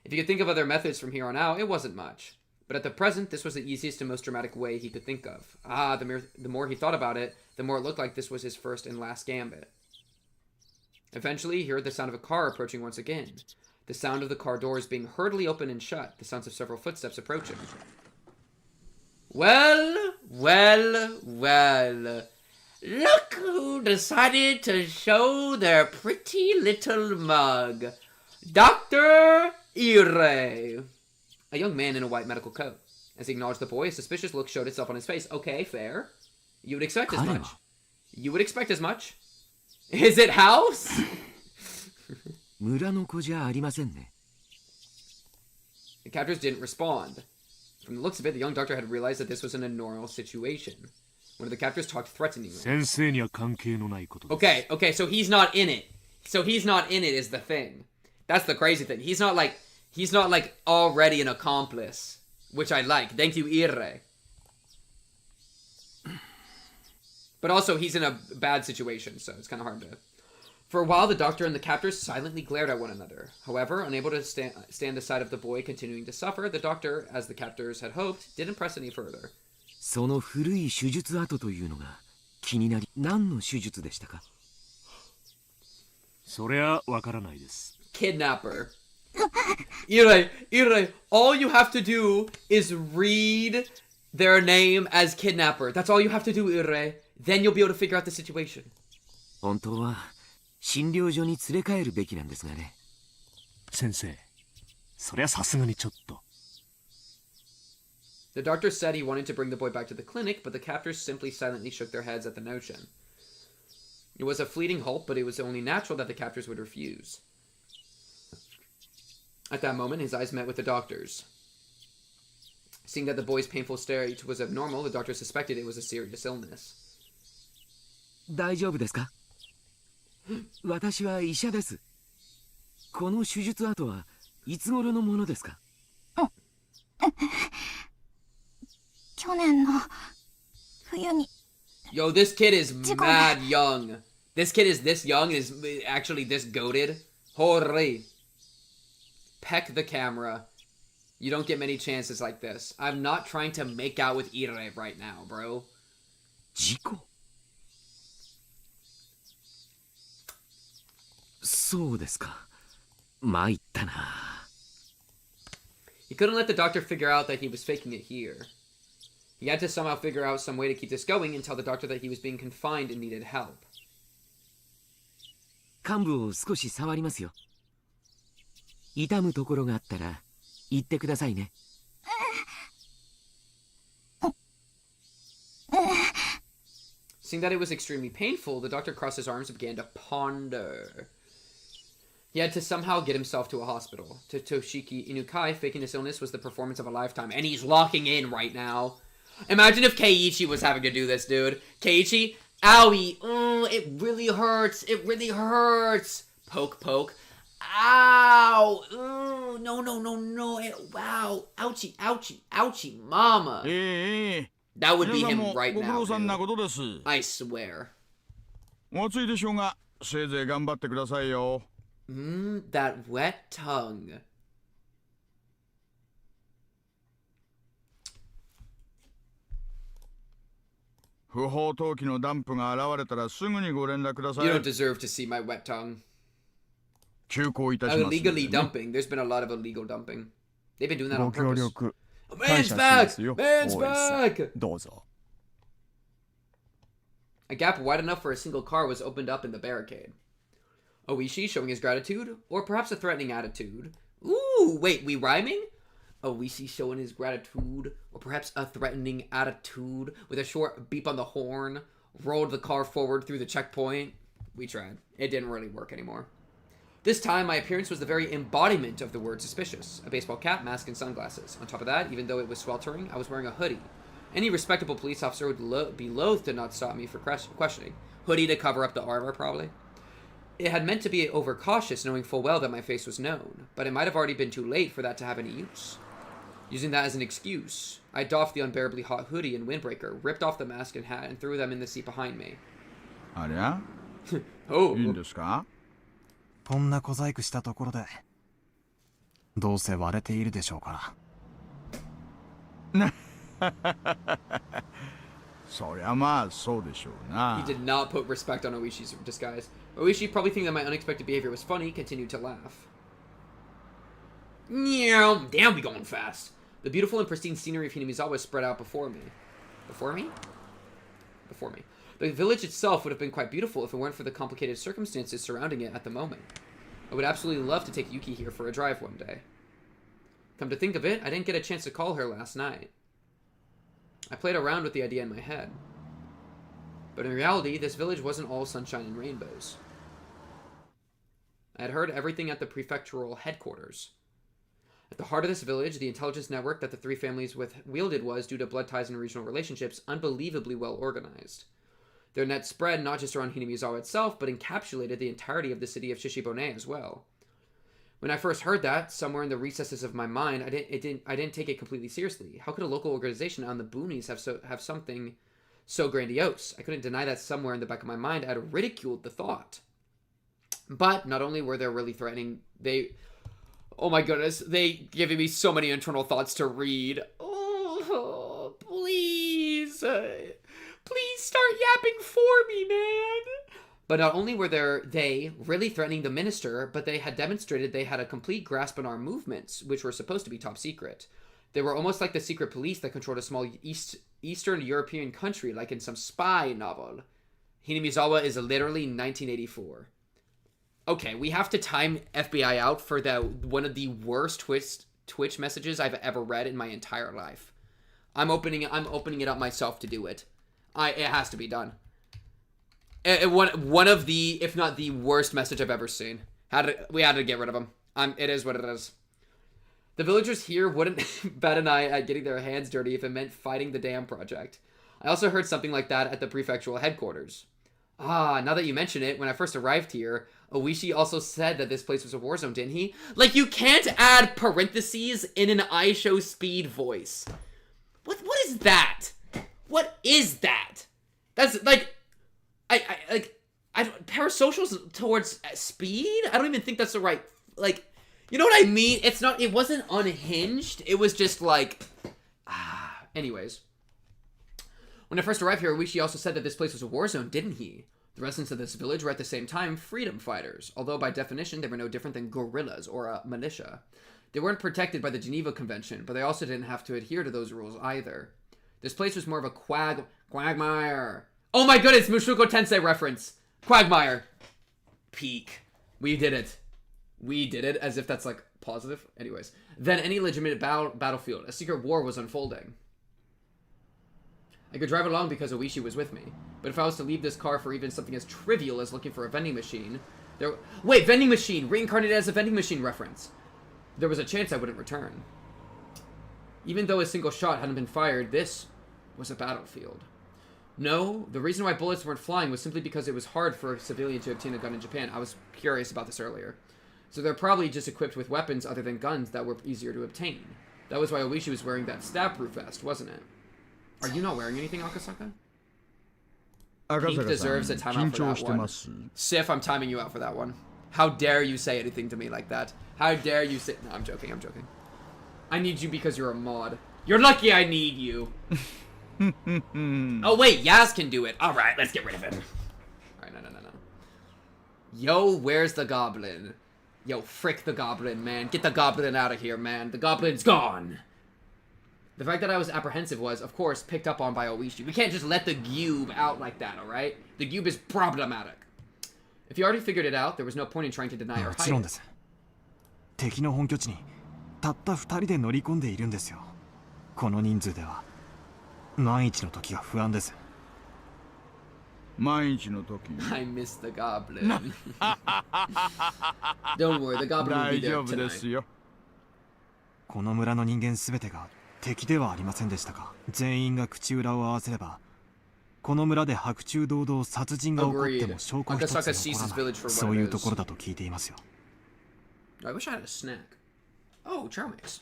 If you could think of other methods from here on out, it wasn't much. But at the present, this was the easiest and most dramatic way he could think of. The more he thought about it, the more it looked like this was his first and last gambit. Eventually, he heard the sound of a car approaching once again. The sound of the car doors being hurriedly opened and shut, the sounds of several footsteps approaching. Well. Look who decided to show their pretty little mug. Dr. Ire. A young man in a white medical coat. As he acknowledged the boy, a suspicious look showed itself on his face. Okay, fair. You would expect as much. You would expect as much. Is it House? 村の子じゃありませんね。 The captors didn't respond. From the looks of it, the young doctor had realized that this was an abnormal situation. One of the captors talked threateningly. 先生には関係のないことです。 Okay, so he's not in it. So he's not in it is the thing. That's the crazy thing. He's not like already an accomplice, which I like. Thank you, Irre. But also, he's in a bad situation, so it's kind of hard to... For a while, the doctor and the captors silently glared at one another. However, unable to stand the sight of the boy continuing to suffer, the doctor, as the captors had hoped, didn't press any further. その古い手術跡というのが気になり、何の手術でしたか？そりゃわからないです。 Kidnapper. Irre, all you have to do is read their name as kidnapper. That's all you have to do, Irre. Then you'll be able to figure out the situation. 本当は診療所に連れ帰るべきなんですがね。先生、そりゃさすがにちょっと。The doctor said he wanted to bring the boy back to the clinic, but the captors simply silently shook their heads at the notion. It was a fleeting hope, but it was only natural that the captors would refuse. At that moment, his eyes met with the doctor's. Seeing that the boy's painful state was abnormal, the doctor suspected it was a serious illness. 大丈夫ですか？私は医者です。この手術跡はいつ頃のものですか？去年の冬に。 Yo, this kid is mad young. This kid is this young and is actually this goated. Holy. Peck the camera. You don't get many chances like this. I'm not trying to make out with Irre right now, bro. 事故？そうですか。参ったな。He couldn't let the doctor figure out that he was faking it here. He had to somehow figure out some way to keep this going and tell the doctor that he was being confined and needed help. 患部を少し触りますよ。痛むところがあったら言ってくださいね。Seeing that it was extremely painful, the doctor crossed his arms and began to ponder. He had to somehow get himself to a hospital. To Toshiki Inukai, faking this illness was the performance of a lifetime. And he's locking in right now. Imagine if Keiichi was having to do this, dude. Keiichi, owie. Oh, it really hurts. It really hurts. Poke, poke. Ow. Ooh, no. Wow. Ouchie, ouchie, ouchie, mama. That would be him right now, dude. I swear. お暑いでしょうが、せいぜい頑張ってくださいよ。That wet tongue. You don't deserve to see my wet tongue. 休校いたします。Illegally dumping. There's been a lot of illegal dumping. They've been doing that on ご協 purpose. 力 Man's 感謝しますよ。 back! Man's 大石さん back! どうぞ。 A gap wide enough for a single car was opened up in the barricade. Oishi showing his gratitude, or perhaps a threatening attitude. Ooh, wait, we rhyming? Oishi showing his gratitude, or perhaps a threatening attitude, with a short beep on the horn, rolled the car forward through the checkpoint. We tried. It didn't really work anymore. This time, my appearance was the very embodiment of the word suspicious. A baseball cap, mask, and sunglasses. On top of that, even though it was sweltering, I was wearing a hoodie. Any respectable police officer would be loath to not stop me for questioning. Hoodie to cover up the armor, probably. It had meant to be overcautious, knowing full well that my face was known, but it might have already been too late for that to have any use. Using that as an excuse, I doffed the unbearably hot hoodie and windbreaker, ripped off the mask and hat, and threw them in the seat behind me. ありゃ Oh. いいんですか？こんな小細工したところでどうせ割れているでしょうから。そりゃまあそうでしょうな。 He did not put respect on Oishi's disguise. Oishi, probably thinking that my unexpected behavior was funny, continued to laugh. Damn, we going fast. The beautiful and pristine scenery of Hinamizawa spread out before me. Before me? Before me. The village itself would have been quite beautiful if it weren't for the complicated circumstances surrounding it at the moment. I would absolutely love to take Yuki here for a drive one day. Come to think of it, I didn't get a chance to call her last night. I played around with the idea in my head. But in reality, this village wasn't all sunshine and rainbows. I had heard everything at the prefectural headquarters. At the heart of this village, the intelligence network that the three families wielded was, due to blood ties and regional relationships, unbelievably well organized. Their net spread not just around Hinamizawa itself, but encapsulated the entirety of the city of Shishibone as well. When I first heard that, somewhere in the recesses of my mind, I didn't take it completely seriously. How could a local organization on the boonies have something so grandiose? I couldn't deny that somewhere in the back of my mind I had ridiculed the thought. But not only were they really threatening, oh my goodness, they giving me so many internal thoughts to read. Oh, please. Please start yapping for me, man. But not only were they really threatening the minister, but they had demonstrated they had a complete grasp on our movements, which were supposed to be top secret. They were almost like the secret police that controlled a small Eastern European country, like in some spy novel. Hinamizawa is literally 1984. Okay, we have to time FBI out for one of the worst Twitch messages I've ever read in my entire life. I'm opening it up myself to do it. It has to be done. One of the, if not the worst message I've ever seen. We had to get rid of him. It is what it is. The villagers here wouldn't bat an eye at getting their hands dirty if it meant fighting the dam project. I also heard something like that at the prefectural headquarters. Ah, now that you mention it, when I first arrived here, Oishi also said that this place was a war zone, didn't he? Like, you can't add parentheses in an iShow speed voice. What is that? What is that? That's like, parasocials towards speed? I don't even think that's the right, like, you know what I mean? It wasn't unhinged. It was just like, anyways. When I first arrived here, Oishi also said that this place was a war zone, didn't he? The residents of this village were at the same time freedom fighters, although by definition they were no different than guerrillas or a militia. They weren't protected by the Geneva Convention, but they also didn't have to adhere to those rules either. This place was more of a quagmire. Oh my goodness, Mushoku Tensei reference. Quagmire. Peak. We did it. We did it, as if that's like positive. Anyways. Then any legitimate battlefield. A secret war was unfolding. I could drive along because Oishi was with me. But if I was to leave this car for even something as trivial as looking for a vending machine... Wait, vending machine! Reincarnated as a vending machine reference. There was a chance I wouldn't return. Even though a single shot hadn't been fired, this was a battlefield. No, the reason why bullets weren't flying was simply because it was hard for a civilian to obtain a gun in Japan. I was curious about this earlier. So they're probably just equipped with weapons other than guns that were easier to obtain. That was why Oishi was wearing that stab-proof vest, wasn't it? Are you not wearing anything, Akasaka? Pink deserves a timeout for that one. Sif, I'm timing you out for that one. How dare you say anything to me like that? How dare you say... No, I'm joking, I'm joking. I need you because you're a mod. You're lucky I need you. Oh, wait, Yaz can do it. Alright, let's get rid of him. Alright, no. Yo, where's the goblin? Yo, frick the goblin, man. Get the goblin out of here, man. The goblin's gone. The fact that I was apprehensive was, of course, picked up on by Oishi. We can't just let the Gube out like that, alright? The Gube is problematic. If you already figured it out, there was no point in trying to deny or hide it. 敵の本拠地にたった2人で乗り込んでいるんですよ。この人数では万一の時が不安です。万一の時 I miss the goblin. Don't worry, the goblin will be there tonight. この村の人間すべてが敵ではありませんでしたか。全員が口裏を合わせればこの村で白昼堂々殺人が起こっても証拠一つ残らない、そういうところだと聞いていますよ。I wish I had a snack. Oh, chow mix.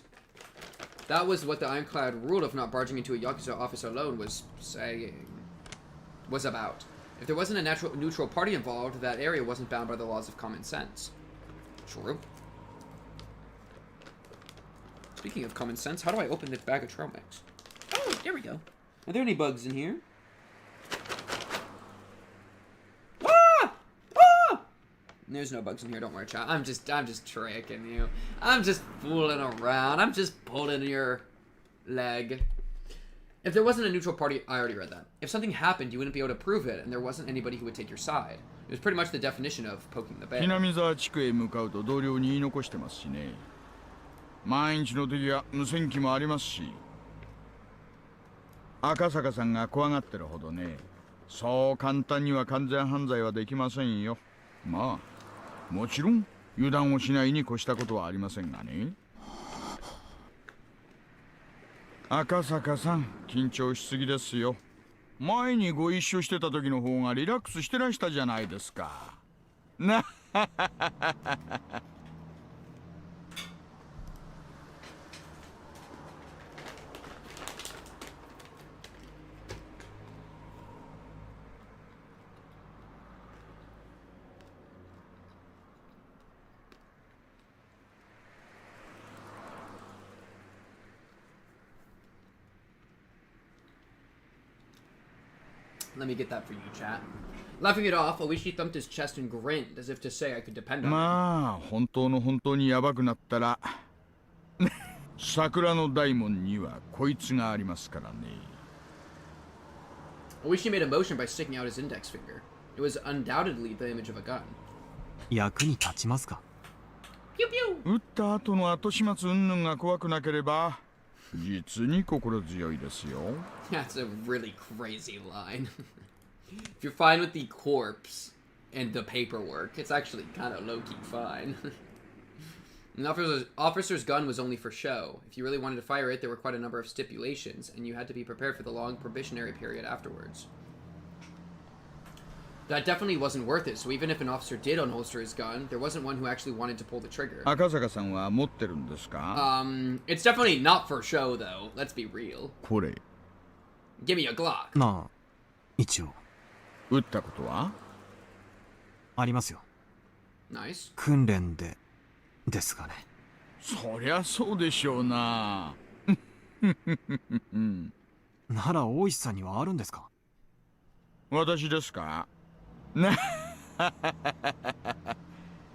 That was what the ironclad rule of not barging into a Yakuza office alone was about. If there wasn't a neutral party involved, that area wasn't bound by the laws of common sense. True. Speaking of common sense, how do I open this bag of trail mix? Oh, there we go. Are there any bugs in here? There's no bugs in here, don't worry, child. I'm just tricking you. I'm just fooling around. I'm just pulling your leg. If there wasn't a neutral party, I already read that. If something happened, you wouldn't be able to prove it, and there wasn't anybody who would take your side. It was pretty much the definition of poking the bear. 南沢地区へ向かうと同僚に言い残してますしね。万一の時は無線機もありますし。赤坂さんが怖がってるほどね、そう簡単には完全犯罪はできませんよ。まあもちろん油断をしないに越したことはありませんがね。赤坂さん、緊張しすぎですよ。前にご一緒してた時の方がリラックスしてらしたじゃないですか。なLet me get that for you, chat. Laughing it off, Oishi thumped his chest and grinned, as if to say I could depend on him. まあ本当にヤバくなったら桜の大門にはこいつがありますからね。Oishi made a motion by sticking out his index finger. It was undoubtedly the image of a gun. 役に立ちますか？ピュピュ。撃った後の後始末云々が怖くなければ実に心強いですよ。That's a really crazy line. If you're fine with the corpse and the paperwork, it's actually kind of low-key fine. An officer's gun was only for show. If you really wanted to fire it, there were quite a number of stipulations, and you had to be prepared for the long probationary period afterwards. That definitely wasn't worth it, so even if an officer did unholster his gun, there wasn't one who actually wanted to pull the trigger. Akasakaさんは持ってるんですか？ It's definitely not for show, though. Let's be real. これ。Give me a Glock. まあ、一応。撃ったことは？ありますよ。Nice. 訓練で、ですがね。そりゃそうでしょうな。なら大石さんにはあるんですか？私ですか？ね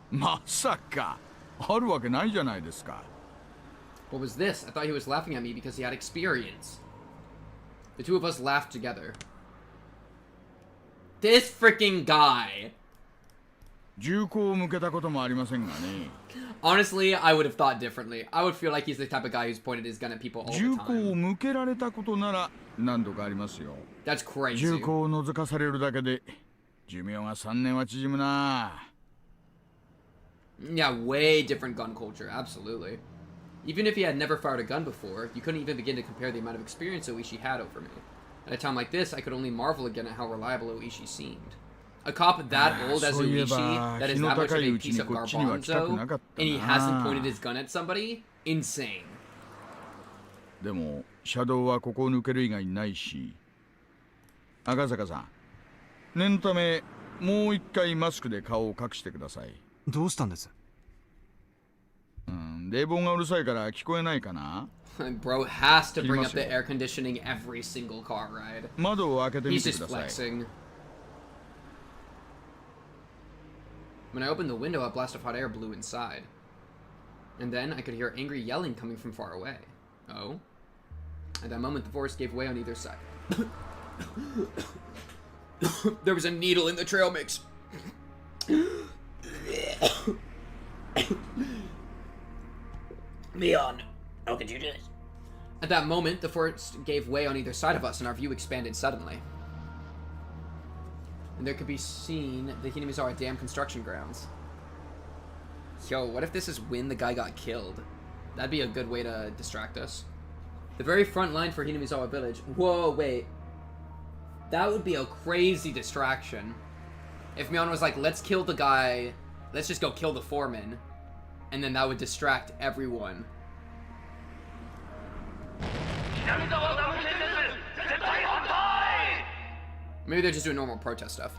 まさかあるわけないじゃないですか。 What was this? I thought he was laughing at me because he had experience. The two of us laughed together. This freaking guy. 銃口を向けたこともありませんがね。 Honestly, I would have thought differently. I would feel like he's the type of guy who's pointed his gun at people all the 銃 time. 口を向けられたことなら何度かありますよ。 That's crazy. 銃口を覗かされるだけで寿命が3年は縮むな。 Yeah, way different gun culture, absolutely. Even if he had never fired a gun before, you couldn't even begin to compare the amount of experience Oishi had over me. At a time like this, I could only marvel again at how reliable Oishi seemed. A cop that old as Oishi, that is that much of a piece of garbanzo, and he hasn't pointed his gun at somebody? Insane. でも車道はここを抜ける以外ないし。赤坂さん、念のためもう一回マスクで顔を隠してください。どうしたんです？冷房がうるさいから聞こえないかな？ Bro has to bring up the air conditioning every single car ride. 窓を開けてみ He's て just ください。 flexing. When I opened the window, a blast of hot air blew inside. And then I could hear angry yelling coming from far away. Oh? At that moment, the forest gave way on either side. There was a needle in the trail mix. Leon, how could you do this? At that moment, the forest gave way on either side of us, and our view expanded suddenly. And there could be seen the Hinamizawa Dam construction grounds. Yo, what if this is when the guy got killed? That'd be a good way to distract us. The very front line for Hinamizawa Village. Whoa, wait. That would be a crazy distraction. If Mion was like, let's kill the guy, let's just go kill the foreman. And then that would distract everyone. Maybe they're just doing normal protest stuff.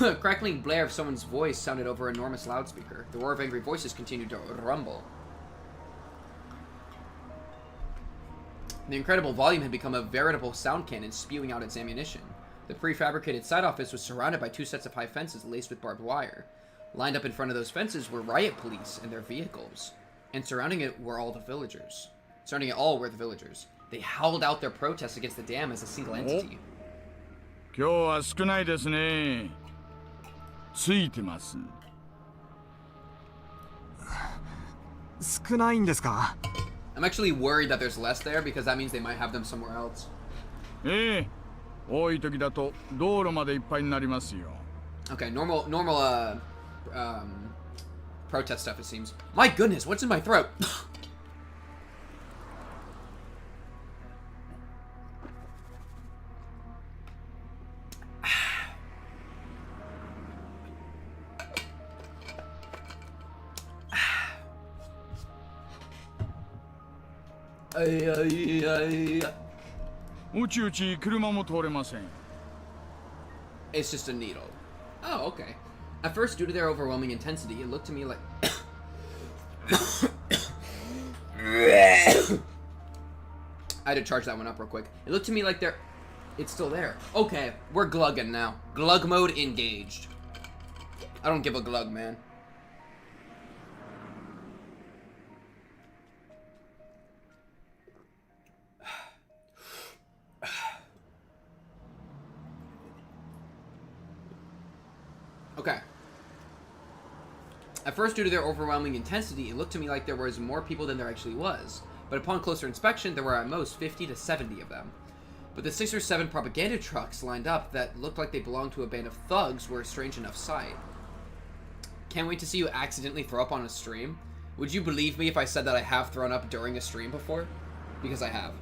A crackling blare of someone's voice sounded over an enormous loudspeaker. The roar of angry voices continued to rumble. The incredible volume had become a veritable sound cannon spewing out its ammunition. The prefabricated side office was surrounded by two sets of high fences laced with barbed wire. Lined up in front of those fences were riot police and their vehicles. And surrounding it were all the villagers. Surrounding it all were the villagers. They howled out their protests against the dam as a single entity. 今日は少ないですね。ついてます。少ないんですか？ I'm actually worried that there's less there because that means they might have them somewhere else. 多い時だと道路までいっぱいになりますよ。 Okay, normal protest stuff it seems. My goodness, what's in my throat? It's just a needle. Oh, okay. At first, due to their overwhelming intensity, it looked to me like... I had to charge that one up real quick. It looked to me like they're... It's still there. Okay, we're glugging now. Glug mode engaged. I don't give a glug, man. Okay. At first, due to their overwhelming intensity, it looked to me like there was more people than there actually was. But upon closer inspection, there were at most 50 to 70 of them. But the 6 or 7 propaganda trucks lined up that looked like they belonged to a band of thugs were a strange enough sight. Can't wait to see you accidentally throw up on a stream. Would you believe me if I said that I have thrown up during a stream before? Because I have.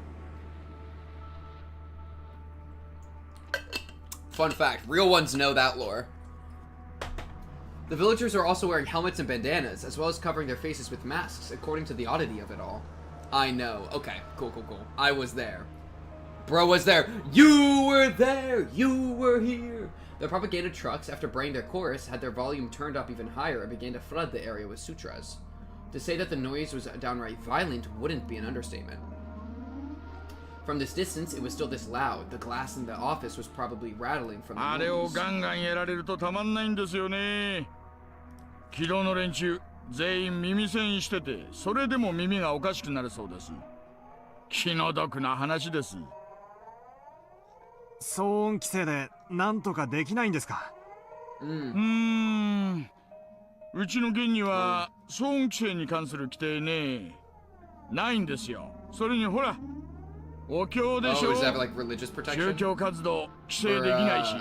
Fun fact, real ones know that lore. The villagers are also wearing helmets and bandanas, as well as covering their faces with masks, according to the oddity of it all. I know. Okay, cool. I was there. Bro was there. You were there. You were here. The propaganda trucks, after braying their chorus, had their volume turned up even higher and began to flood the area with sutras. To say that the noise was downright violent wouldn't be an understatement. From this distance, it was still this loud. The glass in the office was probably rattling from the noise. 昨日の連中全員耳栓してて、それでも耳がおかしくなるそうです。気の毒な話です。騒音規制でなんとかできないんですか？うちの県には騒音規制に関する規定ね、ないんですよ。それにほら、お経でしょ。宗教活動規制できないし。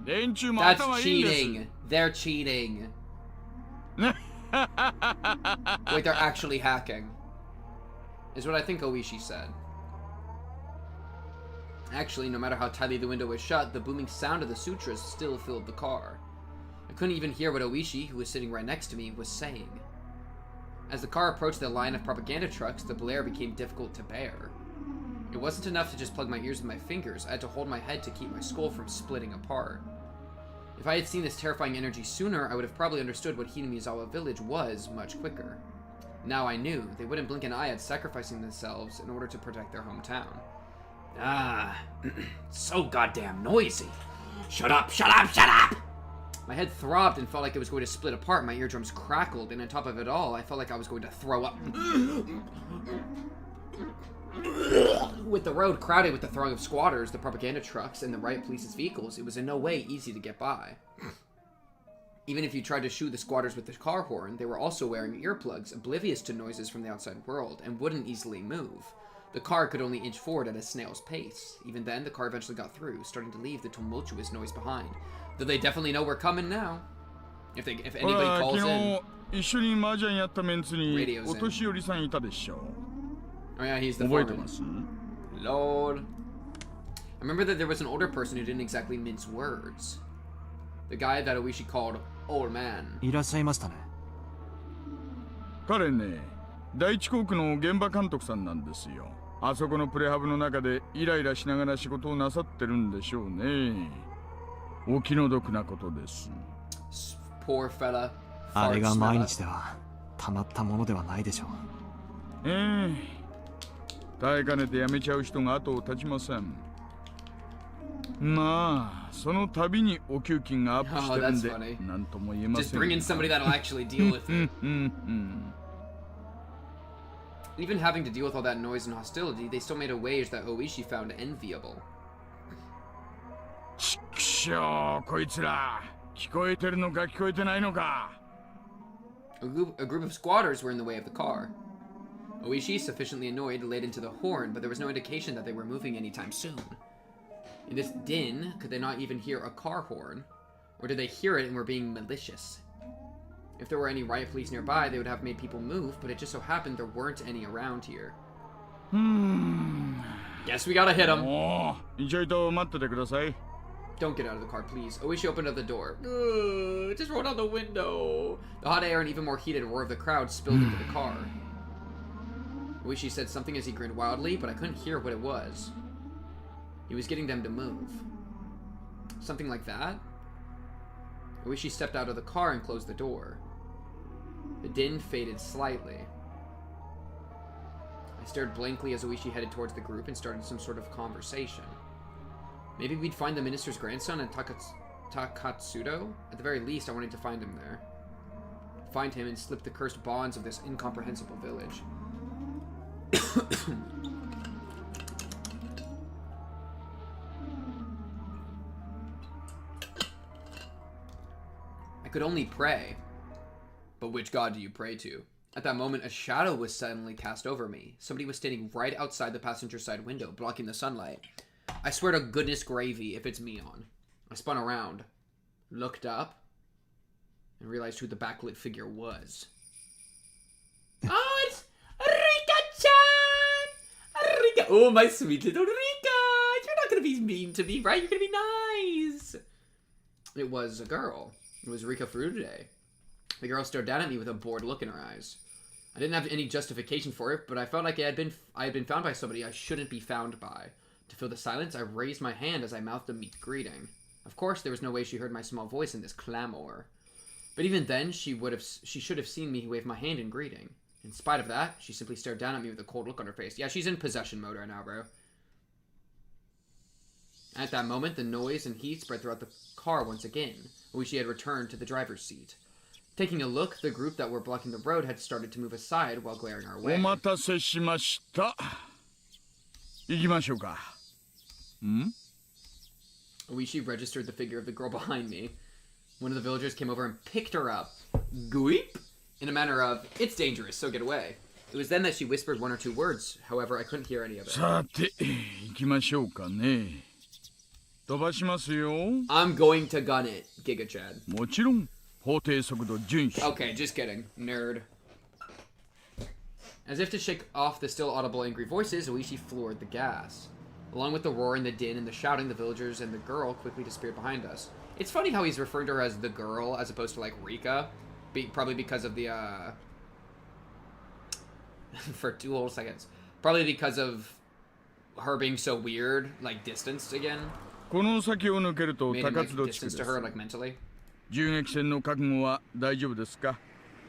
連中も頭いいんです。 They're cheating. Wait, they're actually hacking. Is what I think Oishi said. Actually, no matter how tightly the window was shut, the booming sound of the sutras still filled the car. I couldn't even hear what Oishi, who was sitting right next to me, was saying. As the car approached the line of propaganda trucks, the blare became difficult to bear. It wasn't enough to just plug my ears with my fingers. I had to hold my head to keep my skull from splitting apart. If I had seen this terrifying energy sooner, I would have probably understood what Hinamizawa village was much quicker. Now I knew. They wouldn't blink an eye at sacrificing themselves in order to protect their hometown. Ah, so goddamn noisy. Shut up, shut up, shut up! My head throbbed and felt like it was going to split apart. My eardrums crackled, and on top of it all, I felt like I was going to throw up. With the road crowded with the throng of squatters, the propaganda trucks, and the riot police's vehicles, it was in no way easy to get by. Even if you tried to shoo the squatters with the car horn, they were also wearing earplugs, oblivious to noises from the outside world, and wouldn't easily move. The car could only inch forward at a snail's pace. Even then, the car eventually got through, starting to leave the tumultuous noise behind. Though they definitely know we're coming now. If anybody calls in, radio's in. Oh yeah, he's the foreman. Lord. I remember that there was an older person who didn't exactly mince words. The guy that Oishi called old man. いらっしゃいましたね。彼ね、第一航空の現場監督さんなんですよ。あそこのプレハブの中でイライラしながら仕事をなさってるんでしょうね。お気の毒なことです。Poor fella. あれが毎日ではたまったものではないでしょう。耐えかねてやめちゃう人が後を絶ちません。まあ、その度にお給金がアップしてるんで、なんとも言えません。Just bring in somebody that'll actually deal with it. Even having to deal with all that noise and hostility, they still made a wage that Oishi found enviable. ちくしょう、こいつら。聞こえてるのか聞こえてないのか。A group of squatters were in the way of the car. Oishi, sufficiently annoyed, laid into the horn, but there was no indication that they were moving anytime soon. In this din, could they not even hear a car horn? Or did they hear it and were being malicious? If there were any riot police nearby, they would have made people move, but it just so happened there weren't any around here. Guess we gotta hit him. Don't get out of the car, please. Oishi opened up the door. Just roll down the window. The hot air and even more heated roar of the crowd spilled into the car. Oishi said something as he grinned wildly, but I couldn't hear what it was. He was getting them to move. Something like that? Oishi stepped out of the car and closed the door. The din faded slightly. I stared blankly as Oishi headed towards the group and started some sort of conversation. Maybe we'd find the minister's grandson in Takatsudo? At the very least, I wanted to find him there. Find him and slip the cursed bonds of this incomprehensible village. I could only pray. But which god do you pray to? At that moment, a shadow was suddenly cast over me. Somebody was standing right outside the passenger side window, blocking the sunlight. I swear to goodness gravy if it's me-on. I spun around, looked up, and realized who the backlit figure was. Oh, it's Rika-chan! Rika! Oh, my sweet little Rika! You're not gonna be mean to me, right? You're gonna be nice! It was a girl. It was Rika Furude. The girl stared down at me with a bored look in her eyes. I didn't have any justification for it, but I felt like I had been found by somebody I shouldn't be found by. To fill the silence, I raised my hand as I mouthed a meek greeting. Of course, there was no way she heard my small voice in this clamor. But even then, she should have seen me wave my hand in greeting. In spite of that, she simply stared down at me with a cold look on her face. Yeah, she's in possession mode right now, bro. At that moment, the noise and heat spread throughout the car once again. Oishi had returned to the driver's seat. Taking a look, the group that were blocking the road had started to move aside while glaring our way. Oishi registered the figure of the girl behind me. One of the villagers came over and picked her up. Guip? In a manner of, it's dangerous, so get away. It was then that she whispered one or two words. However, I couldn't hear any of it. I'm going to gun it, Giga Chad. Okay, just kidding, nerd. As if to shake off the still audible angry voices, Oishi floored the gas. Along with the roar and the din and the shouting, the villagers and the girl quickly disappeared behind us. It's funny how he's referring to her as the girl as opposed to like Rika. Probably because of the for 2 whole seconds. Probably because of her being so weird, like distanced again. Made him like distance to her, like mentally.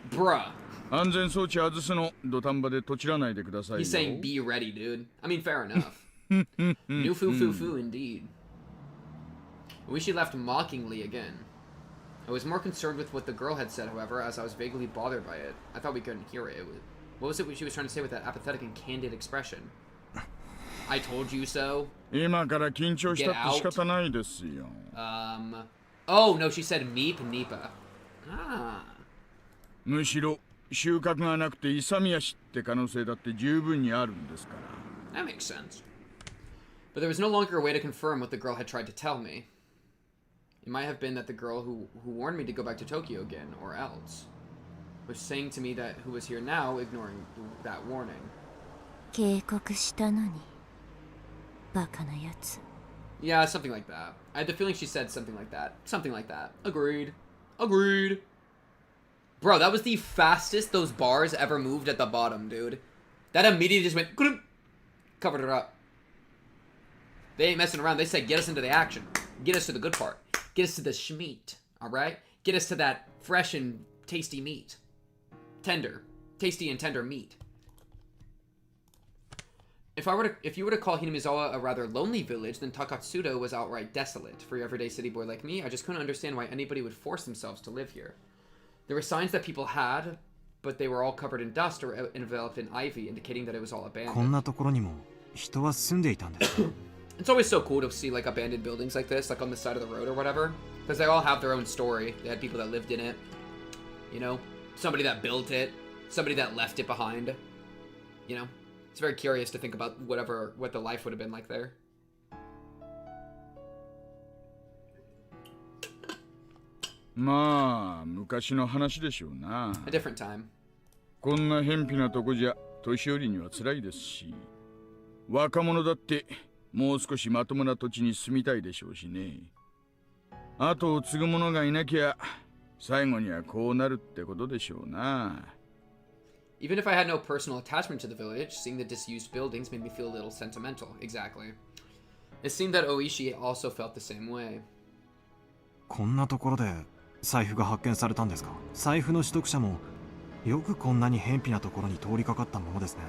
Bruh. He's saying be ready, dude. I mean, fair enough. New foo indeed. Oishi left mockingly again. I was more concerned with what the girl had said, however, as I was vaguely bothered by it. I thought we couldn't hear it. What was it she was trying to say with that apathetic and candid expression? I told you so. Get out. Oh, no, she said meep nipa. Ah. That makes sense. But there was no longer a way to confirm what the girl had tried to tell me. It might have been that the girl who warned me to go back to Tokyo again, or else, was saying to me that who was here now, ignoring that warning. Yeah, something like that. I had the feeling she said something like that. Something like that. Agreed. Agreed. Bro, that was the fastest those bars ever moved at the bottom, dude. That immediately just went... Covered it up. They ain't messing around. They say, get us into the action. Get us to the good part. Get us to the schmeat, alright? Get us to that fresh and tasty meat. Tender. Tasty and tender meat. If you were to call Hinamizawa a rather lonely village, then Takatsudo was outright desolate. For your everyday city boy like me, I just couldn't understand why anybody would force themselves to live here. There were signs that people had, but they were all covered in dust or enveloped in ivy, indicating that it was all abandoned. It's always so cool to see like abandoned buildings like this, like on the side of the road or whatever, because they all have their own story. They had people that lived in it, you know, somebody that built it, somebody that left it behind. You know, it's very curious to think about what the life would have been like there. まあ昔の話でしょうな。A different time. こんな偏僻なとこじゃ年寄りには辛いですし、若者だってもう少しまともな土地に住みたいでしょうしね。後を継ぐ者がいなきゃ最後にはこうなるってことでしょうな。Even if I had no personal attachment to the village, seeing the disused buildings made me feel a little sentimental. Exactly. It seemed that Oishi also felt the same way. こんなところで財布が発見されたんですか？財布の取得者もよくこんなに偏僻なところに通りかかったものですね。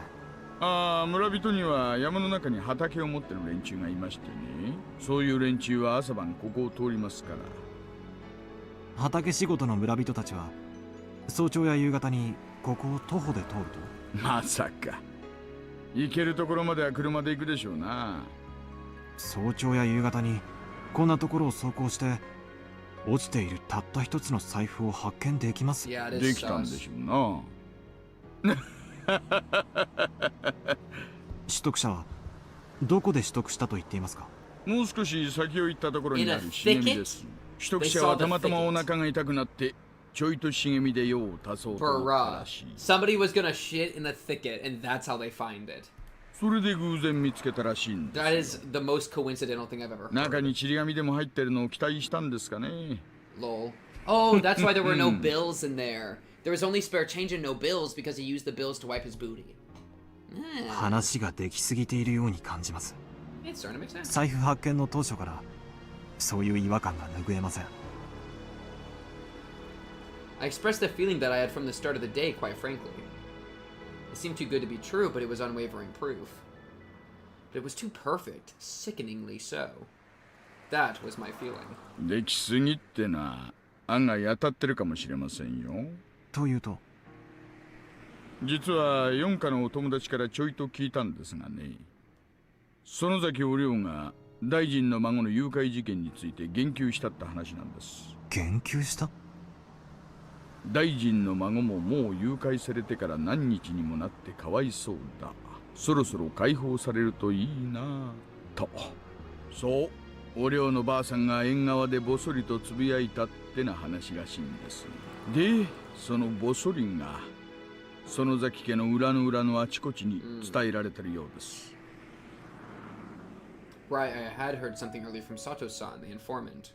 ああ、村人には山の中に畑を持ってる連中がいましてね。そういう連中は朝晩ここを通りますから。畑仕事の村人たちは早朝や夕方にここを徒歩で通ると？まさか行けるところまでは車で行くでしょうな。早朝や夕方にこんなところを走行して落ちているたった一つの財布を発見できます。できたんでしょうな。取得者はどこで取得したと言っていますか？もう少し先を行ったところにある茂みです。取得者はたまたまお腹が痛くなってちょいと茂みで用を足そうと思ったらしい。Somebody was gonna shit in the thicket and that's how they find it. それで偶然見つけたらしいんです。That is the most coincidental thing I've ever heard. 中にちり紙でも入ってるのを期待したんですかね。Lol. Oh, that's why there were no bills in there. There was only spare change and no bills because he used the bills to wipe his booty. 話ができすぎているように感じます。It's starting to make sense. 財布発見の当初からそういう違和感が拭えません。I expressed the feeling that I had from the start of the day, quite frankly. It seemed too good to be true, but it was unwavering proof. But it was too perfect, sickeningly so. That was my feeling. できすぎってな、案外当たってるかもしれませんよ。というと？実は四課のお友達からちょいと聞いたんですがね。園崎お涼が大臣の孫の誘拐事件について言及したって話なんです。言及した？大臣の孫ももう誘拐されてから何日にもなってかわいそうだ。そろそろ解放されるといいなと。そう、お涼のばあさんが縁側でぼそりとつぶやいたってな話らしいんです。で、そのぼそりが園崎家の裏の裏のあちこちに伝えられてるようです。Right, I had heard something earlier from Sato-san, the informant.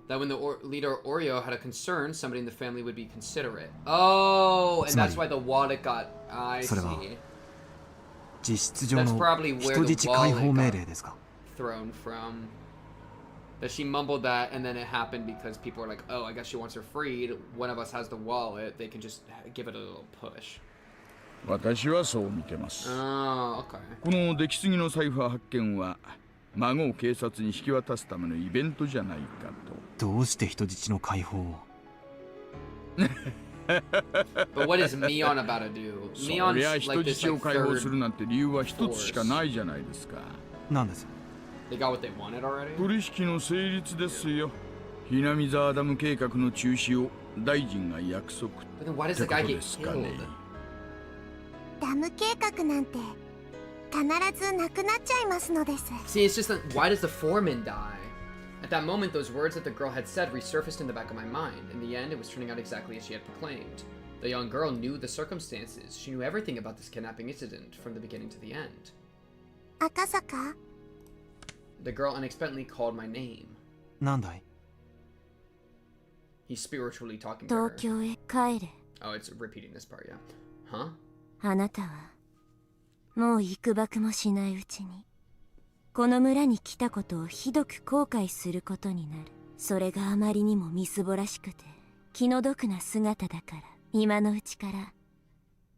That when the leader Oreo had a concern, somebody in the family would be considerate. Oh, and that's why the wallet got... I see. 実質上の人質解放命令ですか？ Thrown from... That she mumbled that, and then it happened because people were like, oh, I guess she wants her freed. One of us has the wallet. They can just give it a little push. 私はそう見てます。Oh, okay. この出来すぎの財布発見は孫を警察に引き渡すためのイベントじゃないかと。どうして人質の解放を？ But what is Mion about to do? そりゃ人質を解放するなんて理由は一つしかないじゃないですか。なんです？ They got what they wanted already? 取引の成立ですよ。ひなみ沢ダム計画の中止を大臣が約束ってことですかね。ダム計画なんて必ずなくなっちゃいますのです。See, it's just that, why does the foreman die? At that moment, those words that the girl had said resurfaced in the back of my mind. In the end, it was turning out exactly as she had proclaimed. The young girl knew the circumstances. She knew everything about this kidnapping incident from the beginning to the end. Akasaka? The girl unexpectedly called my name. なんだい? He's spiritually talking to her. 東京へ帰れ。 Oh, it's repeating this part, yeah. Huh? あなたはもう幾ばくもしないうちにこの村に来たことをひどく後悔することになる。それがあまりにもみすぼらしくて気の毒な姿だから今のうちから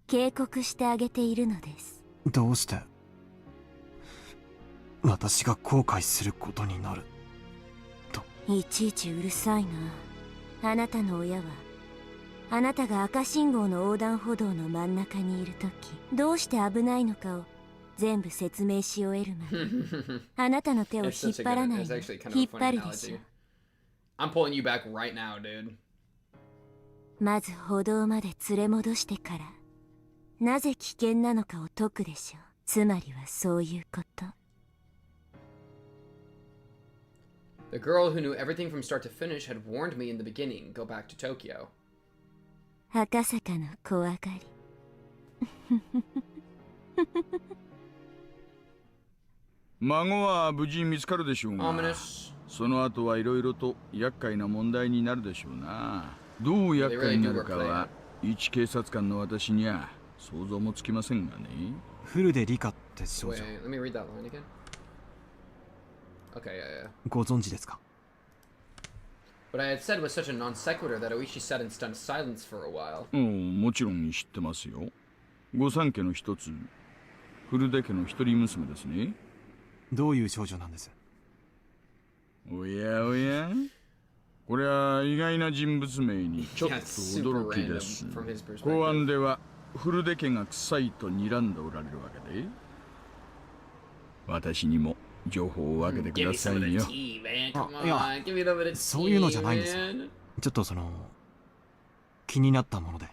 警告してあげているのです。どうして私が後悔することになると？いちいちうるさいな。あなたの親はあなたが赤信号の横断歩道の真ん中にいるときどうして危ないのかを全部説明し終えるまであなたの手を引っ張らないの。引っ張るでしょ。 I'm pulling you back right now, dude. まず歩道まで連れ戻してからなぜ危険なのかを解くでしょう。つまりはそういうこと。The girl who knew everything from start to finish had warned me in the beginning. Go back to Tokyo. 赤坂の小上がり。孫は無事見つかるでしょうが、その後はいろいろと厄介な問題になるでしょうな。どう厄介になるかは一警察官の私には想像もつきませんがね。フルで理科って少女。ご存知ですか？ What I had said was such a non sequitur that Oishi sat in stunned silence for a while. もちろん知ってますよ。御三家の一つ、古出家の一人娘ですね。どういう少女なんです？おやおや、これは意外な人物名にちょっと驚きです。公安では古出家が臭いと睨んでおられるわけで、私にも情報を分けてくださいよ。いや、そういうのじゃないんですよ。ちょっと気になったもので。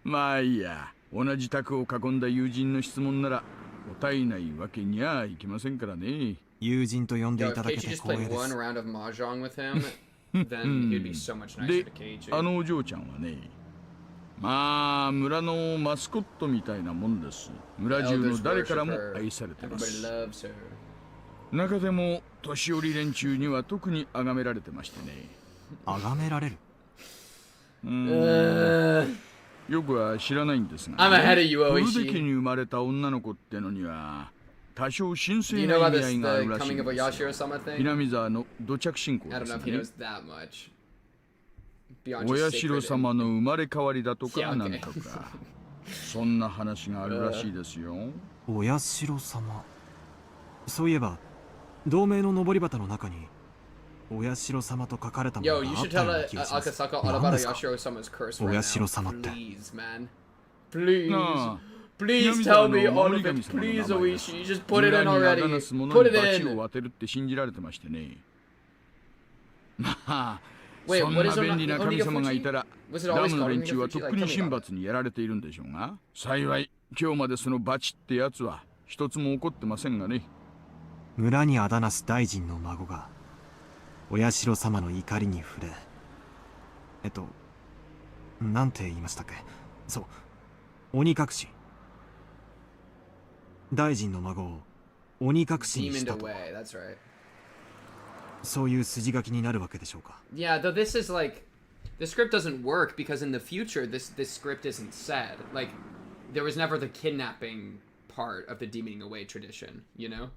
まあいいや。同じ卓を囲んだ友人の質問なら答えないわけにはいきませんからね。友人と呼んでいただけて光栄です。で、あのお嬢ちゃんはね、まあ村のマスコットみたいなもんです。村中の誰からも愛されてます。中でも年寄り連中には特に崇められてましてね。崇められる？よくは知らないんですが、古出家に生まれた女の子ってのには多少神聖な意味合いがあるらしいんですよ。南沢の土着信仰ですね。お社様の生まれ変わりだとかなんとか、そんな話があるらしいですよ。お社様。そういえば同盟の登り旗の中にお社様と書かれたものがあったような気がします。何ですか？お社様って。Please tell me all of it. Please, Oishi. Just put it in already. Put it in. を当てるって信じられてましてね。まあ、そんな便利な神様がいたら、ダムの連中はとっくに神罰にやられているんでしょうが、幸い今日までそのバチってやつは一つも起こってませんがね。村にあだなす大臣の孫がお社様の怒りに触れ、なんて言いましたっけ？そう、鬼隠し。大臣の孫を鬼隠しにしたと。そういう筋書きになるわけでしょうか。Yeah, though this is like the script doesn't work because in the future this script isn't said. Like there was never the kidnapping part of the demoning away tradition, you know?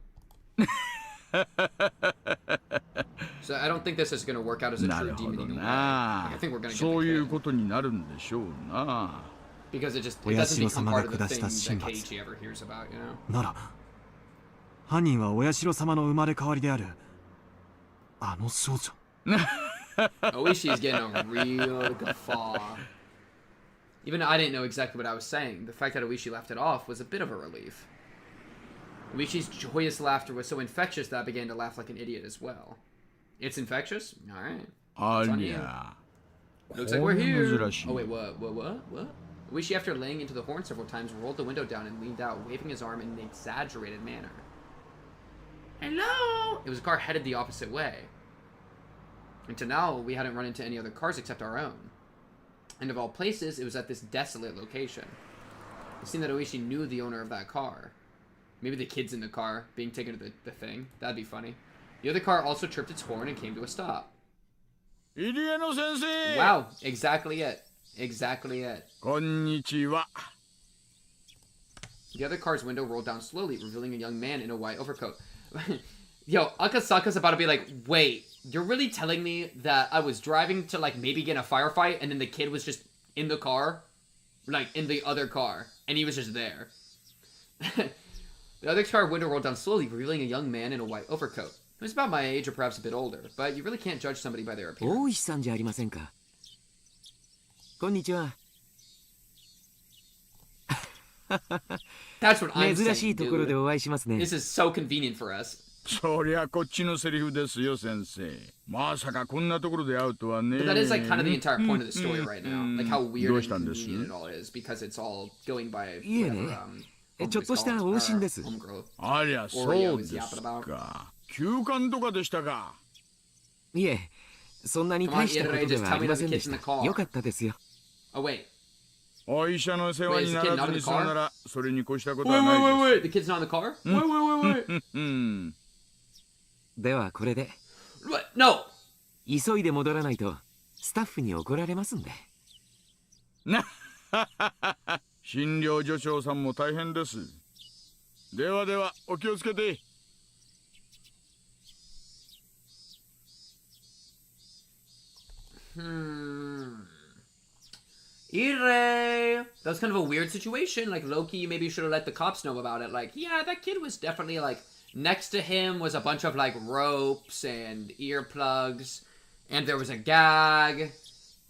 So I don't think this is going to work out as a true demoning away. I think we're going to getそういうことになるんでしょうな。Because it doesn't become part of the thing that Keiichi ever hears about, you know? なら、犯人はお社様の生まれ変わりであるあの少女。Oishi is getting a real guffaw. Even I didn't know exactly what I was saying. The fact that Oishi laughed it off was a bit of a relief. Oishi's joyous laughter was so infectious that I began to laugh like an idiot as well. It's infectious? Alright. Looks like we're here. Oh wait, what? Oishi, after laying into the horn several times, rolled the window down and leaned out, waving his arm in an exaggerated manner. Hello! It was a car headed the opposite way. Until now, we hadn't run into any other cars except our own. And of all places, it was at this desolate location. It seemed that Oishi knew the owner of that car. Maybe the kid's in the car, being taken to the thing. That'd be funny. The other car also tripped its horn and came to a stop. Wow, exactly it. Exactly it. Konnichiwa. The other car's window rolled down slowly, revealing a young man in a white overcoat. Yo, Akasaka's about to be like, wait, you're really telling me that I was driving to, like, maybe get in a firefight, and then the kid was just in the car? Like, in the other car, and he was just there. The other car window rolled down slowly, revealing a young man in a white overcoat. He was about my age, or perhaps a bit older, but you really can't judge somebody by their appearance. 大石さんじゃありませんか。こんにちは。That's what I'm saying, 珍しいところでお会いしますね。This is so convenient for us. そりゃこっちのセリフですよ、先生。まさかこんなところで会うとはね。But that is like kind of the entire point of the story right now. Like how weird and convenient it all is because it's all going by いえね、ちょっとした往診です。ありゃ、そうですか。休館とかでしたか。いえ、そんなに大したことではありませんでした。よかったですよ。Oh wait. お医者の世話にならずに済むならそれに越したことはないです。Wait, the kid's not in the car? Wait. ではこれで。What? No. 急いで戻らないとスタッフに怒られますんで。診療所長さんも大変です。ではではお気をつけて。Ire! That was kind of a weird situation. Like, Loki maybe should have let the cops know about it. Like, yeah, that kid was definitely, like, next to him was a bunch of, like, ropes and earplugs. And there was a gag.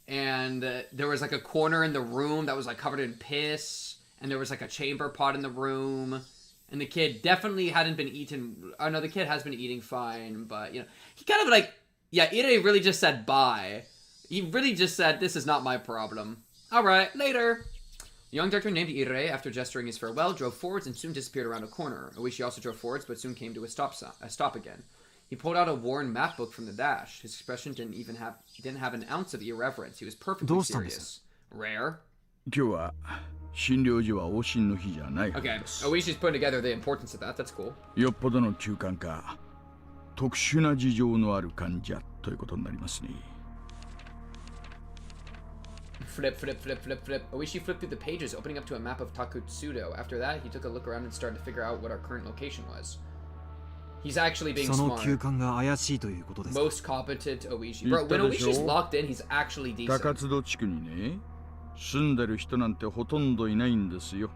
And there was, like, a corner in the room that was, like, covered in piss. And there was, like, a chamber pot in the room. And the kid definitely hadn't been eaten. Oh, no, the kid has been eating fine. But, you know, he kind of, like, yeah, Ire really just said bye. He really just said, this is not my problem. Alright, later! The young doctor named Ire, after gesturing his farewell, drove forwards and soon disappeared around a corner. Oishi also drove forwards, but soon came to a stop again. He pulled out a worn map book from the dash. His expression didn't have an ounce of irreverence. He was perfectly serious. Rare? 今日は診療所は往診の日じゃないはず Okay, です。Oishi's putting together the importance of that. That's cool. よっぽどの休館か、特殊な事情のある患者ということになりますね。Flip. Oishi flipped through the pages, opening up to a map of Takutsudo. After that, he took a look around and started to figure out what our current location was. He's actually being smart. Most competent Oishi. Bro, when Oishi's locked in, he's actually decent. 高津戸地区にね、住んでる人なんてほとんどいないんですよ。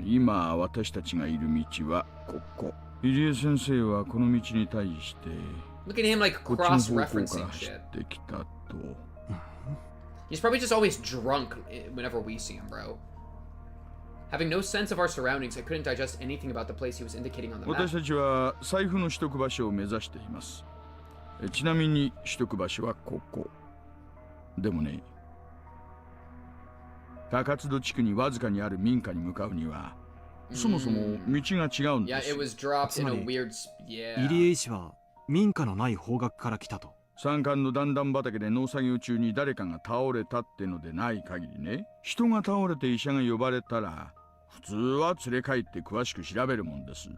今私たちがいる道はここ。入江先生はこの道に対して、Look at him like こっちの方向から cross-referencing 走 shit. ってきたと。He's probably just always drunk whenever we see him, bro. Having no sense of our surroundings, I couldn't digest anything about the place he was indicating on the map. 私たちは財布の取得場所を目指しています。ちなみに取得場所はここ。でもね、高津戸地区にわずかにある民家に向かうには、そもそも道が違うんです。Yeah, it was dropped in a weird... Yeah. 入江医師は民家のない方角から来たと。山間の段々畑で農作業中に誰かが倒れたってのでない限りね、人が倒れて医者が呼ばれたら普通は連れ帰って詳しく調べるもんです。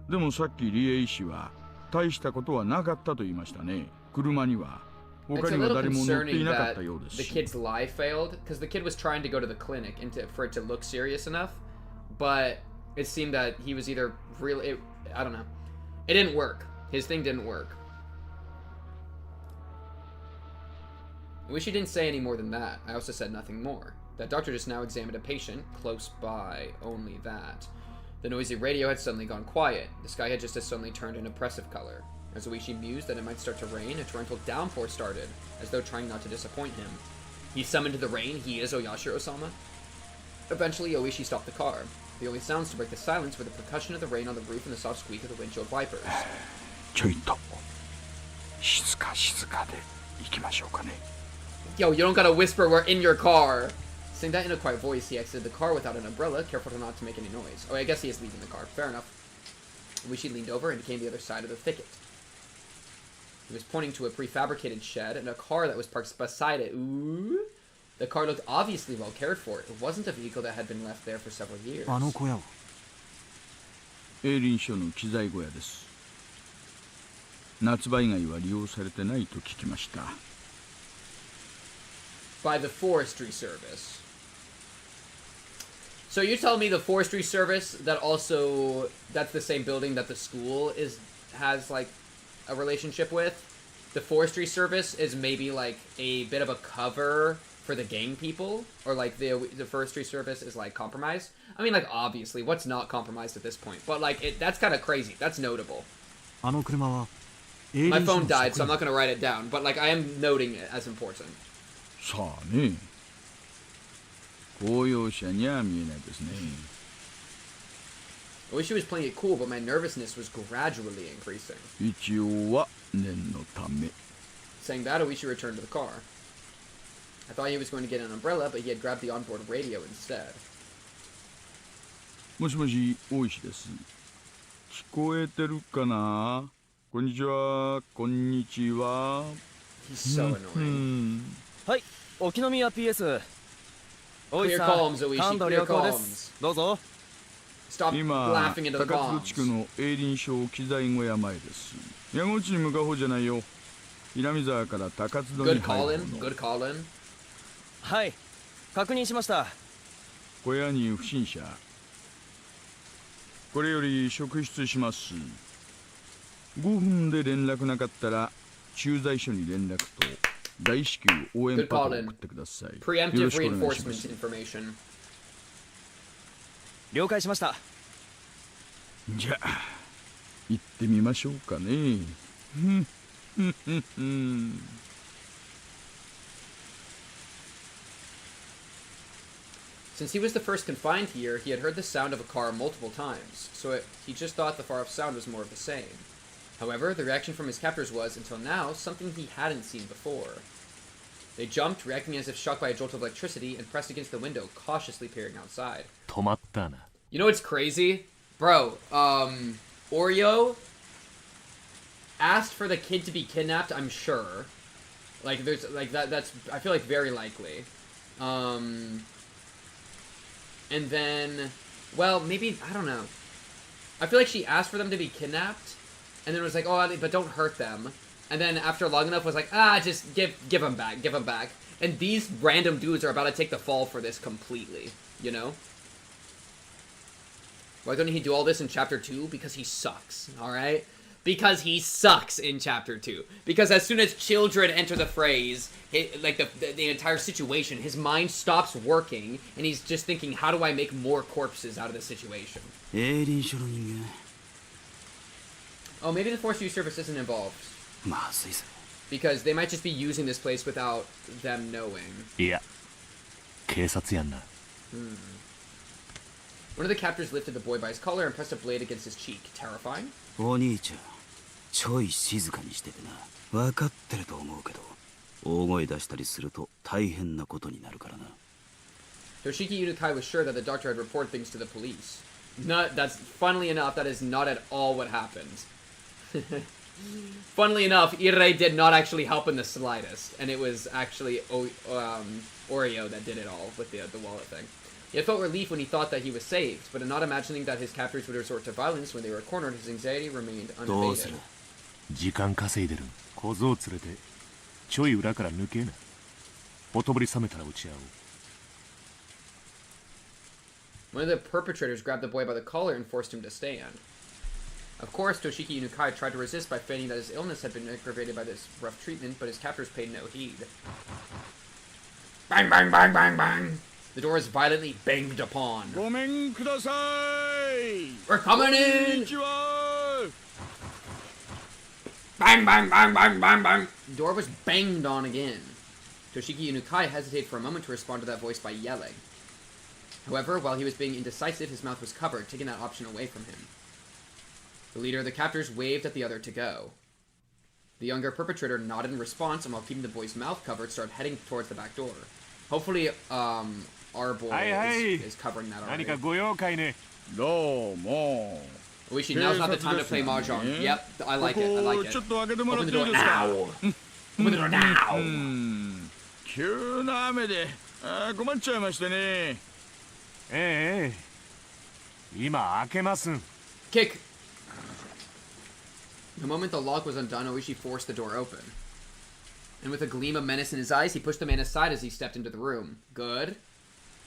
でもさっき理恵医師は大したことはなかったと言いましたね。車には他には誰も乗っていなかったようですし。The kid's lie failed because the kid was trying to go to the clinic for it to look serious enough, but it seemed that he was either really, I don't know. It didn't work. His thing didn't work. I wish he didn't say any more than that. I also said nothing more. That doctor just now examined a patient close by, only that. The noisy radio had suddenly gone quiet. The sky had just as suddenly turned an oppressive color. As Oishi mused that it might start to rain, a torrential downpour started, as though trying not to disappoint him. He summoned the rain. He is Oyashiro-sama. Eventually, Oishi stopped the car. The only sounds to break the silence were the percussion of the rain on the roof and the soft squeak of the windshield wipers. ちょいと静かで行きましょうかね。Yo, you don't gotta whisper, we're in your car. Saying that in a quiet voice, he exited the car without an umbrella, careful not to make any noise. Oh, I guess he is leaving the car. Fair enough. Oishi leaned over and came to the other side of the thicket. He was pointing to a prefabricated shed and a car that was parked beside it. Ooh. The car looked obviously well cared for. It wasn't a vehicle that had been left there for several years. あの小屋は営林署の機材小屋です。夏場以外は利用されてないと聞きました。By the forestry service. So you tell me the forestry service that also that's the same building that the school has like a relationship with. The forestry service is maybe like a bit of a cover for the gang people, or like the forestry service is like compromised. I mean, like obviously, what's not compromised at this point? But like that's kind of crazy. That's notable. あの車は My phone died, so I'm not gonna write it down. But like I am noting it as important. さあね。公用車には見えないですね。I wish she was playing it cool, but my nervousness was gradually increasing. 一応は念のため。 Saying that, Oishi returned to the car. I thought he was going to get an umbrella, but he had grabbed the onboard radio instead. もしもし、大石です。聞こえてるかな？こんにちは、こんにちは。He's so annoying. はい、沖宮 PS。大石 Clear さん、 calms, Oishi. 感度 Clear 良好で calms. す。どうぞ。Stop 今、 laughing into the 高津地 bombs. 区の営林省機材小屋前です。矢口に向かう方じゃないよ。南沢から高津戸に Good 入 call る in. の。 Good call in. はい、確認しました。小屋に不審者。これより職質します。5分で連絡なかったら駐在所に連絡と大至急応援パトを送ってください。よろ Preemptive しくお願いしま reinforcement す。 information. 了解しました。じゃあ行ってみましょうかね。Since he was the first confined here, he had heard the sound of a car multiple times, so he just thought the far-off sound was more of the same. However, the reaction from his captors was, until now, something he hadn't seen before. They jumped, reacting as if shocked by a jolt of electricity, and pressed against the window, cautiously peering outside. 止まったな。 You know what's crazy? Bro, Oreo asked for the kid to be kidnapped, I'm sure. Like, there's, like, that's, I feel like, very likely. And then, well, maybe, I don't know. I feel like she asked for them to be kidnapped, and then was like, oh, but don't hurt them. And then after long enough was like, just give them back. And these random dudes are about to take the fall for this completely, you know? Why don't he do all this in Chapter 2? Because he sucks, alright? Because he sucks in Chapter 2. Because as soon as children enter the phrase, like the entire situation, his mind stops working, and he's just thinking, how do I make more corpses out of this situation? Oh, maybe the Force Use Service isn't involved. Because they might just be using this place without them knowing. いや、警察やんな。 One of the captors lifted the boy by his collar and pressed a blade against his cheek. Terrifying? お兄ちゃん、ちょい静かにしててな。分かってると思うけど、大声出したりすると大変なことになるからな。 Toshiki Unukai was sure that the doctor had reported things to the police. That's funnily enough, that is not at all what happened. Funnily enough, Irei did not actually help in the slightest, and it was actually Oreo that did it all with the wallet thing. He had felt relief when he thought that he was saved, but in not imagining that his captors would resort to violence when they were cornered, his anxiety remained unabated. 時間稼いでる小僧を連れてちょい裏から抜けな。ほとぼり冷めたら打ち合おう。 One of the perpetrators grabbed the boy by the collar and forced him to stand. Of course, Toshiki Unukai tried to resist by feigning that his illness had been aggravated by this rough treatment, but his captors paid no heed. Bang, bang, bang, bang, bang! The door is violently banged upon. We're coming in! Bang, bang, bang, bang, bang, bang! The door was banged on again. Toshiki Unukai hesitated for a moment to respond to that voice by yelling. However, while he was being indecisive, his mouth was covered, taking that option away from him. The leader of the captors waved at the other to go. The younger perpetrator nodded in response, and while keeping the boy's mouth covered, started heading towards the back door. Hopefully, our boy is covering that already. 何かご用かいね。どうも。 Oishi, now's not the time to play mahjong. Yep, I like it. I like it. Open the door now. Open the door now. 急な雨で困っちゃいましてね。ええ、今開けますん。 Kick. The moment the lock was undone, Oishi forced the door open. And with a gleam of menace in his eyes, he pushed the man aside as he stepped into the room. Good.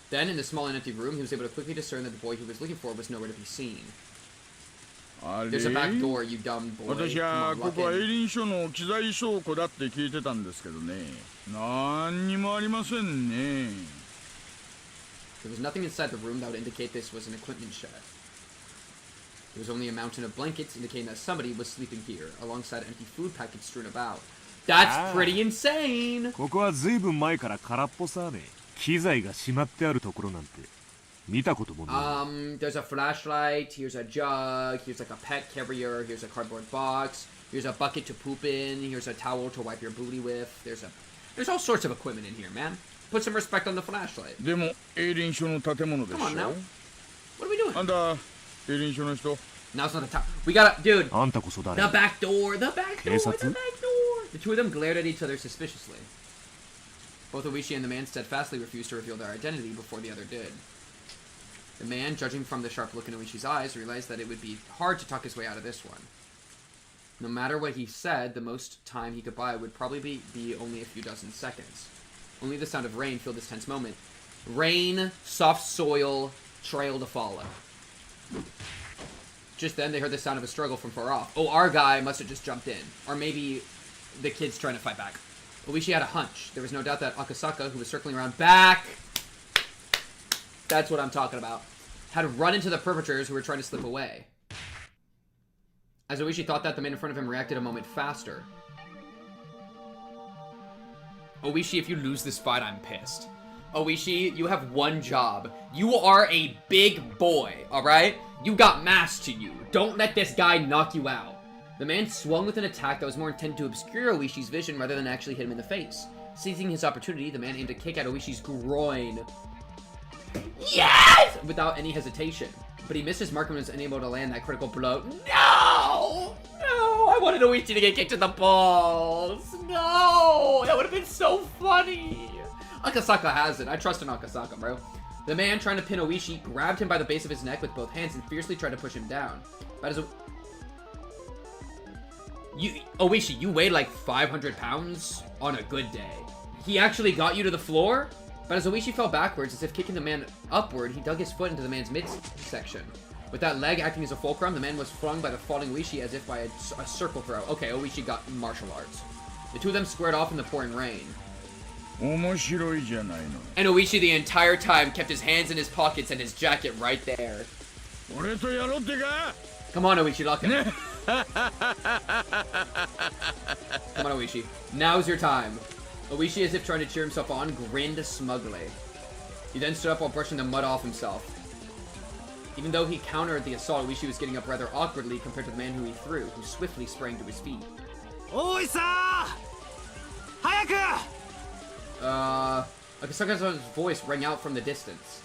Then, in the small and empty room, he was able to quickly discern that the boy he was looking for was nowhere to be seen. There's a back door, you dumb boy. 私はここは営林署の機材倉庫だって聞いてたんですけどね。何にもありませんね。 There was nothing inside the room that would indicate this was an equipment shed. There was only a mountain of blankets indicating that somebody was sleeping here, alongside empty food packets strewn about. That's pretty insane! ここはずいぶん前から空っぽさね。機材がしまってあるところなんて。見たこともない。There's a flashlight, here's a jug, here's like a pet carrier, here's a cardboard box, here's a bucket to poop in, here's a towel to wipe your booty with, there's all sorts of equipment in here, man. Put some respect on the flashlight. でも、エイリン署の建物でしょ。 Come on now. What are we doing? あんた、エイリン署の人。 Now it's not the top. We gotta, dude. あんたこそ誰？ The back door, the back door, the 警察？ back door. The two of them glared at each other suspiciously. Both Oishi and the man steadfastly refused to reveal their identity before the other did. The man, judging from the sharp look in Oishi's eyes, realized that it would be hard to talk his way out of this one. No matter what he said, the most time he could buy would probably be only a few dozen seconds. Only the sound of rain filled this tense moment. Rain, soft soil, trail to follow. Just then, they heard the sound of a struggle from far off. Oh, our guy must have just jumped in. Or maybe the kid's trying to fight back. Oishi had a hunch. There was no doubt that Akasaka, who was circling around back... That's what I'm talking about. Had run into the perpetrators who were trying to slip away. As Oishi thought that, the man in front of him reacted a moment faster. Oishi, if you lose this fight, I'm pissed. Oishi, you have one job. You are a big boy, alright? You got mass to you. Don't let this guy knock you out. The man swung with an attack that was more intended to obscure Oishi's vision rather than actually hit him in the face. Seizing his opportunity, the man aimed a kick at Oishi's groin. Yes! Without any hesitation. But he missed his mark and was unable to land that critical blow. No! No! I wanted Oishi to get kicked in the balls. No! That would have been so funny. Akasaka has it. I trust in Akasaka, bro. The man, trying to pin Oishi, grabbed him by the base of his neck with both hands and fiercely tried to push him down. But as Oishi, you weigh like 500 pounds on a good day. He actually got you to the floor? But as Oishi fell backwards, as if kicking the man upward, he dug his foot into the man's midsection. With that leg acting as a fulcrum, the man was flung by the falling Oishi as if by a circle throw. Okay, Oishi got martial arts. The two of them squared off in the pouring rain. And Oishi the entire time kept his hands in his pockets and his jacket right there. Come on, Oishi, lock him. Come on, Oishi. Now's your time. Oishi, as if trying to cheer himself on, grinned smugly. He then stood up while brushing the mud off himself. Even though he countered the assault, Oishi was getting up rather awkwardly compared to the man who he threw, who swiftly sprang to his feet. Oi-sa! Hayaku! Akasaka's voice rang out from the distance.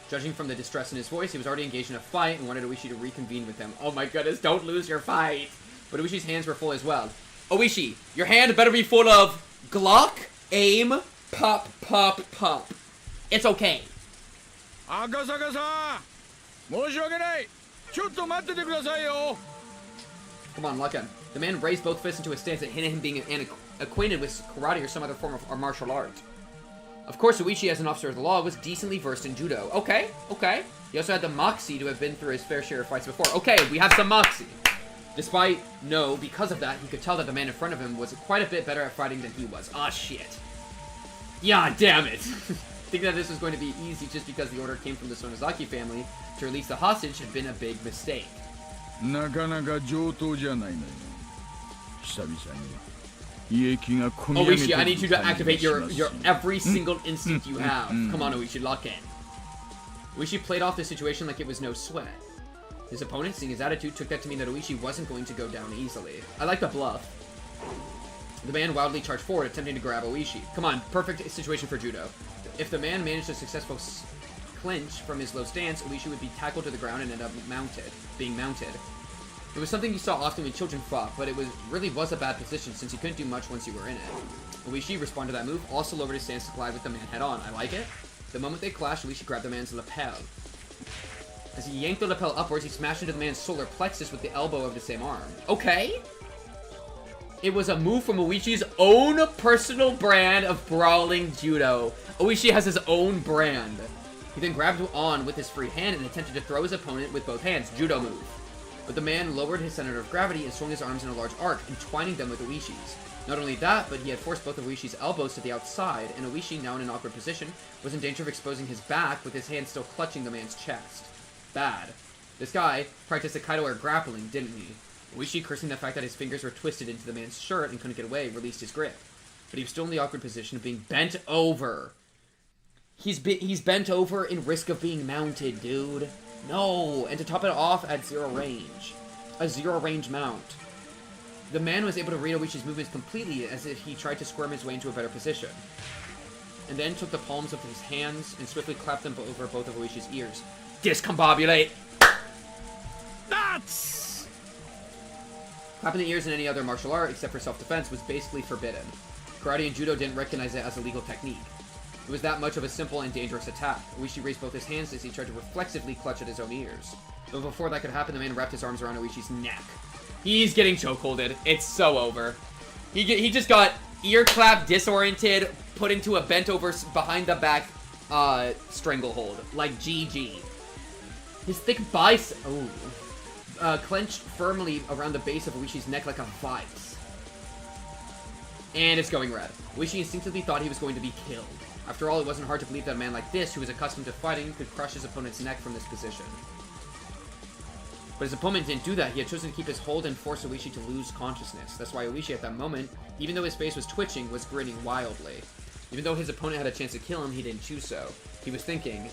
Judging from the distress in his voice, he was already engaged in a fight and wanted Oishi to reconvene with him. Oh my goodness, don't lose your fight! But Oishi's hands were full as well. Oishi, your hand better be full of Glock, aim, pop, pop, pop. It's okay. Akasaka-san! Come on, lock him. The man raised both fists into a stance that hinted him being acquainted with karate or some other form of martial art. Of course, Oishi, as an officer of the law, was decently versed in judo. Okay, okay. He also had the moxie to have been through his fair share of fights before. Okay, we have some moxie. Because of that, he could tell that the man in front of him was quite a bit better at fighting than he was. Ah, shit. Yeah, damn it. Thinking that this was going to be easy just because the order came from the Sonozaki family to release the hostage had been a big mistake. Oishi, I need you to activate your every single instinct you have. Come on, Oishi, lock in. Oishi played off the situation like it was no sweat. His opponent, seeing his attitude, took that to mean that Oishi wasn't going to go down easily. I like the bluff. The man wildly charged forward, attempting to grab Oishi. Come on, perfect situation for judo. If the man managed a successful clinch from his low stance, Oishi would be tackled to the ground and end up being mounted. It was something you saw often when children fought, but it really was a bad position since you couldn't do much once you were in it. Oishi responded to that move, also lowered his stance to collide with the man head on. I like it. The moment they clashed, Oishi grabbed the man's lapel. As he yanked the lapel upwards, he smashed into the man's solar plexus with the elbow of the same arm. Okay. It was a move from Oishi's own personal brand of brawling judo. Oishi has his own brand. He then grabbed on with his free hand and attempted to throw his opponent with both hands. Judo move. But the man lowered his center of gravity and swung his arms in a large arc, entwining them with Oishi's. Not only that, but he had forced both of Oishi's elbows to the outside, and Oishi, now in an awkward position, was in danger of exposing his back with his hand still clutching the man's chest. Bad. This guy practiced Aikido or grappling, didn't he? Oishi, cursing the fact that his fingers were twisted into the man's shirt and couldn't get away, released his grip. But he was still in the awkward position of being bent over. He's bent over in risk of being mounted, dude. No, and to top it off at 0 range. A 0 range mount. The man was able to read Oishi's movements completely as if he tried to squirm his way into a better position. And then took the palms of his hands and swiftly clapped them over both of Oishi's ears. Discombobulate! Nuts! Clapping the ears in any other martial art, except for self-defense, was basically forbidden. Karate and Judo didn't recognize it as a legal technique. It was that much of a simple and dangerous attack. Oishi raised both his hands as he tried to reflexively clutch at his own ears. But before that could happen, the man wrapped his arms around Oishi's neck. He's getting chokeholded. It's so over. He just got ear clap, disoriented, put into a bent over behind the back stranglehold. Like GG. His thick bicep clenched firmly around the base of Oishi's neck like a vice. And it's going red. Oishi instinctively thought he was going to be killed. After all, it wasn't hard to believe that a man like this, who was accustomed to fighting, could crush his opponent's neck from this position. But his opponent didn't do that. He had chosen to keep his hold and force Oishi to lose consciousness. That's why Oishi at that moment, even though his face was twitching, was grinning wildly. Even though his opponent had a chance to kill him, he didn't choose so. He was thinking,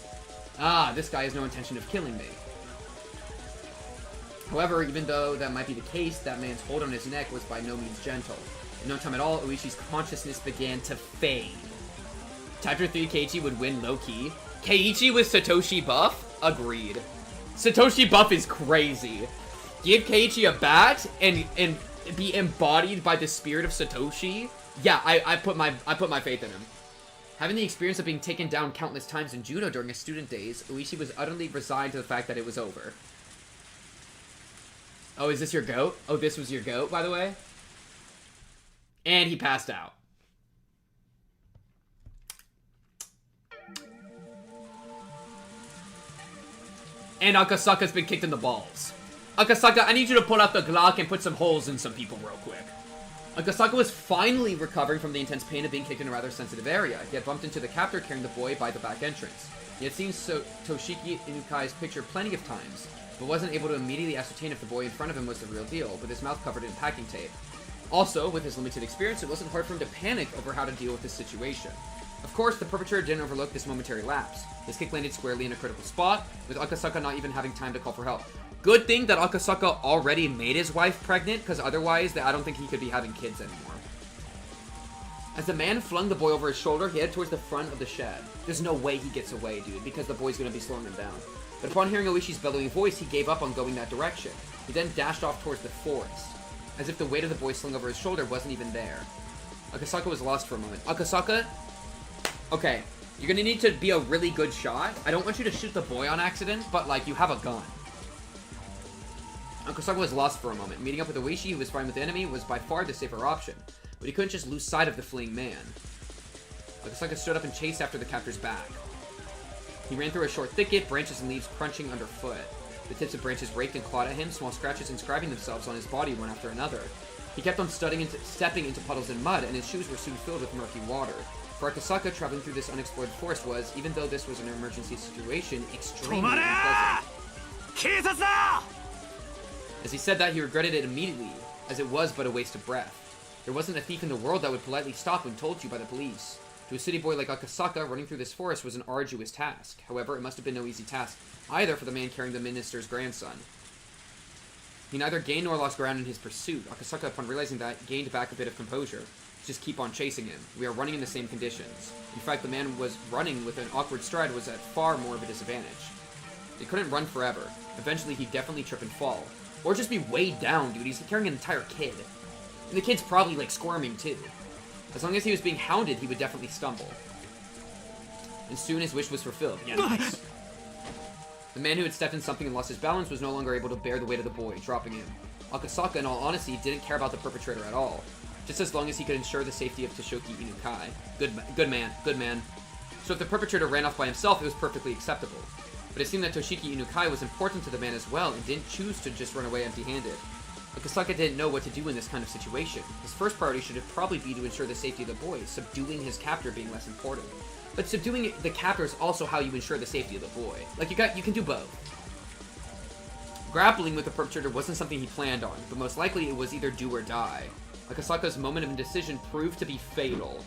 this guy has no intention of killing me. However, even though that might be the case, that man's hold on his neck was by no means gentle. In no time at all, Oishi's consciousness began to fade. Chapter 3 Keiichi would win low-key. Keiichi with Satoshi buff? Agreed. Satoshi buff is crazy. Give Keiichi a bat and be embodied by the spirit of Satoshi? Yeah, I put my faith in him. Having the experience of being taken down countless times in judo during his student days, Oishi was utterly resigned to the fact that it was over. Oh, is this your goat? Oh, this was your goat, by the way? And he passed out. And Akasaka's been kicked in the balls. Akasaka, I need you to pull out the Glock and put some holes in some people real quick. Akasaka was finally recovering from the intense pain of being kicked in a rather sensitive area. He had bumped into the captor carrying the boy by the back entrance. He had seen Toshiki Inukai's picture plenty of times, but wasn't able to immediately ascertain if the boy in front of him was the real deal, with his mouth covered in packing tape. Also, with his limited experience, it wasn't hard for him to panic over how to deal with this situation. Of course, the perpetrator didn't overlook this momentary lapse. His kick landed squarely in a critical spot, with Akasaka not even having time to call for help. Good thing that Akasaka already made his wife pregnant, because otherwise, I don't think he could be having kids anymore. As the man flung the boy over his shoulder, he headed towards the front of the shed. There's no way he gets away, dude, because the boy's going to be slowing him down. But upon hearing Oishi's bellowing voice, he gave up on going that direction. He then dashed off towards the forest, as if the weight of the boy slung over his shoulder wasn't even there. Akasaka was lost for a moment. Akasaka? Okay, you're gonna need to be a really good shot. I don't want you to shoot the boy on accident, but, like, you have a gun. Akasaka was lost for a moment. Meeting up with Oishi, who was fighting with the enemy, was by far the safer option, but he couldn't just lose sight of the fleeing man. Akasaka stood up and chased after the captor's back. He ran through a short thicket, branches and leaves crunching underfoot. The tips of branches raked and clawed at him, small scratches inscribing themselves on his body one after another. He kept on stepping into puddles and mud, and his shoes were soon filled with murky water. For Akasaka, traveling through this unexplored forest was, even though this was an emergency situation, extremely unpleasant. As he said that, he regretted it immediately, as it was but a waste of breath. There wasn't a thief in the world that would politely stop when told to by the police. To a city boy like Akasaka, running through this forest was an arduous task. However, it must have been no easy task either for the man carrying the minister's grandson. He neither gained nor lost ground in his pursuit. Akasaka, upon realizing that, gained back a bit of composure. Just keep on chasing him. We are running in the same conditions. In fact, the man was running with an awkward stride was at far more of a disadvantage. He couldn't run forever. Eventually, he'd definitely trip and fall. Or just be weighed down, dude. He's carrying an entire kid. And the kid's probably, like, squirming, too. As long as he was being hounded, he would definitely stumble. And soon his wish was fulfilled. Yeah, nice. The man who had stepped in something and lost his balance was no longer able to bear the weight of the boy, dropping him. Akasaka, in all honesty, didn't care about the perpetrator at all. Just as long as he could ensure the safety of Toshiki Inukai. Good man. So if the perpetrator ran off by himself, it was perfectly acceptable. But it seemed that Toshiki Inukai was important to the man as well, and didn't choose to just run away empty-handed. Akasaka didn't know what to do in this kind of situation. His first priority should have probably be to ensure the safety of the boy, subduing his captor being less important. But subduing the captor is also how you ensure the safety of the boy. Like, you can do both. Grappling with the perpetrator wasn't something he planned on, but most likely it was either do or die. Akasaka's moment of indecision proved to be fatal.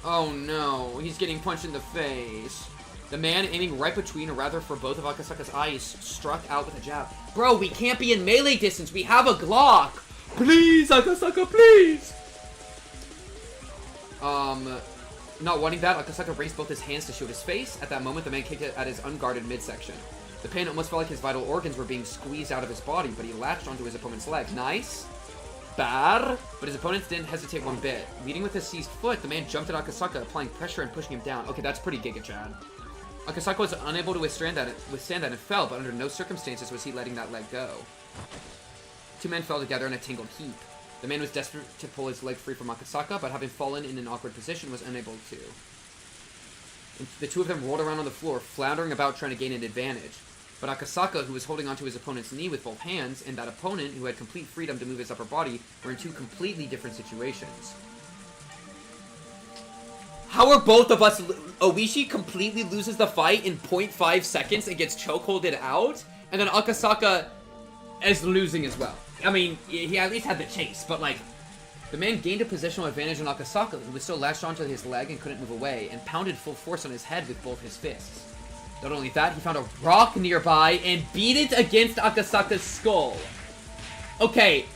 Oh no, he's getting punched in the face. The man aiming right between, or rather for both of Akasaka's eyes, struck out with a jab. Bro, we can't be in melee distance. We have a Glock. Please, Akasaka, please. Not wanting that, Akasaka raised both his hands to shield his face. At that moment, the man kicked it at his unguarded midsection. The pain almost felt like his vital organs were being squeezed out of his body, but he latched onto his opponent's leg. Nice. Bad. But his opponents didn't hesitate one bit. Leading with his seized foot, the man jumped at Akasaka, applying pressure and pushing him down. Okay, that's pretty Giga Chad. Akasaka was unable to withstand that and fell, but under no circumstances was he letting that leg go. Two men fell together in a tangled heap. The man was desperate to pull his leg free from Akasaka, but having fallen in an awkward position, was unable to. And the two of them rolled around on the floor, floundering about trying to gain an advantage. But Akasaka, who was holding onto his opponent's knee with both hands, and that opponent, who had complete freedom to move his upper body, were in two completely different situations. How are both of us... Oishi completely loses the fight in 0.5 seconds and gets chokeholded out, and then Akasaka is losing as well. I mean, he at least had the chase, but like... The man gained a positional advantage on Akasaka, who was still latched onto his leg and couldn't move away, and pounded full force on his head with both his fists. Not only that, he found a rock nearby and beat it against Akasaka's skull. Okay,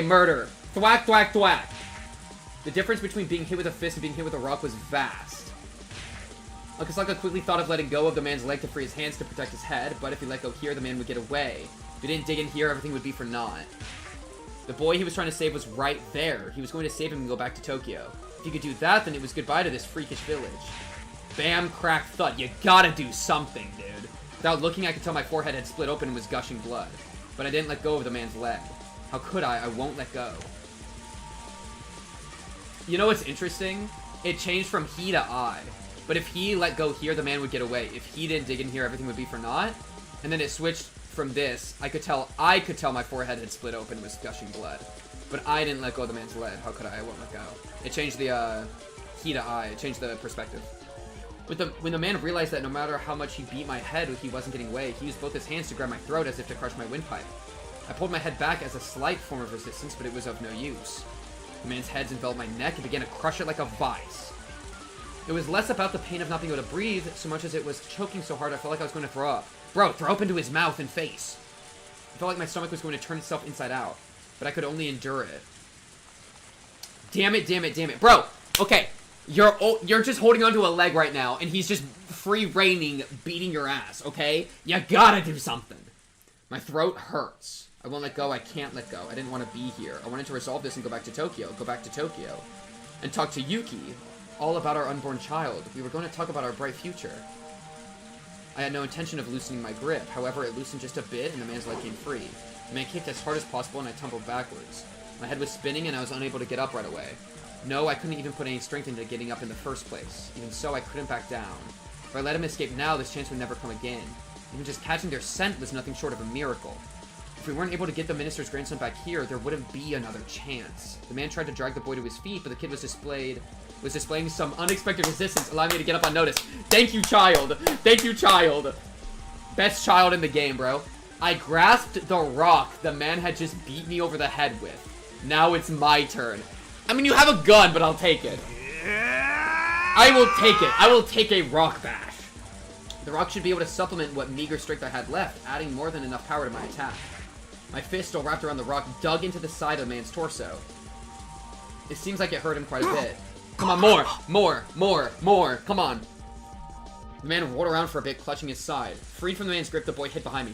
murder. Thwack, thwack, thwack. The difference between being hit with a fist and being hit with a rock was vast. Akasaka quickly thought of letting go of the man's leg to free his hands to protect his head, but if he let go here, the man would get away. If he didn't dig in here, everything would be for naught. The boy he was trying to save was right there. He was going to save him and go back to Tokyo. If he could do that, then it was goodbye to this freakish village. Bam, crack, thud. You gotta do something, dude. Without looking, I could tell my forehead had split open and was gushing blood. But I didn't let go of the man's leg. How could I? I won't let go. You know what's interesting? It changed from he to I. But if he let go here, the man would get away. If he didn't dig in here, everything would be for naught. And then it switched from this. I could tell my forehead had split open and was gushing blood. But I didn't let go of the man's leg. How could I? I won't let go. It changed the, he to I. It changed the perspective. When the man realized that no matter how much he beat my head, he wasn't getting away, he used both his hands to grab my throat as if to crush my windpipe. I pulled my head back as a slight form of resistance, but it was of no use. The man's head enveloped my neck and began to crush it like a vice. It was less about the pain of not being able to breathe, so much as it was choking so hard I felt like I was going to throw up. Bro, throw up into his mouth and face. I felt like my stomach was going to turn itself inside out, but I could only endure it. Damn it. Bro, okay. You're just holding onto a leg right now, and he's just free-reigning, beating your ass, okay? You gotta do something. My throat hurts. I won't let go, I can't let go. I didn't want to be here. I wanted to resolve this and go back to Tokyo. And talk to Yuki, all about our unborn child. We were going to talk about our bright future. I had no intention of loosening my grip. However, it loosened just a bit, and the man's leg came free. The man kicked as hard as possible, and I tumbled backwards. My head was spinning, and I was unable to get up right away. No, I couldn't even put any strength into getting up in the first place. Even so, I couldn't back down. If I let him escape now, this chance would never come again. Even just catching their scent was nothing short of a miracle. If we weren't able to get the minister's grandson back here, there wouldn't be another chance. The man tried to drag the boy to his feet, but the kid was displaying some unexpected resistance, allowing me to get up unnoticed. Thank you, child. Best child in the game, bro. I grasped the rock the man had just beat me over the head with. Now it's my turn. I mean, you have a gun, but I'll take it. I will take it. I will take a rock bash. The rock should be able to supplement what meager strength I had left, adding more than enough power to my attack. My fist, still wrapped around the rock, dug into the side of the man's torso. It seems like it hurt him quite a bit. Come on, more. Come on. The man rolled around for a bit, clutching his side. Freed from the man's grip, the boy hid behind me.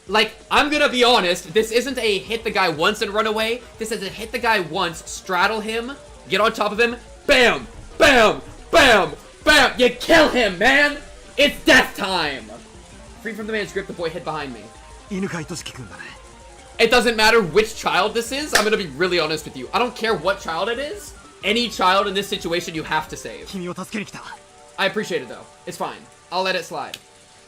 Like, I'm gonna be honest, this isn't a hit the guy once and run away. This is a hit the guy once, straddle him, get on top of him, bam, bam, bam, bam. You kill him, man. It's death time. Free from the man's grip, the boy hid behind me. It doesn't matter which child this is. I'm gonna be really honest with you. I don't care what child it is. Any child in this situation you have to save. I appreciate it though. It's fine. I'll let it slide.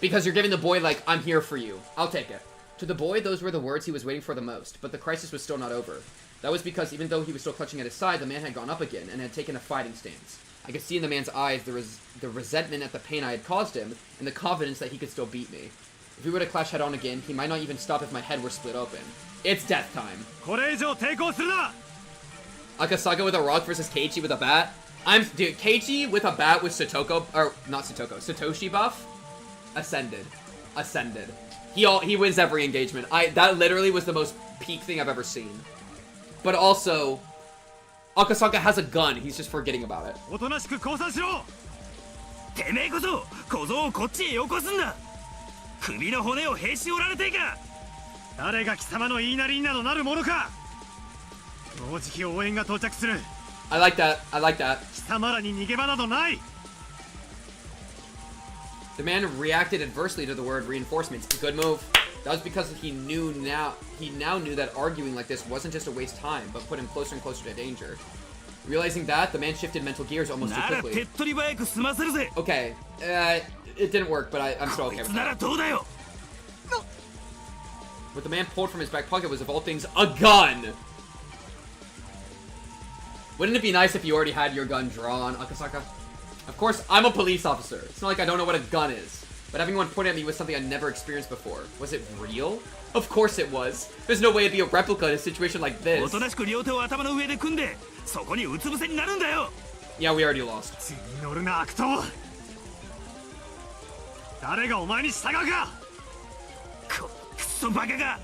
Because you're giving the boy, like, I'm here for you. I'll take it. To the boy, those were the words he was waiting for the most, but the crisis was still not over. That was because even though he was still clutching at his side, the man had gone up again and had taken a fighting stance. I could see in the man's eyes the resentment at the pain I had caused him, and the confidence that he could still beat me. If we were to clash head on again, he might not even stop if my head were split open. It's death time. Akasaka with a rock versus Keiichi with a bat. Dude, Keiichi with a bat with Satoko, or not Satoko, Satoshi buff. Ascended. He wins every engagement. That literally was the most peak thing I've ever seen. But also, Akasaka has a gun. He's just forgetting about it. おとなしく降参しろ。てめえこそ小僧をこっちへよこすんだ。首の骨をへし折られていか。誰が貴様の言いなりになどなるものか。もうじき応援が到着する。I like that. I like that. 貴様らに逃げ場などない。 The man reacted adversely to the word reinforcements. Good move. That was because he now knew that arguing like this wasn't just a waste time, but put him closer and closer to danger. Realizing that, the man shifted mental gears almost too quickly. Okay, it didn't work, but I'm still okay with that. What the man pulled from his back pocket was, of all things, a gun! Wouldn't it be nice if you already had your gun drawn, Akasaka? Of course, I'm a police officer. It's not like I don't know what a gun is. But having one pointed at me was something I'd never experienced before. Was it real? Of course it was. There's no way it'd be a replica in a situation like this. Yeah, we already lost. 誰がお前に従うか。クソバカが。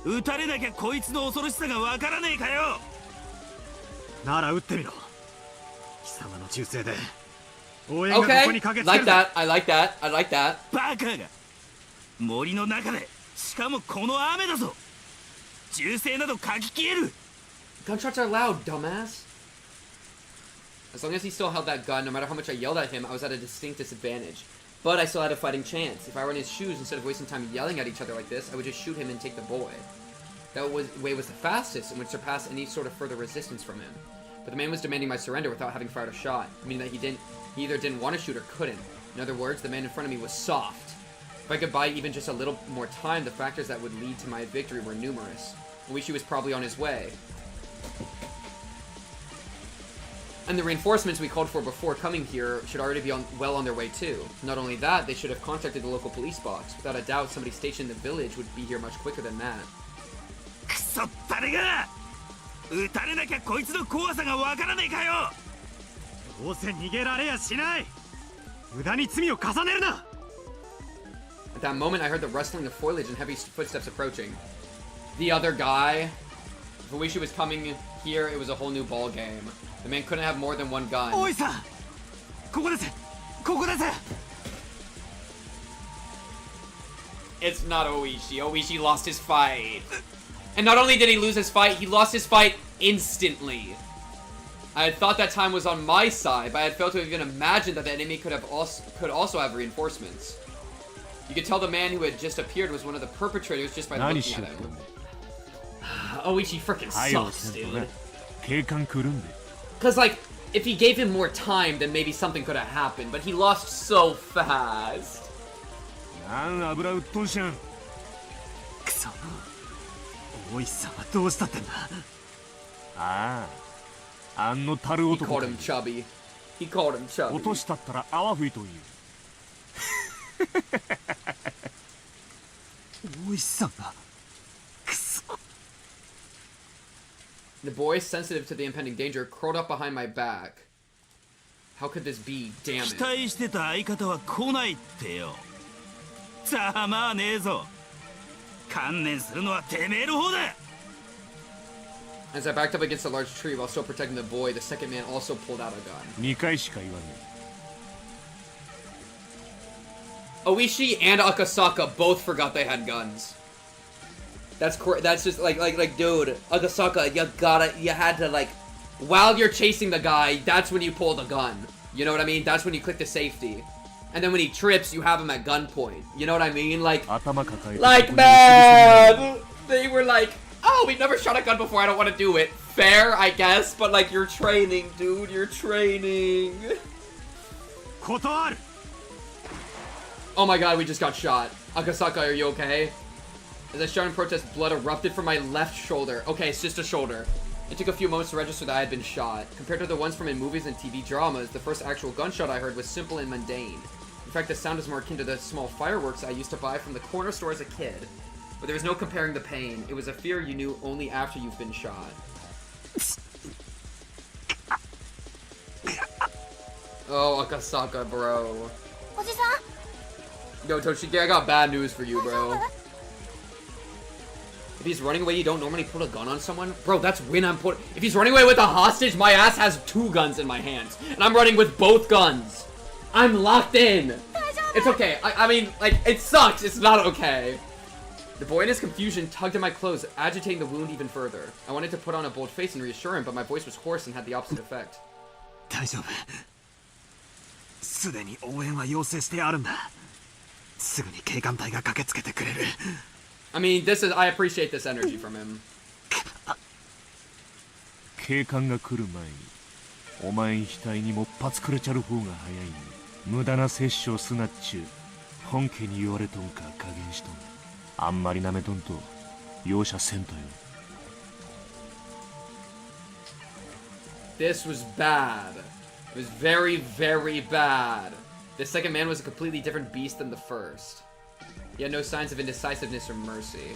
撃たれなきゃこいつの恐ろしさがわからねえかよ。なら撃ってみろ。貴様の忠誠で。Okay, like that. I like that. I like that. バカが。森の中で、しかもこの雨だぞ。銃声などかき消える。Gunshots are loud, dumbass. As long as he still held that gun, no matter how much I yelled at him, I was at a distinct disadvantage. But I still had a fighting chance. If I were in his shoes, instead of wasting time yelling at each other like this, I would just shoot him and take the boy. That way was the fastest and would surpass any sort of further resistance from him. But the man was demanding my surrender without having fired a shot, meaning that he either didn't want to shoot or couldn't. In other words, the man in front of me was soft. If I could buy even just a little more time, the factors that would lead to my victory were numerous. Oishi was probably on his way. And the reinforcements we called for before coming here should already be well on their way too. Not only that, they should have contacted the local police box. Without a doubt, somebody stationed in the village would be here much quicker than that. くそったれが！撃たれなきゃこいつの怖さがわからねえかよ！どうせ逃げられやしない。無駄に罪を重ねるな。At that moment, I heard the rustling of foliage and heavy footsteps approaching. The other guy. If Oishi was coming here, it was a whole new ball game. The man couldn't have more than one gun. Oisa! ここです。ここです。 It's not Oishi. Oishi lost his fight. And not only did he lose his fight, he lost his fight instantly. I had thought that time was on my side, but I had failed to even imagine that the enemy could also have reinforcements. You could tell the man who had just appeared was one of the perpetrators just by looking at him. Oishi freaking sucks, dude. Because, like, if he gave him more time, then maybe something could have happened, but he lost so fast. くそ。おいさんはどうしたってんだ。ああ、あの樽男。He called him chubby. He called him chubby. 落としたったら泡吹いという。おいさんが。 The boy, sensitive to the impending danger, curled up behind my back. How could this be? Damn it. 期待してた相方は来ないってよ。ざまあねえぞ。観念するのはてめえの方だ。 As I backed up against a large tree while still protecting the boy, the second man also pulled out a gun. 2回しか言わねえ。Oishi and Akasaka both forgot they had guns. That's just like dude, Akasaka, you had to like, while you're chasing the guy, that's when you pull the gun. You know what I mean? That's when you click the safety. And then when he trips, you have him at gunpoint. You know what I mean? Like man, they were like, oh, we've never shot a gun before, I don't want to do it. Fair, I guess, but like, you're training, dude, you're training. Oh my god, we just got shot. Akasaka, are you okay? As I shouted in protest, blood erupted from my left shoulder. Okay, it's just a shoulder. It took a few moments to register that I had been shot. Compared to the ones from in movies and TV dramas, the first actual gunshot I heard was simple and mundane. In fact, the sound is more akin to the small fireworks I used to buy from the corner store as a kid. But there was no comparing the pain. It was a fear you knew only after you've been shot. Oh, Akasaka, bro. Yo, Toshiki, I got bad news for you, bro. If he's running away, you don't normally put a gun on someone? Bro, that's when I'm put. If he's running away with a hostage, my ass has 2 guns in my hands. And I'm running with both guns. I'm locked in. It's okay. I mean, like, it sucks. It's not okay. The boy in his confusion tugged at my clothes, agitating the wound even further. I wanted to put on a bold face and reassure him, but my voice was hoarse and had the opposite effect. 大丈夫。すでに応援は要請してあるんだ。すぐに警官隊が駆けつけてくれる。I mean, I appreciate this energy from him. 警官が来る前に、お前額にもっぱつくれちゃる方が早いに、無駄な殺生すなっちゅう、本家に言われとんか加減しとん。あんまりなめとんと、容赦せんとよ。This was bad. It was very, very bad. The second man was a completely different beast than the first. He had no signs of indecisiveness or mercy.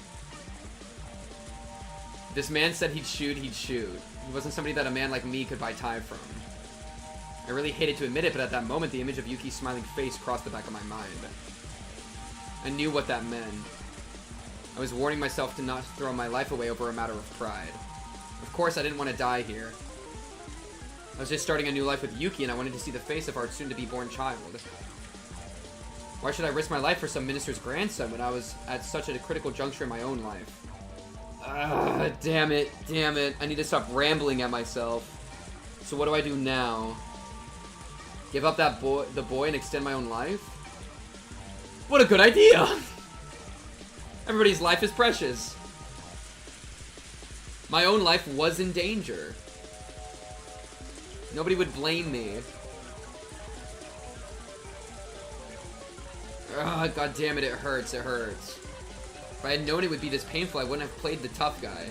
This man said he'd shoot, he'd shoot. He wasn't somebody that a man like me could buy time from. I really hated to admit it, but at that moment, the image of Yuki's smiling face crossed the back of my mind. I knew what that meant. I was warning myself to not throw my life away over a matter of pride. Of course, I didn't want to die here. I was just starting a new life with Yuki, and I wanted to see the face of our soon-to-be-born child. Why should I risk my life for some minister's grandson when I was at such a critical juncture in my own life? Damn it, damn it. I need to stop rambling at myself. So what do I do now? Give up the boy and extend my own life? What a good idea! Everybody's life is precious. My own life was in danger. Nobody would blame me. Ugh, God damn it, it hurts, it hurts. If I had known it would be this painful, I wouldn't have played the tough guy.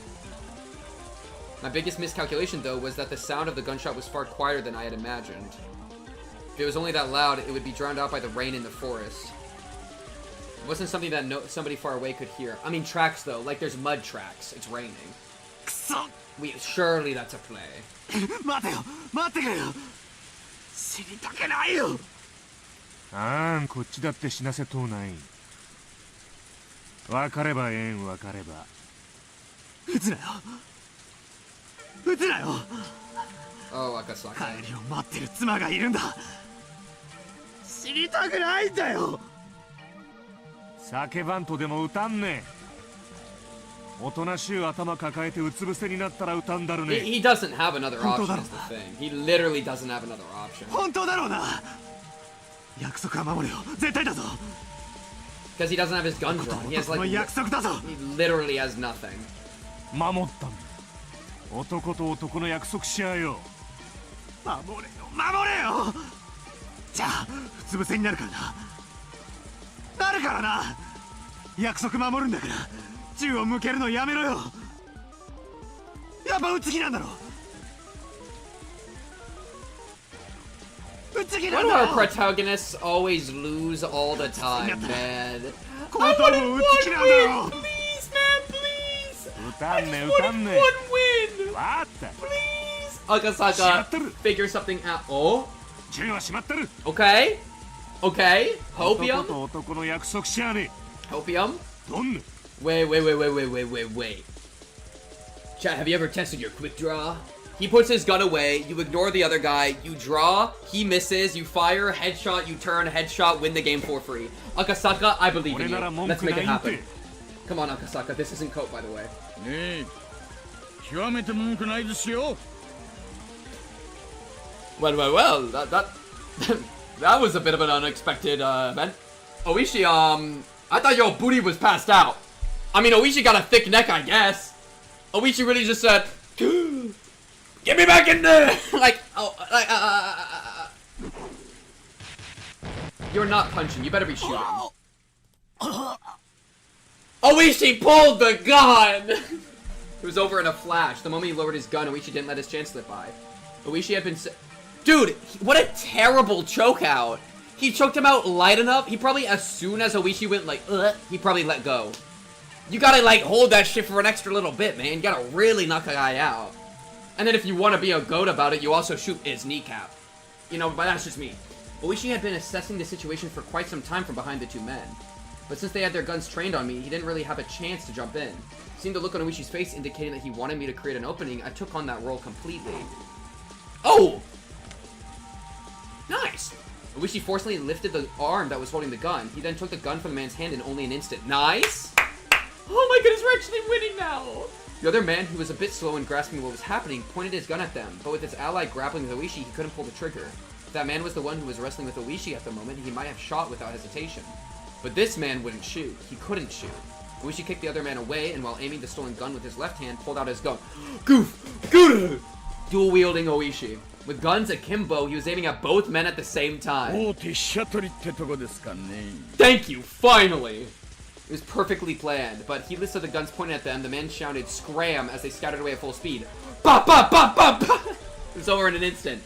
My biggest miscalculation, though, was that the sound of the gunshot was far quieter than I had imagined. If it was only that loud, it would be drowned out by the rain in the forest. It wasn't something that somebody far away could hear. I mean, tracks, though. Like, there's mud tracks. It's raining. Surely that's a play. 待てよ、待ってくれよ。知りたくないよ。ああ、こっちだって死なせとうない。分かればええん、分かれば。撃つなよ。撃つなよ。Oh, Akasaka. 帰りを待ってる妻がいるんだ。知りたくないんだよ。叫ばんとでも歌んね。おとなしい頭抱えてうつ伏せになったら歌んだるね。He doesn't have another option is the thing. He literally doesn't have another option. 本当だろうな。約束は守れよ。絶対だぞ。Because he doesn't have his gun drawn. He has like he literally has nothing. 守ったんだ。男と男の約束しやよ。守れよ、守れよ。じゃあ、うつ伏せになるからな。なるからな。約束守るんだから。銃を向けるのやめろよ。やっぱ撃つ気なんだろ。撃つ気なんだろ。 Why do our protagonists always lose all the time, man? この多分撃つ気なんだろ。 Please, man, please. 歌んね、 I 歌ん just ね。 want one win. わった。 Please. Akasaka, figure something out. Oh. 銃は閉まってる。 Okay. Okay. Hopium. 男と男の約束しやね。 Hopium. どんね。 Wait. Chat, have you ever tested your quick draw? He puts his gun away, you ignore the other guy, you draw, he misses, you fire, headshot, you turn, headshot, win the game for free. Akasaka, I believe in you. Let's make it happen. Come on, Akasaka, this isn't cope, by the way. ねえ、極めて文句ないですよ。Well, that was a bit of an unexpected event. Oishi, I thought your booty was passed out. I mean, Oishi got a thick neck, I guess. Oishi really just said, "Get me back in there!" You're not punching. You better be shooting. Oishi pulled the gun! It was over in a flash. The moment he lowered his gun, Oishi didn't let his chance slip by. Oishi had been... Dude, what a terrible choke out. He choked him out light enough. He probably, as soon as Oishi went like, he probably let go. You gotta, like, hold that shit for an extra little bit, man. You gotta really knock a guy out. And then if you want to be a goat about it, you also shoot his kneecap. You know, but that's just me. Oishi had been assessing the situation for quite some time from behind the two men. But since they had their guns trained on me, he didn't really have a chance to jump in. Seeing the look on Oishi's face indicating that he wanted me to create an opening, I took on that role completely. Oh! Nice! Oishi forcefully lifted the arm that was holding the gun. He then took the gun from the man's hand in only an instant. Nice! Oh my goodness, we're actually winning now! The other man, who was a bit slow in grasping what was happening, pointed his gun at them, but with his ally grappling with Oishi, he couldn't pull the trigger. If that man was the one who was wrestling with Oishi at the moment, he might have shot without hesitation. But this man wouldn't shoot. He couldn't shoot. Oishi kicked the other man away, and while aiming the stolen gun with his left hand, pulled out his gun. Goof! Good! Dual-wielding Oishi. With guns akimbo, he was aiming at both men at the same time. Thank you, finally! It was perfectly planned, but heedless of the guns pointed at them, the men shouted "Scram" as they scattered away at full speed. Bop, bop, bop, bop, bop! It was over in an instant.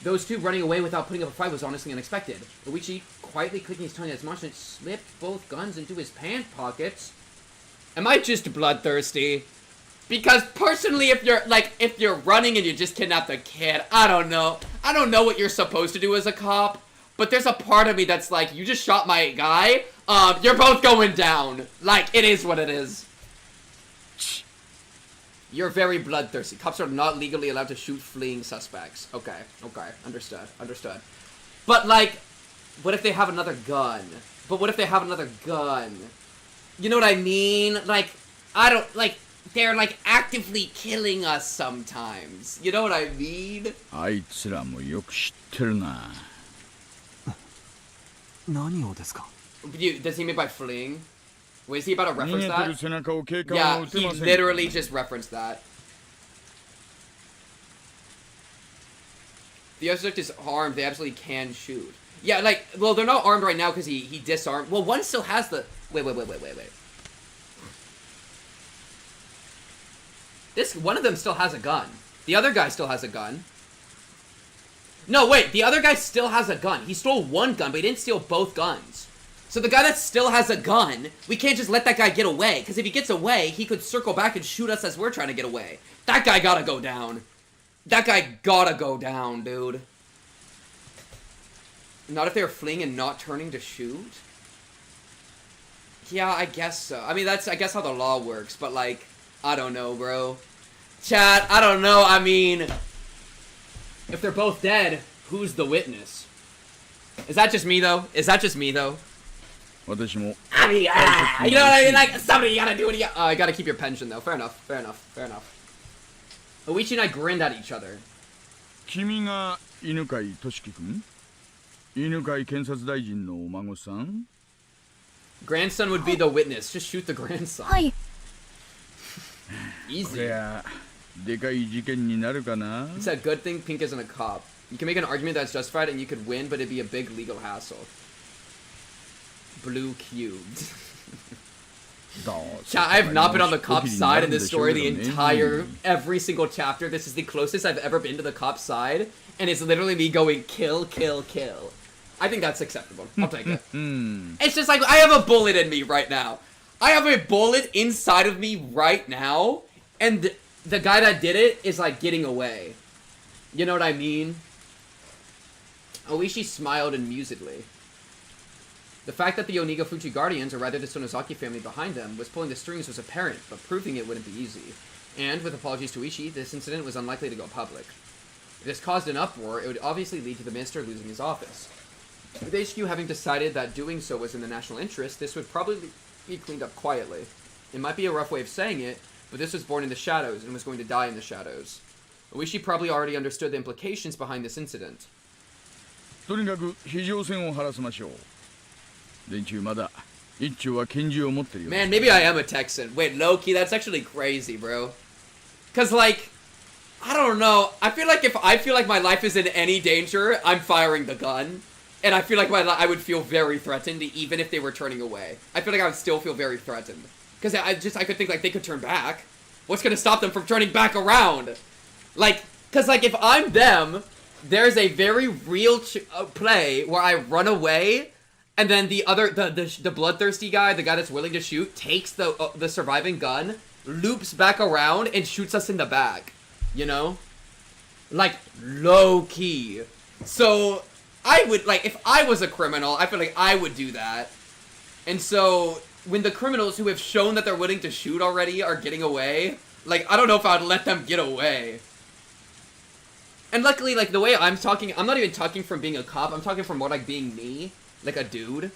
Those two running away without putting up a fight was honestly unexpected. Oishi, quietly clicking his tongue as much, slipped both guns into his pant pockets. Am I just bloodthirsty? Because personally, if you're running and you just kidnapped a kid, I don't know. I don't know what you're supposed to do as a cop. But there's a part of me that's like, you just shot my guy. You're both going down. Like, it is what it is. You're very bloodthirsty. Cops are not legally allowed to shoot fleeing suspects. Okay, okay. Understood, understood. But, like, what if they have another gun? But what if they have another gun? You know what I mean? Like, I don't, like, they're, like, actively killing us sometimes. You know what I mean? Does he mean by fleeing? Wait, is he about to reference that? Yeah, he literally just referenced that. The other subject is armed, they absolutely can shoot. Yeah, like, well, they're not armed right now because he disarmed. Well, one still has the... Wait. One of them still has a gun. The other guy still has a gun. No, wait, the other guy still has a gun. He stole one gun, but he didn't steal both guns. So the guy that still has a gun, we can't just let that guy get away. Because if he gets away, he could circle back and shoot us as we're trying to get away. That guy gotta go down. That guy gotta go down, dude. Not if they're fleeing and not turning to shoot? Yeah, I guess so. I mean, that's, I guess, how the law works. But, like, I don't know, bro. Chat, I don't know. I mean, if they're both dead, who's the witness? Is that just me, though? Is that just me, though? I mean, you know what I mean? Like, somebody gotta do it. You gotta keep your pension, though. Fair enough. Fair enough. Fair enough. Oichi and I grinned at each other. Grandson would be the witness. Just shoot the grandson. Easy. It's a good thing Pink isn't a cop. You can make an argument that's justified and you could win, but it'd be a big legal hassle. Blue cubed. Chat, I have not been on the cop's side in this story the entire, every single chapter. This is the closest I've ever been to the cop's side, and it's literally me going kill, kill, kill. I think that's acceptable. I'll take it. It's just like, I have a bullet in me right now. I have a bullet inside of me right now, and the guy that did it is like getting away. You know what I mean? Oishi smiled amusedly. The fact that the Onigafuchi Guardians, or rather the Sonozaki family behind them, was pulling the strings was apparent, but proving it wouldn't be easy. And, with apologies to Oishi, this incident was unlikely to go public. If this caused an uproar, it would obviously lead to the minister losing his office. With HQ having decided that doing so was in the national interest, this would probably be cleaned up quietly. It might be a rough way of saying it, but this was born in the shadows and was going to die in the shadows. Oishi probably already understood the implications behind this incident. Man, maybe I am a Texan. Wait, Loki, that's actually crazy, bro. Cause like, I don't know. I feel like if I feel like my life is in any danger, I'm firing the gun. And I feel like I would feel very threatened even if they were turning away. I feel like I would still feel very threatened. Cause I could think like they could turn back. What's gonna stop them from turning back around? Like, cause like if I'm them, there's a very real play where I run away, and then the bloodthirsty guy, the guy that's willing to shoot, takes the surviving gun, loops back around, and shoots us in the back. You know? Like, low-key. So, I would, like, if I was a criminal, I feel like I would do that. And so, when the criminals who have shown that they're willing to shoot already are getting away, like, I don't know if I'd let them get away. And luckily, like, the way I'm talking, I'm not even talking from being a cop, I'm talking from more like being me. Like a dude.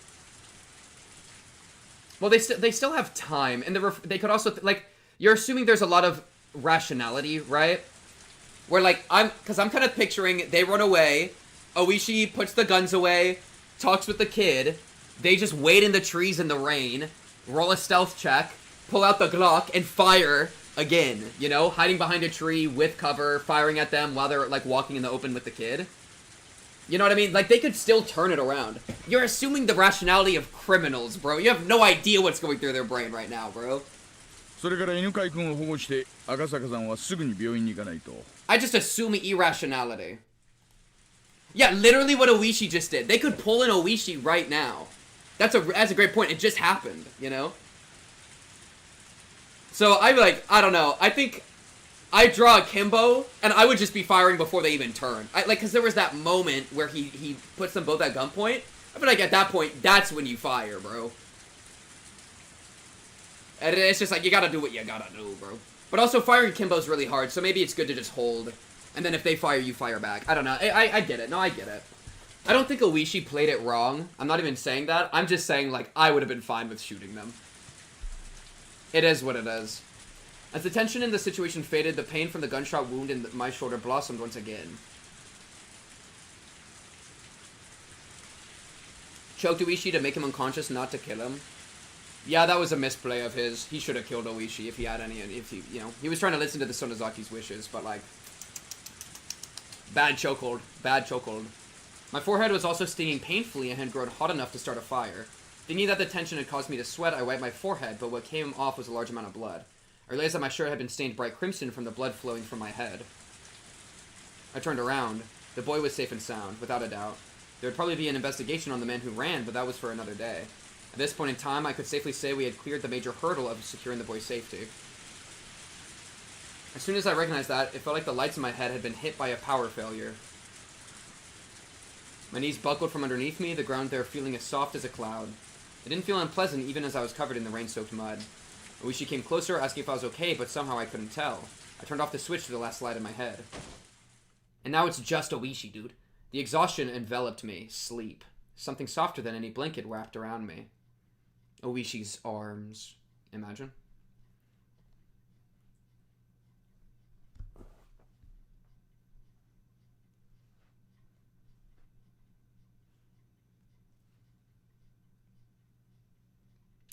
Well, they still have time, and they could also, like, you're assuming there's a lot of rationality, right? Where, like, because I'm kind of picturing, they run away, Oishi puts the guns away, talks with the kid, they just wait in the trees in the rain, roll a stealth check, pull out the Glock, and fire again, you know? Hiding behind a tree with cover, firing at them while they're, like, walking in the open with the kid. You know what I mean? Like, they could still turn it around. You're assuming the rationality of criminals, bro. You have no idea what's going through their brain right now, bro. I just assume irrationality. Yeah, literally what Oishi just did. They could pull in Oishi right now. That's a great point. It just happened, you know? So, I'm like, I don't know. I think I draw a Kimbo, and I would just be firing before they even turn. Because there was that moment where he puts them both at gunpoint. I feel like at that point, that's when you fire, bro. And it's just like, you gotta do what you gotta do, bro. But also, firing Kimbo's really hard, so maybe it's good to just hold. And then if they fire, you fire back. I don't know. I get it. No, I get it. I don't think Oishi played it wrong. I'm not even saying that. I'm just saying, like, I would have been fine with shooting them. It is what it is. As the tension in the situation faded, the pain from the gunshot wound in my shoulder blossomed once again. Choked Oishi to make him unconscious, not to kill him. Yeah, that was a misplay of his. He should have killed Oishi if he had any, if he, you know, he was trying to listen to the Sonozaki's wishes, but like, bad chokehold, bad chokehold. My forehead was also stinging painfully and had grown hot enough to start a fire. Thinking that the tension had caused me to sweat, I wiped my forehead, but what came off was a large amount of blood. I realized that my shirt had been stained bright crimson from the blood flowing from my head. I turned around. The boy was safe and sound, without a doubt. There would probably be an investigation on the man who ran, but that was for another day. At this point in time, I could safely say we had cleared the major hurdle of securing the boy's safety. As soon as I recognized that, it felt like the lights in my head had been hit by a power failure. My knees buckled from underneath me, the ground there feeling as soft as a cloud. It didn't feel unpleasant even as I was covered in the rain-soaked mud. Oishi came closer, asking if I was okay, but somehow I couldn't tell. I turned off the switch to the last light in my head. And now it's just Oishi, dude. The exhaustion enveloped me. Sleep. Something softer than any blanket wrapped around me. Oishi's arms. Imagine.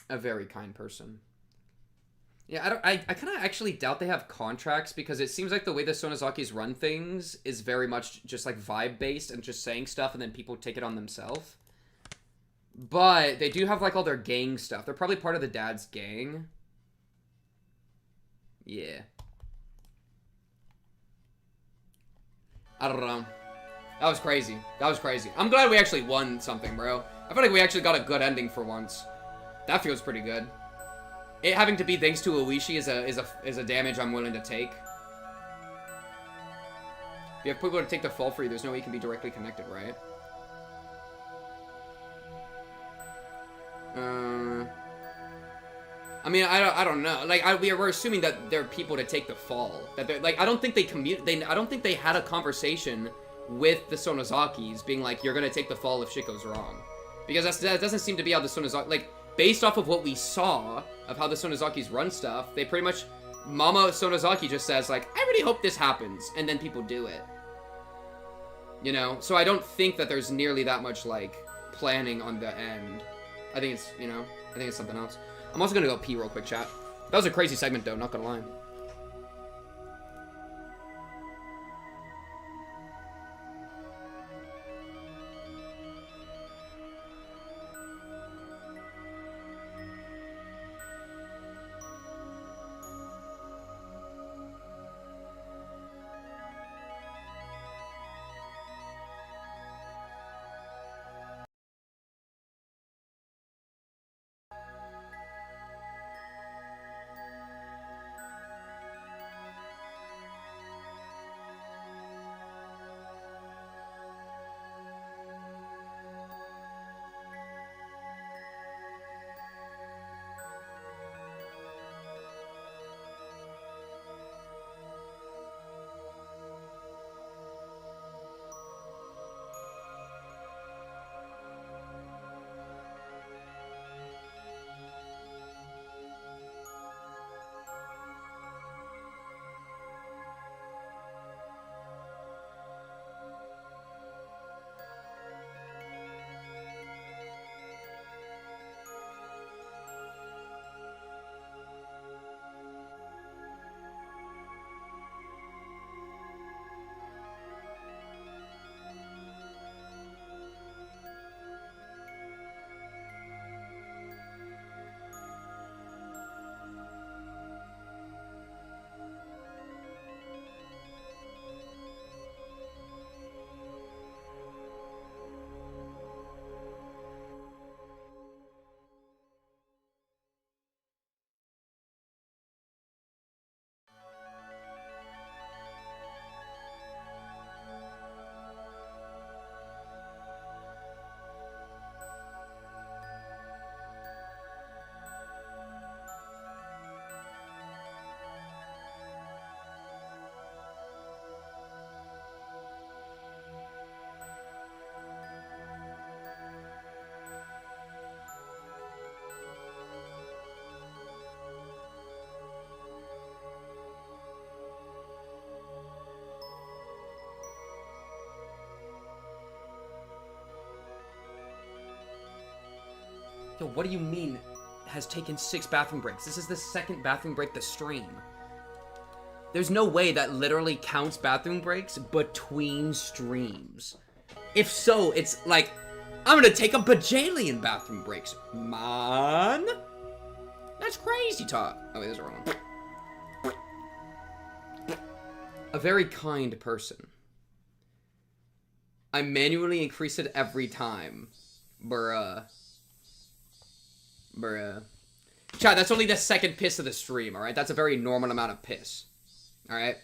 A very kind person. Yeah, I kind of actually doubt they have contracts because it seems like the way the Sonozakis run things is very much just like vibe based and just saying stuff and then people take it on themselves. But they do have like all their gang stuff. They're probably part of the dad's gang. Yeah. I don't know. That was crazy. That was crazy. I'm glad we actually won something, bro. I feel like we actually got a good ending for once. That feels pretty good. It having to be thanks to Oishi is a damage I'm willing to take. If you have people to take the fall for you, there's no way you can be directly connected, right? I mean, I don't know. Like, we're assuming that there are people to take the fall. That they're like, I don't think I don't think they had a conversation with the Sonozakis, being like, you're gonna take the fall if shit goes wrong, because that doesn't seem to be how the Sonozaki, like, based off of what we saw of how the Sonozakis run stuff, they pretty much, Mama Sonozaki just says, like, I really hope this happens, and then people do it. You know? So I don't think that there's nearly that much, like, planning on the end. I think it's, you know, I think it's something else. I'm also gonna go pee real quick, chat. That was a crazy segment, though, not gonna lie. Yo, what do you mean has taken 6 bathroom breaks? This is the 2nd bathroom break this stream. There's no way that literally counts bathroom breaks between streams. If so, it's like, I'm gonna take a bajillion bathroom breaks. Man? That's crazy talk. Oh wait, there's a wrong one. A very kind person. I manually increase it every time. Bruh. Chat, that's only the 2nd piss of the stream, alright? That's a very normal amount of piss. Alright?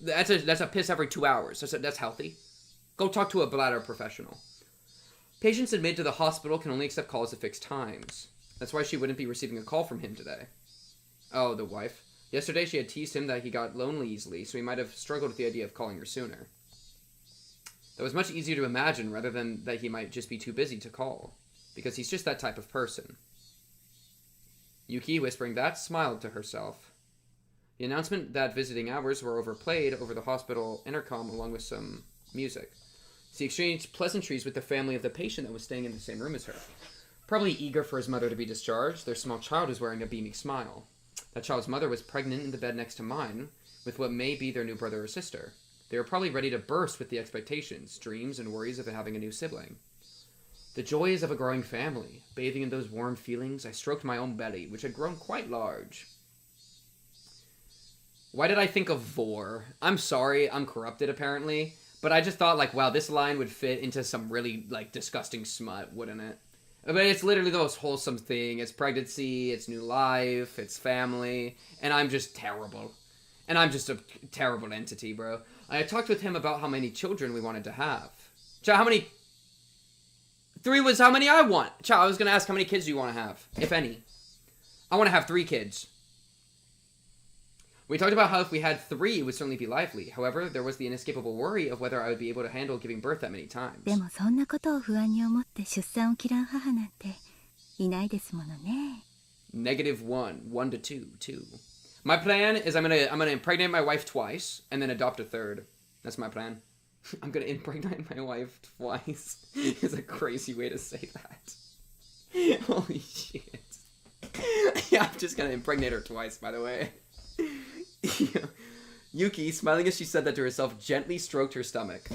That's a piss every 2 hours. That's healthy. Go talk to a bladder professional. Patients admitted to the hospital can only accept calls at fixed times. That's why she wouldn't be receiving a call from him today. Oh, the wife. Yesterday she had teased him that he got lonely easily, so he might have struggled with the idea of calling her sooner. That was much easier to imagine rather than that he might just be too busy to call, because he's just that type of person. Yuki, whispering that, smiled to herself. The announcement that visiting hours were overplayed over the hospital intercom along with some music. She exchanged pleasantries with the family of the patient that was staying in the same room as her. Probably eager for his mother to be discharged, their small child was wearing a beaming smile. That child's mother was pregnant in the bed next to mine, with what may be their new brother or sister. They were probably ready to burst with the expectations, dreams, and worries of having a new sibling. The joys of a growing family. Bathing in those warm feelings, I stroked my own belly, which had grown quite large. Why did I think of vor? I'm sorry, I'm corrupted apparently. But I just thought, like, wow, this line would fit into some really, like, disgusting smut, wouldn't it? But it's literally the most wholesome thing. It's pregnancy, it's new life, it's family, and I'm just terrible. And I'm just a terrible entity, bro. I talked with him about how many children we wanted to have. Chat, how many... 3 was how many I want. Chat, I was gonna ask how many kids do you want to have, if any. I want to have 3 kids. We talked about how if we had 3, it would certainly be lively. However, there was the inescapable worry of whether I would be able to handle giving birth that many times. でもそんなことを不安に思って出産を嫌う母なんていないですものね。-1, 1 to 2, 2. My plan is I'm gonna impregnate my wife twice and then adopt a 3rd. That's my plan. I'm gonna impregnate my wife twice. It's a crazy way to say that. Holy shit. Yeah, I'm just gonna impregnate her twice, by the way. Yuki, smiling as she said that to herself, gently stroked her stomach.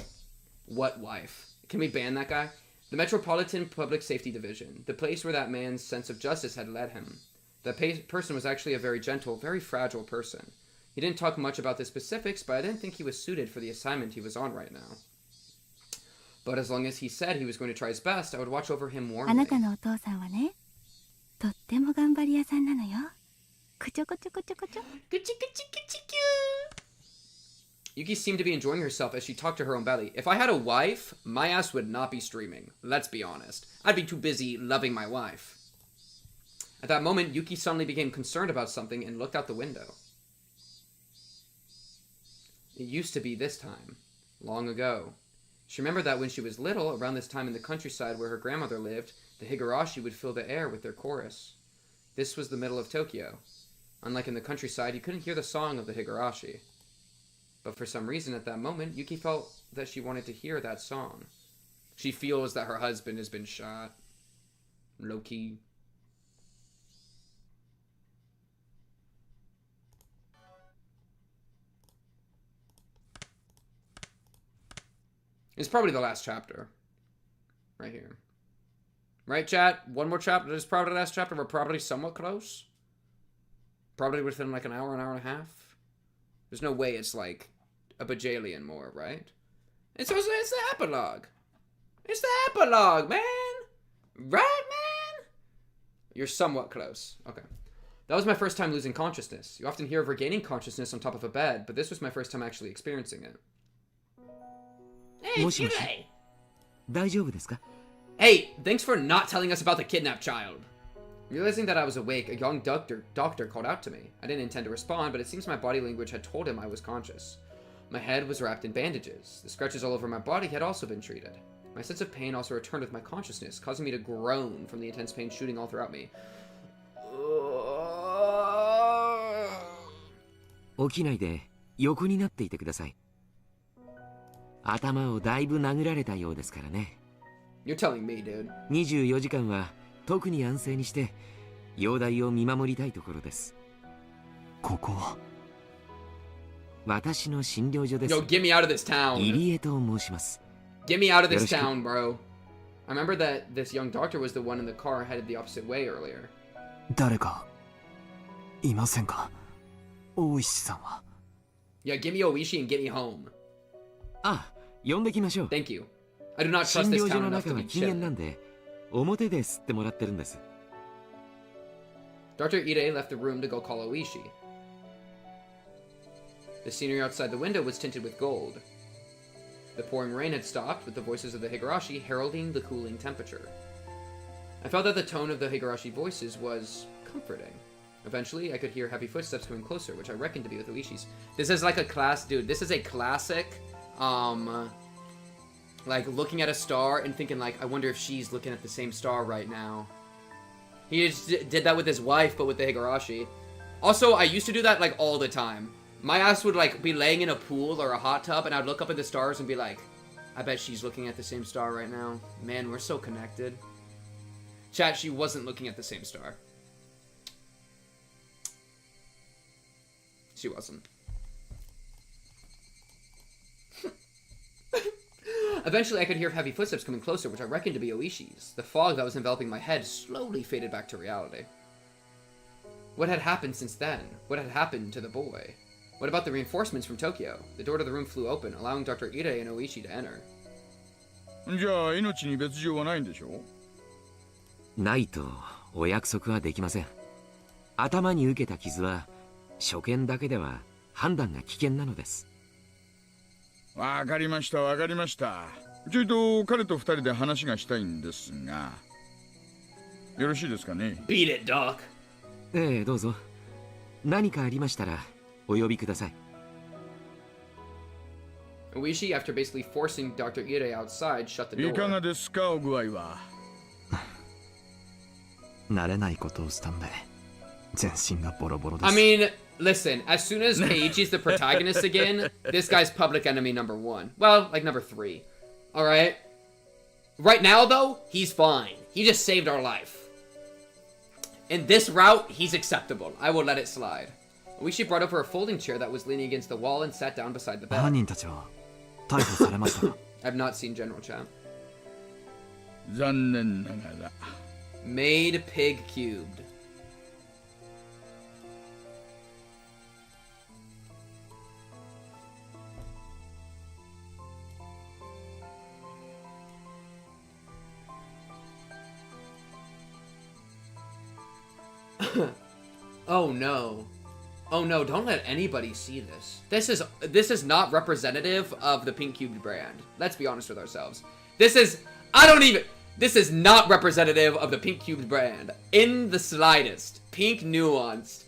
What wife? Can we ban that guy? The Metropolitan Public Safety Division, the place where that man's sense of justice had led him. That person was actually a very gentle, very fragile person. He didn't talk much about the specifics, but I didn't think he was suited for the assignment he was on right now. But as long as he said he was going to try his best, I would watch over him warmly. あなたのお父さんはね、とっても頑張り屋さんなのよ。くちょくちょくちょくちょ。くちくちくちく。Yuki seemed to be enjoying herself as she talked to her own belly. If I had a wife, my ass would not be streaming. Let's be honest. I'd be too busy loving my wife. At that moment, Yuki suddenly became concerned about something and looked out the window. It used to be this time, long ago. She remembered that when she was little, around this time in the countryside where her grandmother lived, the Higurashi would fill the air with their chorus. This was the middle of Tokyo. Unlike in the countryside, you couldn't hear the song of the Higurashi. But for some reason at that moment, Yuki felt that she wanted to hear that song. She feels that her husband has been shot. Low-key. It's probably the last chapter. Right here. Right, chat? One more chapter. This is probably the last chapter. We're probably somewhat close. Probably within like an hour and a half. There's no way it's like a bajillion more, right? It's the epilogue. It's the epilogue, man. Right, man? You're somewhat close. Okay. That was my first time losing consciousness. You often hear of regaining consciousness on top of a bed, but this was my first time actually experiencing it. Hey, Hey, thanks for not telling us about the kidnapped child. Realizing that I was awake, a young doctor called out to me. I didn't intend to respond, but it seems my body language had told him I was conscious. My head was wrapped in bandages. The scratches all over my body had also been treated. My sense of pain also returned with my consciousness, causing me to groan from the intense pain shooting all throughout me. 起きないで横になっていてください。頭をだいぶ殴られたようですからね。You're telling me, dude. 24時間は特に安静にして容体を見守りたいところです。ここは私の診療所です。 Yo, get me out of this town. 入江と申します。 Get me out of this town, bro. I remember that this young doctor was the one in the car headed the opposite way earlier. 誰かいませんか、大石さんは。Yeah, give me Oishi and get me home. あ、呼んできましょう。 Thank you. I do not trust 診 this 療所 town の enough 中 to は be 禁煙 chill. なんで表で吸ってもらってるんです。 Dr. Ide left the room to go call Oishi. The scenery outside the window was tinted with gold. The pouring rain had stopped, with the voices of the Higurashi heralding the cooling temperature. I felt that the tone of the Higurashi voices was comforting. Eventually, I could hear heavy footsteps coming closer, which I reckoned to be with Oishi's. This is like a class, dude. This is a classic, like looking at a star and thinking like, I wonder if she's looking at the same star right now. He just did that with his wife, but with the Higurashi. Also, I used to do that like all the time. My ass would like be laying in a pool or a hot tub, and I'd look up at the stars and be like, I bet she's looking at the same star right now. Man, we're so connected. Chat, she wasn't looking at the same star. She wasn't. Eventually, I could hear heavy footsteps coming closer, which I reckoned to be Oishi's. The fog that was enveloping my head slowly faded back to reality. What had happened since then? What had happened to the boy? What about the reinforcements from Tokyo? The door to the room flew open, allowing Dr. Ide and Oishi to enter. じゃあ命に別状はないんでしょ？ないとお約束はできません。頭に受けた傷は初見だけでは判断が危険なのです。わかりましたわかりました。ちょいと彼と二人で話がしたいんですが、よろしいですかね？ Beat it, Doc. ええ、どうぞ。何かありましたらお呼びください。Oishi, after basically forcing Dr. Ide outside, shut the door. いかがですか、お具合は。慣れないことをしたんで全身がボロボロです。 I mean, listen, as soon as Keiichi's the protagonist again, this guy's public enemy number 1. Well, like number 3. Alright? Right now, though, he's fine. He just saved our life. In this route, he's acceptable. I will let it slide. Oishi brought over a folding chair that was leaning against the wall and sat down beside the bed. 犯人たちは逮捕されましたか？ I've not seen General Chat. 残念ながら。Made pig cubed. Oh no. Oh no, don't let anybody see this. This is not representative of the Pink Cubed brand. Let's be honest with ourselves. This is not representative of the Pink Cubed brand. In the slightest. Pink nuanced.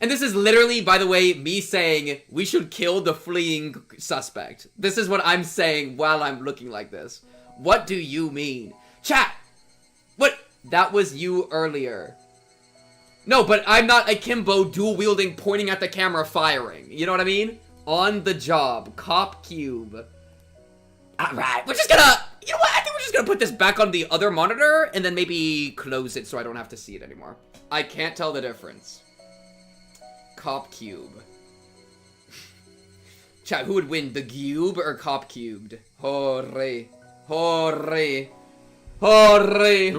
And this is literally, by the way, me saying we should kill the fleeing suspect. This is what I'm saying while I'm looking like this. What do you mean? Chat! What? That was you earlier. No, but I'm not akimbo, dual-wielding, pointing at the camera, firing. You know what I mean? On the job. Cop cube. Alright, we're just gonna... You know what? I think we're just gonna put this back on the other monitor, and then maybe close it so I don't have to see it anymore. I can't tell the difference. Cop cube. Chat, who would win? The cube or cop cubed? Hooray. Hooray. Hooray.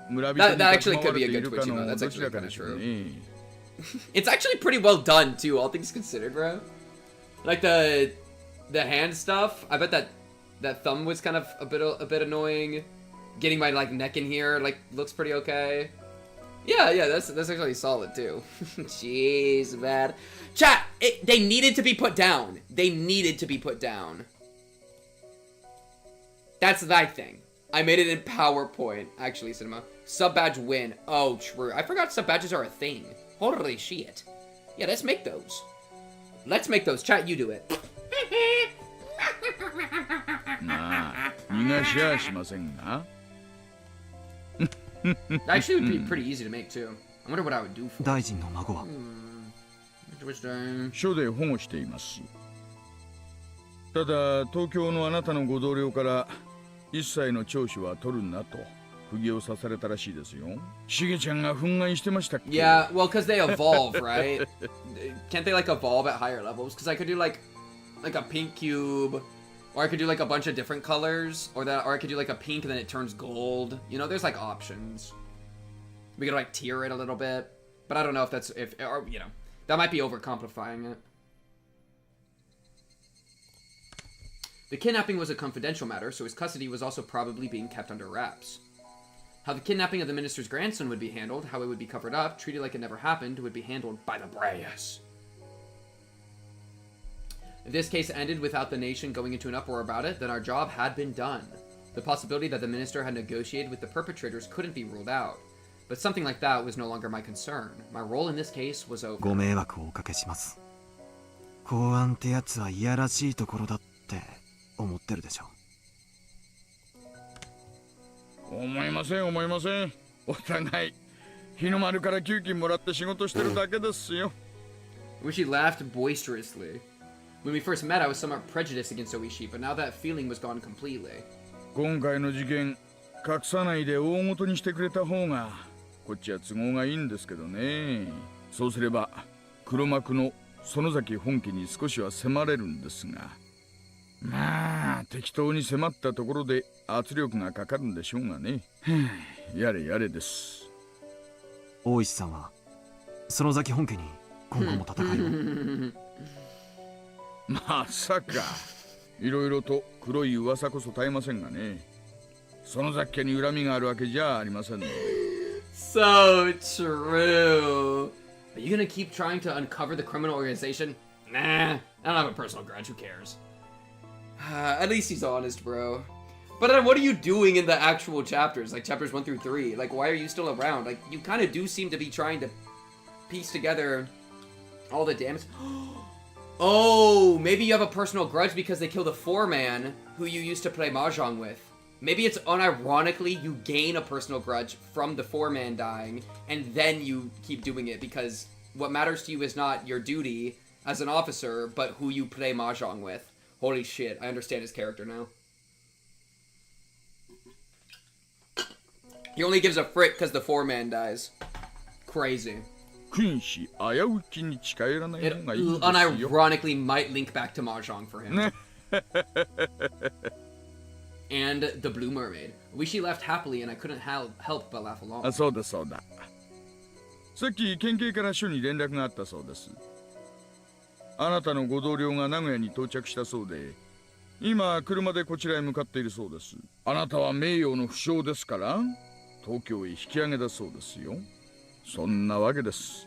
That actually could be a good Twitch emote. That's actually kind of true. It's actually pretty well done too, all things considered, bro. Like the hand stuff. I bet that thumb was kind of a bit annoying. Getting my like neck in here like looks pretty okay. Yeah, that's actually solid too. Jeez, man. Chat, they needed to be put down. They needed to be put down. That's thy thing. I made it in PowerPoint, actually, Cinema. Sub-badge win. Oh, true. I forgot sub-badges are a thing. Holy shit. Yeah, let's make those. Let's make those. Chat, you do it. Actually, it would be pretty easy to make, too. I wonder what I would do for it. 大臣の孫は署で保護しています。ただ東京のあなたのご同僚から一切の聴取は取るなと釘を刺されたらしいですよ。しげちゃんが憤慨してましたっけ。 Yeah, well, because they evolve, right? Can't they like evolve at higher levels? Because I could do like a pink cube, or I could do like a bunch of different colors, or I could do like a pink and then it turns gold. You know, there's like options. We could like tier it a little bit, but I don't know if that's or you know, that might be overcomplifying it. The kidnapping was a confidential matter, so his custody was also probably being kept under wraps. How the kidnapping of the minister's grandson would be handled, how it would be covered up, treated like it never happened, would be handled by the brass. If this case ended without the nation going into an uproar about it, then our job had been done. The possibility that the minister had negotiated with the perpetrators couldn't be ruled out. But something like that was no longer my concern. My role in this case was over. ご迷惑をおかけします。公安ってやつはいやらしいところだって思ってるでしょ。思いません思いません。お互い日の丸から給金もらって仕事してるだけですよ。Oishi laughed boisterously. When we first met, I was somewhat prejudiced against Oishi, but now that feeling was gone completely. 今回の事件隠さないで大事にしてくれた方がこっちは都合がいいんですけどね。そうすれば黒幕の園崎本家に少しは迫れるんですが、まあ適当に迫ったところで圧力がかかるんでしょうがね。やれやれです。大石さんは園崎本家に今後も戦いを。まさかいろいろと黒い噂こそ絶えませんがね。園崎家に恨みがあるわけじゃありませんね。So true. Are you gonna keep trying to uncover the criminal organization? Nah, I don't have a personal grudge. Who cares? At least he's honest, bro. But then what are you doing in the actual chapters? Like chapters 1 through 3? Like, why are you still around? Like, you kind of do seem to be trying to piece together all the damage. Oh, maybe you have a personal grudge because they killed a foreman who you used to play mahjong with. Maybe it's unironically you gain a personal grudge from the foreman dying, and then you keep doing it because what matters to you is not your duty as an officer, but who you play mahjong with. Holy shit, I understand his character now. He only gives a frick because the foreman dies. Crazy. It unironically might link back to mahjong for him. And the Blue Mermaid. Oishi left happily and I couldn't help but laugh along. そうだそうだ。さっき県警から署に連絡があったそうです。あなたのご同僚が名古屋に到着したそうで、今車でこちらへ向かっているそうです。あなたは名誉の負傷ですから、東京へ引き上げだそうですよ。そんなわけです。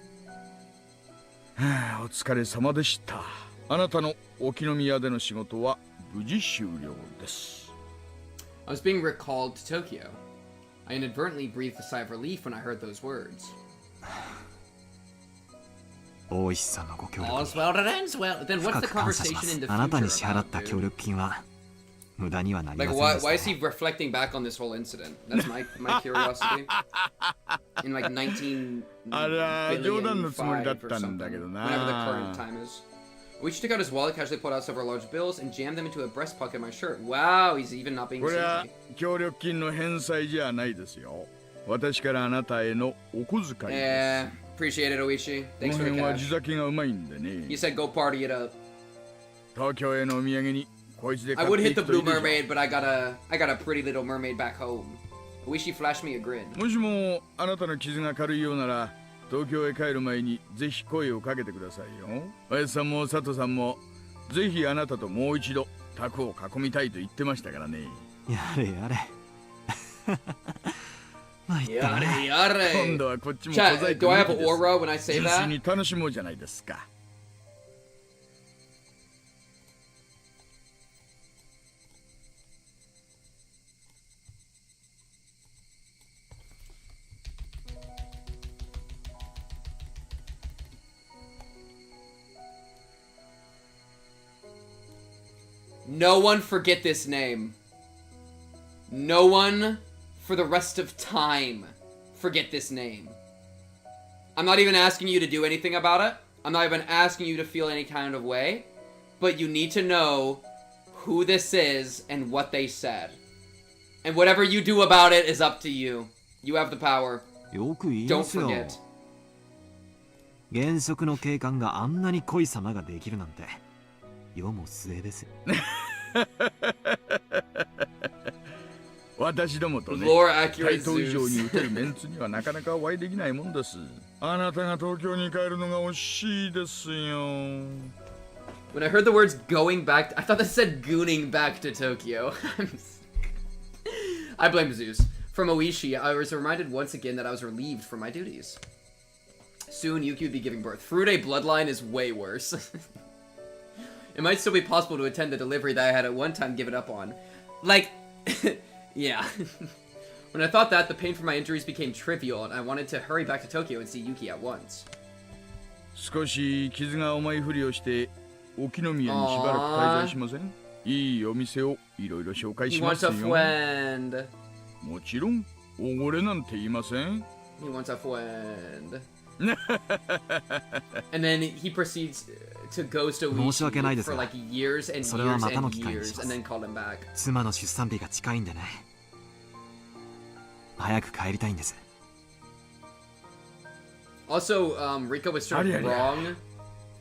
はあ、お疲れ様でした。あなたの沖宮での仕事は無事終了です。I was being recalled to Tokyo. I inadvertently breathed a sigh of relief when I heard those words. All's well that ends well. Then what's the conversation in the future about, dude? Like, why is he reflecting back on this whole incident? That's my curiosity. In like 19 billion 5 or something, whatever the current time is. Oishi took out his wallet, casually pulled out several large bills, and jammed them into a breast pocket of my shirt. Wow, he's even not being sneaky. 協力金の返済じゃないですよ。私からあなたへのお小遣いです。Yeah, appreciate it, Oishi. Thanks for the この辺は cash. 地酒がうまいんでね。You said go party it up. 東京へのお土産にこいつで I 買っ would てい hit く the といい Blue でしょ。 Mermaid, but I got a pretty little mermaid back home. Oishi flashed me a grin. もしもあなたの傷が軽いようなら、東京へ帰る前にぜひ声をかけてくださいよ。おやつさんも佐藤さんもぜひあなたともう一度タコを囲みたいと言ってましたからね。やれやれ。Yare yare. 今度はこっちも小細工 Chat, do I have aura when I say 純粋 that? に楽しもうじゃないですか。No one forget this name. No one, for the rest of time, forget this name. I'm not even asking you to do anything about it. I'm not even asking you to feel any kind of way. But you need to know who this is and what they said. And whatever you do about it is up to you. You have the power. よく言い Don't ますよ。 forget. 現職の警官があんなに濃い様ができるなんて世も末です。私どもとね、 Lore accurate 対等以上 Zeus. に打てるメンツにはなかなかお会いできないもんです。あなたが東京に帰るのが惜しいですよ。 When I heard the words going back, I thought that said gooning back to Tokyo. I blame Zeus. From Oishi, I was reminded once again that I was relieved from my duties. Soon, Yuki would be giving birth. Furude bloodline is way worse. It might still be possible to attend the delivery that I had at one time given up on. Like, yeah. When I thought that, the pain from my injuries became trivial, and I wanted to hurry back to Tokyo and see Yuki at once. 少し傷が重いふりをして沖宮にしばらく滞在しません？いいお店をいろいろ紹介しますよ。 He wants a friend. もちろん、おごれなんて言いません。 He wants a friend. And then he proceeds to ghost Oishi for like years and years and years, and then call him back. 妻の出産日が近いんでね。早く帰りたいんです。 Also, Rika was sort of wrong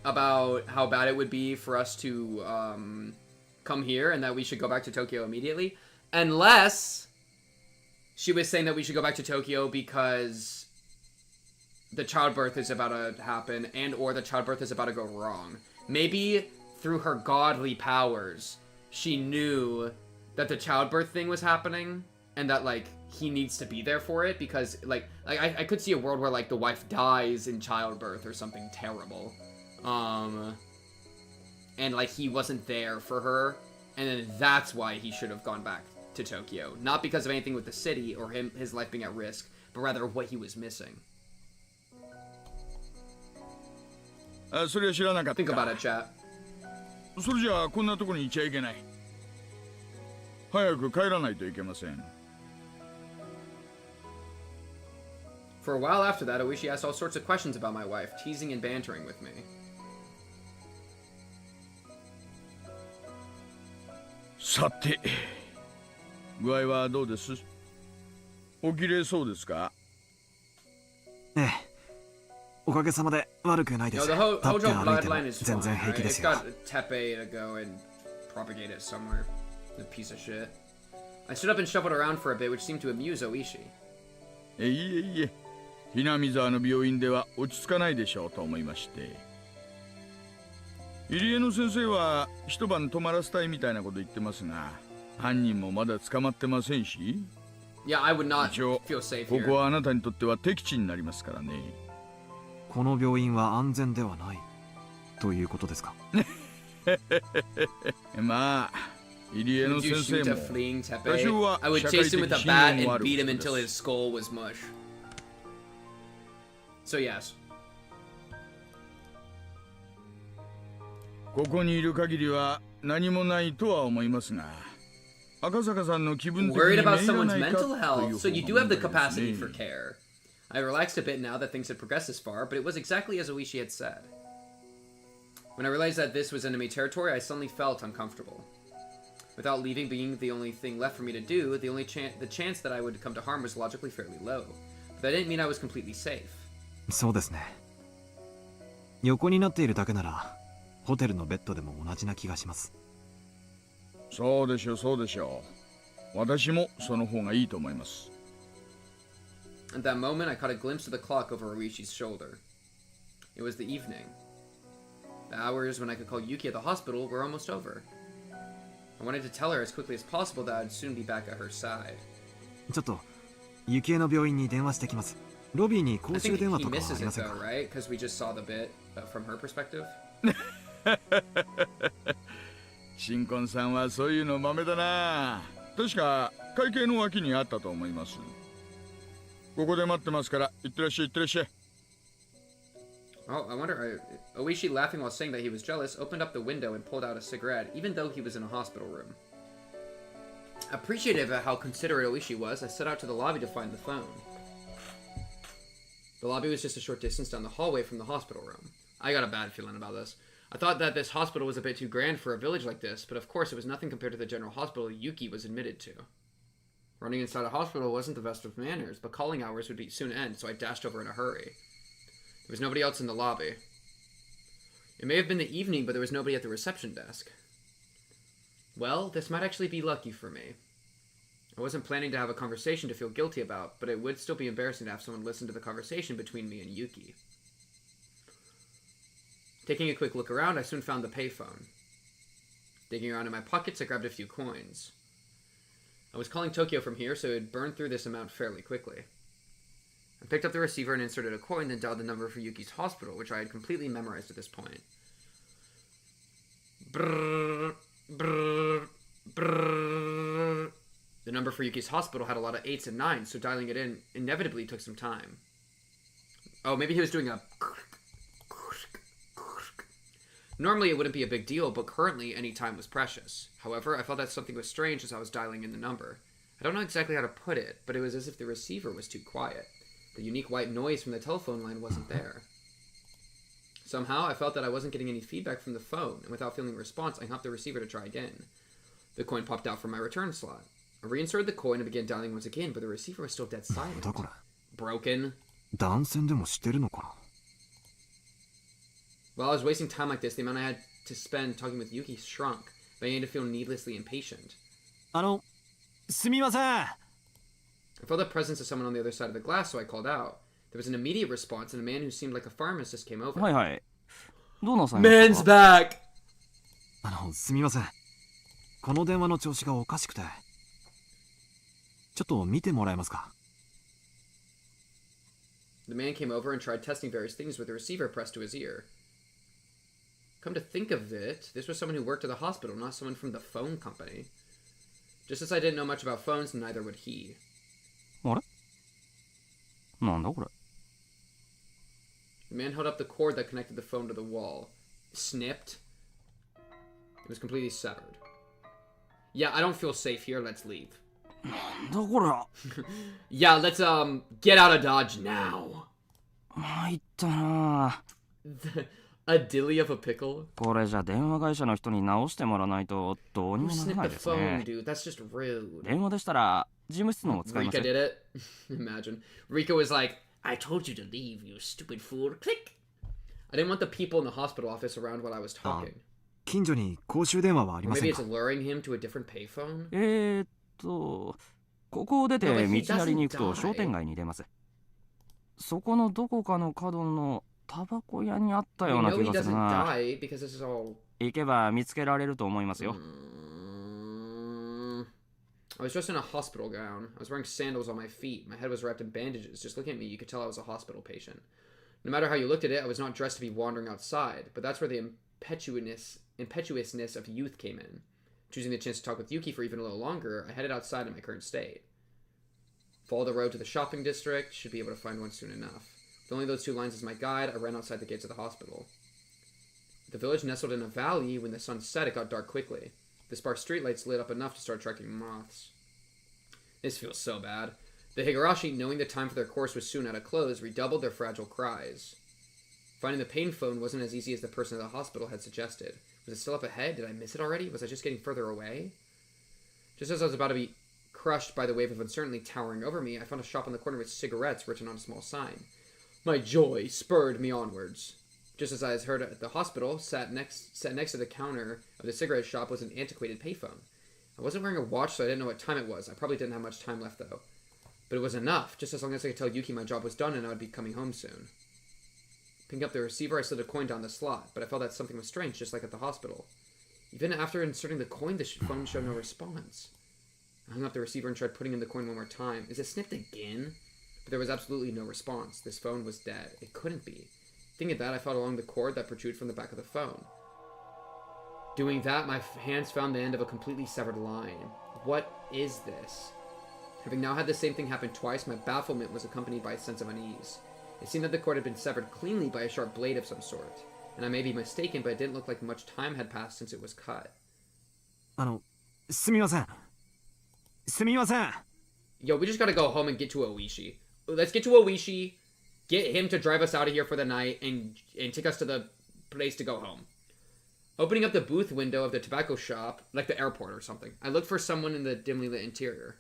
about how bad it would be for us to come here and that we should go back to Tokyo immediately. Unless she was saying that we should go back to Tokyo because the childbirth is about to happen and or the childbirth is about to go wrong. Maybe through her godly powers, she knew that the childbirth thing was happening and that, like, he needs to be there for it because, like I could see a world where, like, the wife dies in childbirth or something terrible. And, like, he wasn't there for her, and then that's why he should have gone back to Tokyo. Not because of anything with the city or his life being at risk, but rather what he was missing. Think about it, chat. それじゃあこんなとこにいちゃいけない。早く帰らないといけません。 For a while after that, Oishi asked all sorts of questions about my wife, teasing and bantering with me. さて、具合はどうです？おきれいそうですか？ええ、おかげさまで悪くないです。 The Hojo 立って歩いても bloodline is 全然 fine, 平気 right? で It's すよ。 got Tepe to go and propagate it somewhere. A piece of shit. I stood up and shuffled around for a bit, which seemed to amuse Oishi. いえいえ、ひなみ沢の病院では落ち着かないでしょうと思いまして。入江の先生は一晩泊まらせたいみたいなこと言ってますが、犯人もまだ捕まってませんし。Yeah, I would not feel safe here. ここはあなたにとっては敵地になりますからね。この病院は安全ではないということですか？まあ、入江の先生も多少は I would 社会 chase him 的 with a 信 bat 用もあ and る beat こ him と until で his す。 skull was mush. So yes. ここにいる限りは何もないとは思いますが、赤坂さんの気分的に Worried メ about ール someone's ないか mental という health, so you 方 do が have the 問題です capacity ね。 for care. I relaxed a bit now that things had progressed this far, but it was exactly as Oishi had said. When I realized that this was enemy territory, I suddenly felt uncomfortable. Without leaving being the only thing left for me to do, the chance that I would come to harm was logically fairly low. But that didn't mean I was completely safe. そうですね。横になっているだけならホテルのベッドでも同じな気がします。そうでしょう、そうでしょう。私もその方がいいと思います。At that moment, I caught a glimpse of the clock over Oishi's shoulder. It was the evening. The hours when I could call Yuki at the hospital were almost over. I wanted to tell her as quickly as possible that I'd soon be back at her side. ちょっと雪江の病院に電話してきます。ロビーに公 I 衆 think 電話 he とかはあ misses りま it せんか？ though, right? Because we just saw the bit from her perspective. 新婚さんはそういうの豆だな。確か会計の脇にあったと思います。ここで待ってますから、いってらっしゃい、いってらっしゃい。Oh, I wonder. Oishi, laughing while saying that he was jealous, opened up the window and pulled out a cigarette, even though he was in a hospital room. Appreciative of how considerate Oishi was, I set out to the lobby to find the phone. The lobby was just a short distance down the hallway from the hospital room. I got a bad feeling about this. I thought that this hospital was a bit too grand for a village like this, but of course it was nothing compared to the general hospital Yuki was admitted to. Running inside a hospital wasn't the best of manners, but calling hours would soon end, so I dashed over in a hurry. There was nobody else in the lobby. It may have been the evening, but there was nobody at the reception desk. Well, this might actually be lucky for me. I wasn't planning to have a conversation to feel guilty about, but it would still be embarrassing to have someone listen to the conversation between me and Yuki. Taking a quick look around, I soon found the payphone. Digging around in my pockets, I grabbed a few coins. I was calling Tokyo from here, so it would burn through this amount fairly quickly. I picked up the receiver and inserted a coin, then dialed the number for Yuki's hospital, which I had completely memorized at this point. Brrr, brrr, brrr. The number for Yuki's hospital had a lot of 8s and 9s, so dialing it in inevitably took some time. Oh, maybe he was doing a... Normally, it wouldn't be a big deal, but currently, any time was precious. However, I felt that something was strange as I was dialing in the number. I don't know exactly how to put it, but it was as if the receiver was too quiet. The unique white noise from the telephone line wasn't there. Somehow, I felt that I wasn't getting any feedback from the phone, and without feeling a response, I hung up the receiver to try again. The coin popped out from my return slot. I reinserted the coin and began dialing once again, but the receiver was still dead silent. Broken. While I was wasting time like this, the amount I had to spend talking with Yuki shrunk, beginning to feel needlessly impatient. I felt the presence of someone on the other side of the glass, so I called out. There was an immediate response, and a man who seemed like a pharmacist came over. Man's back! The man came over and tried testing various things with the receiver pressed to his ear. Come to think of it, this was someone who worked at the hospital, not someone from the phone company. Just as I didn't know much about phones, neither would he. The man held up the cord that connected the phone to the wall. Snipped. It was completely severed. Yeah, I don't feel safe here, let's leave. Yeah, let's, get out of Dodge now. A dilly of a pickle? Who snipped the phone, dude? That's just rude. Rika did it. Imagine. Rika was like, I told you to leave, you stupid fool. Click! I didn't want the people in the hospital office around while I was talking. Or maybe it's luring him to a different payphone? No, but he doesn't die. そこのどこかの角のタバコ屋にあったような気がするな。行けば見つけられると思いますよ。I was dressed in a hospital gown. I was wearing sandals on my feet. My head was wrapped in bandages. Just looking at me, you could tell I was a hospital patient. No matter how you looked at it, I was not dressed to be wandering outside. But that's where the impetuousness of youth came in. Choosing the chance to talk with Yuki for even a little longer, I headed outside in my current state. Follow the road to the shopping district. Should be able to find one soon enough. With only those two lines as my guide, I ran outside the gates of the hospital. The village nestled in a valley. When the sun set, it got dark quickly. The sparse streetlights lit up enough to start attracting moths. This feels so bad. The Higurashi, knowing the time for their course was soon at a close, redoubled their fragile cries. Finding the pain phone wasn't as easy as the person at the hospital had suggested. Was it still up ahead? Did I miss it already? Was I just getting further away? Just as I was about to be crushed by the wave of uncertainty towering over me, I found a shop on the corner with cigarettes written on a small sign. My joy spurred me onwards. Just as I was heard at the hospital, sat next to the counter of the cigarette shop was an antiquated payphone. I wasn't wearing a watch, so I didn't know what time it was. I probably didn't have much time left, though. But it was enough, just as long as I could tell Yuki my job was done and I would be coming home soon. Picking up the receiver, I slid a coin down the slot, but I felt that something was strange, just like at the hospital. Even after inserting the coin, the phone showed no response. I hung up the receiver and tried putting in the coin one more time. Is it snipped again? But there was absolutely no response. This phone was dead. It couldn't be. Thinking of that, I felt along the cord that protruded from the back of the phone. Doing that, my hands found the end of a completely severed line. What is this? Having now had the same thing happen twice, my bafflement was accompanied by a sense of unease. It seemed that the cord had been severed cleanly by a sharp blade of some sort. And I may be mistaken, but it didn't look like much time had passed since it was cut. Yo, we just gotta go home and get to Oishi. Let's get to Oishi, get him to drive us out of here for the night, and take us to the place to go home. Opening up the booth window of the tobacco shop, like the airport or something, I looked for someone in the dimly lit interior.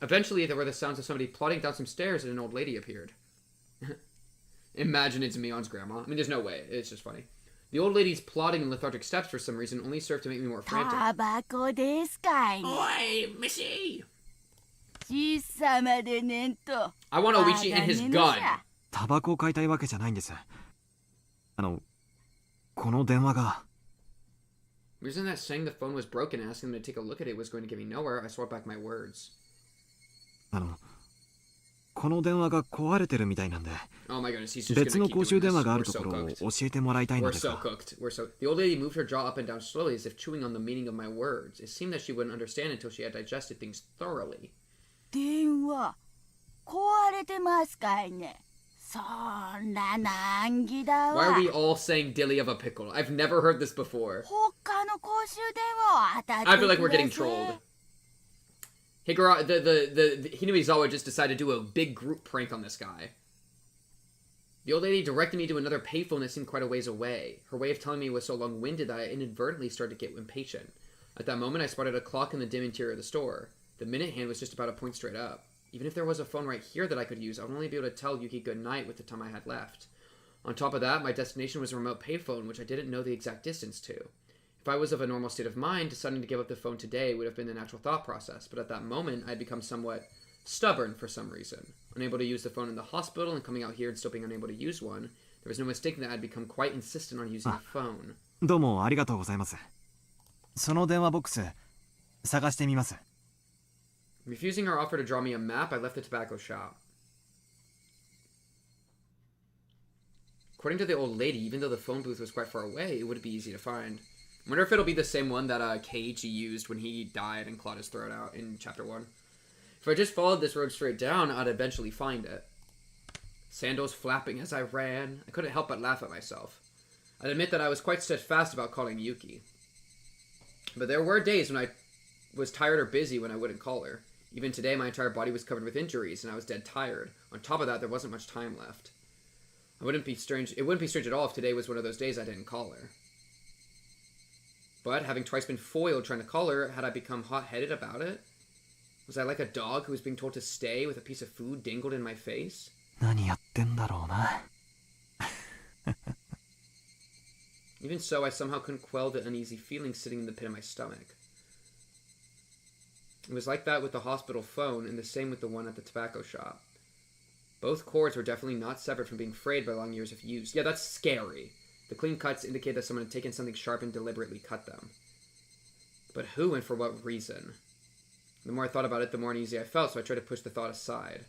Eventually, there were the sounds of somebody plodding down some stairs and an old lady appeared. Imagine it's Mion's grandma. I mean, there's no way. It's just funny. The old lady's plodding and lethargic steps for some reason only served to make me more frantic. Oi, Missy! I want Oishi and his gun. タバコを買いたいわけじゃないんです。この電話が。The reason that saying the phone was broken and asking them to take a look at it was going to get me nowhere, I swore back my words. この電話が壊れてるみたいなんで、別の公衆電話があるところを教えてもらいたいのですが。The old lady moved her jaw up and down slowly as if chewing on the meaning of my words. It seemed that she wouldn't understand until she had digested things thoroughly. 電話壊れてますかいね。そんな難儀だわ。 Why are we all saying dilly of a pickle? I've never heard this before. 他の公衆電話を当たってください。 I feel like we're getting trolled. The Hinumizawa just decided to do a big group prank on this guy. The old lady directed me to another payphone that seemed quite a ways away. Her way of telling me was so long-winded that I inadvertently started to get impatient. At that moment, I spotted a clock in the dim interior of the store. The minute hand was just about a point straight up. Even if there was a phone right here that I could use, I would only be able to tell Yuki good night with the time I had left. On top of that, my destination was a remote payphone, which I didn't know the exact distance to. If I was of a normal state of mind, deciding to give up the phone today would have been the natural thought process, but at that moment, I had become somewhat stubborn for some reason. Unable to use the phone in the hospital and coming out here and still being unable to use one, there was no mistaking that I'd become quite insistent on using a phone. どうもありがとうございます。その電話ボックス探してみます。Refusing her offer to draw me a map, I left the tobacco shop. According to the old lady, even though the phone booth was quite far away, it would be easy to find. I wonder if it'll be the same one that Keiichi used when he died and clawed his throat out in Chapter 1. If I just followed this road straight down, I'd eventually find it. Sandals flapping as I ran, I couldn't help but laugh at myself. I'd admit that I was quite steadfast about calling Yuki. But there were days when I was tired or busy when I wouldn't call her. Even today, my entire body was covered with injuries, and I was dead tired. On top of that, there wasn't much time left. It wouldn't be strange at all if today was one of those days I didn't call her. But, having twice been foiled trying to call her, had I become hot-headed about it? Was I like a dog who was being told to stay with a piece of food dangled in my face? 何やってんだろうな。Even so, I somehow couldn't quell the uneasy feeling sitting in the pit of my stomach. It was like that with the hospital phone, and the same with the one at the tobacco shop. Both cords were definitely not severed from being frayed by long years of use. Yeah, that's scary. The clean cuts indicate that someone had taken something sharp and deliberately cut them. But who and for what reason? The more I thought about it, the more uneasy I felt, so I tried to push the thought aside.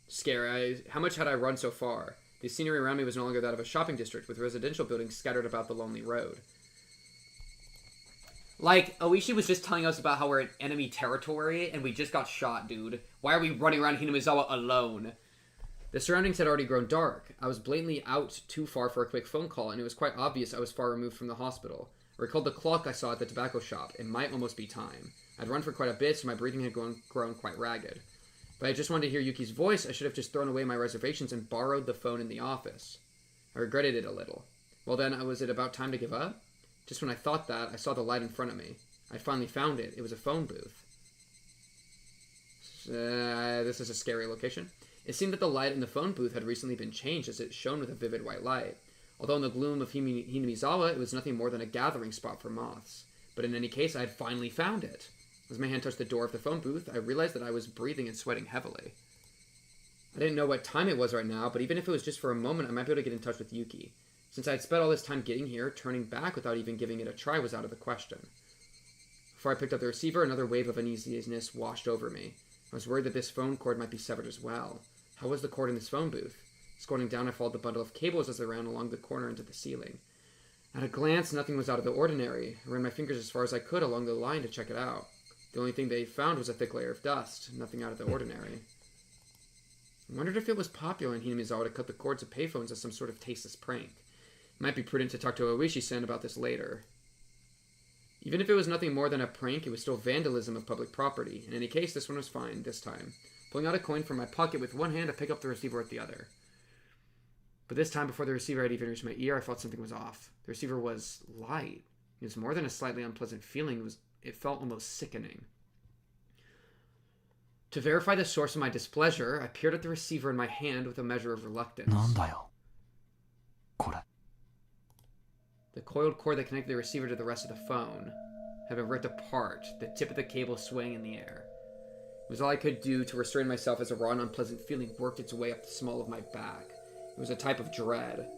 Scary. How much had I run so far? The scenery around me was no longer that of a shopping district, with residential buildings scattered about the lonely road. Like, Oishi was just telling us about how we're in enemy territory, and we just got shot, dude. Why are we running around Hinamizawa alone? The surroundings had already grown dark. I was blatantly out too far for a quick phone call, and it was quite obvious I was far removed from the hospital. I recalled the clock I saw at the tobacco shop. It might almost be time. I'd run for quite a bit, so my breathing had grown quite ragged. But I just wanted to hear Yuki's voice. I should have just thrown away my reservations and borrowed the phone in the office. I regretted it a little. Well then, was it about time to give up? Just when I thought that, I saw the light in front of me. I finally found it. It was a phone booth. This is a scary location. It seemed that the light in the phone booth had recently been changed as it shone with a vivid white light. Although in the gloom of Hinamizawa, it was nothing more than a gathering spot for moths. But in any case, I had finally found it. As my hand touched the door of the phone booth, I realized that I was breathing and sweating heavily. I didn't know what time it was right now, but even if it was just for a moment, I might be able to get in touch with Yuki. Since I had spent all this time getting here, turning back without even giving it a try was out of the question. Before I picked up the receiver, another wave of uneasiness washed over me. I was worried that this phone cord might be severed as well. How was the cord in this phone booth? Squatting down, I followed the bundle of cables as I ran along the corner into the ceiling. At a glance, nothing was out of the ordinary. I ran my fingers as far as I could along the line to check it out. The only thing they found was a thick layer of dust, nothing out of the ordinary. I wondered if it was popular in Hinamizawa to cut the cords of payphones as some sort of tasteless prank. It might be prudent to talk to Oishi-san about this later. Even if it was nothing more than a prank, it was still vandalism of public property. In any case, this one was fine, this time. Pulling out a coin from my pocket with one hand, I picked up the receiver with the other. But this time, before the receiver had even reached my ear, I felt something was off. The receiver was light. It was more than a slightly unpleasant feeling. It was It felt almost sickening. To verify the source of my displeasure, I peered at the receiver in my hand with a measure of reluctance. なんだよこれ The coiled cord that connected the receiver to the rest of the phone had been ripped apart, the tip of the cable swaying in the air. It was all I could do to restrain myself as a raw and unpleasant feeling worked its way up the small of my back. It was a type of dread.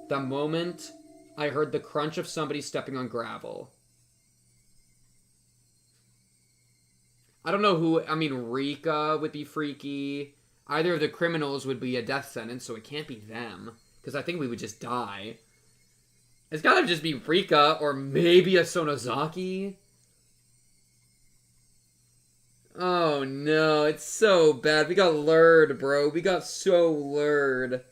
The moment I heard the crunch of somebody stepping on gravel. I don't know who, I mean, Rika would be freaky. Either of the criminals would be a death sentence, so it can't be them. Because I think we would just die. It's gotta just be Rika, or maybe a Sonozaki. Oh no, it's so bad. We got lured, bro. We got so lured.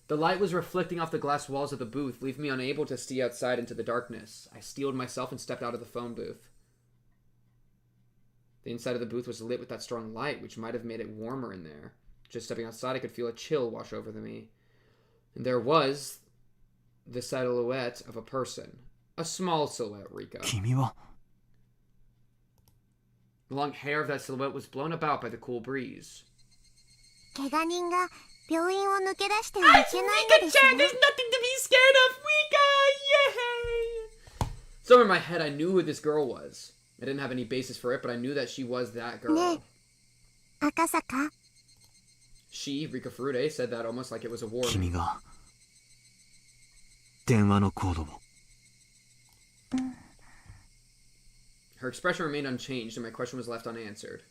The light was reflecting off the glass walls of the booth, leaving me unable to see outside into the darkness. I steeled myself and stepped out of the phone booth. The inside of the booth was lit with that strong light, which might have made it warmer in there. Just stepping outside, I could feel a chill wash over me. And there was the silhouette of a person. A small silhouette, Rika. 君は The long hair of that silhouette was blown about by the cool breeze. 怪我人が病院を抜け出してはいけないのですね。 There's nothing to be scared of, Rika! Yay! Somewhere in my head, I knew who this girl was. I didn't have any basis for it, but I knew that she was that girl. ねえ、Akasaka. She, Rika Furude, said that almost like it was a warning. 君が電話のコードを Her expression remained unchanged, and my question was left unanswered.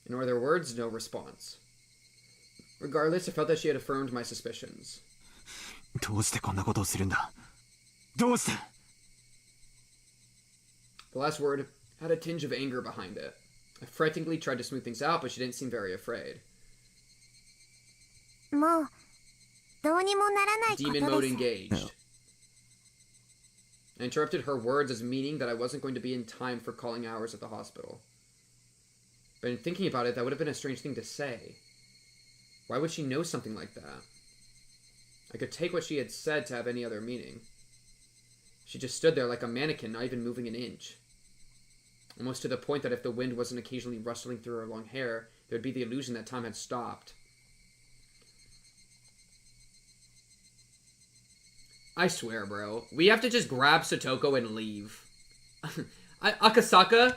In other words, no response. Regardless, I felt that she had affirmed my suspicions. どうしてこんなことをするんだどうして The last word had a tinge of anger behind it. I frantically tried to smooth things out, but she didn't seem very afraid. もうどうにもならないこと Demon で mode す。 engaged. I interrupted her words as meaning that I wasn't going to be in time for calling hours at the hospital. But in thinking about it, that would have been a strange thing to say. Why would she know something like that? I could take what she had said to have any other meaning. She just stood there like a mannequin, not even moving an inch. Almost to the point that if the wind wasn't occasionally rustling through her long hair, there would be the illusion that time had stopped. I swear, bro. We have to just grab Satoko and leave. Akasaka,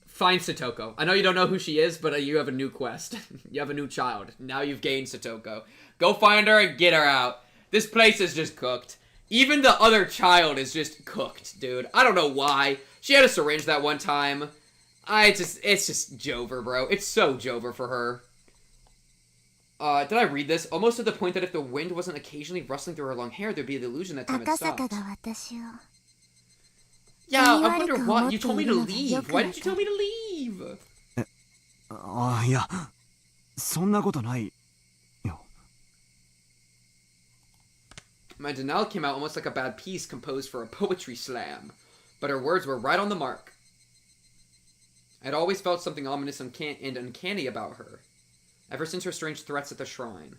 find Satoko. I know you don't know who she is, but you have a new quest. You have a new child. Now you've gained Satoko. Go find her and get her out. This place is just cooked. Even the other child is just cooked, dude. I don't know why. She had a syringe that one time. It's just Jover, bro. It's so Jover for her. Did I read this? Almost to the point that if the wind wasn't occasionally rustling through her long hair, there'd be the illusion that time had stopped. 赤坂が私を Yeah, I wonder what. You told me to leave. Why did you tell me to leave? ああいやそんなことないよ My denial came out almost like a bad piece composed for a poetry slam, but her words were right on the mark. I'd always felt something ominous and uncanny about her, ever since her strange threats at the shrine.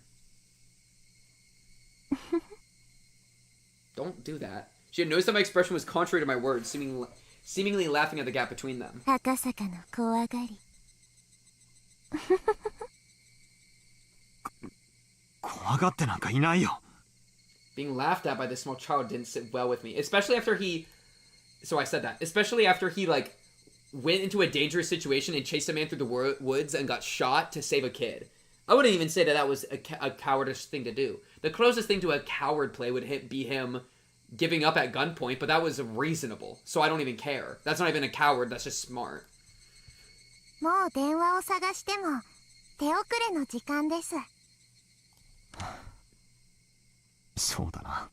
Don't do that. She had noticed that my expression was contrary to my words, seemingly laughing at the gap between them. 赤坂の怖がり怖がってなんかいないよ Being laughed at by this small child didn't sit well with me, especially after he... So I said that. Especially after he, like, went into a dangerous situation and chased a man through the woods and got shot to save a kid. I wouldn't even say that that was a cowardice thing to do. The closest thing to a coward play would be him giving up at gunpoint, but that was reasonable. So I don't even care. That's not even a coward, that's just smart. もう電話を探しても手遅れの時間です。そうだな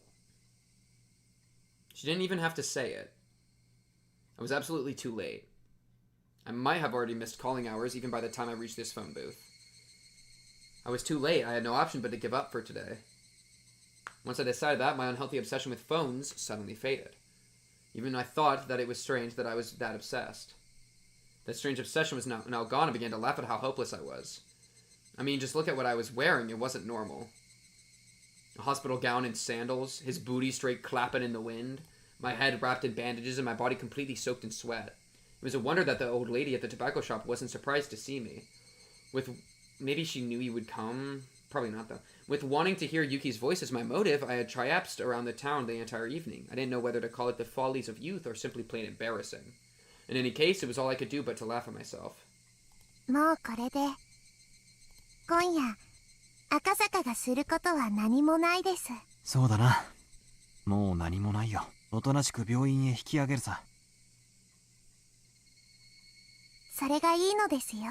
She didn't even have to say it. I was absolutely too late. I might have already missed calling hours even by the time I reached this phone booth. I was too late. I had no option but to give up for today. Once I decided that, my unhealthy obsession with phones suddenly faded. Even I thought that it was strange that I was that obsessed. That strange obsession was now gone. I began to laugh at how hopeless I was. I mean, just look at what I was wearing. It wasn't normal. A hospital gown and sandals, his booty straight clapping in the wind, my head wrapped in bandages and my body completely soaked in sweat. It was a wonder that the old lady at the tobacco shop wasn't surprised to see me. Maybe she knew he would come. Probably not, though. With wanting to hear Yuki's voice as my motive, I had triapsed around the town the entire evening. I didn't know whether to call it the follies of youth or simply plain embarrassing. In any case, it was all I could do but to laugh at myself. もうこれで今夜赤坂がすることは何もないです。そうだな。もう何もないよ。おとなしく病院へ引き上げるさ。それがいいのですよ。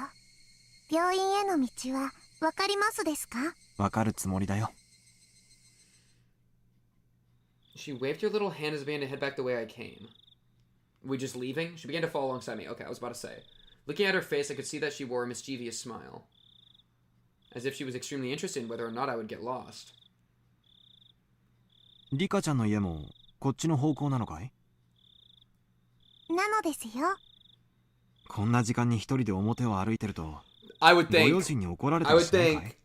病院への道はわかりますですか？わかるつもりだよ。She waved her little hand as I began to head back the way I came. We just leaving? She began to follow alongside me. Okay, I was about to say. Looking at her face, I could see that she wore a mischievous smile. As if she was extremely interested in whether or not I would get lost. リカちゃんの家もこっちの方向なのかい？なのですよ。こんな時間に一人で表を歩いてると、I would think. ご両親に怒られたりしないかい？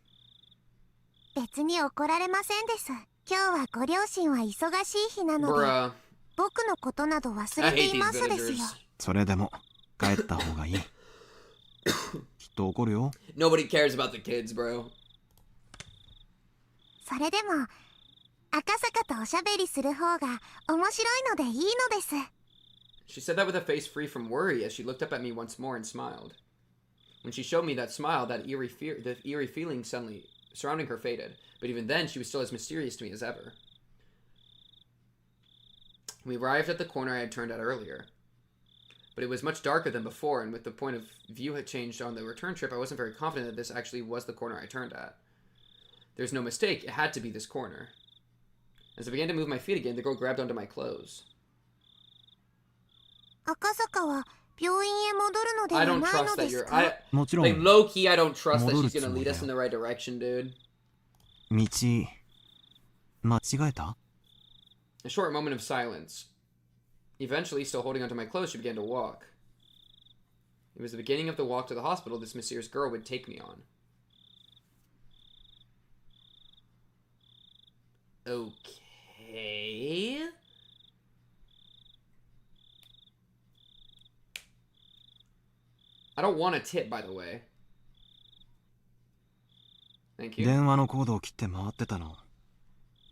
別に怒られませんです。今日はご両親は忙しい日なので、僕のことなど忘れていますですよ。それでも帰った方がいい。きっと怒るよ。Nobody cares about the kids, bro. それでも赤坂とおしゃべりする方が面白いのでいいのです。She said that with a face free from worry as she looked up at me once more and smiled. When she showed me that smile, the eerie feeling suddenly surrounding her faded. But even then, she was still as mysterious to me as ever. We arrived at the corner I had turned at earlier. But it was much darker than before, and with the point of view had changed on the return trip, I wasn't very confident that this actually was the corner I turned at. There's no mistake, it had to be this corner. As I began to move my feet again, the girl grabbed onto my clothes. 赤坂は病院へ戻るのではないのですか？もちろん。Like low key, I don't trust that she's gonna lead us in the right direction, dude. 道間違えた？ A short moment of silence. Eventually, still holding onto my clothes, she began to walk. It was the beginning of the walk to the hospital this mysterious girl would take me on. Okay. I don't want a tip, by the way. Thank you. 電話のコードを切って回ってたの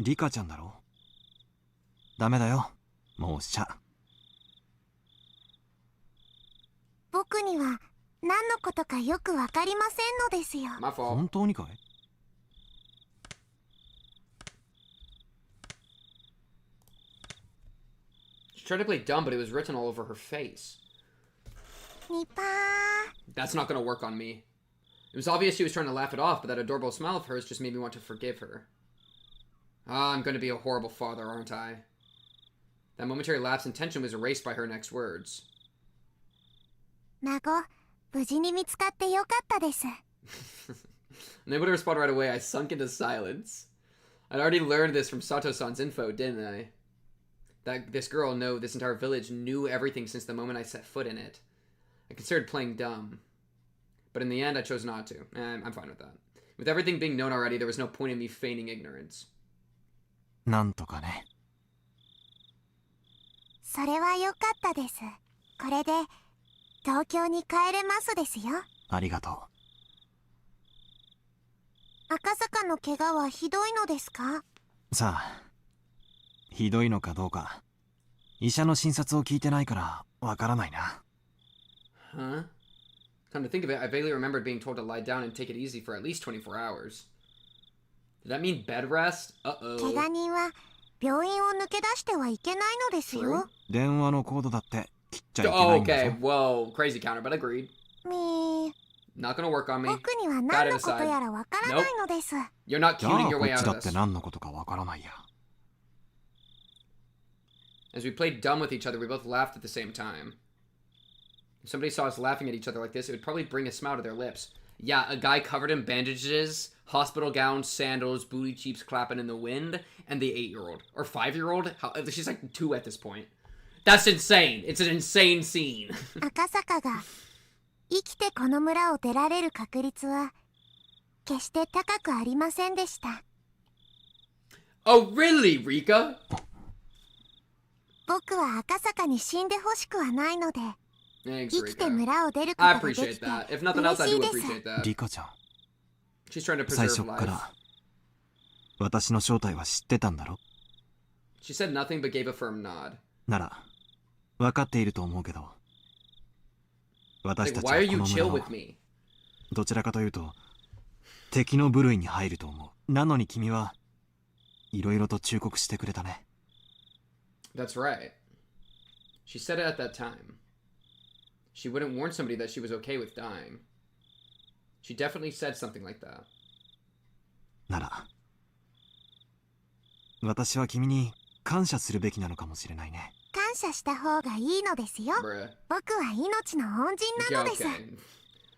リカちゃんだろ？ダメだよ。もうしゃ。僕には何のことかよくわかりませんのですよ。本当にかい？ She tried to play dumb, but it was written all over her face. That's not gonna work on me. It was obvious she was trying to laugh it off, but that adorable smile of hers just made me want to forgive her. Ah, I'm gonna be a horrible father, aren't I? That momentary lapse in tension was erased by her next words. 孫、無事に見つかってよかったです。Unable to respond right away, I sunk into silence. I'd already learned this from Sato-san's info, didn't I? That this girl, no, this entire village knew everything since the moment I set foot in it. I considered playing dumb. But in the end, I chose not to. I'm fine with that. With everything being known already, there was no point in me feigning ignorance. なんとかね。それはよかったです。これで東京に帰れますですよ。ありがとう。赤坂の怪我はひどいのですか？さあ、ひどいのかどうか、医者の診察を聞いてないからわからないな。Huh? Come to think of it, I vaguely remembered being told to lie down and take it easy for at least 24 hours. Did that mean bed rest? Uh-oh. 怪我人は病院を抜け出してはいけないのですよ。電話のコードだって切っちゃいけないんだぞ。Okay, whoa, crazy counter, but agreed. Not gonna work on me. 僕には何のことやらわからないのです。You're not cueing your way out of this. じゃあこっちだって何のことかわからないや。As we played dumb with each other, we both laughed at the same time. If somebody saw us laughing at each other like this, it would probably bring a smile to their lips. Yeah, a guy covered in bandages, hospital gowns, sandals, booty cheeks clapping in the wind, and the 8-year-old. Or 5-year-old? She's like 2 at this point. That's insane. It's an insane scene. 赤坂が生きてこの村を出られる確率は決して高くありませんでした。Oh, really, Rika? 僕は赤坂に死んでほしくはないので。Thanks, 生きて村を出るこ I とがで appreciate きて that. If nothing else, I 嬉し do いです。 appreciate that. リカちゃん、 She's trying to 最 preserve 初か life. ら私の正体は知ってたんだろ？ She said nothing but gave a firm nod. なら分かっていると思うけど、私 Like, たち why は are こ you の chill 村の with me? どちらかというと敵の部類に入ると思う。なのに君はいろいろと忠告してくれたね。 That's right. She said it at that time. She wouldn't warn somebody that she was okay with dying. She definitely said something like that. なら私は君に感謝するべきなのかもしれないね。感謝した方がいいのですよ。僕は命の恩人なのです。 Okay.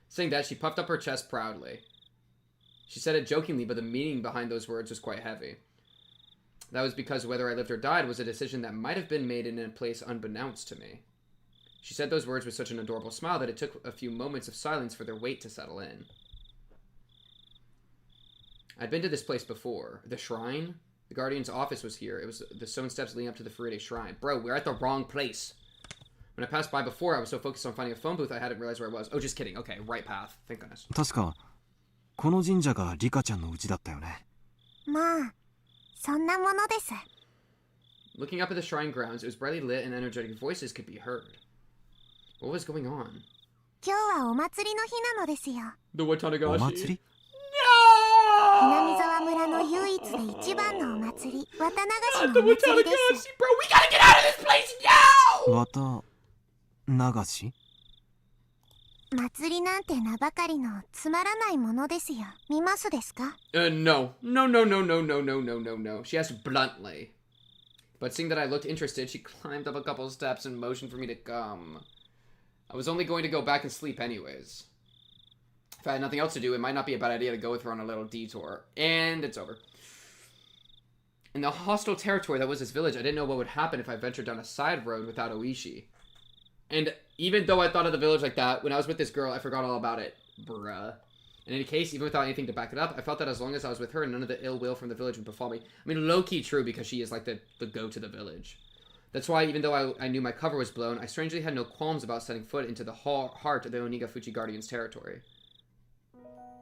Saying that, she puffed up her chest proudly. She said it jokingly, but the meaning behind those words was quite heavy. That was because whether I lived or died was a decision that might have been made in a place unbeknownst to me. She said those words with such an adorable smile that it took a few moments of silence for their weight to settle in. I'd been to this place before. The shrine? The Guardian's office was here. It was the stone steps leading up to the Furide shrine. Bro, we're at the wrong place. When I passed by before, I was so focused on finding a phone booth, I hadn't realized where I was. Oh, just kidding. Okay, right path. Thank goodness. 確かこの神社がリカちゃんの家だったよね。まあ、そんなものです。 Looking up at the shrine grounds, it was brightly lit and energetic voices could be heard. What was going on? 今日はお祭りの日なのですよ。 The Watanagashi. お祭り？南沢村の唯一で一番のお祭り、綿流しの The お祭りです。 Watanagashi, bro, we gotta get out of this place now! 綿流し？祭りなんて名ばかりのつまらないものですよ。見ますですか？ No. No, no, no, no, no, no, no, no, no. She asked bluntly. But seeing that I looked interested, she climbed up a couple of steps and motioned for me to come. I was only going to go back and sleep anyways. If I had nothing else to do, it might not be a bad idea to go with her on a little detour. And it's over. In the hostile territory that was this village, I didn't know what would happen if I ventured down a side road without Oishi. And even though I thought of the village like that, when I was with this girl, I forgot all about it. Bruh. In any case, even without anything to back it up, I felt that as long as I was with her, none of the ill will from the village would befall me. I mean, low-key true, because she is like the go to the village. That's why, even though I knew my cover was blown, I strangely had no qualms about setting foot into the heart of the Onigafuchi Guardian's territory.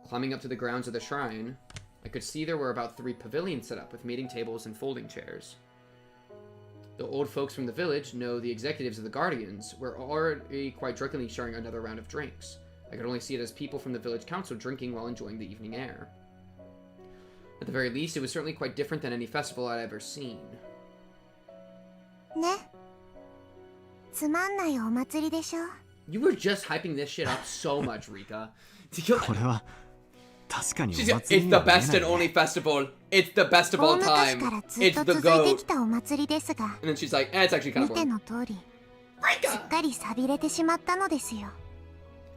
Climbing up to the grounds of the shrine, I could see there were about 3 pavilions set up with meeting tables and folding chairs. The old folks from the village, the executives of the Guardians, were already quite drunkenly sharing another round of drinks. I could only see it as people from the village council drinking while enjoying the evening air. At the very least, it was certainly quite different than any festival I'd ever seen. ね。つまんないお祭りでしょ。 You were just hyping this shit up so much, Rika. これは確かにお She's 祭り It's に the は見えない best and only festival. It's the best of 大 all 昔 time. からずっ It's と the 続いて GOAT. きたお祭りですが、 And then she's like, it's actually kind 見 of て boring. の通り、すっかり寂れてしまったのですよ。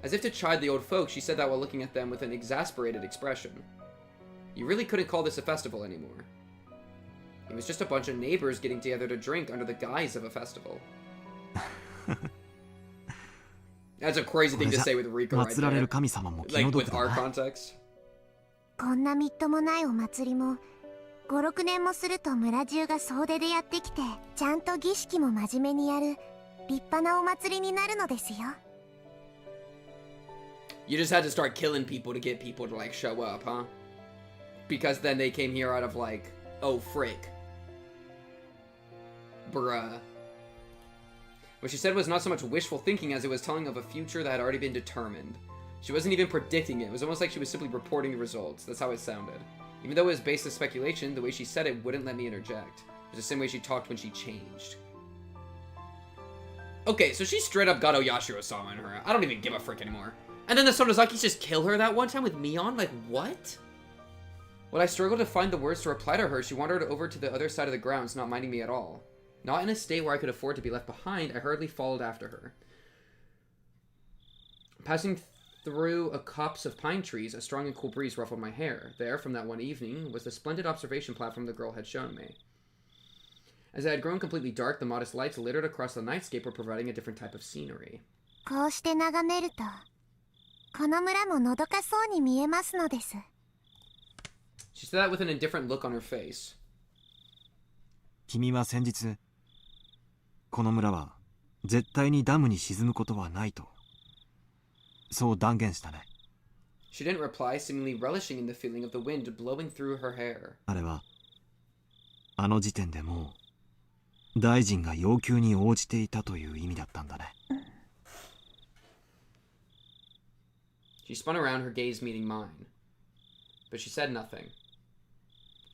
As if to chide the old folks, she said that while looking at them with an exasperated expression. You really couldn't call this a festival anymore. It was just a bunch of neighbors getting together to drink under the guise of a festival. That's a crazy thing to say with Rika right 祀られ there. る神様も気 Like の毒 with だ our な。 context. こんなみっともないお祭りも5、6年もすると村中が総出でやってきて、ちゃんと儀式も真面目にやる立派なお祭りになるのですよ。 You just had to start killing people to get people to like show up, huh? Because then they came here out of like, oh frick. Bruh. What she said was not so much wishful thinking as it was telling of a future that had already been determined. She wasn't even predicting it. It was almost like she was simply reporting the results. That's how it sounded. Even though it was based on speculation, the way she said it wouldn't let me interject. It was the same way she talked when she changed. Okay, so she straight up got Oyashiro-sama in her. I don't even give a frick anymore. And then the Sonozakis just kill her that one time with Mion? Like, what? When I struggled to find the words to reply to her, she wandered over to the other side of the grounds, not minding me at all. Not in a state where I could afford to be left behind, I hurriedly followed after her. Passing through a copse of pine trees, a strong and cool breeze ruffled my hair. There, from that one evening, was the splendid observation platform the girl had shown me. As it had grown completely dark, the modest lights littered across the nightscape were providing a different type of scenery. こうして眺めると、この村ものどかそうに見えますのです。 She said that with an indifferent look on her face. 君は先日、この村は絶対にダムに沈むことはないと、そう断言したね。She didn't reply, seemingly relishing in the feeling of the wind blowing through her hair. あれは、あの時点でもう、大臣が要求に応じていたという意味だったんだね。She spun around, her gaze meeting mine. But she said nothing.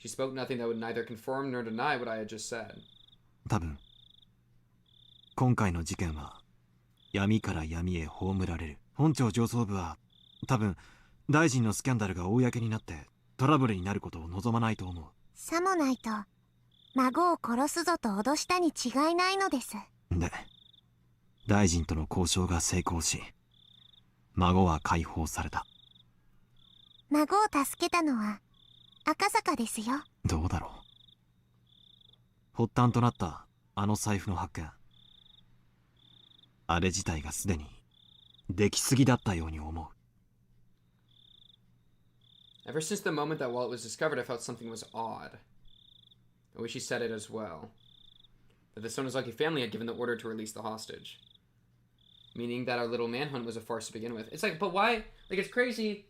She spoke nothing that would neither confirm nor deny what I had just said. 多分、今回の事件は、闇から闇へ葬られる。本庁上層部は、多分、大臣のスキャンダルが公になってトラブルになることを望まないと思う。さもないと孫を殺すぞと脅したに違いないのです。で、大臣との交渉が成功し、孫は解放された。孫を助けたのは赤坂ですよ。どうだろう。発端となったあの財布の発見、あれ自体がすでに出来すぎだったように思う。Ever since the moment that wallet was discovered, I felt something was odd. I wish she said it as well. That the Sonozaki family had given the order to release the hostage. Meaning that our little manhunt was a farce to begin with. It's like, but why? Like, it's crazy.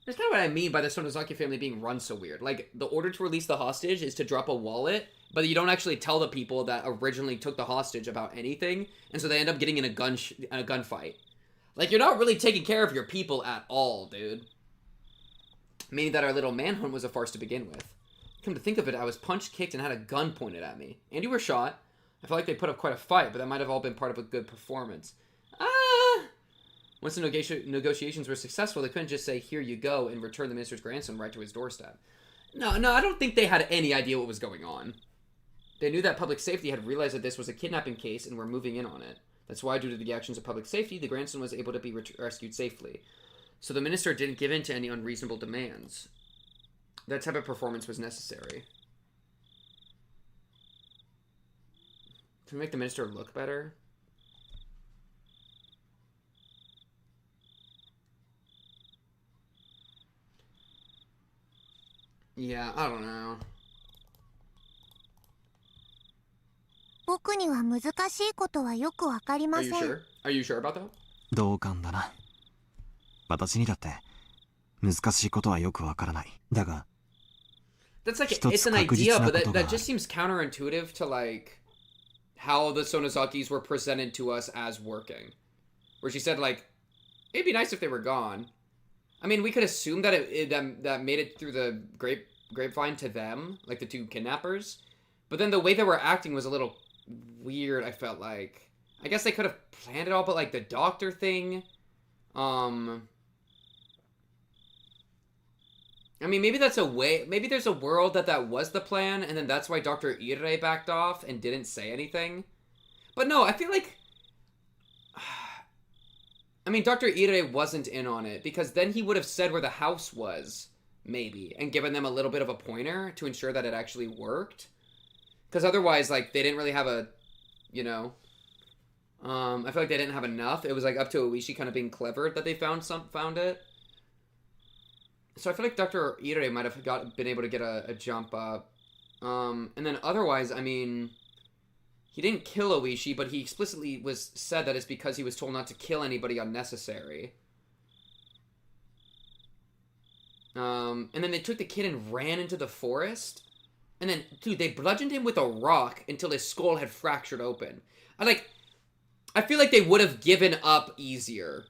That's kind of what I mean by the Sonozaki family being run so weird. Like, the order to release the hostage is to drop a wallet, but you don't actually tell the people that originally took the hostage about anything, and so they end up getting in a gunfight. Like, you're not really taking care of your people at all, dude. Meaning that our little manhunt was a farce to begin with. Come to think of it, I was punched, kicked, and had a gun pointed at me. And you were shot. I felt like they put up quite a fight, but that might have all been part of a good performance. Once the negotiations were successful, they couldn't just say, here you go, and return the minister's grandson right to his doorstep. No, I don't think they had any idea what was going on. They knew that public safety had realized that this was a kidnapping case and were moving in on it. That's why, due to the actions of public safety, the grandson was able to be rescued safely. So the minister didn't give in to any unreasonable demands. That type of performance was necessary. To make the minister look better? Yeah, I don't know. 僕には難しいことはよくわかりません。Are you sure about that? 同感だな。私にだって難しいことはよくわからない。だが、That's like it's an idea, but that just seems counterintuitive to like how the Sonozakis were presented to us as working. Where she said like, it'd be nice if they were gone. I mean, we could assume that that made it through the grapevine to them, like the two kidnappers. But then the way they were acting was a little weird, I felt like. I guess they could have planned it all, but like the doctor thing, I mean, maybe that's a way, maybe there's a world that was the plan, and then that's why Dr. Ire backed off and didn't say anything. But no, I feel like, I mean, Dr. Ire wasn't in on it, because then he would have said where the house was, maybe, and given them a little bit of a pointer to ensure that it actually worked. Because otherwise, like, they didn't really have a, you know, I feel like they didn't have enough. It was, like, up to Oishi kind of being clever that they found it. So I feel like Dr. Ire might have been able to get a jump up. And then otherwise, I mean, he didn't kill Oishi, but he explicitly said that it's because he was told not to kill anybody unnecessary. And then they took the kid and ran into the forest. And then, dude, they bludgeoned him with a rock until his skull had fractured open. I feel like they would have given up easier.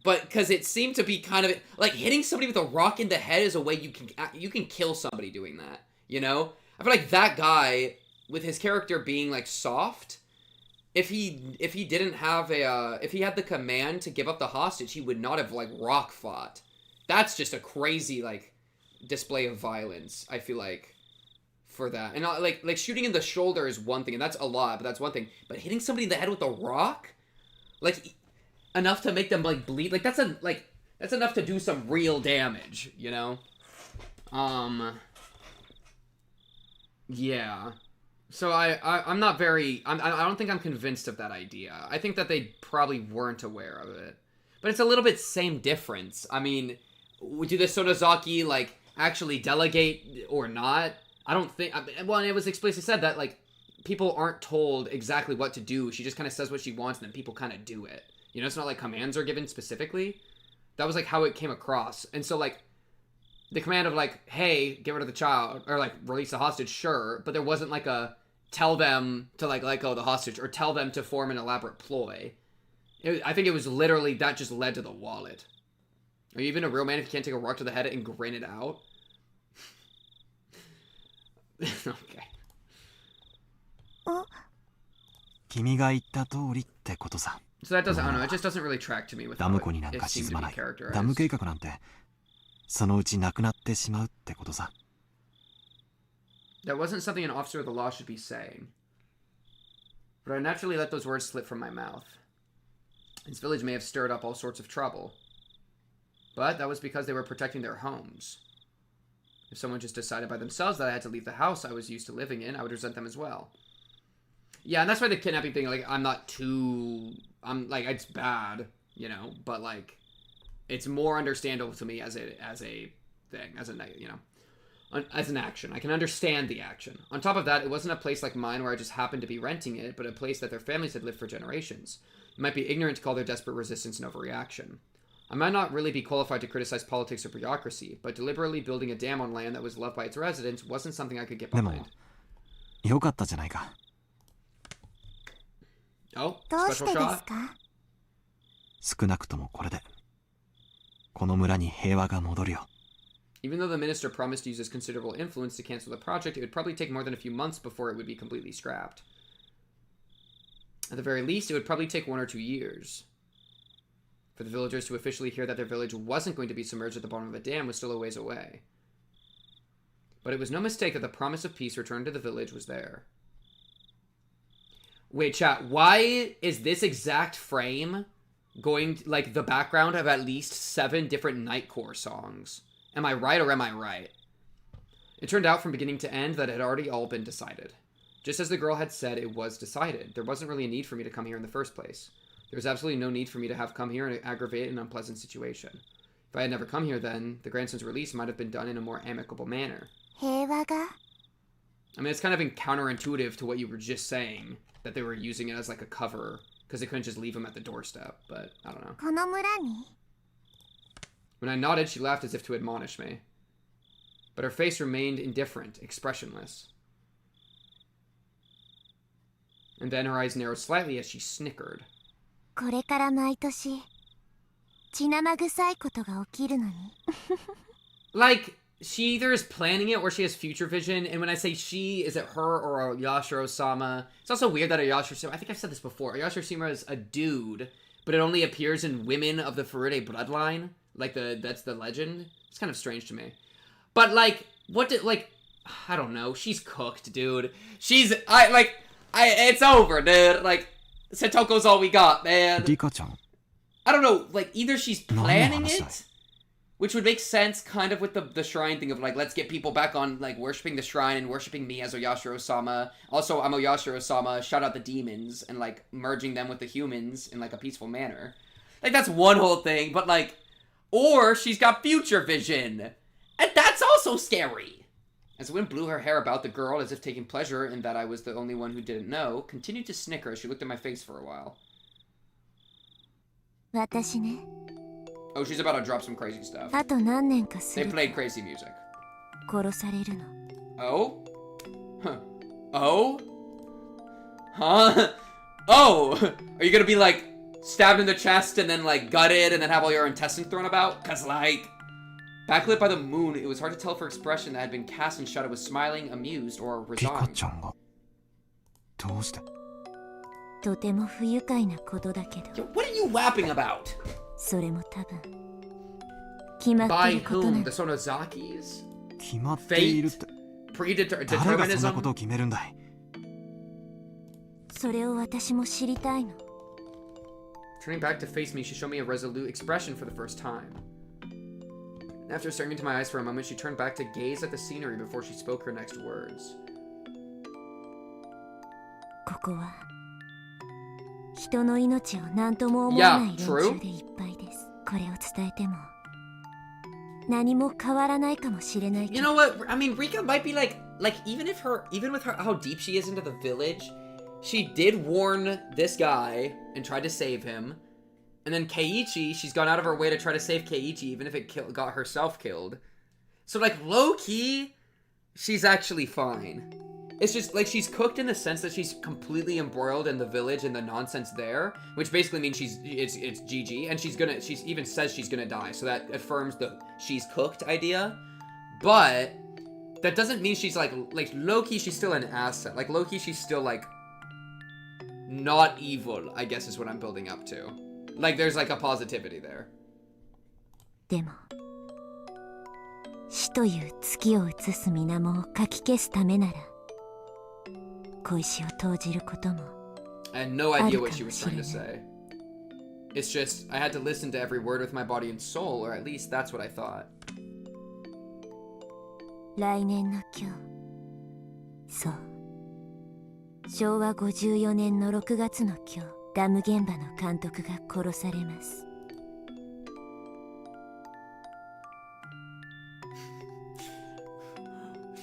But, because it seemed to be kind of, like, hitting somebody with a rock in the head is a way you can kill somebody doing that, you know? I feel like that guy, with his character being, like, soft, if he didn't have if he had the command to give up the hostage, he would not have, like, rock fought. That's just a crazy, like, display of violence, I feel like, for that. And, like shooting in the shoulder is one thing, and that's a lot, but that's one thing. But hitting somebody in the head with a rock, like, enough to make them, like, bleed, like, that's enough to do some real damage, you know? Yeah. So I'm not very, I don't think I'm convinced of that idea. I think that they probably weren't aware of it. But it's a little bit same difference. I mean, do the Sonozaki, like, actually delegate or not? I don't think, well, it was explicitly said that, like, people aren't told exactly what to do. She just kind of says what she wants, and then people kind of do it. You know, it's not like commands are given specifically. That was like how it came across. And so like the command of like, hey, get rid of the child, or like release the hostage, sure, but there wasn't like a tell them to like let go of the hostage or tell them to form an elaborate ploy. I think it was literally that just led to the wallet. Are you even a real man if you can't take a rock to the head and grin it out? Okay. 君が言った通りってことさ。 So that doesn't, I don't know, it just doesn't really track to me with ダ how ム湖に it, なん it か seemed 沈 to ま be ない。 characterized. ダム計画なんてそのうちなくなってしまうってことさ。 That wasn't something an officer of the law should be saying. But I naturally let those words slip from my mouth. This village may have stirred up all sorts of trouble. But that was because they were protecting their homes. If someone just decided by themselves that I had to leave the house I was used to living in, I would resent them as well. Yeah, and that's why the kidnapping thing, like, I'm like, it's bad, you know, but, like, it's more understandable to me as a thing, as a, you know, as an action. I can understand the action. On top of that, it wasn't a place like mine where I just happened to be renting it, but a place that their families had lived for generations. It might be ignorant to call their desperate resistance an overreaction. I might not really be qualified to criticize politics or bureaucracy, but deliberately building a dam on land that was loved by its residents wasn't something I could get behind. よかったじゃないか。 Oh, special shot? 少なくともこれでこの村に平和が戻るよ。 Even though the minister promised to use his considerable influence to cancel the project, it would probably take more than a few months before it would be completely scrapped. At the very least, it would probably take 1 or 2 years. For the villagers to officially hear that their village wasn't going to be submerged at the bottom of a dam was still a ways away. But it was no mistake that the promise of peace returned to the village was there. Wait, chat, why is this exact frame going, like, the background of at least 7 different Nightcore songs? Am I right or am I right? It turned out from beginning to end that it had already all been decided. Just as the girl had said, it was decided. There wasn't really a need for me to come here in the first place. There was absolutely no need for me to have come here and aggravate an unpleasant situation. If I had never come here then, the grandson's release might have been done in a more amicable manner. I mean, it's kind of counterintuitive to what you were just saying, that they were using it as like a cover, because they couldn't just leave him at the doorstep, but I don't know. When I nodded, she laughed as if to admonish me. But her face remained indifferent, expressionless. And then her eyes narrowed slightly as she snickered. これから毎年血生臭いことが起きるのに Like, she either is planning it or she has future vision, and when I say she, is it her or Yashiro-sama? It's also weird that Yashiro-sama, I think I've said this before, Yashiro-sama is a dude, but it only appears in women of the Furude bloodline. Like, that's the legend. It's kind of strange to me. But, like, I don't know, she's cooked, dude. It's over, dude. Like, Setoko's all we got, man. I don't know, like, either she's planning it, which would make sense kind of with the shrine thing of, like, let's get people back on, like, worshipping the shrine and worshipping me as Oyashiro-sama. Also, I'm Oyashiro-sama, shout out the demons, and, like, merging them with the humans in, like, a peaceful manner. Like, that's one whole thing, but, like, or she's got future vision, and that's also scary. As the wind blew her hair about, the girl, as if taking pleasure in that I was the only one who didn't know, continued to snicker as she looked at my face for a while. Oh, she's about to drop some crazy stuff. They played crazy music. Oh? Huh. Oh? Huh? Oh! Are you gonna be, like, stabbed in the chest and then, like, gutted and then have all your intestines thrown about? 'Cause, like... Backlit by the moon, it was hard to tell if her expression that had been cast in shadow was smiling, amused, or resigned. Yo, what are you rapping about? By whom? The Sonozakis? Fate? Predeterminism? Turning back to face me, she showed me a resolute expression for the first time. After staring into my eyes for a moment, she turned back to gaze at the scenery before she spoke her next words. Yeah, true. You know what? I mean, Rika might be like like, even with her, how deep she is into the village, she did warn this guy and tried to save him. And then Keiichi, she's gone out of her way to try to save Keiichi, even if it got herself killed. So, like, low-key, she's actually fine. It's just, like, she's cooked in the sense that she's completely embroiled in the village and the nonsense there, which basically means it's GG, and she even says she's gonna die, so that affirms the she's cooked idea. But that doesn't mean she's, like low-key, she's still an asset. Like, low-key, she's still, like, not evil, I guess is what I'm building up to. Like, there's, like, a positivity there. でも死という月を映す水面をかき消すためなら小石を投じることも I had no idea what she was trying to say. It's just, I had to listen to every word with my body and soul, or at least that's what I thought. 来年の今日そう昭和54年の6月の今日ダム現場の監督が殺されます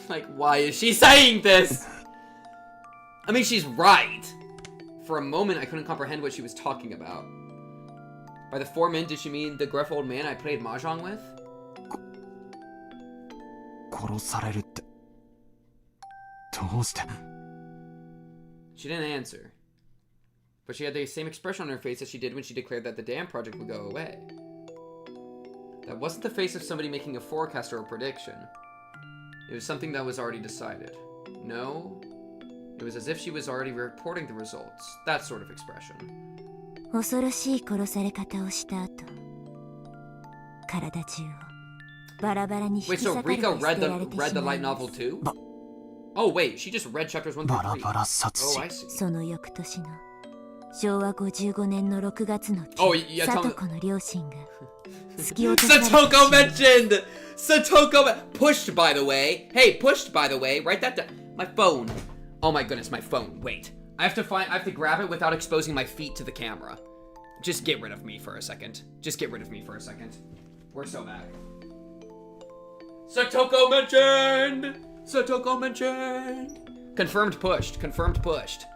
Like, why is she saying this? I mean, she's right. For a moment, I couldn't comprehend what she was talking about. By the foreman, did she mean the gruff old man I played mahjong with? 殺されるって。どうして She didn't answer. But she had the same expression on her face as she did when she declared that the dam project would go away. That wasn't the face of somebody making a forecast or a prediction. It was something that was already decided. No, it was as if she was already reporting the results. That sort of expression. 恐ろしい殺され方をした後体中をバラバラに引き Wait, so 裂かれて Rika 捨てられ read て the しま light いま novel す too? Oh wait, she just read chapters 1 through 3. バラバラ殺人 Oh, I see. その翌年の昭和55年の6月の Oh, yeah, 里 tell me. 子の両親が突き落とされてしまい Satoko mentioned! Satoko pushed, by the way. Hey, pushed, by the way. Write that down. My phone. Oh my goodness, my phone. Wait. I have to grab it without exposing my feet to the camera. Just get rid of me for a second. Just get rid of me for a second. We're so back. Satoko mentioned! Satoko mentioned! Confirmed pushed. Confirmed pushed.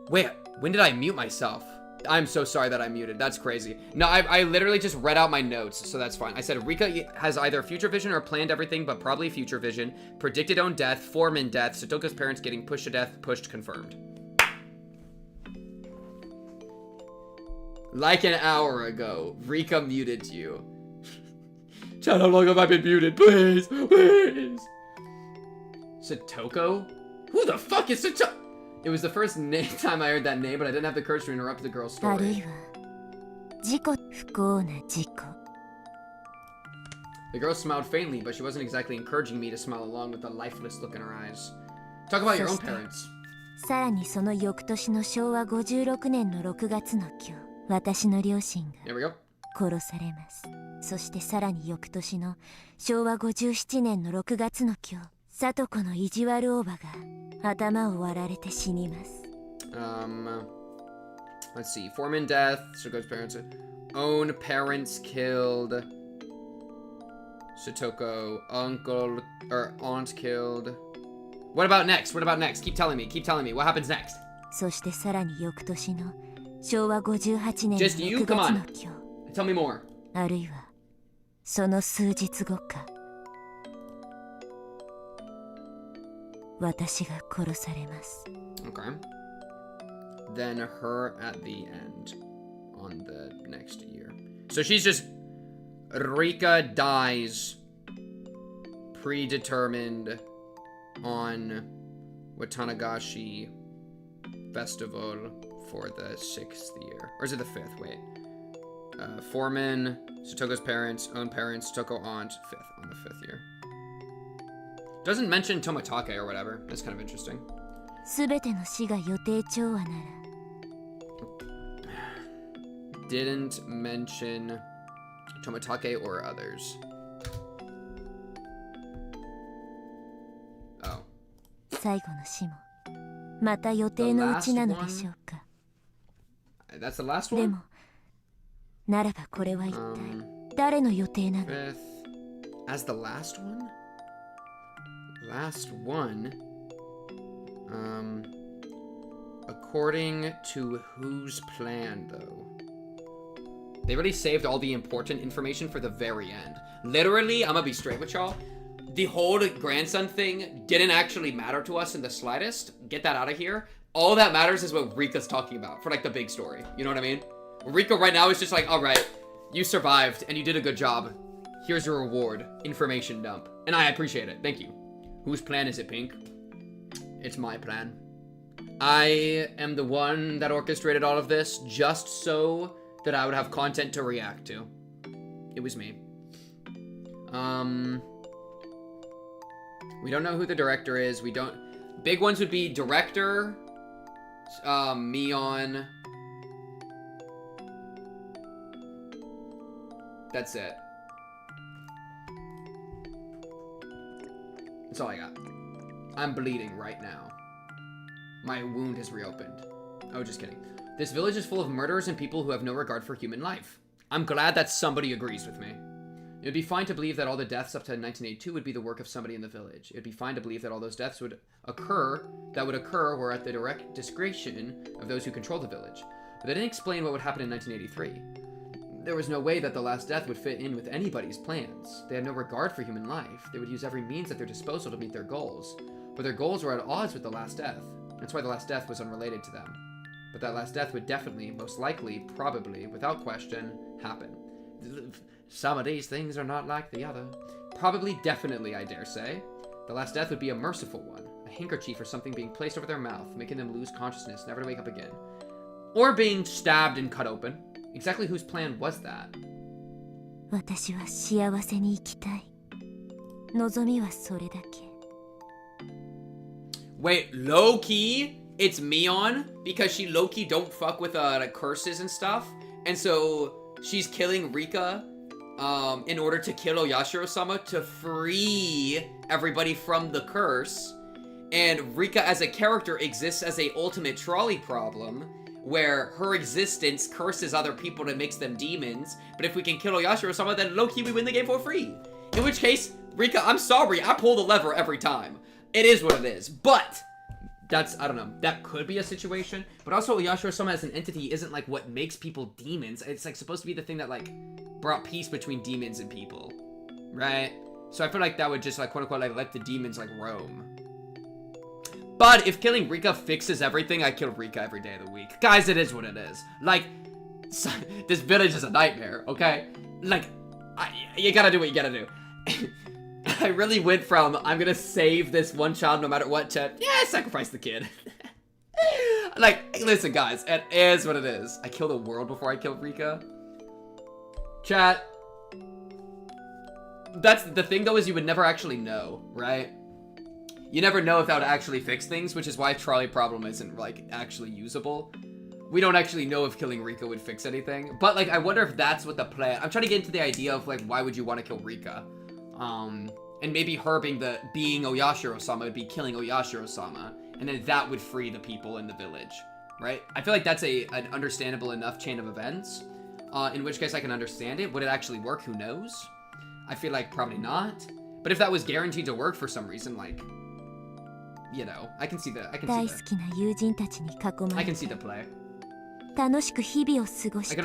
Wait, when did I mute myself? I'm so sorry that I muted. That's crazy. No, I literally just read out my notes, so that's fine. I said Rika has either future vision or planned everything, but probably future vision. Predicted own death, foreman death, Satoka's parents getting pushed to death, pushed, confirmed. Like an hour ago, Rika muted you. Chad, how long have I been muted? Please, please. Satoko? Who the fuck is Satoko? It was the first time I heard that name, but I didn't have the courage to interrupt the girl's ある story. いは事故不幸な事故 The girl smiled faintly, but she wasn't exactly encouraging me to smile along with the lifeless look in her eyes. Talk about your own parents. さらにその翌年の昭和56年の6月の今日私の両親が There we go. 殺されます。そしてさらに翌年の昭和57年の6月の今日里子の意地悪おばが頭を割られて死にます。Let's see. Foreman death. Satoko's parents. Own parents killed. Satoko. Uncle or aunt killed. What about next? What about next? Keep telling me. Keep telling me. What happens next? そしてさらに翌年の昭和58年の Just you? 6 Come 月 on. の今日 Tell me more. あるいはその数日後か私が殺されます。 Okay. Then her at the end. on the next year. So she's just... Rika dies predetermined on Watanagashi Festival for the 6th year. Or is it the 5th? Wait. Foreman, Satoko's parents, own parents, Toko aunt, 5th, on the 5th year. Doesn't mention Tomatake or whatever. That's kind of interesting. Didn't mention Tomatake or others. Oh. That's the last one? ならばこれは一体誰の予定なの? Fifth. As the last one? Last one? According to whose plan, though? They really saved all the important information for the very end. Literally, I'm gonna be straight with y'all. The whole grandson thing didn't actually matter to us in the slightest. Get that out of here. All that matters is what Rika's talking about for, like, the big story. You know what I mean? Rika right now is just like, alright, you survived and you did a good job. Here's your reward. Information dump. And I appreciate it. Thank you. Whose plan is it, Pink? It's my plan. I am the one that orchestrated all of this just so that I would have content to react to. It was me. We don't know who the director is. We don't... Big ones would be director, Mion. That's it. That's all I got. I'm bleeding right now. My wound has reopened. Oh, just kidding. This village is full of murderers and people who have no regard for human life. I'm glad that somebody agrees with me. It would be fine to believe that all the deaths up to 1982 would be the work of somebody in the village. It would be fine to believe that all those deaths would occur were at the direct discretion of those who control the village. But they didn't explain what would happen in 1983. There was no way that the last death would fit in with anybody's plans. They had no regard for human life. They would use every means at their disposal to meet their goals. But their goals were at odds with the last death. That's why the last death was unrelated to them. But that last death would definitely, most likely, probably, without question, happen. Some of these things are not like the other. Probably, definitely, I dare say. The last death would be a merciful one. A handkerchief or something being placed over their mouth, making them lose consciousness, never to wake up again. Or being stabbed and cut open. Exactly whose plan was that? Wait, low-key, it's Mion? Because she low-key don't fuck with like curses and stuff? And so she's killing Rika in order to kill Oyashiro-sama to free everybody from the curse. And Rika as a character exists as a ultimate trolley problem, where her existence curses other people and makes them demons. But if we can kill Oyashiro-sama, then low-key we win the game for free. In which case, Rika, I'm sorry, I pull the lever every time. It is what it is. But that's, I don't know, that could be a situation. But also, Oyashiro-sama as an entity isn't like what makes people demons. It's like supposed to be the thing that like brought peace between demons and people, right? So I feel like that would just like quote-unquote like let the demons like roam. But if killing Rika fixes everything, I kill Rika every day of the week. Guys, it is what it is. Like, this village is a nightmare, okay? Like, you gotta do what you gotta do. I really went from, I'm gonna save this one child no matter what, to, yeah, sacrifice the kid. Like, listen, guys, it is what it is. I kill the world before I kill Rika. Chat. That's the thing, though, is you would never actually know, right? You never know if that would actually fix things, which is why trolley problem isn't, like, actually usable. We don't actually know if killing Rika would fix anything. But, like, I wonder if that's what the plan... I'm trying to get into the idea of, like, why would you want to kill Rika? And maybe her being Oyashiro-sama would be killing Oyashiro-sama. And then that would free the people in the village, right? I feel like that's an understandable enough chain of events. In which case I can understand it. Would it actually work? Who knows? I feel like probably not. But if that was guaranteed to work for some reason, like... You know, I can see the play. I can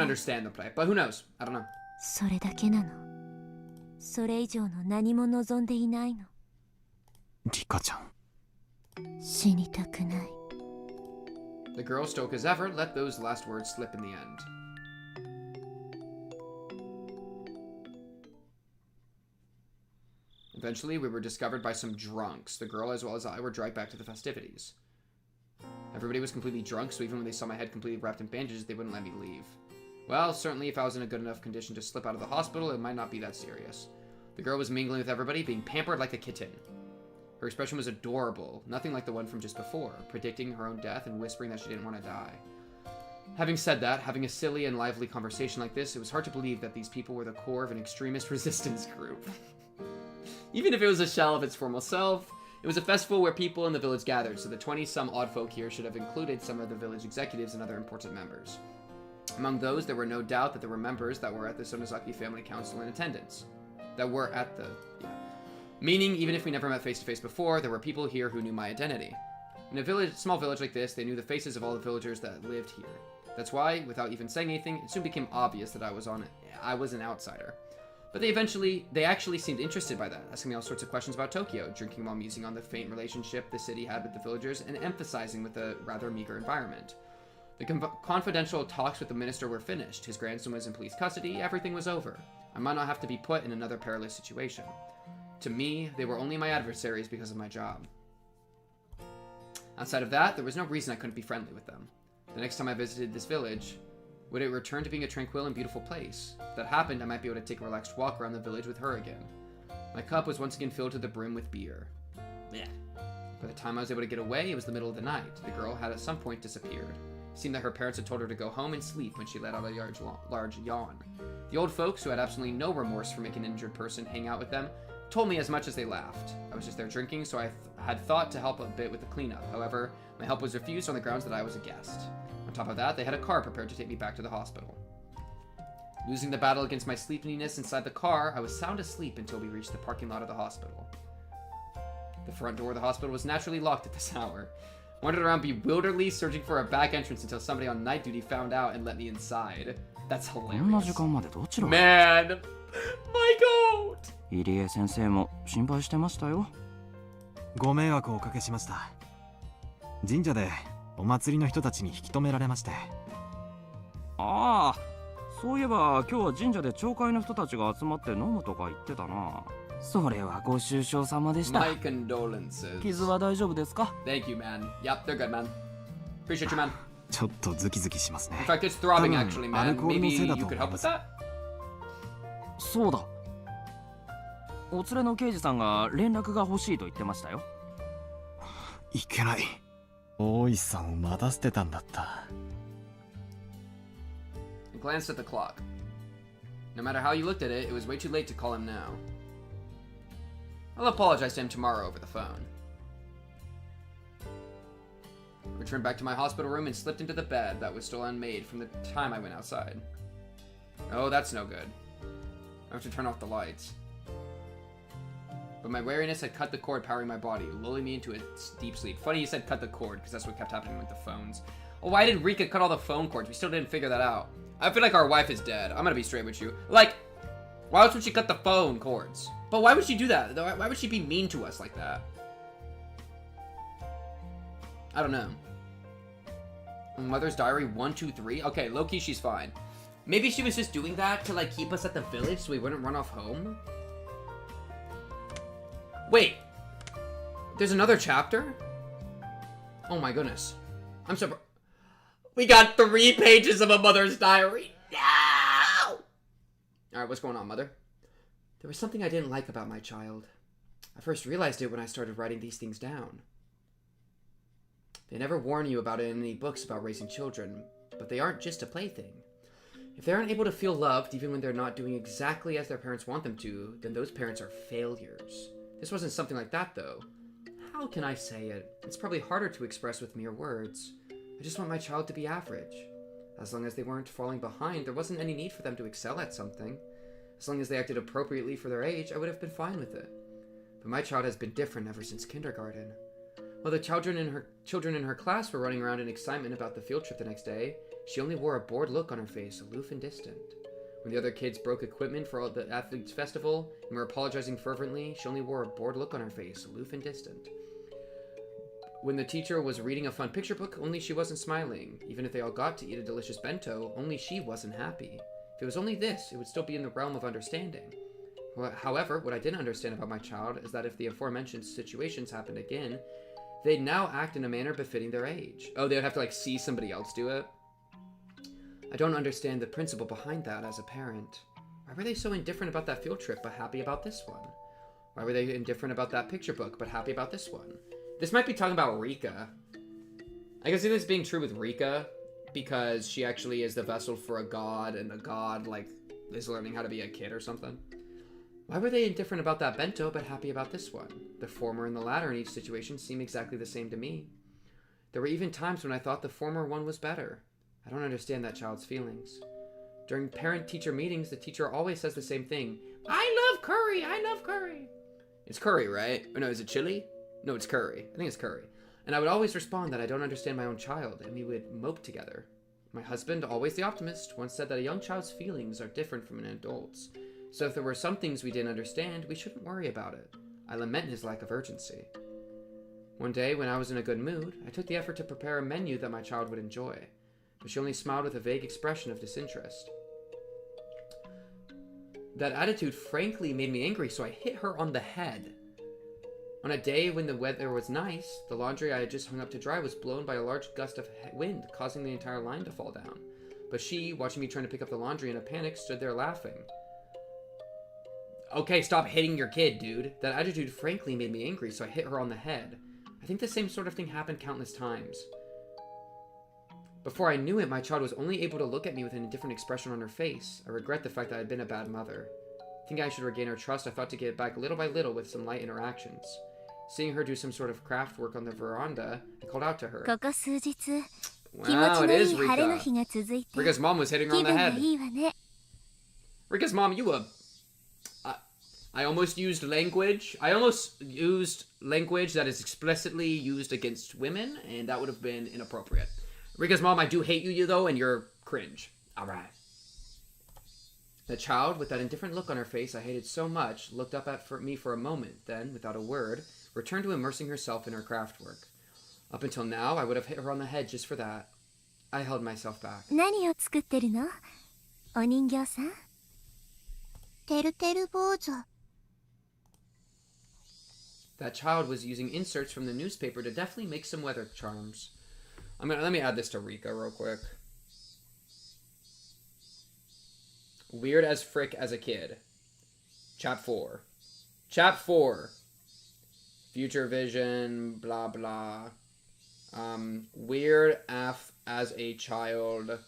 understand the play, but who knows? I don't know. Rika-chan. The girl, stoic as ever, let those last words slip in the end. Eventually, we were discovered by some drunks. The girl, as well as I, were dragged back to the festivities. Everybody was completely drunk, so even when they saw my head completely wrapped in bandages, they wouldn't let me leave. Well, certainly if I was in a good enough condition to slip out of the hospital, it might not be that serious. The girl was mingling with everybody, being pampered like a kitten. Her expression was adorable, nothing like the one from just before, predicting her own death and whispering that she didn't want to die. Having said that, having a silly and lively conversation like this, it was hard to believe that these people were the core of an extremist resistance group. Even if it was a shell of its formal self, it was a festival where people in the village gathered, so the 20-some odd folk here should have included some of the village executives and other important members. Among those, there were no doubt that there were members that were at the Sonozaki Family Council in attendance. Meaning, even if we never met face-to-face before, there were people here who knew my identity. In a small village like this, they knew the faces of all the villagers that lived here. That's why, without even saying anything, it soon became obvious that I was an outsider. But they actually seemed interested by that, asking me all sorts of questions about Tokyo, drinking while musing on the faint relationship the city had with the villagers, and emphasizing with a rather meager environment. The confidential talks with the minister were finished, his grandson was in police custody, everything was over. I might not have to be put in another perilous situation. To me, they were only my adversaries because of my job. Outside of that, there was no reason I couldn't be friendly with them. The next time I visited this village, would it return to being a tranquil and beautiful place? If that happened, I might be able to take a relaxed walk around the village with her again. My cup was once again filled to the brim with beer. Yeah. By the time I was able to get away, it was the middle of the night. The girl had at some point disappeared. It seemed that her parents had told her to go home and sleep when she let out a large yawn. The old folks, who had absolutely no remorse for making an injured person hang out with them, told me as much as they laughed. I was just there drinking, so I had thought to help a bit with the cleanup. However, my help was refused on the grounds that I was a guest. On top of that, they had a car prepared to take me back to the hospital. Losing the battle against my sleepiness inside the car, I was sound asleep until we reached the parking lot of the hospital. The front door of the hospital was naturally locked at this hour. I wandered around bewilderedly, searching for a back entrance until somebody on night duty found out and let me inside. That's hilarious. Man! My goat! 入江先生も心配してましたよ。ご迷惑をおかけしました。神社でお祭りの人たちに引き止められまして。ああ、そういえば今日は神社で町会の人たちが集まって飲むとか言ってたな。それはご愁傷様でした。My condolences. 傷は大丈夫ですか？ Thank you, man. Yep, they're good, man. Appreciate you, man. ちょっとズキズキしますね。In fact, it's throbbing actually, man. Maybe you could help with that? そうだ。お連れの刑事さんが連絡が欲しいと言ってましたよ。いけない。大石さんを待たせてたんだった。I glanced at the clock. No matter how you looked at it, it was way too late to call him now. I'll apologize to him tomorrow over the phone. I returned back to my hospital room and slipped into the bed that was still unmade from the time I went outside. Oh, that's no good. I have to turn off the lights. But my wariness had cut the cord powering my body, lulling me into a deep sleep. Funny you said cut the cord, because that's what kept happening with the phones. Oh, why did Rika cut all the phone cords? We still didn't figure that out. I feel like our wife is dead. I'm gonna be straight with you. Like, why else would she cut the phone cords? But why would she do that? Why would she be mean to us like that? I don't know. Mother's Diary 1, 2, 3? Okay, low-key she's fine. Maybe she was just doing that to, like, keep us at the village so we wouldn't run off home? Wait! There's another chapter? Oh my goodness. I'm so... We got 3 pages of a mother's diary! No! Alright, what's going on, Mother? There was something I didn't like about my child. I first realized it when I started writing these things down. They never warn you about it in any books about raising children, but they aren't just a plaything. If they aren't able to feel loved even when they're not doing exactly as their parents want them to, then those parents are failures. This wasn't something like that, though. How can I say it? It's probably harder to express with mere words. I just want my child to be average. As long as they weren't falling behind, there wasn't any need for them to excel at something. As long as they acted appropriately for their age, I would have been fine with it. But my child has been different ever since kindergarten. While the children in her class were running around in excitement about the field trip the next day, she only wore a bored look on her face, aloof and distant. When the other kids broke equipment for the athletes' festival and were apologizing fervently, she only wore a bored look on her face, aloof and distant. When the teacher was reading a fun picture book, only she wasn't smiling. Even if they all got to eat a delicious bento, only she wasn't happy. If it was only this, it would still be in the realm of understanding. However, what I didn't understand about my child is that if the aforementioned situations happened again, they'd now act in a manner befitting their age. Oh, they'd have to, like, see somebody else do it? I don't understand the principle behind that as a parent. Why were they so indifferent about that field trip but happy about this one? Why were they indifferent about that picture book but happy about this one? This might be talking about Rika. I can see this being true with Rika because she actually is the vessel for a god, and the god, like, is learning how to be a kid or something. Why were they indifferent about that bento but happy about this one? The former and the latter in each situation seem exactly the same to me. There were even times when I thought the former one was better. I don't understand that child's feelings. During parent-teacher meetings, the teacher always says the same thing. I love curry! I love curry! It's curry, right? Or no, is it chili? No, it's curry. I think it's curry. And I would always respond that I don't understand my own child, and we would mope together. My husband, always the optimist, once said that a young child's feelings are different from an adult's. So if there were some things we didn't understand, we shouldn't worry about it. I lament his lack of urgency. One day, when I was in a good mood, I took the effort to prepare a menu that my child would enjoy, but she only smiled with a vague expression of disinterest. That attitude frankly made me angry, so I hit her on the head. On a day when the weather was nice, the laundry I had just hung up to dry was blown by a large gust of wind, causing the entire line to fall down. But she, watching me trying to pick up the laundry in a panic, stood there laughing. Okay, stop hitting your kid, dude. That attitude frankly made me angry, so I hit her on the head. I think the same sort of thing happened countless times. Before I knew it, my child was only able to look at me with a different expression on her face. I regret the fact that I had been a bad mother. Thinking I should regain her trust, I thought to get it back little by little with some light interactions. Seeing her do some sort of craft work on the veranda, I called out to her. Wow, it is Rika. Rika's mom was hitting her on the head. Rika's mom, I almost used language. I almost used language that is explicitly used against women, and that would have been inappropriate. Rika's mom, I do hate you though, and you're cringe. Alright. The child, with that indifferent look on her face I hated so much, looked up at me for a moment, then, without a word, returned to immersing herself in her craft work. Up until now, I would have hit her on the head just for that. I held myself back. 何を作ってるの？お人形さん？てるてる坊主。 That child was using inserts from the newspaper to definitely make some weather charms. Let me add this to Rika real quick. Weird as frick as a kid. Chap 4. Chap 4. Future vision, blah blah. Weird af as a child.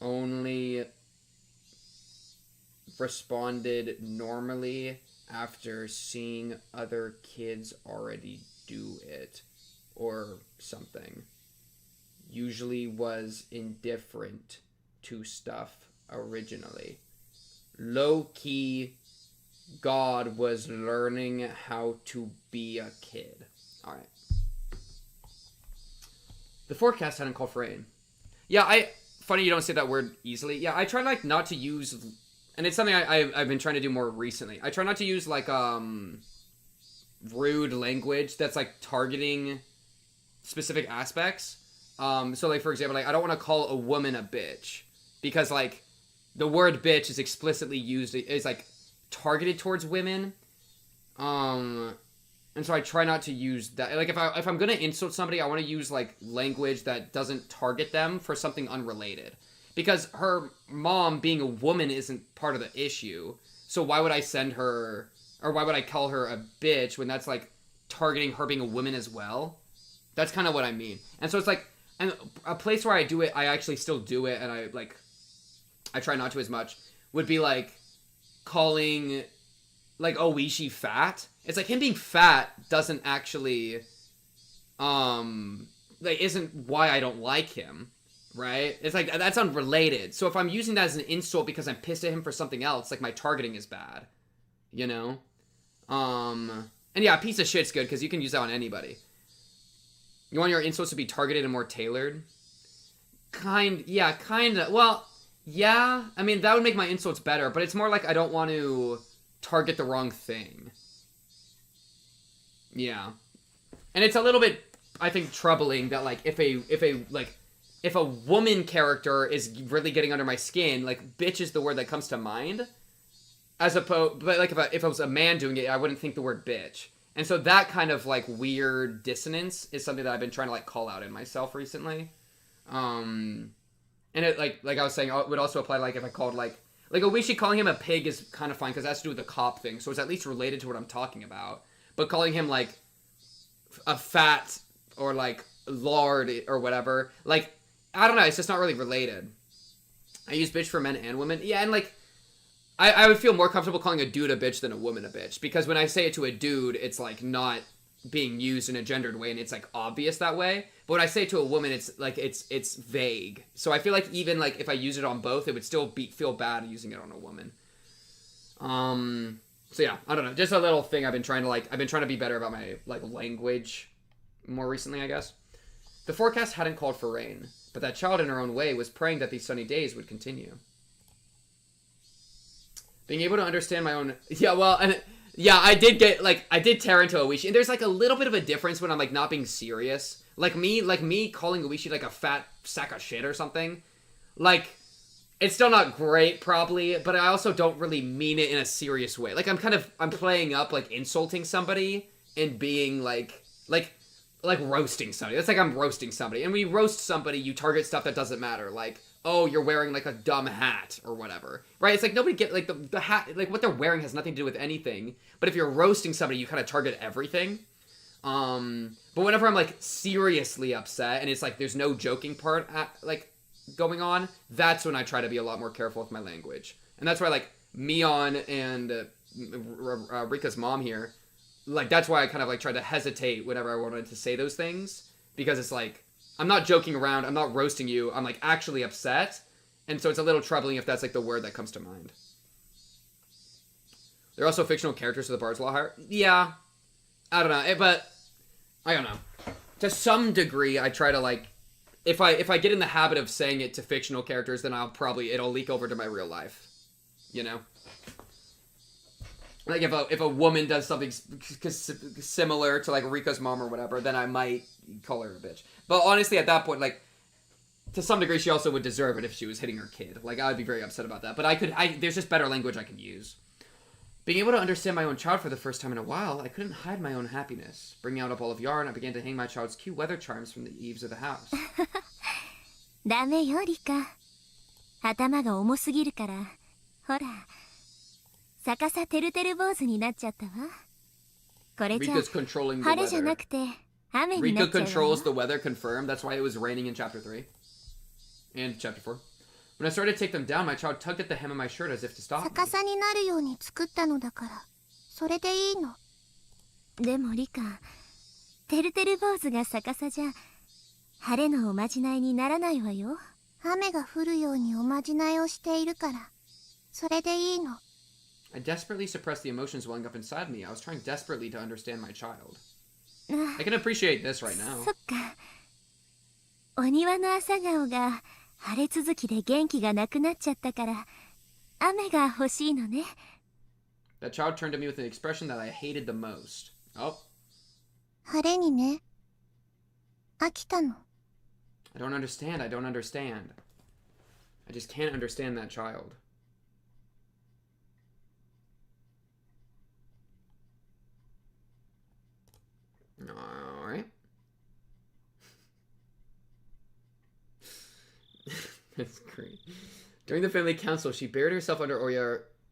Only responded normally after seeing other kids already do it or something. Usually was indifferent to stuff originally. Low-key, God was learning how to be a kid. Alright. The forecast hadn't called for rain. Yeah, funny you don't say that word easily. Yeah, I try like not to use, and it's something I've been trying to do more recently. I try not to use like rude language that's like targeting specific aspects. So like for example, like I don't want to call a woman a bitch because like the word bitch is explicitly used, is like targeted towards women. And so I try not to use that. Like if I'm gonna insult somebody, I want to use like language that doesn't target them for something unrelated. Because her mom being a woman isn't part of the issue. So why would I send her, or why would I call her a bitch when that's like targeting her being a woman as well? That's kind of what I mean. And so it's like, and a place where I do it, I actually still do it, and I try not to as much, would be like calling like Oishi fat. It's like him being fat doesn't actually like isn't why I don't like him, right? It's like that's unrelated. So if I'm using that as an insult because I'm pissed at him for something else, like my targeting is bad, you know? And yeah, piece of shit's good because you can use that on anybody. You want your insults to be targeted and more tailored? Kinda. Well, yeah. I mean, that would make my insults better, but it's more like I don't want to target the wrong thing. Yeah. And it's a little bit, I think, troubling that, like, if a woman character is really getting under my skin, like, bitch is the word that comes to mind. As opposed, but like if it was a man doing it, I wouldn't think the word bitch. And so that kind of like weird dissonance is something that I've been trying to like call out in myself recently. And it like I was saying, it would also apply like if I called like Oishi, calling him a pig is kind of fine because it has to do with the cop thing, so it's at least related to what I'm talking about. But calling him like a fat or like lard or whatever, like I don't know, it's just not really related. I use bitch for men and women, yeah, and like I would feel more comfortable calling a dude a bitch than a woman a bitch, because when I say it to a dude, it's like not being used in a gendered way and it's like obvious that way. But when I say it to a woman, it's like it's vague. So I feel like even like if I use it on both, it would still feel bad using it on a woman. So yeah, I don't know, just a little thing I've been trying to be better about my like language more recently, I guess. The forecast hadn't called for rain, but that child in her own way was praying that these sunny days would continue. Being able to understand my own... Yeah, well, and yeah, I did tear into Oishi. And there's like a little bit of a difference when I'm like not being serious. Like me calling Oishi like a fat sack of shit or something. Like, it's still not great probably, but I also don't really mean it in a serious way. Like I'm playing up like insulting somebody and being like roasting somebody. That's like I'm roasting somebody. And when you roast somebody, you target stuff that doesn't matter. Like, oh, you're wearing like a dumb hat or whatever, right? It's like nobody get like the hat, like what they're wearing has nothing to do with anything. But if you're roasting somebody, you kind of target everything. But whenever I'm like seriously upset and it's like there's no joking part like going on, that's when I try to be a lot more careful with my language. And that's why like Mion and Rika's mom here, like that's why I kind of like tried to hesitate whenever I wanted to say those things, because it's like I'm not joking around, I'm not roasting you, I'm like actually upset, and so it's a little troubling if that's like the word that comes to mind. They're also fictional characters, so the bar's a lot higher. Yeah, I don't know, but I don't know. To some degree, I try to like, if I get in the habit of saying it to fictional characters, then it'll leak over to my real life, you know. Like if a woman does something similar to like Rika's mom or whatever, then I might call her a bitch. But honestly, at that point, like to some degree, she also would deserve it if she was hitting her kid. Like I would be very upset about that. But there's just better language I can use. Being able to understand my own child for the first time in a while, I couldn't hide my own happiness. Bringing out a ball of yarn, I began to hang my child's cute weather charms from the eaves of the house. ダメよ、リカ。頭が重すぎるから。ほら。逆さてるてる坊主になっちゃったわ。これじゃ晴れじゃなくて雨になっちゃうわ。Rika controls the weather, confirmed. That's why it was raining in chapter 3 and chapter 4. When I started to take them down, my child tugged at the hem of my shirt as if to stop me. 逆さになるように作ったのだから、それでいいの。でもリカ、てるてる坊主が逆さじゃ晴れのおまじないにならないわよ。雨が降るようにおまじないをしているから、それでいいの。I desperately suppressed the emotions welling up inside me. I was trying desperately to understand my child. I can appreciate this right now. そっか。お庭の朝顔が晴れ続きで元気がなくなっちゃったから雨が欲しいのね。That child turned to me with an expression that I hated the most. Oh. 晴れにね。飽きたの。I don't understand. I don't understand. I just can't understand that child. Alright. That's great. During the family council, she buried herself under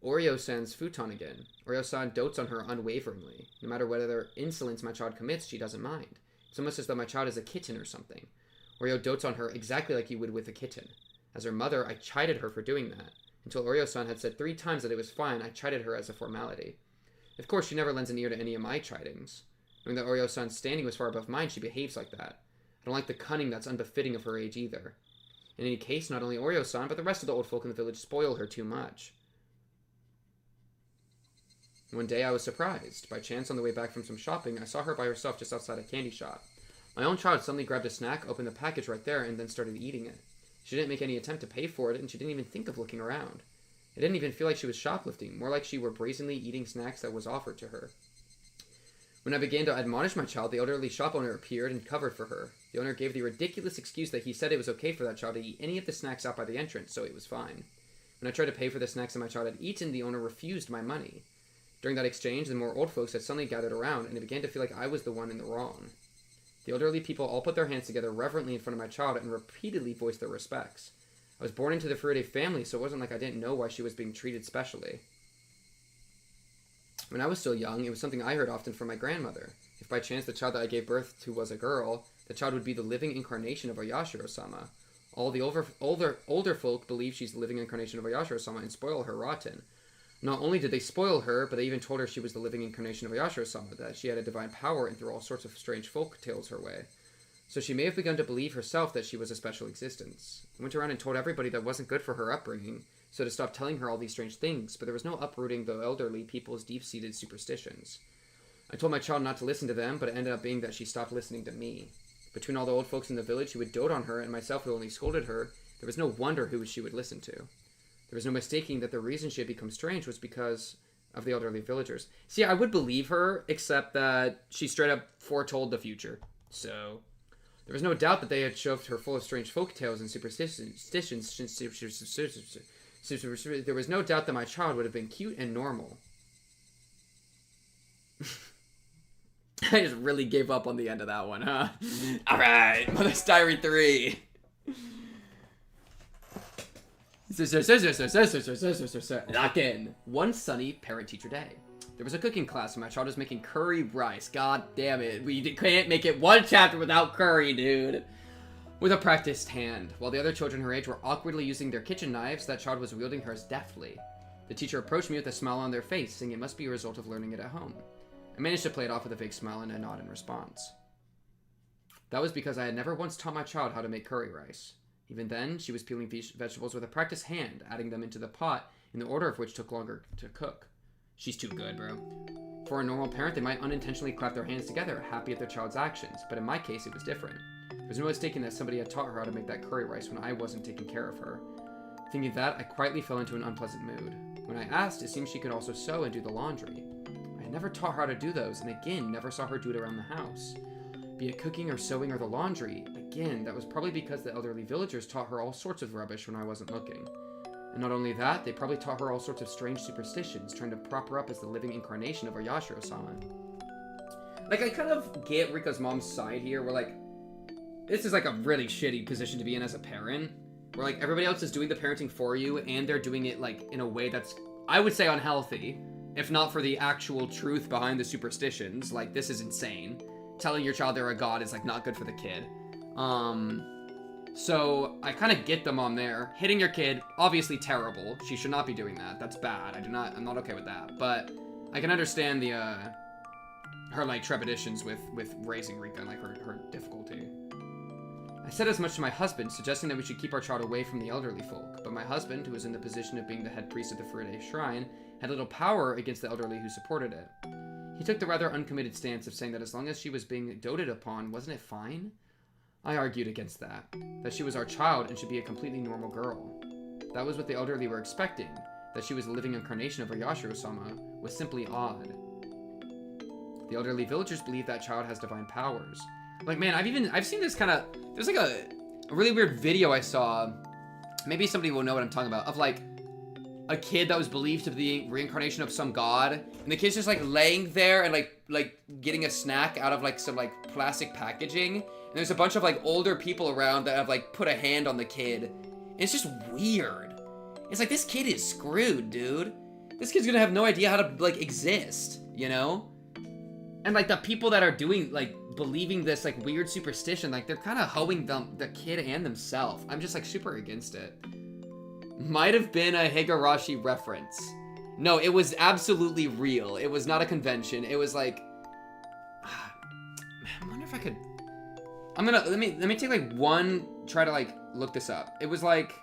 Oreo-san's futon again. Oreo-san dotes on her unwaveringly. No matter whether insolence my child commits, she doesn't mind. It's almost as though my child is a kitten or something. Oreo dotes on her exactly like you would with a kitten. As her mother, I chided her for doing that. Until Oreo-san had said 3 times that it was fine, I chided her as a formality. Of course, she never lends an ear to any of my chidings. Knowing that Oreo-san's standing was far above mine, she behaves like that. I don't like the cunning that's unbefitting of her age either. In any case, not only Oreo-san, but the rest of the old folk in the village spoil her too much. One day I was surprised. By chance, on the way back from some shopping, I saw her by herself just outside a candy shop. My own child suddenly grabbed a snack, opened the package right there, and then started eating it. She didn't make any attempt to pay for it, and she didn't even think of looking around. It didn't even feel like she was shoplifting, more like she were brazenly eating snacks that was offered to her. When I began to admonish my child, the elderly shop owner appeared and covered for her. The owner gave the ridiculous excuse that he said it was okay for that child to eat any of the snacks out by the entrance, so it was fine. When I tried to pay for the snacks that my child had eaten, the owner refused my money. During that exchange, the more old folks had suddenly gathered around, and it began to feel like I was the one in the wrong. The elderly people all put their hands together reverently in front of my child and repeatedly voiced their respects. I was born into the Furude family, so it wasn't like I didn't know why she was being treated specially. When I was still young, it was something I heard often from my grandmother. If by chance the child that I gave birth to was a girl, the child would be the living incarnation of Oyashiro-sama. All the older folk believe she's the living incarnation of Oyashiro-sama and spoil her rotten. Not only did they spoil her, but they even told her she was the living incarnation of Oyashiro-sama, that she had a divine power and threw all sorts of strange folk tales her way. So she may have begun to believe herself that she was a special existence. I went around and told everybody that wasn't good for her upbringing, so to stop telling her all these strange things, but there was no uprooting the elderly people's deep-seated superstitions. I told my child not to listen to them, but it ended up being that she stopped listening to me. Between all the old folks in the village who would dote on her and myself who only scolded her, there was no wonder who she would listen to. There was no mistaking that the reason she had become strange was because of the elderly villagers. See, I would believe her, except that she straight up foretold the future. So, there was no doubt that they had shoved her full of strange folk tales and superstitions. There was no doubt that my child would have been cute and normal. I just really gave up on the end of that one, huh? Alright, Mother's Diary 3. Lock in. One sunny parent-teacher day. There was a cooking class and my child was making curry rice. God damn it. We can't make it one chapter without curry, dude. With a practiced hand. While the other children her age were awkwardly using their kitchen knives, that child was wielding hers deftly. The teacher approached me with a smile on their face, saying it must be a result of learning it at home. I managed to play it off with a fake smile and a nod in response. That was because I had never once taught my child how to make curry rice. Even then, she was peeling vegetables with a practiced hand, adding them into the pot, in the order of which took longer to cook. She's too good, bro. For a normal parent, they might unintentionally clap their hands together, happy at their child's actions, but in my case, it was different. There was no mistaking that somebody had taught her how to make that curry rice when I wasn't taking care of her. Thinking that, I quietly fell into an unpleasant mood. When I asked, it seemed she could also sew and do the laundry. I had never taught her how to do those, and again, never saw her do it around the house. Be it cooking or sewing or the laundry, again, that was probably because the elderly villagers taught her all sorts of rubbish when I wasn't looking. And not only that, they probably taught her all sorts of strange superstitions, trying to prop her up as the living incarnation of Oyashiro-sama. Like, I kind of get Rika's mom's side here, where, like, this is, like, a really shitty position to be in as a parent, where, like, everybody else is doing the parenting for you, and they're doing it, like, in a way that's, I would say, unhealthy, if not for the actual truth behind the superstitions. Like, this is insane. Telling your child they're a god is, like, not good for the kid. So I kind of get the mom there. Hitting your kid, obviously terrible. She should not be doing that. That's bad. I'm not okay with that. But I can understand the, her, like, trepidations with raising Rika and, like, her difficulty. I said as much to my husband, suggesting that we should keep our child away from the elderly folk. But my husband, who was in the position of being the head priest of the Furude shrine, had little power against the elderly who supported it. He took the rather uncommitted stance of saying that as long as she was being doted upon, wasn't it fine? I argued against that she was our child and should be a completely normal girl. That was what the elderly were expecting, that she was a living incarnation of Oyashiro-sama, was simply odd. The elderly villagers believe that child has divine powers. Like, man, I've seen this kind of, there's like a really weird video I saw, maybe somebody will know what I'm talking about, of like, a kid that was believed to be the reincarnation of some god, and the kid's just like laying there and like getting a snack out of like some like plastic packaging, and there's a bunch of like older people around that have like put a hand on the kid, and it's just weird. It's like, this kid is screwed, dude. This kid's gonna have no idea how to like exist, you know? And like the people that are doing like believing this like weird superstition, like they're kind of hoeing the kid and themselves. I'm just like super against it. Might have been a Higurashi reference. No, it was absolutely real. It was not a convention. It was like, I wonder if I could. I'm gonna let me take like one try to like look this up. It was like,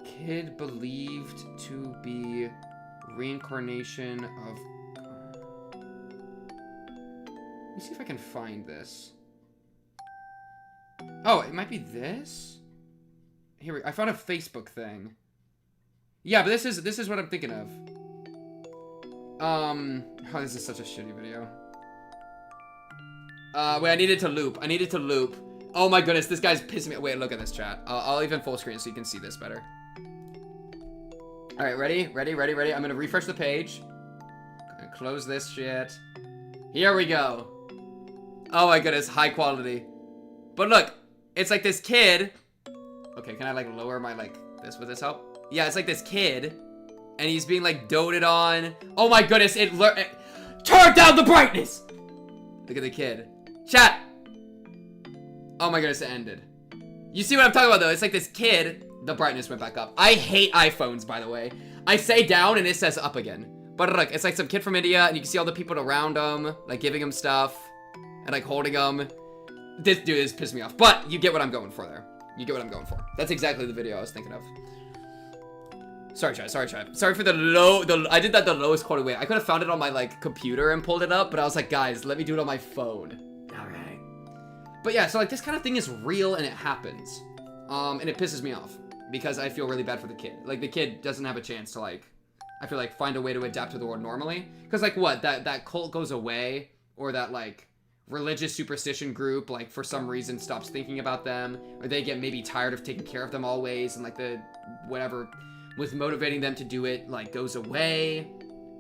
kid believed to be reincarnation of. Let me see if I can find this. Oh, it might be this. Here, I found a Facebook thing. Yeah, but this is what I'm thinking of. Oh, this is such a shitty video. Wait, I needed to loop. Oh my goodness, this guy's pissing me. Wait, look at this chat. I'll even full screen so you can see this better. All right, ready? I'm gonna refresh the page. Gonna close this shit. Here we go. Oh my goodness, high quality. But look, it's like this kid. Okay, can I like lower my like this? Would this help? Yeah, it's like this kid, and he's being like doted on. Oh my goodness, it turn down the brightness. Look at the kid. Chat. Oh my goodness, it ended. You see what I'm talking about though? It's like this kid. The brightness went back up. I hate iPhones, by the way. I say down and it says up again. But look, it's like some kid from India, and you can see all the people around him, like giving him stuff, and like holding him. This dude is pissing me off. But you get what I'm going for there. You get what I'm going for. That's exactly the video I was thinking of. Sorry, chat. Sorry for the I did that the lowest quality way. I could have found it on my like computer and pulled it up, but I was like, guys, let me do it on my phone. All right. But yeah, so like this kind of thing is real and it happens. And it pisses me off because I feel really bad for the kid. Like the kid doesn't have a chance to like, I feel like find a way to adapt to the world normally. Cause like what, that cult goes away, or that like religious superstition group, like for some reason stops thinking about them, or they get maybe tired of taking care of them always, and like the, whatever was motivating them to do it, like goes away.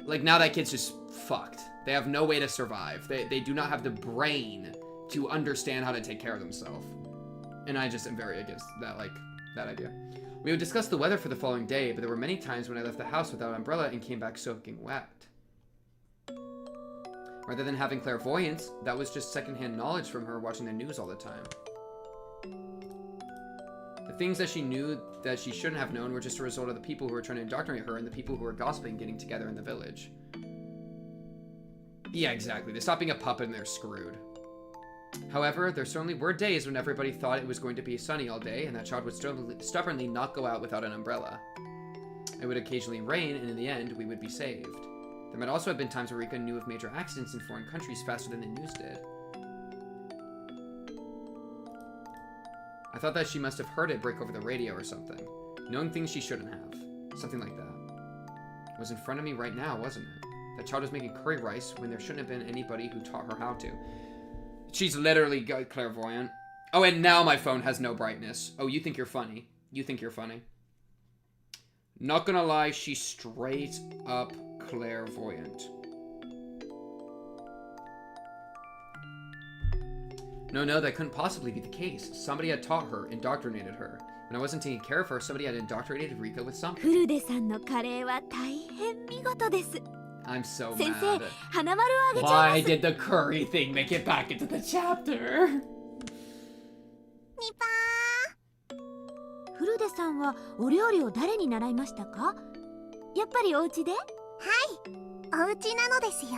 Like now that kid's just fucked. They have no way to survive. They do not have the brain to understand how to take care of themselves. And I just am very against that, like, that idea. We would discuss the weather for the following day, but there were many times when I left the house without an umbrella and came back soaking wet. Rather than having clairvoyance, that was just secondhand knowledge from her watching the news all the time. The things that she knew that she shouldn't have known were just a result of the people who were trying to indoctrinate her and the people who were gossiping getting together in the village. Yeah, exactly. They stop being a puppet and they're screwed. However, there certainly were days when everybody thought it was going to be sunny all day and that child would stubbornly not go out without an umbrella. It would occasionally rain, and in the end, we would be saved. There might also have been times where Rika knew of major accidents in foreign countries faster than the news did. I thought that she must have heard it break over the radio or something, knowing things she shouldn't have. Something like that. It was in front of me right now, wasn't it? That child was making curry rice when there shouldn't have been anybody who taught her how to. She's literally clairvoyant. Oh, and now my phone has no brightness. Oh, you think you're funny. You think you're funny. Not gonna lie, she's straight up clairvoyant. No, that couldn't possibly be the case. Somebody had taught her, indoctrinated her. When I wasn't taking care of her, somebody had indoctrinated Rika with something. I'm so mad. Why did the curry thing make it back into the chapter? フルデさんはお料理を誰に習いましたか？やっぱりお家で？はい、お家なのですよ。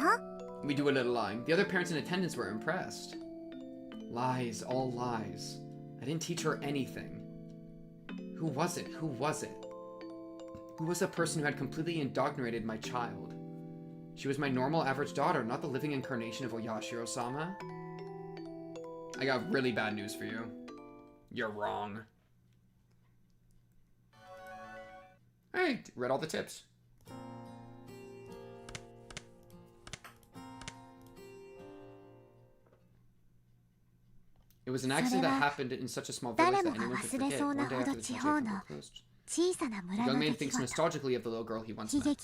We do a little lying. The other parents in attendance were impressed. Lies, all lies. I didn't teach her anything. Who was it? Who was it? Who was the person who had completely indoctrinated my child? She was my normal average daughter, not the living incarnation of Oyashiro-sama. I got really bad news for you. You're wrong. Alright, read all the tips. It was an accident that happened in such a small village that anyone could forget. One day after the project was closed. The young man thinks nostalgically of the little girl he once met.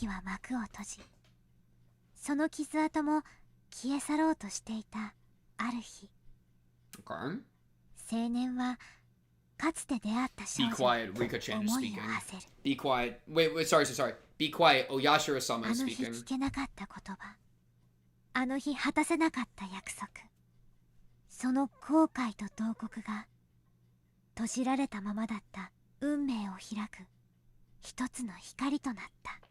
その傷跡も消え去ろうとしていたある日。Okay. 青年はかつて出会った少女 Be quiet, Rika-chan is speaking. Be quiet. Wait, sorry. Be quiet, Oyashiro-sama is speaking. あの日聞けなかった言葉。あの日果たせなかった約束。その後悔と慟哭が閉じられたままだった運命を開く一つの光となった。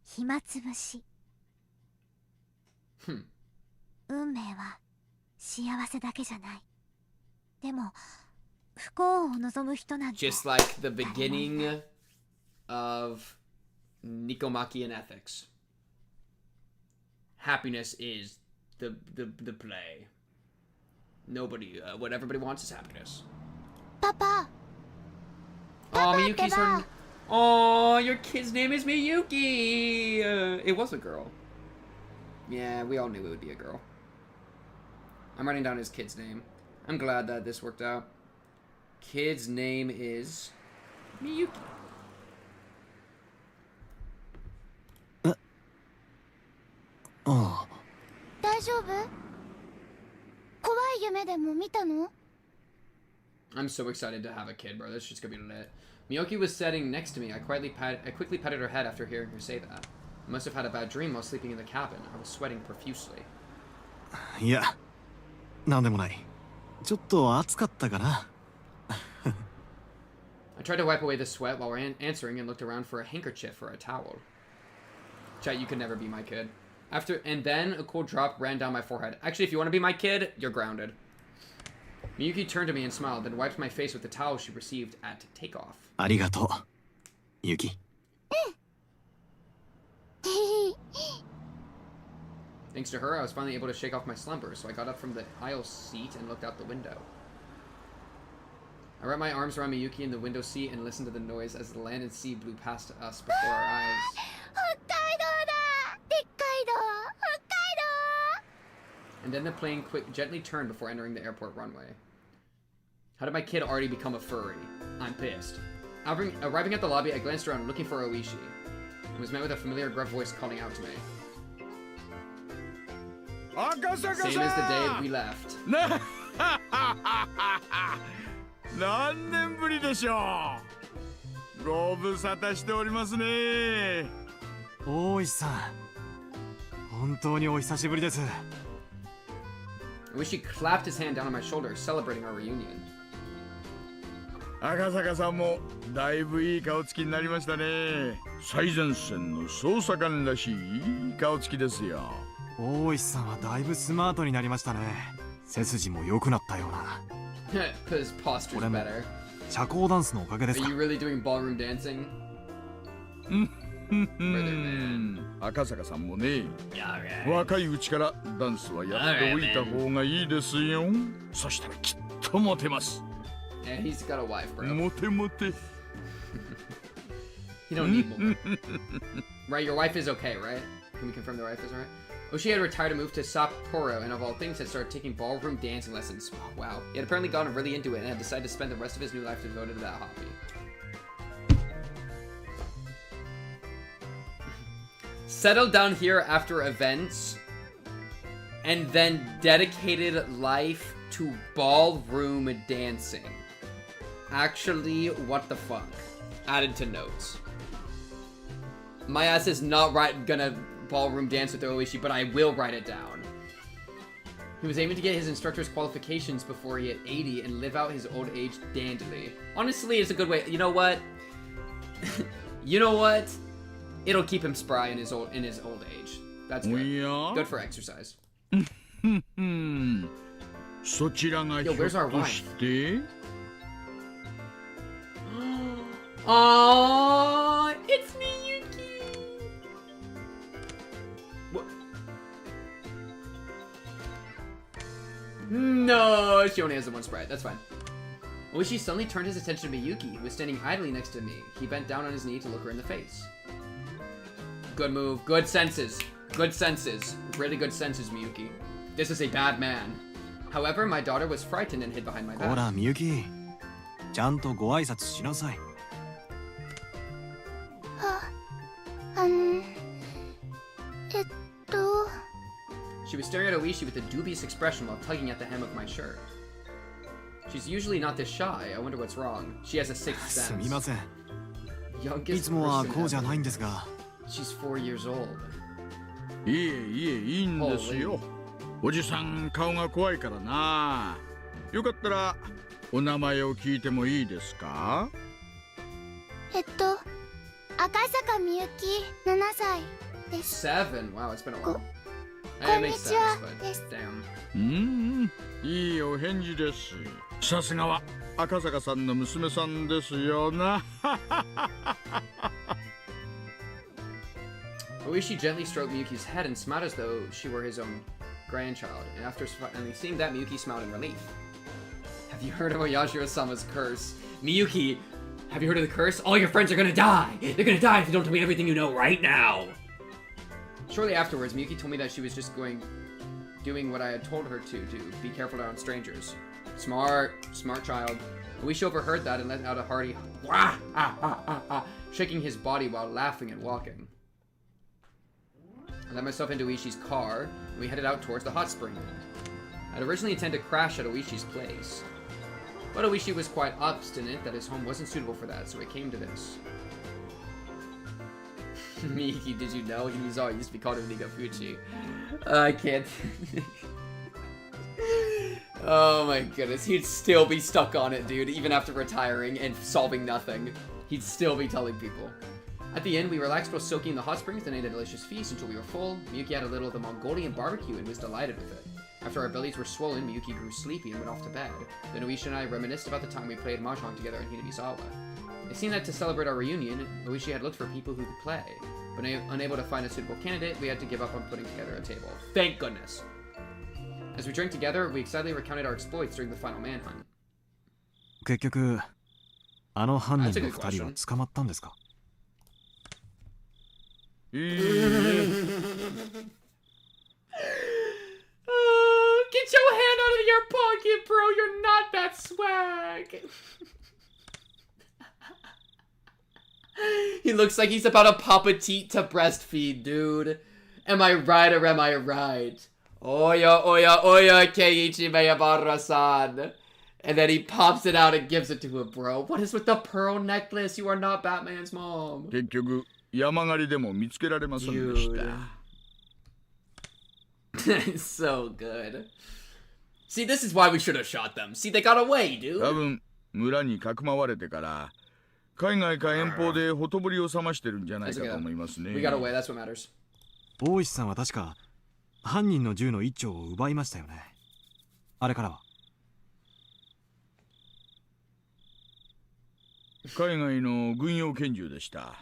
暇つぶし。運命は幸せだけじゃない。でも不幸を望む人なんて。Just like the beginning of Nikomaki and ethics. Happiness is the play. Nobody, what everybody wants is happiness. Papa. Oh, Miyuki's her. Oh, your kid's name is Miyuki. It was a girl. Yeah, we all knew it would be a girl. I'm writing down his kid's name. I'm glad that this worked out. Kid's name is Miyuki. ああ。大丈夫？怖い夢でも見たの？ I'm so excited to have a kid, bro. This shit's gonna be lit. Miyoki was sitting next to me. I quickly patted her head after hearing her say that. I must have had a bad dream while sleeping in the cabin. I was sweating profusely. いや、なんでもない。ちょっと暑かったかな。I tried to wipe away the sweat while answering and looked around for a handkerchief or a towel. Chat, you could never be my kid. And then a cool drop ran down my forehead. Actually, if you want to be my kid, you're grounded. Miyuki turned to me and smiled, then wiped my face with the towel she received at takeoff. ありがとう、ユキ。Thanks to her, I was finally able to shake off my slumber, so I got up from the aisle seat and looked out the window. I wrapped my arms around Miyuki in the window seat and listened to the noise as the land and sea blew past us before our eyes. And then the plane gently turned before entering the airport runway. How did my kid already become a furry? I'm pissed. Arriving at the lobby, I glanced around looking for Oishi. I was met with a familiar gruff voice calling out to me. Akasaka-san! Same as the day we left. 何年ぶりでしょう。ご無沙汰しておりますね。大石さん、本当にお久しぶりです。Oishi clapped his hand down on my shoulder, celebrating our reunion. 赤坂さんもだいぶいい顔つきになりましたね。最前線の捜査官らしいいい顔つきですよ。大石さんはだいぶスマートになりましたね。背筋も良くなったような。His posture's better. 社交ダンスのおかげですか。 Are you really doing ballroom dancing? 赤坂さんもね、若いうちからダンスはやっておいた方がいいですよ。そしたらきっとモテます。Yeah, he's got a wife, bro. モテモテ。You don't need more. Right, your wife is okay, right? Can we confirm the wife is alright? Oishi had retired to move to Sapporo and of all things had started taking ballroom dancing lessons. Oh, wow. He had apparently gotten really into it and had decided to spend the rest of his new life devoted to that hobby. Settled down here after events and then dedicated life to ballroom dancing. Actually, what the fuck? Added to notes. My ass is not gonna ballroom dance with Oishi, but I will write it down. He was aiming to get his instructor's qualifications before he hit 80 and live out his old age dandily. Honestly, it's a good way. You know what? You know what? It'll keep him spry in his old age. That's good. Good for exercise. Yo, where's our wife? Aww, it's Miyuki. What? No, she only has the one sprite. That's fine. Oishi suddenly turned his attention to Miyuki, who was standing idly next to me. He bent down on his knee to look her in the face. Good move. Good senses. Good senses. Really good senses, Miyuki. This is a bad man. However, my daughter was frightened and hid behind my back. ほら、Miyuki。ちゃんとご挨拶しなさい。She was staring at Oishi with a dubious expression while tugging at the hem of my shirt. She's usually not this shy. I wonder what's wrong. She has a sixth sense. すみません。い Youngest つもは person こうじゃ ever. ないんですが。 She's 4 years old. いいんですよ。おじさん顔が怖いからな。よかったらお名前を聞いてもいいですか？赤坂みゆき7歳です。 7? Wow, it's been a while. こんにちはです。いいお返事です。さすがは赤坂さんの娘さんですよな。Oishi gently stroked Miyuki's head and smiled as though she were his own grandchild. And after finally seeing that, Miyuki smiled in relief. Have you heard of Oyashiro-sama's curse? Miyuki, have you heard of the curse? All your friends are gonna die! They're gonna die if you don't tell me everything you know right now! Shortly afterwards, Miyuki told me that she was just going doing what I had told her to do. Be careful around strangers. Smart child. Oishi overheard that and let out a hearty wah, shaking his body while laughing and walking. I let myself into Oishi's car, and we headed out towards the hot spring. I'd originally intended to crash at Oishi's place, but Oishi was quite obstinate that his home wasn't suitable for that, so it came to this. Miki, did you know? Himizawa used to be called Nigafuchi. I can't. Oh my goodness, he'd still be stuck on it, dude, even after retiring and solving nothing. He'd still be telling people. At the end, we relaxed while soaking in the hot springs and ate a delicious feast until we were full. Miyuki had a little of the Mongolian barbecue and was delighted with it. After our bellies were swollen, Miyuki grew sleepy and went off to bed. Then Oishi and I reminisced about the time we played mahjong together in Hinamizawa. It seemed that to celebrate our reunion, Oishi had looked for people who could play. But unable to find a suitable candidate, we had to give up on putting together a table. Thank goodness! As we drank together, we excitedly recounted our exploits during the final manhunt. 結局、あの犯人の2人は捕まったんですか? Get your hand out of your pocket, bro. You're not that swag. He looks like he's about to pop a teat to breastfeed, dude. Am I right or am I right? Oya, oya, oya, Keiichi Miyabara-san. And then he pops it out and gives it to him, bro. What is with the pearl necklace? You are not Batman's mom. 結局、山狩りでも見つけられませんでした。That's so good. See, this is why we should have shot them. See, they got away, dude. 多分、村にかくまわれてから、海外か遠方でほとぼりを冷ましてるんじゃないかと思いますね。We got away, that's what matters. 大石さんは確か、犯人の銃の一丁を奪いましたよね。あれからは。海外の軍用拳銃でした。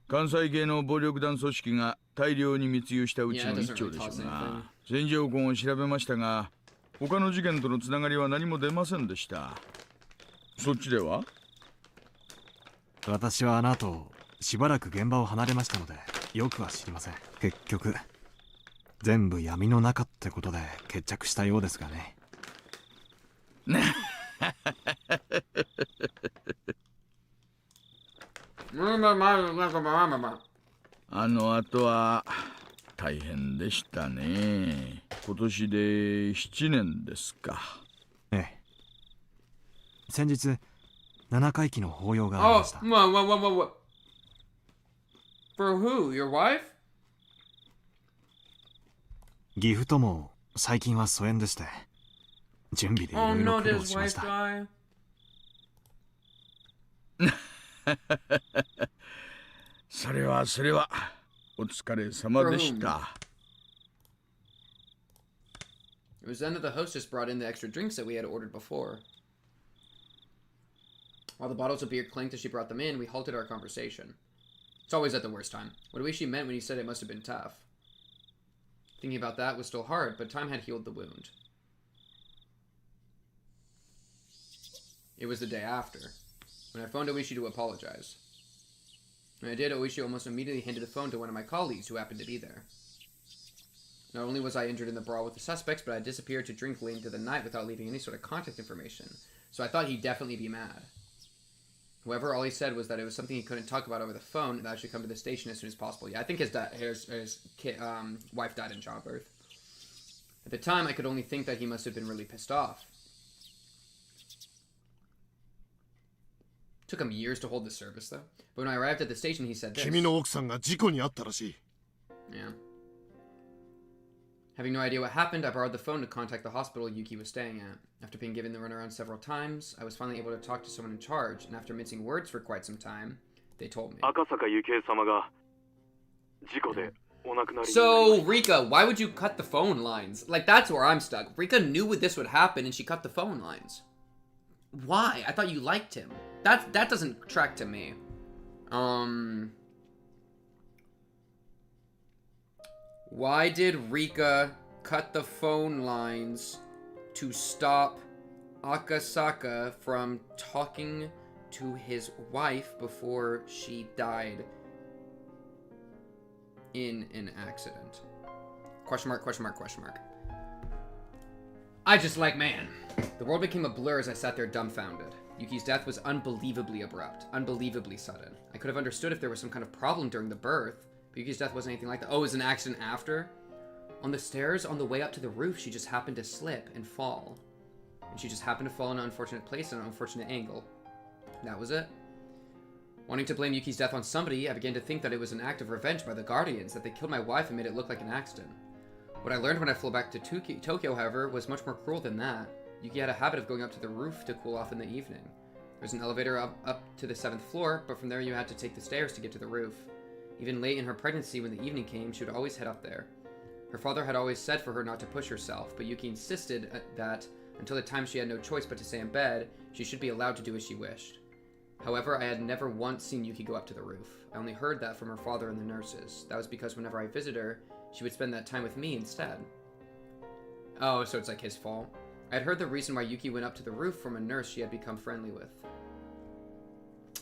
関西系の暴力団組織が大量に密輸したうちの一丁でしょうが、戦場痕を調べましたが、他の事件とのつながりは何も出ませんでした。そっちでは？私はあの後、しばらく現場を離れましたので、よくは知りません。結局、全部闇の中ってことで決着したようですがね。あの後は大変でしたね。今年で7年ですか。ええ。先日、7回忌の法要がありました。For who? Your wife? 義父とも最近は疎遠でして、準備でいろいろ苦労しました。それはお疲れ様でした。It was then that the hostess brought in the extra drinks that we had ordered before. While the bottles of beer clanked as she brought them in, we halted our conversation. It's always at the worst time. What Oishi meant when he said it must have been tough. Thinking about that was still hard, but time had healed the wound. It was the day after, when I phoned Oishi to apologize. When I did, Oishi almost immediately handed the phone to one of my colleagues who happened to be there. Not only was I injured in the brawl with the suspects, but I disappeared to drink late into the night without leaving any sort of contact information, so I thought he'd definitely be mad. However, all he said was that it was something he couldn't talk about over the phone and that I should come to the station as soon as possible. Yeah, I think his wife died in childbirth. At the time, I could only think that he must have been really pissed off. Took him years to hold the service, though. But when I arrived at the station, he said this. Yeah. Having no idea what happened, I borrowed the phone to contact the hospital Yuki was staying at. After being given the runaround several times, I was finally able to talk to someone in charge, and after mincing words for quite some time, they told me. So, Rika, why would you cut the phone lines? Like, that's where I'm stuck. Rika knew what this would happen, and she cut the phone lines. Why? I thought you liked him. That doesn't track to me. Why did Rika cut the phone lines to stop Akasaka from talking to his wife before she died in an accident? Question mark, question mark, question mark. I just like, man. The world became a blur as I sat there dumbfounded. Yuki's death was unbelievably abrupt, unbelievably sudden. I could have understood if there was some kind of problem during the birth, but Yuki's death wasn't anything like that. Oh, it was an accident after? On the stairs, on the way up to the roof, she just happened to slip and fall. And she just happened to fall in an unfortunate place and an unfortunate angle. That was it. Wanting to blame Yuki's death on somebody, I began to think that it was an act of revenge by the Guardians, that they killed my wife and made it look like an accident. What I learned when I flew back to Tokyo, however, was much more cruel than that. Yuki had a habit of going up to the roof to cool off in the evening. There's an elevator up to the 7th floor, but from there you had to take the stairs to get to the roof. Even late in her pregnancy, when the evening came, she would always head up there. Her father had always said for her not to push herself, but Yuki insisted that, until the time she had no choice but to stay in bed, she should be allowed to do as she wished. However, I had never once seen Yuki go up to the roof. I only heard that from her father and the nurses. That was because whenever I visited her, she would spend that time with me instead. Oh, so it's like his fault. I had heard the reason why Yuki went up to the roof from a nurse she had become friendly with.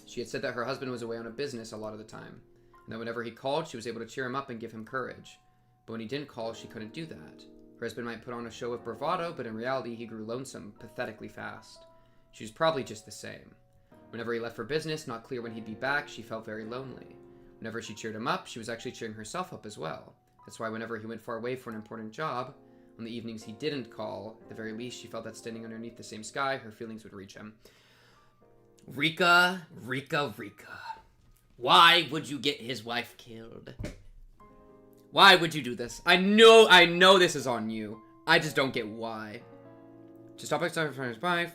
She had said that her husband was away on a business a lot of the time, and that whenever he called, she was able to cheer him up and give him courage. But when he didn't call, she couldn't do that. Her husband might put on a show of bravado, but in reality, he grew lonesome pathetically fast. She was probably just the same. Whenever he left for business, not clear when he'd be back, she felt very lonely. Whenever she cheered him up, she was actually cheering herself up as well. That's why whenever he went far away for an important job, on the evenings he didn't call, at the very least, she felt that standing underneath the same sky, her feelings would reach him. Rika. Why would you get his wife killed? Why would you do this? I know this is on you. I just don't get why. To stop excited from his wife.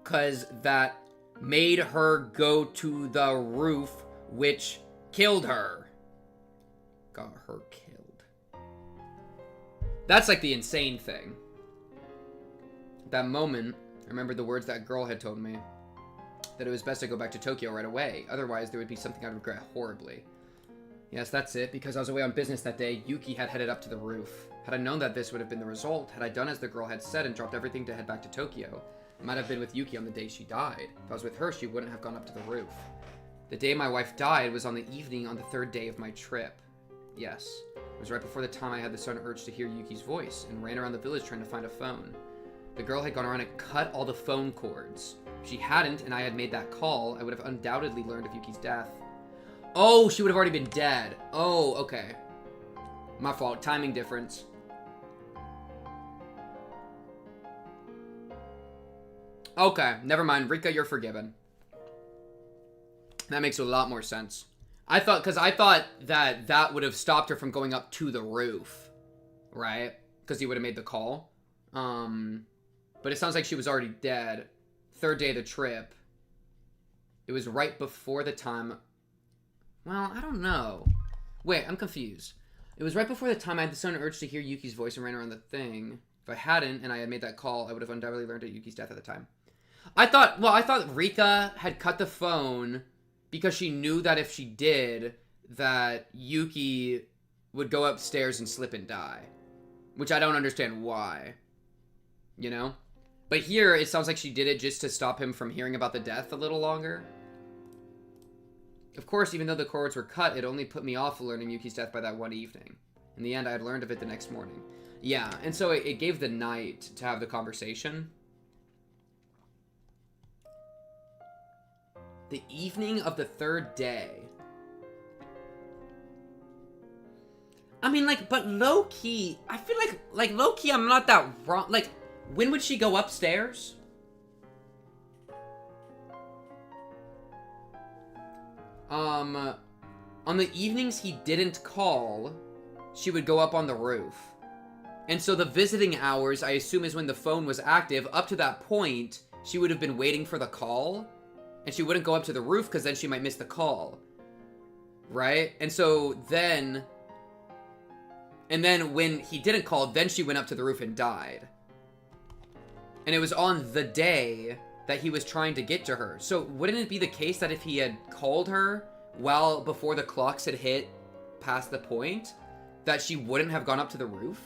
Cause that made her go to the roof, which killed her. Got her killed. That's like the insane thing. At that moment, I remembered the words that girl had told me. That it was best to go back to Tokyo right away. Otherwise, there would be something I'd regret horribly. Yes, that's it. Because I was away on business that day, Yuki had headed up to the roof. Had I known that this would have been the result, had I done as the girl had said and dropped everything to head back to Tokyo, I might have been with Yuki on the day she died. If I was with her, she wouldn't have gone up to the roof. The day my wife died was on the evening on the 3rd day of my trip. Yes, it was right before the time I had the sudden urge to hear Yuki's voice and ran around the village trying to find a phone. The girl had gone around and cut all the phone cords. If she hadn't, and I had made that call, I would have undoubtedly learned of Yuki's death. Oh, she would have already been dead. Oh, okay. My fault. Timing difference. Okay, never mind. Rika, you're forgiven. That makes a lot more sense. I thought that would have stopped her from going up to the roof. Right? Because he would have made the call. But it sounds like she was already dead. 3rd day of the trip. It was right before the time... Well, I don't know. Wait, I'm confused. It was right before the time I had the sudden urge to hear Yuki's voice and ran around the thing. If I hadn't, and I had made that call, I would have undoubtedly learned of Yuki's death at the time. I thought Rika had cut the phone because she knew that if she did, that Yuki would go upstairs and slip and die. Which I don't understand why. You know? But here, it sounds like she did it just to stop him from hearing about the death a little longer. Of course, even though the cords were cut, it only put me off learning Yuki's death by that one evening. In the end, I had learned of it the next morning. Yeah, and so it gave the night to have the conversation. The evening of the 3rd day. I mean, like, but low-key, I feel like low-key, I'm not that wrong. Like, when would she go upstairs? On the evenings he didn't call, she would go up on the roof. And so the visiting hours, I assume, is when the phone was active. Up to that point, she would have been waiting for the call. And she wouldn't go up to the roof because then she might miss the call. Right? And so then... And then when he didn't call, then she went up to the roof and died. And it was on the day that he was trying to get to her. So wouldn't it be the case that if he had called her well before the clocks had hit past the point, that she wouldn't have gone up to the roof?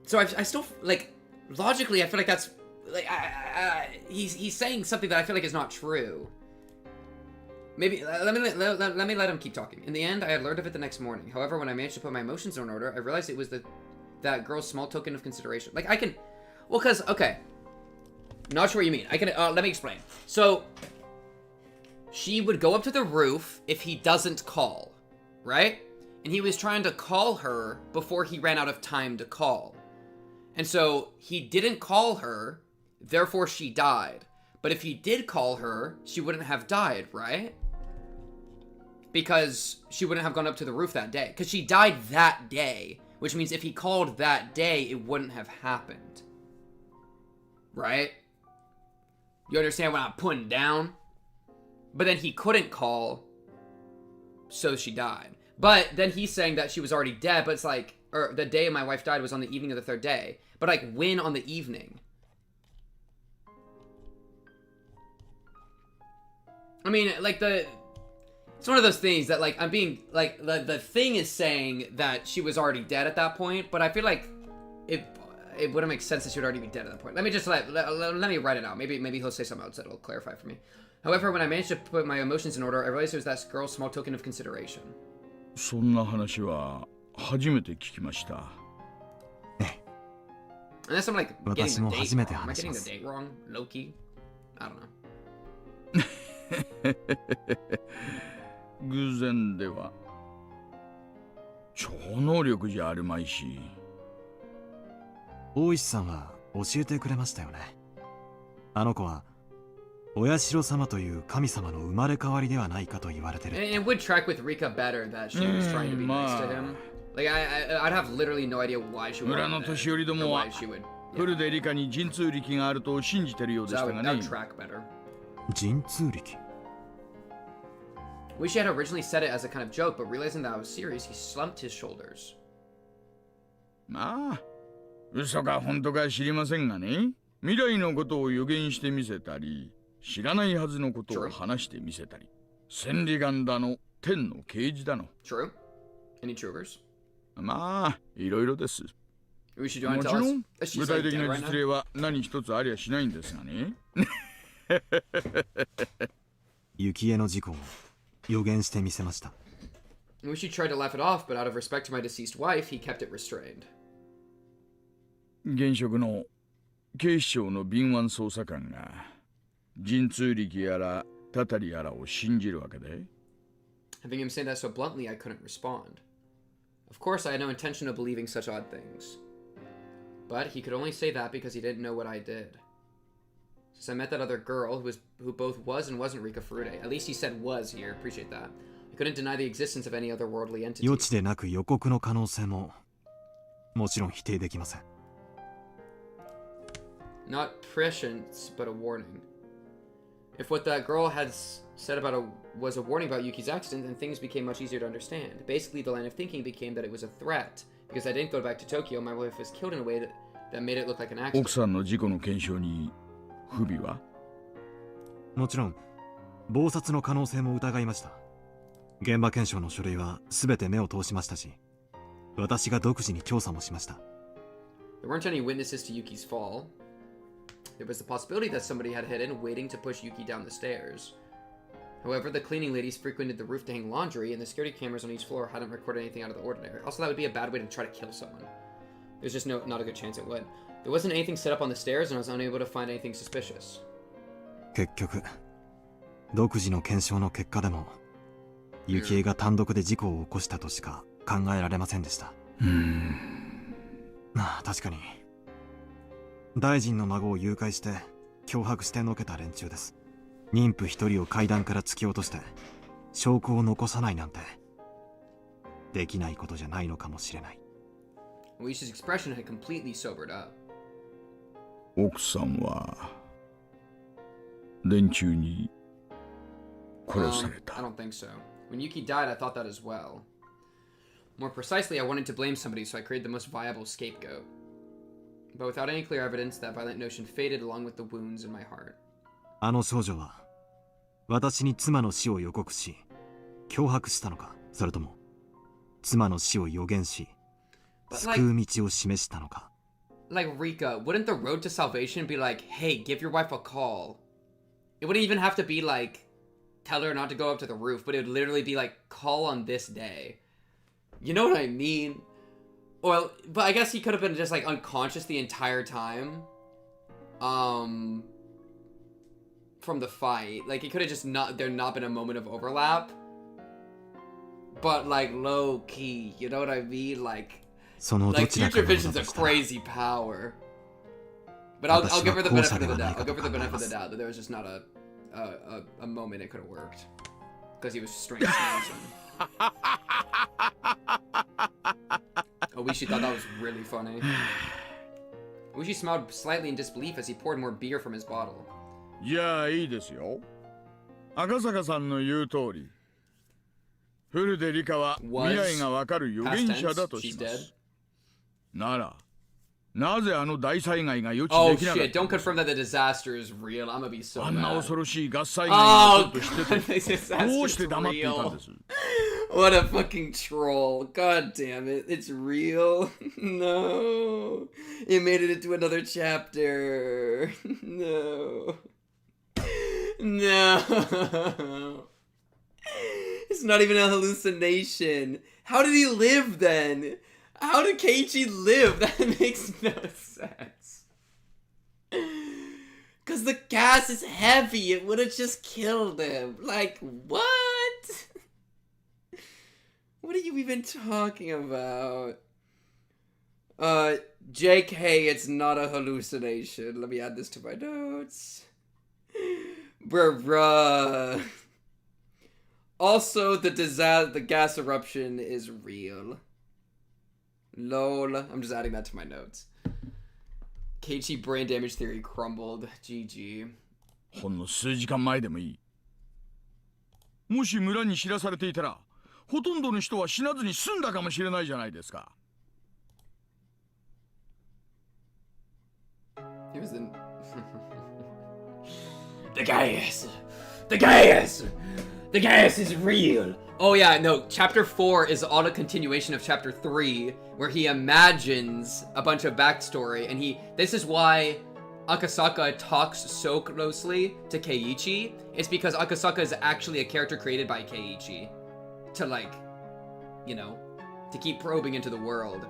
So I still, like, logically, I feel like that's, like, he's saying something that I feel like is not true. Maybe, let me let him keep talking. In the end, I had learned of it the next morning. However, when I managed to put my emotions in order, I realized it was the that girl's small token of consideration. Like, I can... Well, because, okay. Not sure what you mean. I can... let me explain. So, she would go up to the roof if he doesn't call, right? And he was trying to call her before he ran out of time to call. And so, he didn't call her, therefore she died. But if he did call her, she wouldn't have died, right? Because she wouldn't have gone up to the roof that day. Because she died that day. Which means if he called that day, it wouldn't have happened. Right? You understand what I'm putting down? But then he couldn't call, so she died. But then he's saying that she was already dead, but it's like, or the day my wife died was on the evening of the third day. But like, when on the evening? I mean, like it's one of those things that like, I'm being, like, the thing is saying that she was already dead at that point, but I feel like it wouldn't make sense that she would already be dead at that point. Let me just, let me write it out. Maybe he'll say something else that'll clarify for me. However, when I managed to put my emotions in order, I realized it was that girl's small token of consideration. そんな話は初めて聞きました。 Unless I'm like getting the date wrong. Am I getting the date wrong? Low-key? I don't know. 偶然では超能力じゃあるまいし。大石さんは教えてくれましたよね。あの子は親代様という神様の生まれ変わりではないかと言われてる。It would track with Rika better that she was trying to be nice to him. Like I'd have literally no idea why she would. 村の年寄りどもはフルでリカに神通力があると信じてるようでしたがね。That would track better. 神通力。Wish he had originally said it as a kind of joke, but realizing that I was serious, he slumped his shoulders. まあ、嘘か本当か知りませんがね。未来のことを予言してみせたり、知らないはずのことを話してみせたり、千里眼だの、天の啓示だの。True. Any troopers? まあ、いろいろです。もちろん、具体的な実例は何一つありゃしないんですがね。雪絵の事故を予言してみせました。Wish he tried to laugh it off, but out of respect to my deceased wife, he kept it restrained. 現職の警視庁の敏腕捜査官が神通力やらたたりやらを信じるわけで。Having him say that so bluntly, I couldn't respond. Of course, I had no intention of believing such odd things. But he could only say that because he didn't know what I did. Since I met that other girl who both was and wasn't Rika Furude, at least he said was here, appreciate that. I couldn't deny the existence of any other worldly entity. 予知でなく予告の可能性ももちろん否定できません。Not prescience, but a warning. If what that girl had said about was a warning about Yuki's accident, then things became much easier to understand. Basically, the line of thinking became that it was a threat. Because I didn't go back to Tokyo, my wife was killed in a way that made it look like an accident. 奥さんの事故の検証に不備は？もちろん、謀殺の可能性も疑いました。現場検証の書類は全て目を通しましたし、私が独自に調査もしました。There weren't any witnesses to Yuki's fall. There was the possibility that somebody had hidden, waiting to push Yuki down the stairs. However, the cleaning ladies frequented the roof to hang laundry, and the security cameras on each floor hadn't recorded anything out of the ordinary. Also, that would be a bad way to try to kill someone. There's just not a good chance it would. There wasn't anything set up on the stairs, and I was unable to find anything suspicious. 結局、独自の検証の結果でも、雪絵が単独で事故を起こしたとしか考えられませんでした。まあ、確かに。大臣の孫を誘拐して脅迫してのけた連中です。妊婦一人を階段から突き落として証拠を残さないなんてできないことじゃないのかもしれない。Alicia's expression had completely sobered up. 奥さんは連中に殺された。I don't think so. When Yuki died, I thought that as well. More precisely, I wanted to blame somebody, so I created the most viable scapegoat. But without any clear evidence, that violent notion faded along with the wounds in my heart. あの少女は私に妻の死を予告し脅迫したのか、それとも妻の死を予言し救う道を示したのか。Like Rika, wouldn't the road to salvation be like, hey, give your wife a call? It wouldn't even have to be like, tell her not to go up to the roof, but it would literally be like, call on this day. You know what I mean? Well, but I guess he could have been just like unconscious the entire time. From the fight. Like, it could have just not been a moment of overlap. But like low key, you know what I mean? Like future vision's a crazy power. But I'll give her the benefit of the doubt. I'll give her the benefit of the doubt that there was just not a moment it could have worked. Because he was strange. Oishi thought that was really funny. Oishi smiled slightly in disbelief as he poured more beer from his bottle. じゃあいいですよ。赤坂さんの言う通り、古出理香は未来がわかる預言者だとします。なら、なぜあの大災害が予知できなかった？ Oh shit! Don't confirm that the disaster is real. I'm gonna be so mad. あんな恐ろしい合災害が起こるとしてて、どうして黙っていたんです？ What a fucking troll. God damn it. It's real. No. It made it into another chapter. No. No. It's not even a hallucination. How did he live then? How did Keiichi live? That makes no sense. Because the gas is heavy. It would have just killed him. Like, what? What are you even talking about? JK, it's not a hallucination. Let me add this to my notes. Bruh. Also, the gas eruption is real. Lol. I'm just adding that to my notes. Keiichi brain damage theory crumbled. GG. ほんの数時間前でもいい。もし村に知らされていたら、ほとんどの人は死なずに済んだかもしれないじゃないですか。He was in... The gas! The gas! The gas is real! Oh yeah, no, chapter 4 is on a continuation of chapter 3, where he imagines a bunch of backstory, and this is why Akasaka talks so closely to Keiichi. It's because Akasaka is actually a character created by Keiichi. To like, you know, to keep probing into the world.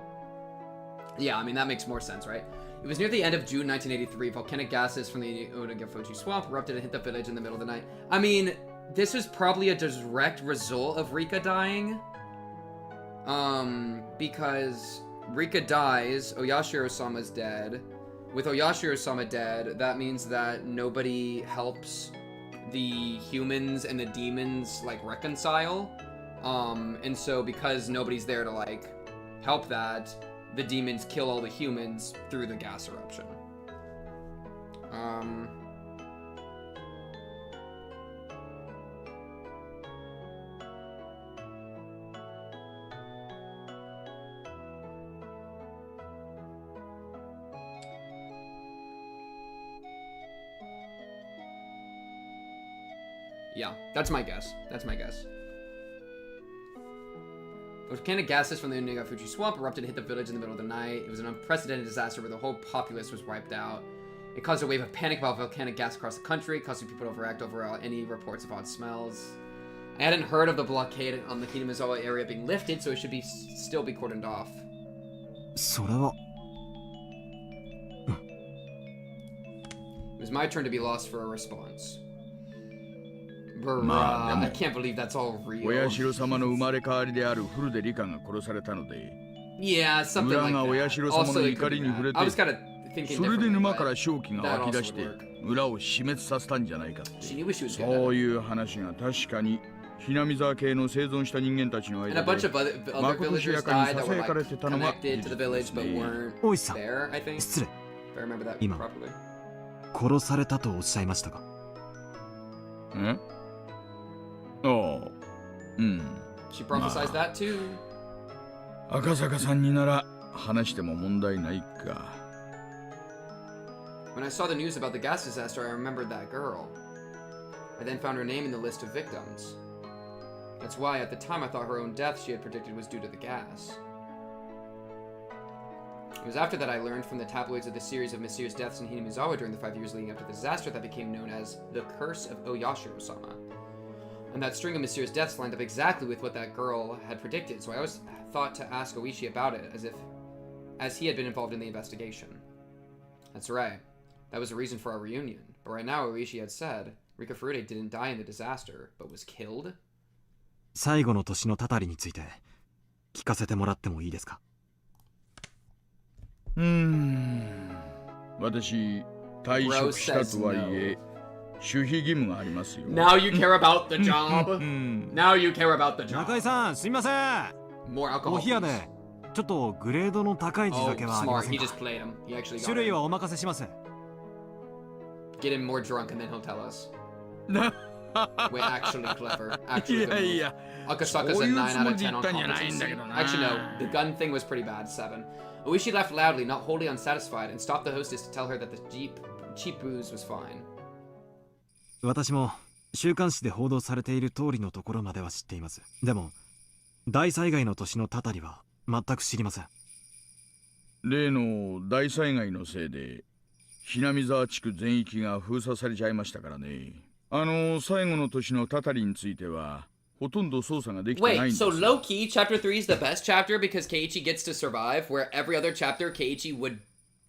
Yeah, I mean, that makes more sense, right? It was near the end of June 1983. Volcanic gases from the Onagafuji swamp erupted and hit the village in the middle of the night. I mean, this was probably a direct result of Rika dying. Because Rika dies, Oyashiro-sama's dead. With Oyashiro-sama dead, that means that nobody helps the humans and the demons, like, reconcile. And so because nobody's there to, like, help that, the demons kill all the humans through the gas eruption. Yeah, that's my guess. That's my guess. Volcanic gases from the Onagafuji swamp erupted and hit the village in the middle of the night. It was an unprecedented disaster where the whole populace was wiped out. It caused a wave of panic about volcanic gas across the country, causing people to overact over any reports of odd smells. I hadn't heard of the blockade on the Hinamizawa area being lifted, so it should still be cordoned off. それは It was my turn to be lost for a response. I can't believe that's all real. 親代様の生まれ変わりである古出理香が殺されたので、 Yeah, something like 村が親 that. 代様 Also, の it could 怒り be に触れ that. I て、 was kind of thinking それで differently, 沼 but から正気が that 湧き also 出して would work. 村を死滅させたんじゃないかって。 She knew what she was good そう at. いう話が確かにhinamizawa系の生存した人間たちの And 間 a で bunch of other まことし villagers やかに died that ささ were やかれ like てたのは connected 事 to the 実で village す but ね。 weren't 大石さん there, I think. 失礼 If I remember that 今 properly. 殺されたとおっしゃいましたか？ん？ああ、うん。 She prophesied that too. 赤坂さんになら話しても問題ないか。 When I saw the news about the gas disaster, I remembered that girl. I then found her name in the list of victims. That's why, at the time, I thought her own death she had predicted was due to the gas. It was after that I learned from the tabloids of the series of mysterious deaths in Hinamizawa during the 5 years leading up to the disaster that became known as the Curse of Oyashiro-sama. And that string of mysterious deaths lined up exactly with what that girl had predicted, so I always thought to ask Oishi about it, as if as he had been involved in the investigation. That's right. That was the reason for our reunion. But right now, Oishi had said, Rika Furude didn't die in the disaster, but was killed? 最後の年のたたりについて聞かせてもらってもいいですか？私、退職したとはいえ、守秘義務がありますよ。Now you care about the job? Now you care about the job. 中井さん、すみません。More alcohol. お冷やで、ちょっとグレードの高い地酒はありませんか？ He just played him. He actually got 種類はお任せします。Get him more drunk and then he'll tell us. Wait, actually clever. Actually good move. Akasaka's a 9 out of 10 on competency. Actually, no. The gun thing was pretty bad. 7. Oishi laughed loudly, not wholly unsatisfied, and stopped the hostess to tell her that the cheap booze was fine. 私も週刊誌で報道されている通りのところまでは知っています。でも、大災害の年のたたりは全く知りません。例の大災害のせいで、ひなみ沢地区全域が封鎖されちゃいましたからね。最後の年のたたりについては、ほとんど捜査ができてないんです。Wait, so low-key, Chapter 3 is the best chapter because Keiichi gets to survive, where every other chapter, Keiichi would,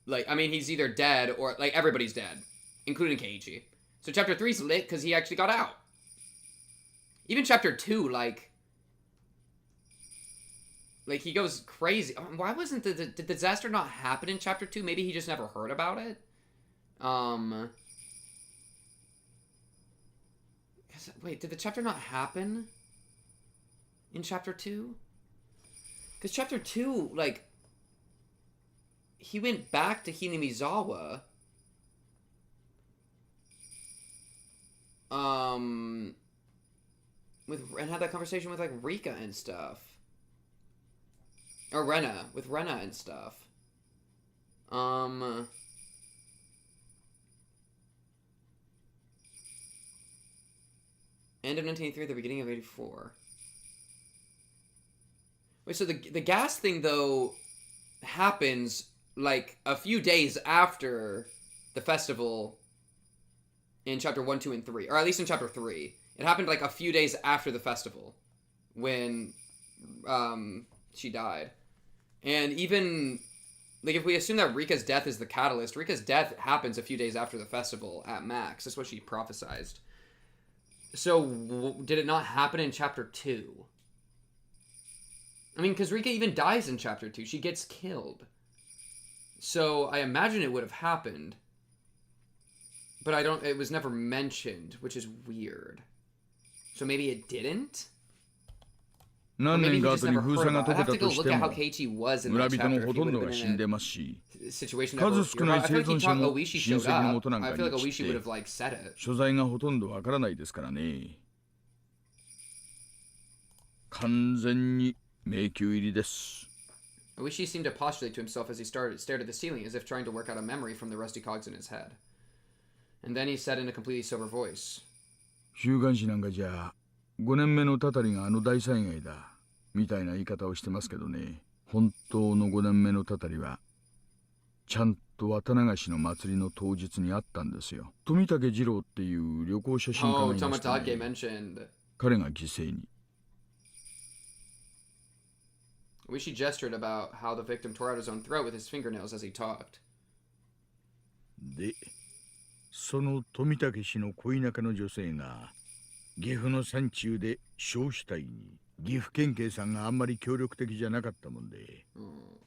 like, I mean, he's either dead or, like, everybody's dead, including Keiichi. So Chapter 3's lit because he actually got out. Even Chapter 2, like he goes crazy. Why wasn't the disaster not happen in Chapter 2? Maybe he just never heard about it? Wait, did the chapter not happen in Chapter 2? Because Chapter 2, like, he went back to Hinamizawa. And had that conversation with, like, Rika and stuff. Or Rena, with Rena and stuff. End of 1983, the beginning of 84. Wait, so the gas thing, though, happens, like, a few days after the festival in Chapter 1, 2, and 3. Or at least in Chapter 3. It happened, like, a few days after the festival. When, she died. And even, like, if we assume that Rika's death is the catalyst, Rika's death happens a few days after the festival at max. That's what she prophesized. So, did it not happen in Chapter 2? I mean, because Rika even dies in Chapter 2. She gets killed. So, I imagine it would have happened. But it was never mentioned, which is weird. So maybe it didn't? 何年か後に封鎖が解けたとしても、村人のほとんどが死んでますし、数少ない生存者も親戚元なんかに来て、所在がほとんどわからないですからね。完全に迷宮入りです。Oishi seemed to postulate to himself as he stared at the ceiling, as if trying to work out a memory from the rusty cogs in his head. And then he said in a completely sober voice. 週刊誌なんかじゃ5年目のたたりが大災害だみたいな言い方をしてますけどね。本当の5年目のたたりはちゃんと綿流しの祭りの当日にあったんですよ。富武二郎っていう旅行写真家がいましたね。彼が犠牲に。Oishi gestured about how the victim tore out his own throat with his fingernails as he talked. で、その富武氏の恋仲の女性が岐阜の山中で焼死体に岐阜県警さんがあんまり協力的じゃなかったもんで、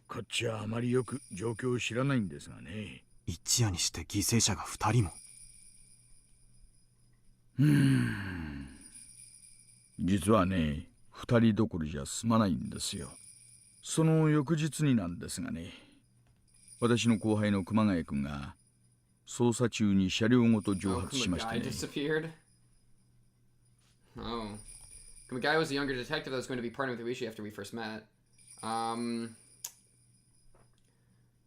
こっちはあまりよく状況を知らないんですがね。一夜にして犠牲者が2人も。実はね、2人どころじゃ済まないんですよ。その翌日になんですがね、私の後輩の熊谷君が捜査中に車両ごと蒸発しましたね。Oh. Kumagai was a younger detective that was going to be partnered with Oishi after we first met.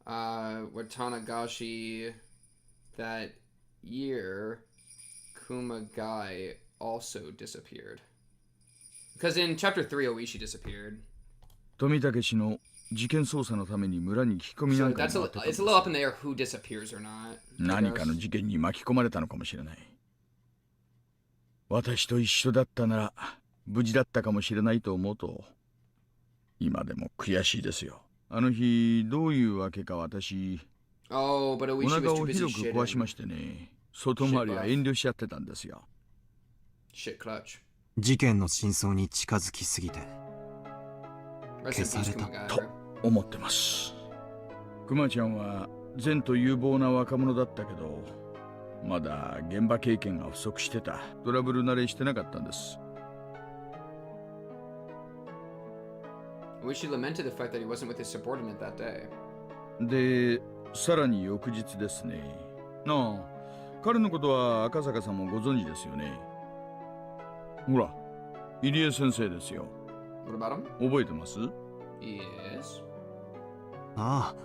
Watanagashi, that year, Kumagai also disappeared. Because in Chapter 3, Oishi disappeared. 富武氏の事件捜査のために村に聞き込みなんかもあったと。It's a little up in the air who disappears or not. 何かの事件に巻き込まれたのかもしれない。私と一緒だったなら無事だったかもしれないと思うと今でも悔しいですよ。あの日どういうわけか私、お腹をひどく壊しましてね、外回りは遠慮しちゃってたんですよ。事件の真相に近づきすぎて消されたと思ってます。クマちゃんは善と有望な若者だったけど、まだ現場経験が不足してた。トラブル慣れしてなかったんです。She lamented the fact that he wasn't with his subordinate that day. で、さらに翌日ですね。なあ、彼のことは赤坂さんもご存知ですよね。ほら、入江先生ですよ。What about him? 覚えてます？ Yes. あ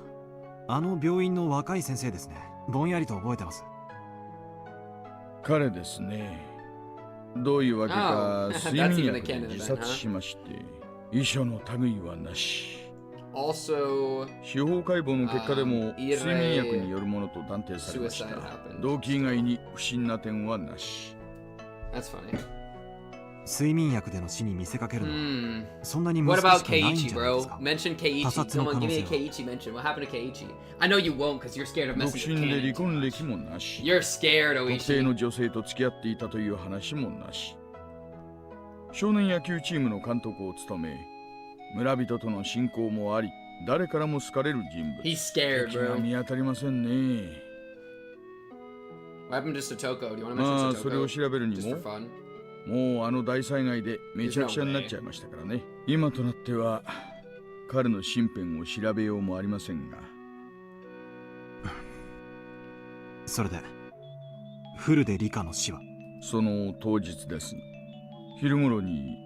あ、あの病院の若い先生ですね。ぼんやりと覚えてます。彼ですね。どういうわけか睡眠薬で自殺しまして、遺書の類はなし。Also, 司法解剖の結果でも睡眠薬によるものと断定されました。動機以外に不審な点はなし。That's funny. 睡眠薬での死に見せかけるのはそんなに難 What し about くないんじゃないで Keiichi, すか。 bro? Mention Keiichi. Come on, give me a Keiichi mention. What happened to Keiichi? I know you won't because you're scared of 独 messing 身 with で離 canon. 婚歴もなし。 You're scared, 特定 Oishi. の女性と付き合っていたという話もなし。少年野球チームの監督を務め、村人との親交もあり、誰からも好かれる人物。 He's scared, 敵が bro. 見当たりませんね。 What happened to Satoko? Do you want to まあ mention それを Satoko? 調べるに Just も for fun. もうあの大災害でめちゃくちゃになっちゃいましたからね。今となっては彼の身辺を調べようもありませんが。それでフルで理科の死は？その当日です。昼頃に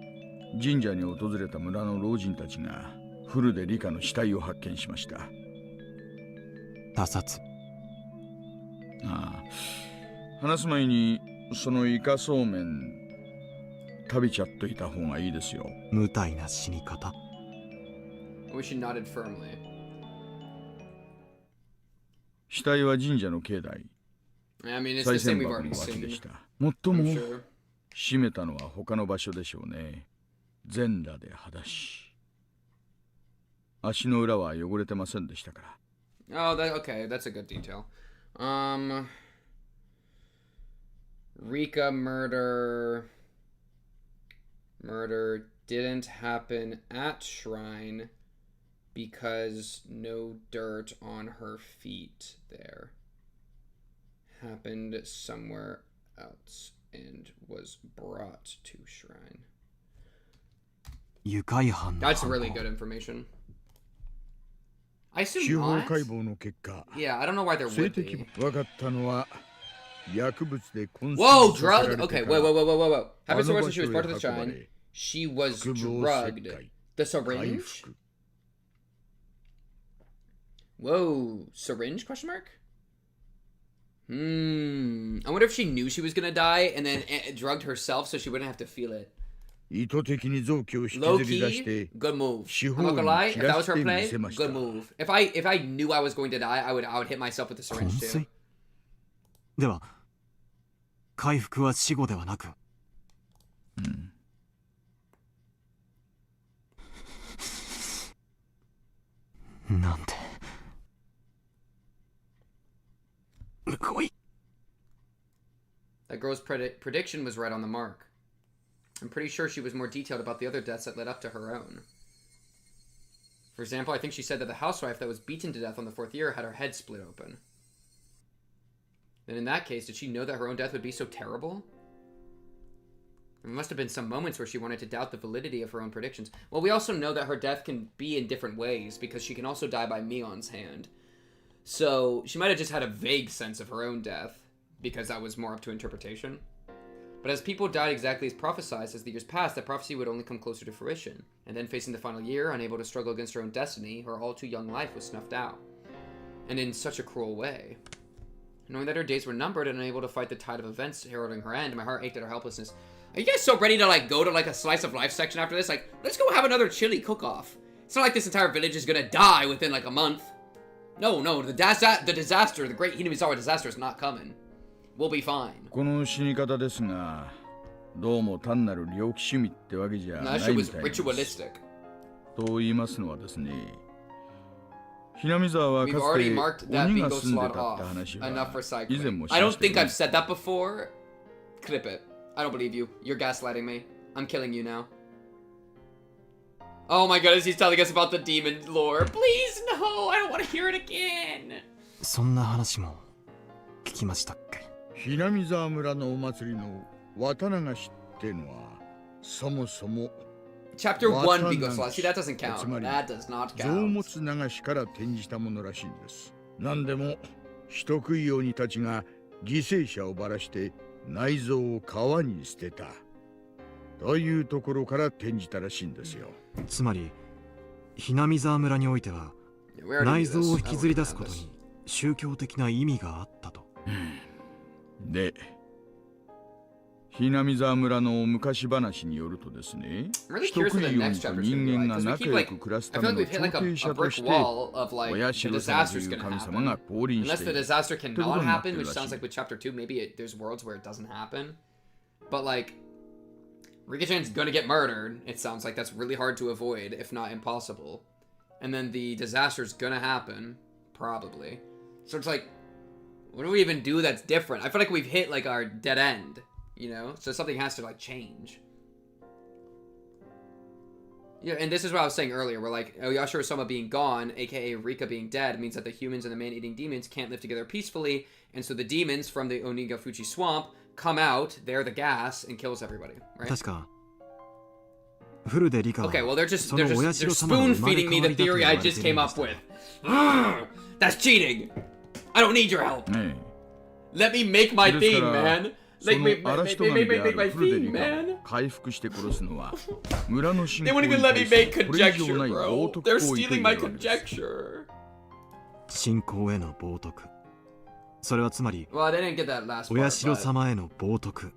神社に訪れた村の老人たちがフルで理科の死体を発見しました。他殺。ああ、話す前にそのイカそうめん食べちゃっといた方がいいですよ。無体な死に方。Oishi nodded firmly. 死体は神社の境内。 I mean, it's 賽 the same 銭 we've 箱 already の脇で seen. した。もっとも I'm sure. 閉めたのは他の場所でしょうね。全裸で裸足。足の裏は汚れてませんでしたから。Oh, okay, that's a good detail. Rika murder didn't happen at shrine because no dirt on her feet there. Happened somewhere else and was brought to shrine. 愉快犯の犯 That's 行。 really good information. I 司 assume 法 not. 解剖の結果、 Yeah, I don't know why there 性 would 的 be. 分かったのは薬物で昏睡 Whoa, させられ drug? て Okay, から wait. Happens あの so 場 when she 所 was へ part of the 運ば shrine. れ She was 腹部を drugged. 切開 The 回 syringe? 復。 Whoa, syringe? Question mark? I wonder if she knew she was gonna die and then drugged herself so she wouldn't have to feel it. 意図的に臓器を引き Low ずり出し key, て good move. 四 I'm 方 not に gonna lie, 散 if that ら was し her てみ play, せました good move. If I knew I was going to die, I would hit myself with the 昏 syringe too. 睡では回復は死後ではなく、なんてむごい。 That girl's prediction was right on the mark. I'm pretty sure she was more detailed about the other deaths that led up to her own. For example, I think she said that the housewife that was beaten to death on the 4th year had her head split open. Then in that case, did she know that her own death would be so terrible? There must have been some moments where she wanted to doubt the validity of her own predictions. Well, we also know that her death can be in different ways, because she can also die by Mion's hand. So, she might have just had a vague sense of her own death, because that was more up to interpretation. But as people died exactly as prophesied as the years passed, that prophecy would only come closer to fruition. And then facing the final year, unable to struggle against her own destiny, her all too young life was snuffed out. And in such a cruel way. Knowing that her days were numbered and unable to fight the tide of events heralding her end, my heart ached at her helplessness. Are you guys so ready to, like, go to, like, a slice of life section after this? Like, let's go have another chili cook-off. It's not like this entire village is gonna die within, like, a month. No, the disaster, the great Hinamizawa disaster is not coming. We'll be fine. この死に方ですが、どうも単なる猟奇趣味ってわけじゃないみたい That で shit was す。 ritualistic. と言いますのはですね、We've already marked that bingo slot off. Enough for side quest. I don't think I've said that before. Clip it. I don't believe you. You're gaslighting me. I'm killing you now. Oh my goodness, he's telling us about the demon lore. Please, no! I don't want to hear it again! そんな話も聞きましたっけ？ひなみ沢村のお祭りの綿流しってのはそもそも Chapter 1 Bingo Slot. See, that doesn't count. That does not 臓 count. 物流しから展示したものらしいんです。何でも人食い鬼たちが犠牲者をばらして内臓を川に捨てたというところから展示したらしいんですよ。つまりひなみ沢村においては内臓を引きずり出すことに宗教的な意味があったと。で、ひなみ沢村の昔話によるとですね、人食い鬼と人間が仲良く暮らすための調停者として親代様という神様が降臨している。 Unless the disaster cannot happen, which sounds like with Chapter 2, maybe there's worlds where it doesn't happen. But like, Rika-chan's gonna get murdered. It sounds like that's really hard to avoid, if not impossible. And then the disaster's gonna happen, probably. So it's like, what do we even do that's different? I feel like we've hit like our dead end, you know? So something has to like change. Yeah, and this is what I was saying earlier, where like Yashiro-sama being gone, aka Rika being dead, means that the humans and the man-eating demons can't live together peacefully, and so the demons from the Onigafuchi swamp come out, they're the gas, and kills everybody, right? 確かフルでリカは Okay, well they're spoon feeding me the theory I just came up with. That's cheating. I don't need your help. Let me make my theme, man. Like make my theme, man. They won't even let me make conjecture, bro. They're stealing my conjecture. 信仰への冒涜。それはつまり Well, they didn't get that last part, 親代様への冒涜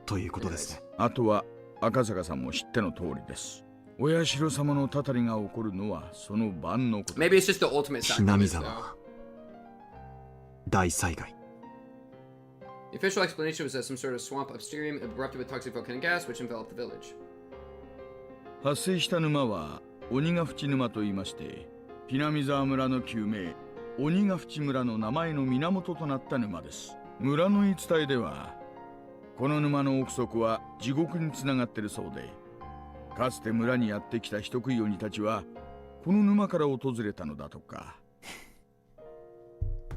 ということですね。あとは赤坂さんも知っての通りです。親代様のたたりが起こるのはその晩のこと。Maybe it's just the ultimate ひなみ sacrifice, 沢大災害。 The official explanation was that some sort of swamp upstream erupted with toxic volcanic gas, which enveloped the village. 発生した沼は鬼ヶ淵沼と言いまして、ひなみ沢村の旧名鬼ヶ淵村の名前の源となった沼です。村の言い伝えでは、この沼の奥底は地獄につながっているそうで、かつて村にやってきた人食い鬼たちはこの沼から訪れたのだとか。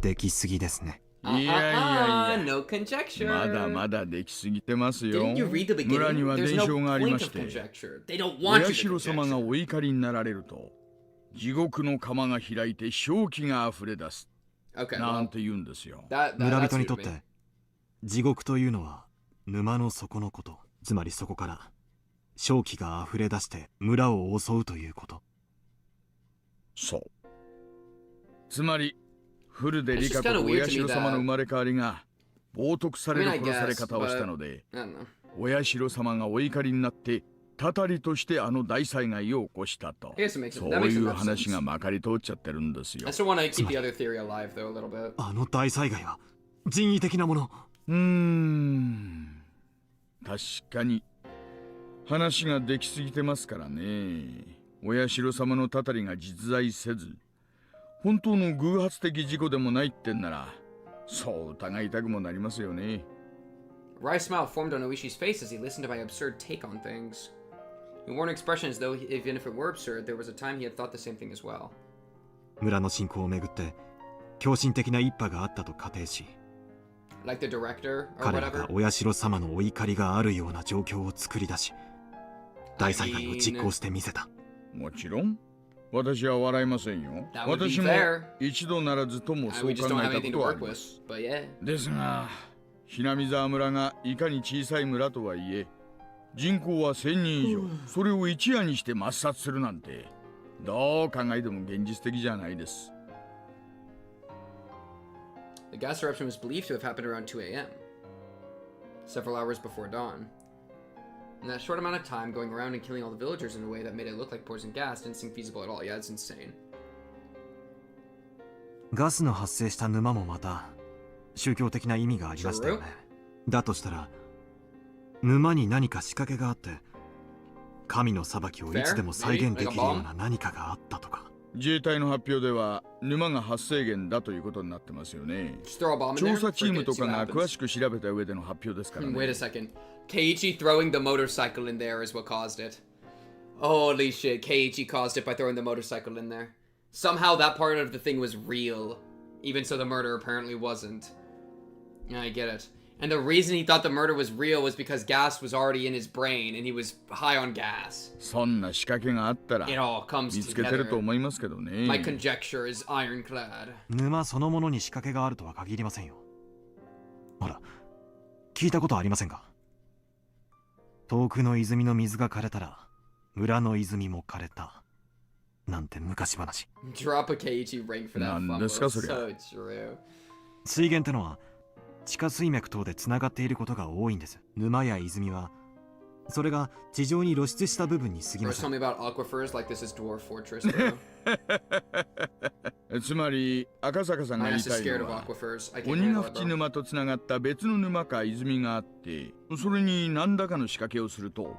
できすぎですね。いやいやいや、 no conjecture. まだまだできすぎてますよ。 Didn't you read the beginning? 村には伝承がありまし There's no て、 point of conjecture. They don't want you to 親代様がお怒りになられると、地獄の釜が開いて正気が溢れ出す。Okay, なんて言うんですよ。村人にとって地獄というのは沼の底のこと。つまりそこから正気が溢れ出して村を襲うということ。そう。つまりフルでリカこと親代様の生まれ変わりが冒涜される殺され方をしたので、親代様がお怒りになってたたりとしてあの大災害を起こしたと。そういう話がまかり通っちゃってるんですよ。あの大災害は人為的なもの。確かに話ができすぎてますからね。親代様のたたりが実在せず、本当の偶発的事故でもないってんなら、そう疑いたくもなりますよね。Wry smile formed on Oishi's face as he listened to my absurd take on things. He wore an expression as though, even if it were absurd, there was a time he had thought the same thing as well. 村の信仰をめぐって狂信的な一派があったと仮定し、 Like the director or 彼らが whatever. 親代様のお怒りがあるような状況を作り出し、大災害を実行してみせた。もちろん私は笑いませんよ。私も一度ならずともそう考えたことはあります。ですが、ひなみ沢村がいかに小さい村とはいえ、人口は1000人以上、それを一夜にして抹殺するなんて、どう考えても現実的じゃないです。The gas eruption was believed to have happened around 2 a.m., several hours before dawn. In that short amount of time, going around and killing all the villagers in a way that made it look like poison gas didn't seem feasible at all. Yeah, it's insane. ガスの発生した沼もまた宗教的な意味がありましたよね。だとしたら沼に何か仕掛けがあって神の裁きをいつでも再現できるような何かがあったとか。自衛隊の発表では沼が発生源だということになってますよね。 Just throw a bomb in 調 there. 査チーム Frick it, と see か what が詳 happens. しく調べた上での発表ですからね。 Wait a second. Keiichi throwing the motorcycle in there is what caused it. Holy shit, Keiichi caused it by throwing the motorcycle in there. Somehow that part of the thing was real. Even so the murder apparently wasn't. Yeah, I get it. And the reason he thought the murder was real was because gas was already in his brain and he was high on gas. そんな仕掛けがあったら It all comes 見つけてると together. 思いますけどね。 My conjecture is ironclad. 沼そのものに仕掛けがあるとは限りませんよ。ほら、聞いたことありませんか？遠くの泉の水が枯れたら村の泉も枯れたなんて昔話。 Drop a Keiichi ring for that 何ですかそれ。 So true. 水源ってのは地下水脈等でつながっていることが多いんです。沼や泉はそれが地上に露出した部分に過ぎま Bro, せん。 tell me about aquifers like this is Dwarf Fortress, bro. つまり赤坂さんが言いたいのは aquifers. I can't 鬼ヶ handle it, 淵 bro. 沼とつながった別の沼か泉があってそれに何らかの仕掛けをすると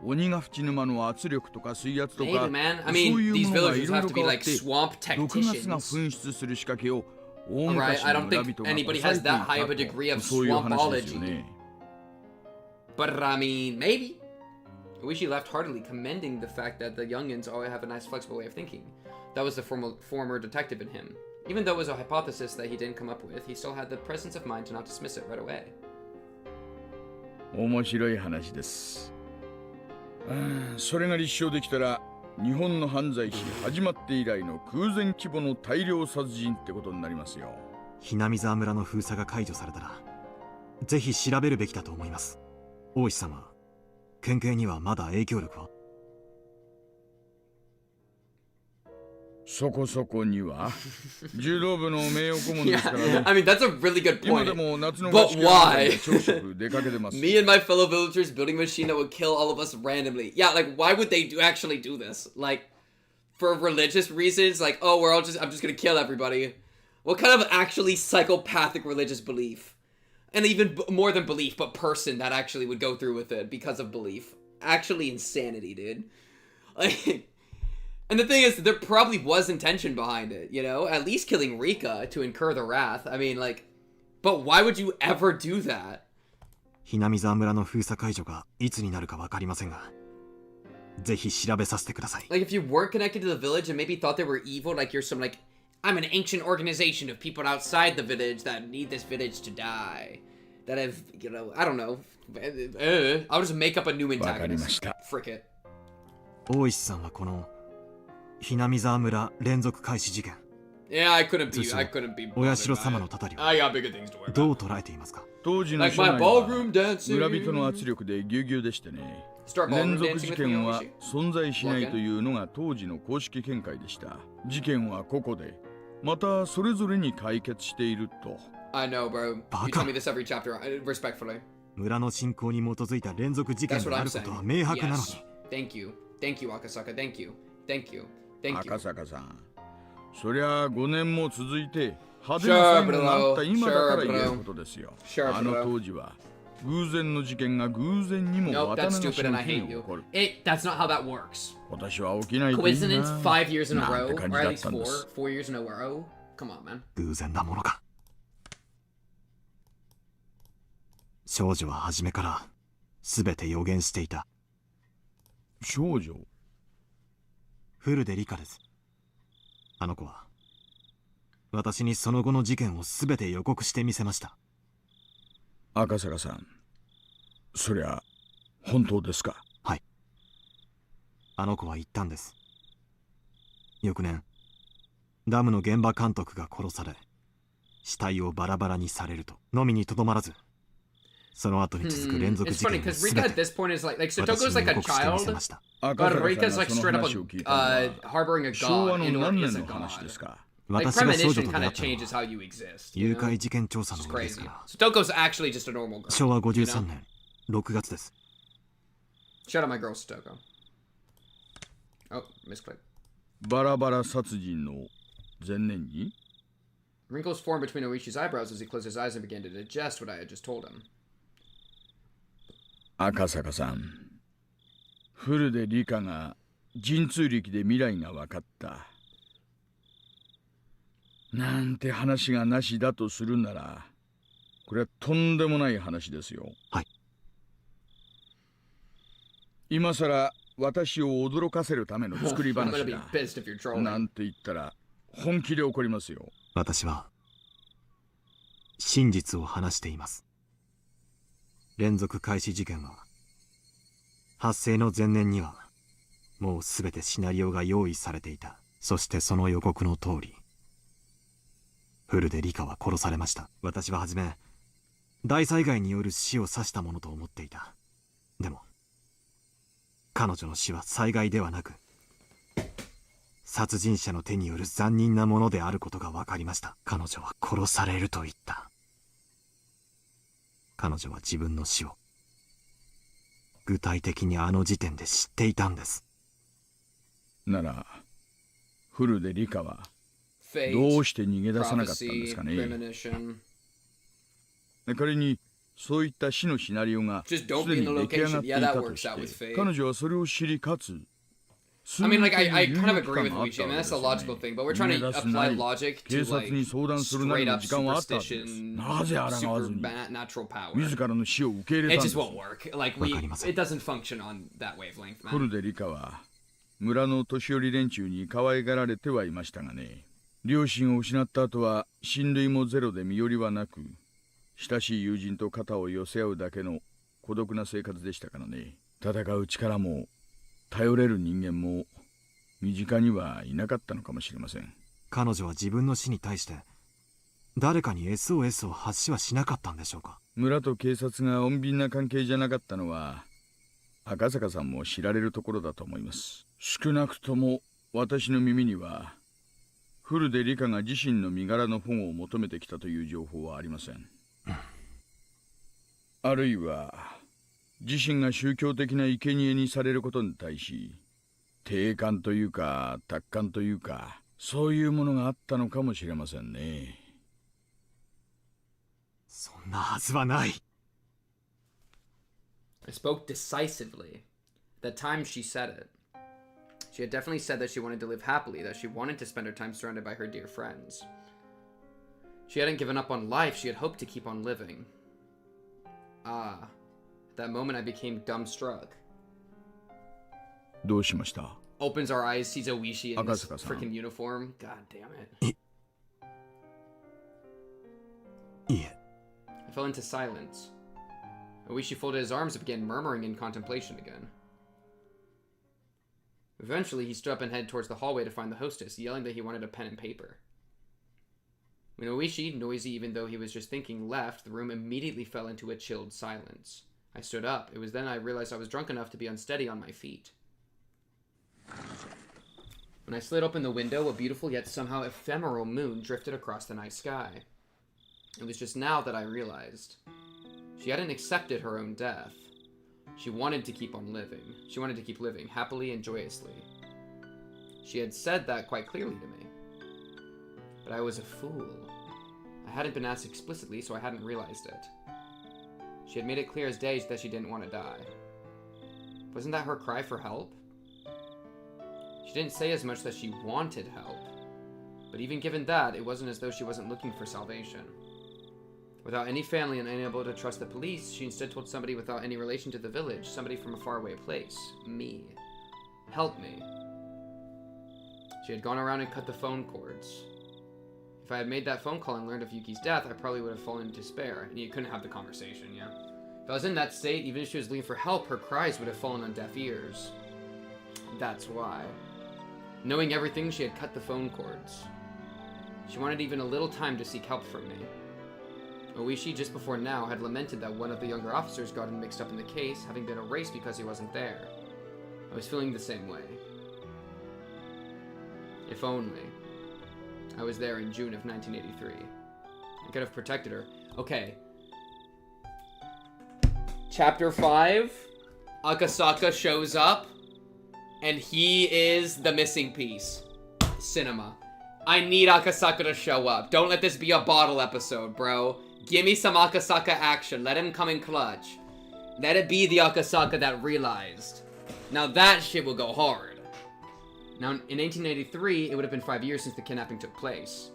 鬼ヶ淵沼の圧力とか水圧とか Maybe, man. I そう mean, いう these ものが villagers いろい have ろ to be 変わっ like て swamp 毒ガスが technicians. 噴出する仕掛けを大 Alright, 昔 I の don't 村 think 人が anybody 抑え has てい that high た of a degree と of そういう話ですよ swampology. ね。 But I mean, maybe. I wish he left heartily commending the fact that the youngins always have a nice flexible way of thinking. That was the former detective in him. Even though it was a hypothesis that he didn't come up with, he still had the presence of mind to not dismiss it right away. 面白い話です。それが立証できたら日本の犯罪史始まって以来の空前規模の大量殺人ってことになりますよ。ひなみ沢村の封鎖が解除されたらぜひ調べるべきだと思います。大石様、県警にはまだ影響力は？そこそこには柔道部の名誉顧問ですからね。Yeah, I mean, that's a really good 今 point. でも夏の But 合宿 why? で朝食出かけてます。 Me and my fellow villagers building a machine that would kill all of us randomly. Yeah, like, why would they actually do this? Like, for religious reasons? Like, oh, I'm just gonna kill everybody. What kind of actually psychopathic religious belief? And even more than belief, but person that actually would go through with it because of belief. Actually insanity, dude. Like, and the thing is, there probably was intention behind it, you know? At least killing Rika to incur the wrath. I mean, like, but why would you ever do that? ひなみ沢村の封鎖解除がいつになるかわかりませんが、ぜひ調べさせてください。 Like, if you weren't connected to the village and maybe thought they were evil, like you're some, like, I'm an ancient organization of people outside the village that need this village to die. That have, you know, I don't know. I'll just make up a new antagonist. Frick it. 大石さんはこのひなみ沢村連続開始事件、 Yeah, I couldn't be 通 bothered 称お社様のたたりを I got bigger things to worry about. どう捉えていますか？当時の Like 社 my 内は ballroom dancing. 村人の圧力でぎゅうぎゅうでしてね。 Start ballroom 連続 dancing 事 with 件 me, は Oishi? 存在しないというのが当時の公式見解でした。事件は個々で、またそれぞれに解決していると。I know, bro. You tell me this every chapter, respectfully. 村の信仰に基づいた連続事件 That's で what あ I'm ることは saying. 明白なのに。 Yes. Thank you. Thank you, Akasaka. Thank you. Thank you. Thank you. 赤坂さん、そりゃ5年も続いて派手 Sure, な戦後があった bro. 今だから Sure, 言える bro. ことですよ。 Sure, あの bro. 当時は偶然の事件が偶然にも Nope, 渡 that's 辺の stupid and I 日に hate 起 you. こる。That's not how that works. 今年は起きないといいな。 Coincidence? 5 years in a なん row? て感じ Or だ at っ least たんです。 4 years in a row? Come on, man. 偶然なものか。少女は初めから全て予言していた。少女？フルで理科です。あの子は私にその後の事件を全て予告してみせました。赤坂さん、そりゃ本当ですか？はい。あの子は言ったんです。翌年ダムの現場監督が殺され死体をバラバラにされるとのみにとどまらず、その後に続く連続 It's 事 funny 件を because Rika 全 at て this point is like Sotoko's like a 私に予告してみせ child, ました。 but Rika's like straight up harboring a 昭和 god の in or 何 is 年 a の話 god. ですか？ Like 私が少女 premonition と kind 出会 of ったの changes は how you exist. 誘 You 拐 know? 事件調査の It's 上です crazy. から。 Sotoko's actually just a normal girl. 昭和 you 53 know? 年6月です。 Shout out my girl Stoko. Oh, misclick. バラバラ殺人の前年に Wrinkles formed between Oishi's eyebrows as he closed his eyes and began to digest what I had just told him. 赤坂さん、フルで理科が神通力で未来が分かった。なんて話がなしだとするなら、これはとんでもない話ですよ。はい。今さら私を驚かせるための作り話だ。なんて言ったら本気で怒りますよ。私は真実を話しています。連続開始事件は発生の前年にはもうすべてシナリオが用意されていた。そしてその予告の通り、フルでリカは殺されました。私は初め大災害による死を指したものと思っていた。でも彼女の死は災害ではなく殺人者の手による残忍なものであることが分かりました。彼女は殺されると言った。彼女は自分の死を具体的にあの時点で知っていたんです。ならフルでリカはどうして逃げ出さなかったんですかね。仮にそういった死のシナリオがすでに出来上がっていたとして、彼女はそれを知りかつ I mean, like, I kind of agree with Uichi. I mean, that's a logical thing, but we're trying to apply logic to, like, straight up superstition, supernatural power. It just won't work. Like, it doesn't function on that wavelength, man. フルでリカは村の年寄り連中に可愛がられてはいましたがね。両親を失った後は親類もゼロで身寄りはなく、親しい友人と肩を寄せ合うだけの孤独な生活でしたからね。戦う力も頼れる人間も身近にはいなかったのかもしれません。彼女は自分の死に対して誰かに SOS を発しはしなかったんでしょうか。村と警察が穏便な関係じゃなかったのは赤坂さんも知られるところだと思います。少なくとも私の耳にはフルでリカが自身の身柄の保護を求めてきたという情報はありません。あるいは自身が宗教的な生贄にされることに対し定感というか達観というかそういうものがあったのかもしれませんね。そんなはずはない。I spoke decisively. That time she said it. She had definitely said that she wanted to live happily, that she wanted to spend her time surrounded by her dear friends. She hadn't given up on life, she had hoped to keep on living. Ah, at that moment I became dumbstruck. どうしました? Opens our eyes, sees Oishi in this freaking uniform. God damn it. Yeah. I fell into silence. Oishi folded his arms and began murmuring in contemplation again. Eventually, he stood up and headed towards the hallway to find the hostess, yelling that he wanted a pen and paper. When Oishi, noisy even though he was just thinking, left, the room immediately fell into a chilled silence. I stood up. It was then I realized I was drunk enough to be unsteady on my feet. When I slid open the window, a beautiful yet somehow ephemeral moon drifted across the night sky. It was just now that I realized. She hadn't accepted her own death. She wanted to keep on living. She wanted to keep living happily and joyously. She had said that quite clearly to me. But I was a fool. I hadn't been asked explicitly, so I hadn't realized it. She had made it clear as day that she didn't want to die. Wasn't that her cry for help? She didn't say as much that she wanted help. But even given that, it wasn't as though she wasn't looking for salvation. Without any family and unable to trust the police, she instead told somebody without any relation to the village, somebody from a faraway place, me. Help me. She had gone around and cut the phone cords. If I had made that phone call and learned of Yuki's death, I probably would have fallen into despair, and you couldn't have the conversation, yeah? If I was in that state, even if she was looking for help, her cries would have fallen on deaf ears. That's why. Knowing everything, she had cut the phone cords. She wanted even a little time to seek help from me. Oishi, just before now, had lamented that one of the younger officers gotten mixed up in the case, having been erased because he wasn't there. I was feeling the same way. If only. I was there in June of 1983. I could have protected her. Okay. Chapter 5. Akasaka shows up, and he is the missing piece. Cinema. I need Akasaka to show up. Don't let this be a bottle episode, bro. Give me some Akasaka action. Let him come in clutch. Let it be the Akasaka that realized. Now that shit will go hard. Now, in 1983, it would have been 5 years since the kidnapping took place.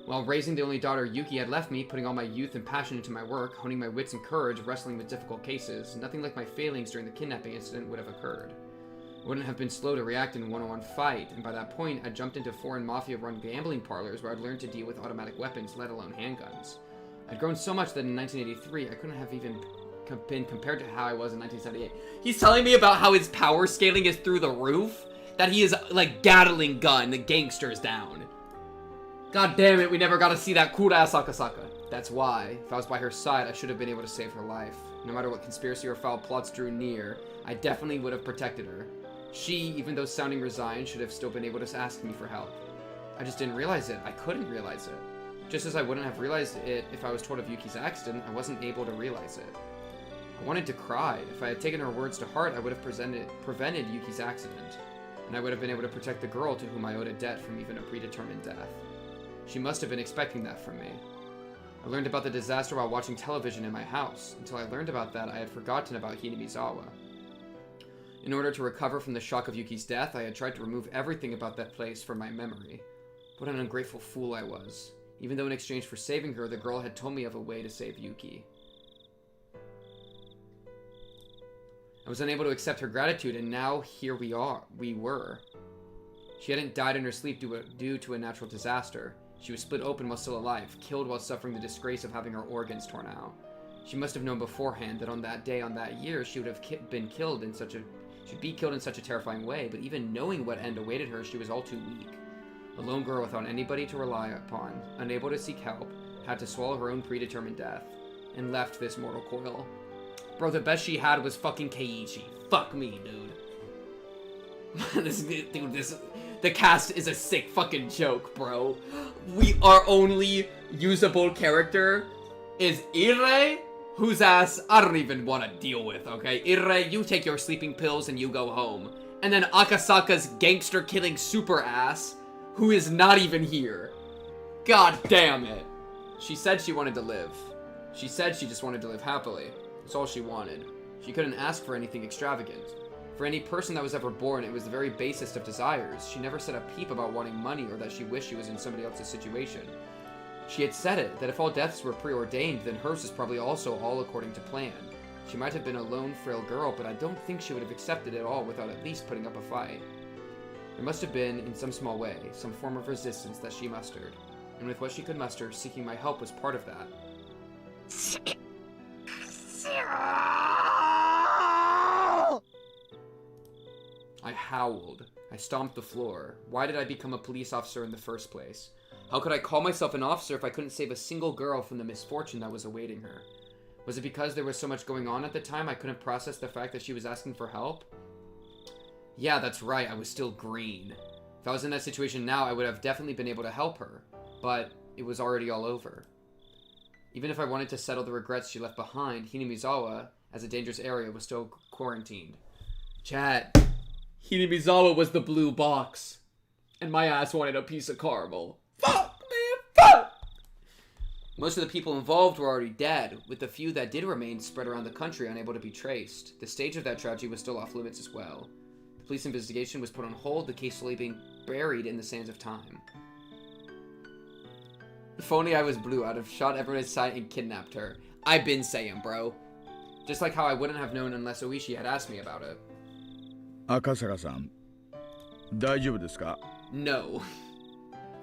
While raising the only daughter Yuki had left me, putting all my youth and passion into my work, honing my wits and courage, wrestling with difficult cases, nothing like my failings during the kidnapping incident would have occurred. I wouldn't have been slow to react in a one-on-one fight, and by that point, I'd jumped into foreign mafia-run gambling parlors where I'd learned to deal with automatic weapons, let alone handguns. I'd grown so much that in 1983, I couldn't have even been compared to how I was in 1978. He's telling me about how his power scaling is through the roof? That he is, like, Gatling gun the gangsters down. God damn it, we never got to see that cool-ass Akasaka. That's why, if I was by her side, I should have been able to save her life. No matter what conspiracy or foul plots drew near, I definitely would have protected her. She, even though sounding resigned, should have still been able to ask me for help. I just didn't realize it. I couldn't realize it. Just as I wouldn't have realized it if I was told of Yuki's accident, I wasn't able to realize it. I wanted to cry. If I had taken her words to heart, I would have prevented Yuki's accident. And I would have been able to protect the girl to whom I owed a debt from even a predetermined death. She must have been expecting that from me. I learned about the disaster while watching television in my house. Until I learned about that, I had forgotten about Hinamizawa. In order to recover from the shock of Yuki's death, I had tried to remove everything about that place from my memory. What an ungrateful fool I was. Even though in exchange for saving her, the girl had told me of a way to save Yuki. I was unable to accept her gratitude, and now here we were. She hadn't died in her sleep due to a natural disaster. She was split open while still alive, killed while suffering the disgrace of having her organs torn out. She must have known beforehand that on that day, on that year, she would have been killed in such a... She'd be killed in such a terrifying way, but even knowing what end awaited her, she was all too weak. A lone girl without anybody to rely upon, unable to seek help, had to swallow her own predetermined death, and left this mortal coil. Bro, the best she had was fucking Keiichi. Fuck me, dude. The cast is a sick fucking joke, bro. Our only usable character is Ire, whose ass I don't even want to deal with, okay? Ire, you take your sleeping pills and you go home. And then Akasaka's gangster-killing super ass, who is not even here. God damn it. She said she wanted to live. She said she just wanted to live happily. That's all she wanted. She couldn't ask for anything extravagant. For any person that was ever born, it was the very basest of desires. She never said a peep about wanting money or that she wished she was in somebody else's situation. She had said it, that if all deaths were preordained, then hers was probably also all according to plan. She might have been a lone, frail girl, but I don't think she would have accepted it all without at least putting up a fight. There must have been, in some small way, some form of resistance that she mustered. And with what she could muster, seeking my help was part of that. I howled. I stomped the floor. Why did I become a police officer in the first place? How could I call myself an officer if I couldn't save a single girl from the misfortune that was awaiting her? Was it because there was so much going on at the time I couldn't process the fact that she was asking for help? Yeah, that's right, I was still green. If I was in that situation now, I would have definitely been able to help her. But it was already all over. Even if I wanted to settle the regrets she left behind, Hinamizawa, as a dangerous area, was still quarantined. Chat. Hinamizawa was the blue box. And my ass wanted a piece of caramel. Fuck, man, fuck! Most of the people involved were already dead, with the few that did remain spread around the country unable to be traced. The stage of that tragedy was still off limits as well. The police investigation was put on hold, the case slowly being buried in the sands of time. If only I was blue, I'd have shot everyone in sight and kidnapped her. I've been saying, bro. Just like how I wouldn't have known unless Oishi had asked me about it. Akasaka-san, 大丈夫ですか? No.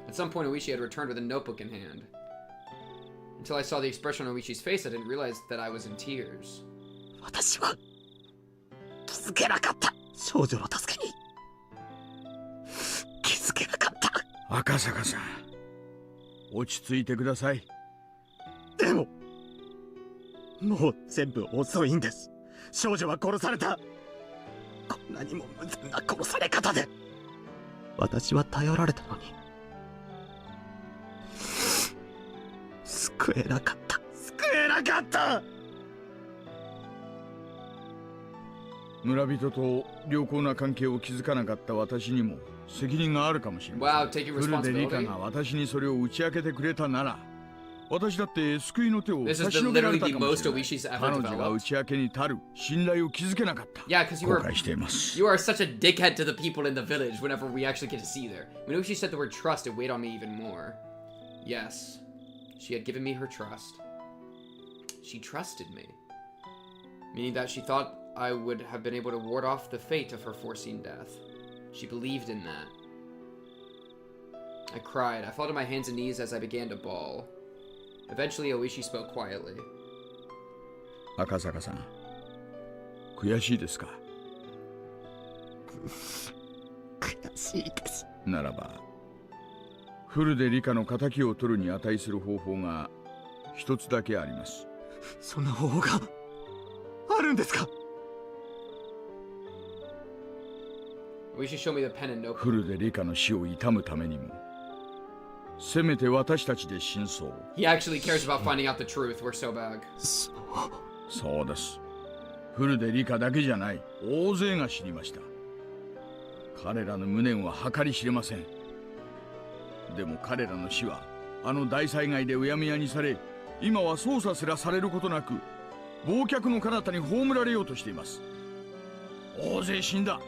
At some point, Oishi had returned with a notebook in hand. Until I saw the expression on Oishi's face, I didn't realize that I was in tears. 私は気づけなかった。少女の助けに気づけなかった。Akasaka-san, 落ち着いてください。でも、もう全部遅いんです。少女は殺された。こんなにも無残な殺され方で。私は頼られたのに。救えなかった。救えなかった。村人と良好な関係を築かなかった私にも責任があるかもしれません。フルでリカが私にそれを打ち明けてくれたなら、私だって救いの手を差し伸べられたかもしれない。彼女が打ち明けに足る信頼を築けなかった。後悔しています。You are such a dickhead to the people in the village whenever we actually get to see there. When Oishi said the word trust, it weighed on me even more. Yes, she had given me her trust. She trusted me. Meaning that she thought I would have been able to ward off the fate of her foreseen death. She believed in that. I cried. I fell to my hands and knees as I began to bawl. Eventually, Oishi spoke quietly. Akasaka-san, 悔しいですか? 悔しいです。ならば、フルで理科の仇を取るに値する方法が一つだけあります。そんな方法があるんですか? Oishi showed me the pen and notebook. フルで理科の死を悼むためにも、せめて私たちで真相を。He actually cares about finding out the truth. We're so bad. そうです。フルで理科だけじゃない、大勢が知りました。彼らの無念は計り知れません。でも彼らの死はあの大災害でうやむやにされ、今は捜査すらされることなく忘却の彼方に葬られようとしています。大勢死んだ。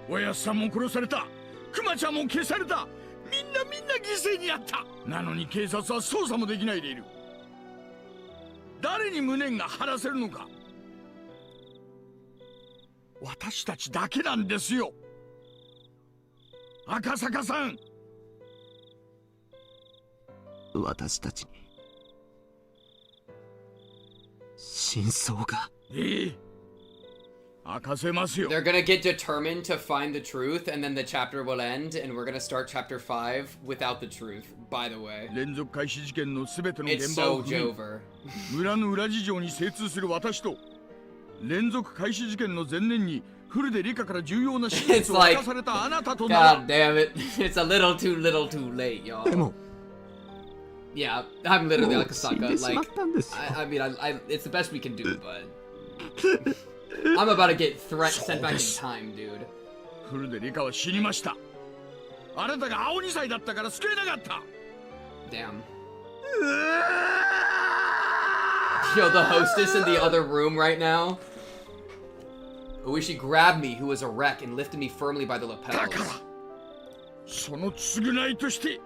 おやっさんも殺された。クマちゃんも消された。みんな犠牲になった。なのに警察は捜査もできないでいる。誰に無念が晴らせるのか。私たちだけなんですよ。赤坂さん。私たちに真相が。明かせますよ。 They're gonna get determined to find the truth, and then the chapter will end, and we're gonna start chapter 5 without the truth, by the way. 連続開始事件のすべての It's 現場 so を踏 Jover. み、村の裏事情に精通する私と、連続開始事件の前年にフルで理科から重要な真実を明かされたあなたとなら。 God damn it. It's a little too late, y'all. でも Yeah, I'm literally Akasaka. 死んでしまったんですよ。 I mean, it's the best we can do, but I'm about to get sent back in time, dude. フルで理科は死にました。あなたが青2歳だったから救えなかった。 Damn. Yo, the hostess in the other room right now. Oishi grabbed me, who was a wreck, and lifted me firmly by the lapels. その償いとして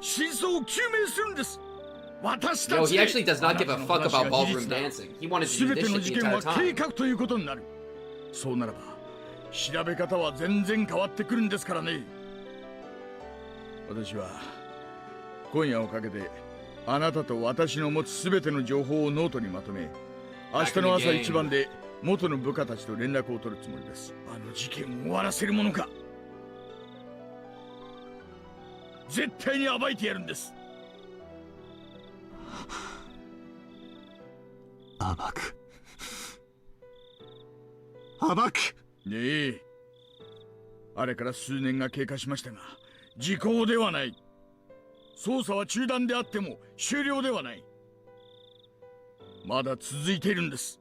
真相を究明するんです。 Yo, he actually does not give a fuck about ballroom dancing. He wanted to do this shit the entire time. 計画ということになる。そうならば調べ方は全然変わってくるんですからね。私は今夜をかけてあなたと私の持つすべての情報をノートにまとめ、明日の朝一番で元の部下たちと連絡を取るつもりです。あの事件を終わらせるものか。絶対に暴いてやるんです。暴くねえ、あれから数年が経過しましたが、時効ではない。捜査は中断であっても終了ではない。まだ続いているんです。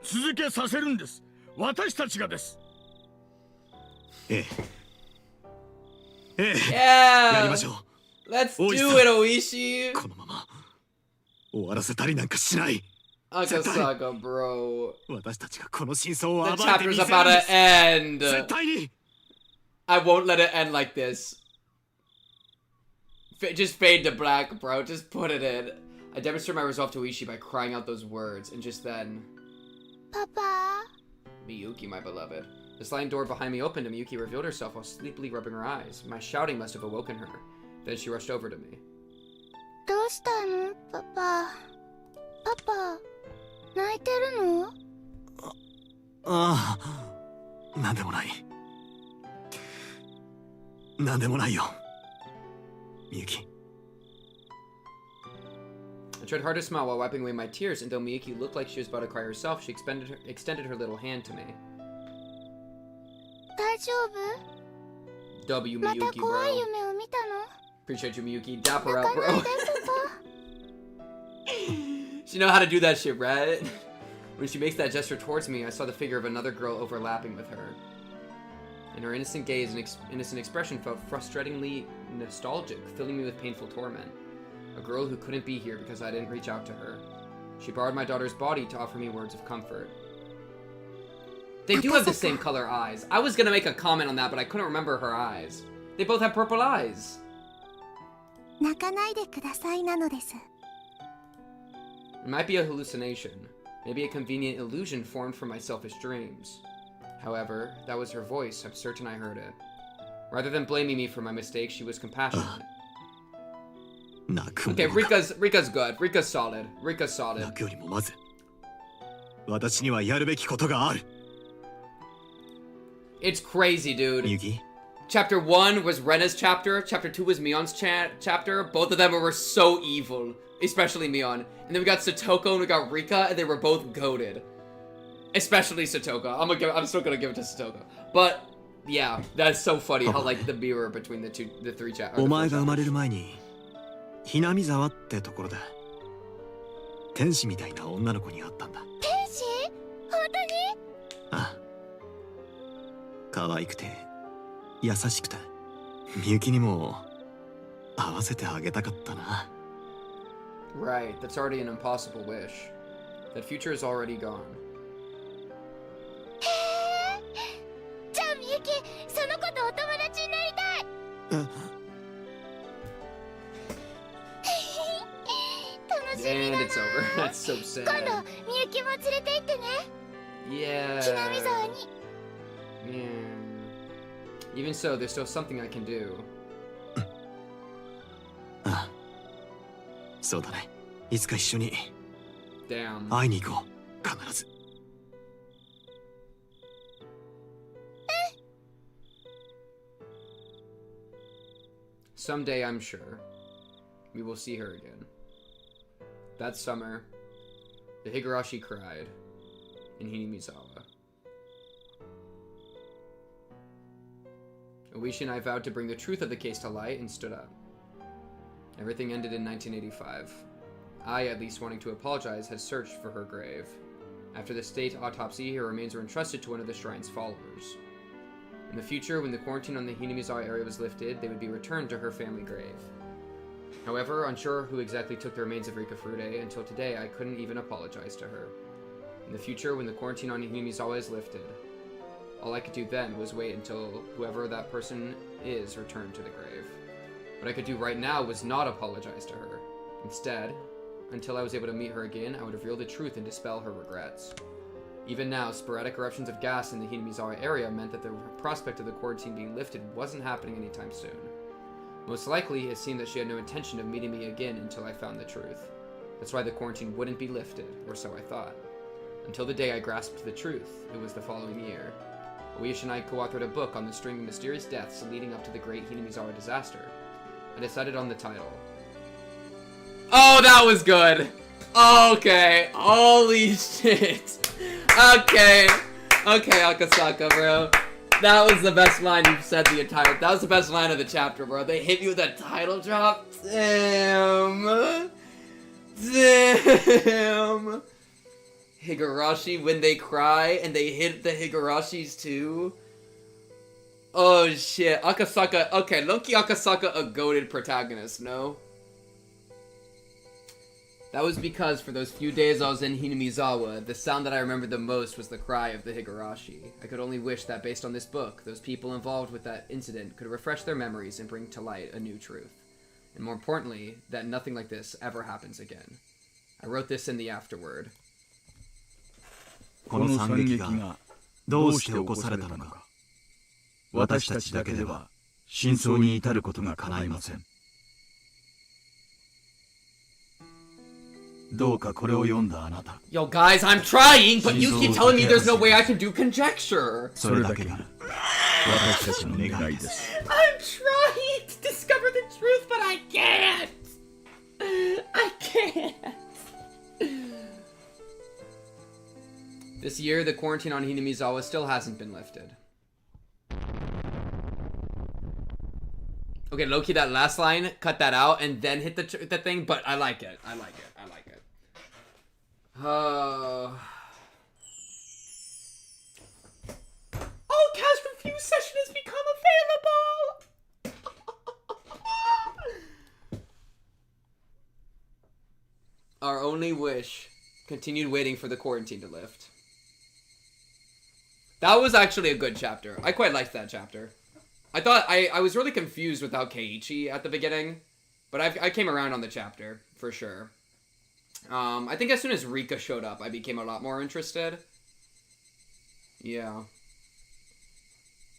続けさせるんです。私たちがです。ええ、やりましょう。 Let's do it, Oishi. このまま終わらせたりなんかしない。 Akasaka, bro. 私たちがこの真相を暴い The てみ chapter's せるん about で to す。 end. 絶対に。 I won't let it end like this. Just fade to black, bro. Just put it in. I demonstrated my resolve to Oishi by crying out those words, and just then... Papa? Miyuki, my beloved. The sliding door behind me opened, and Miyuki revealed herself while sleepily rubbing her eyes. My shouting must have awoken her. Then she rushed over to me. どうしたのパパ。パパ、泣いてるの？ああ、なんでもない。なんでもないよ。みゆき。I tried hard to smile while wiping away my tears, and though Miyuki looked like she was about to cry herself, she extended her little hand to me. 大丈夫？ W, また Miyuki, 怖い bro. 夢を見たの？ Appreciate you, Miyuki. Dapper out, 泣かない bro. で、パ She know how to do that shit, right? When she makes that gesture towards me, I saw the figure of another girl overlapping with her. In her innocent gaze and innocent expression felt frustratingly nostalgic, filling me with painful torment. A girl who couldn't be here because I didn't reach out to her. She borrowed my daughter's body to offer me words of comfort. They do have the same color eyes. I was gonna make a comment on that, but I couldn't remember her eyes. They both have purple eyes. 泣かないでくださいなのです。 It might be a hallucination, maybe a convenient illusion formed from my selfish dreams. However, that was her voice. I'm certain I heard it. Rather than blaming me for my mistake, she was compassionate. Okay, Rika's good. Rika's solid. Rika's solid. It's crazy, dude. Chapter 1 was Rena's chapter. Chapter 2 was Mion's chapter. Both of them were so evil. Especially Mion. And then we got Satoko and we got Rika, and they were both goated. Especially Satoko. I'm still gonna give it to Satoko. But yeah, that's so funny how like the mirror between the three chapters. お前が生まれる前にひなみ沢ってところで天使みたいな女の子に会ったんだ。天使？本当に？ああ。可愛くて優しくてみゆきにも会わせてあげたかったな。Right, that's already an impossible wish. That future is already gone. じゃあみゆき、その子とお友達になりたい。楽しみだな。And it's over. That's so sad. 今度みゆきも連れて行ってね。Yeah. ひなみ沢に。Yeah. Even so, there's still something I can do. ああ。そうだね。いつか一緒に Damn. 会いに行こう。必ず。Someday, I'm sure, we will see her again. That summer, the Higurashi cried in Hinamizawa. Oishi and I vowed to bring the truth of the case to light and stood up. Everything ended in 1985. I, at least wanting to apologize, had searched for her grave. After the state autopsy, her remains were entrusted to one of the shrine's followers. In the future, when the quarantine on the Hinamizawa area was lifted, they would be returned to her family grave. However, unsure who exactly took the remains of Rika Furude, until today I couldn't even apologize to her. In the future, when the quarantine on Hinamizawa is lifted, all I could do then was wait until whoever that person is returned to the grave. What I could do right now was not apologize to her. Instead, until I was able to meet her again, I would reveal the truth and dispel her regrets. Even now, sporadic eruptions of gas in the Hinamizawa area meant that the prospect of the quarantine being lifted wasn't happening anytime soon. Most likely, it seemed that she had no intention of meeting me again until I found the truth. That's why the quarantine wouldn't be lifted, or so I thought. Until the day I grasped the truth, it was the following year. Oishi and I co-authored a book on the string of mysterious deaths leading up to the great Hinamizawa disaster. I decided on the title. Oh, that was good! Okay, holy shit! Okay, Akasaka, bro. That was the best line you've said the entire... That was the best line of the chapter, bro. They hit you with a title drop? Damn. Damn. Higurashi, when they cry, and they hit the Higurashis too. Oh shit, Akasaka, okay, low-key Akasaka a goated protagonist, no? That was because for those few days I was in Hinamizawa, the sound that I remembered the most was the cry of the Higurashi. I could only wish that based on this book, those people involved with that incident could refresh their memories and bring to light a new truth. And more importantly, that nothing like this ever happens again. I wrote this in the afterword. この惨劇がどうして起こされたのか、私たちだけでは真相に至ることが叶いません。どうかこれを読んだあなた。Yo guys, I'm trying, but you keep telling me there's no way I can do conjecture. それだけが私たちの願いです。I'm trying to discover the truth, but I can't. I can't. This year, the quarantine on Hinamizawa still hasn't been lifted. Okay, low-key, that last line, cut that out, and then hit the thing, but I like it. I like it. I like it. Oh, Cast Confused session has become available! Our only wish. Continued waiting for the quarantine to lift. That was actually a good chapter. I quite liked that chapter. I was really confused without Keiichi at the beginning, but I came around on the chapter for sure. I think as soon as Rika showed up, I became a lot more interested. Yeah.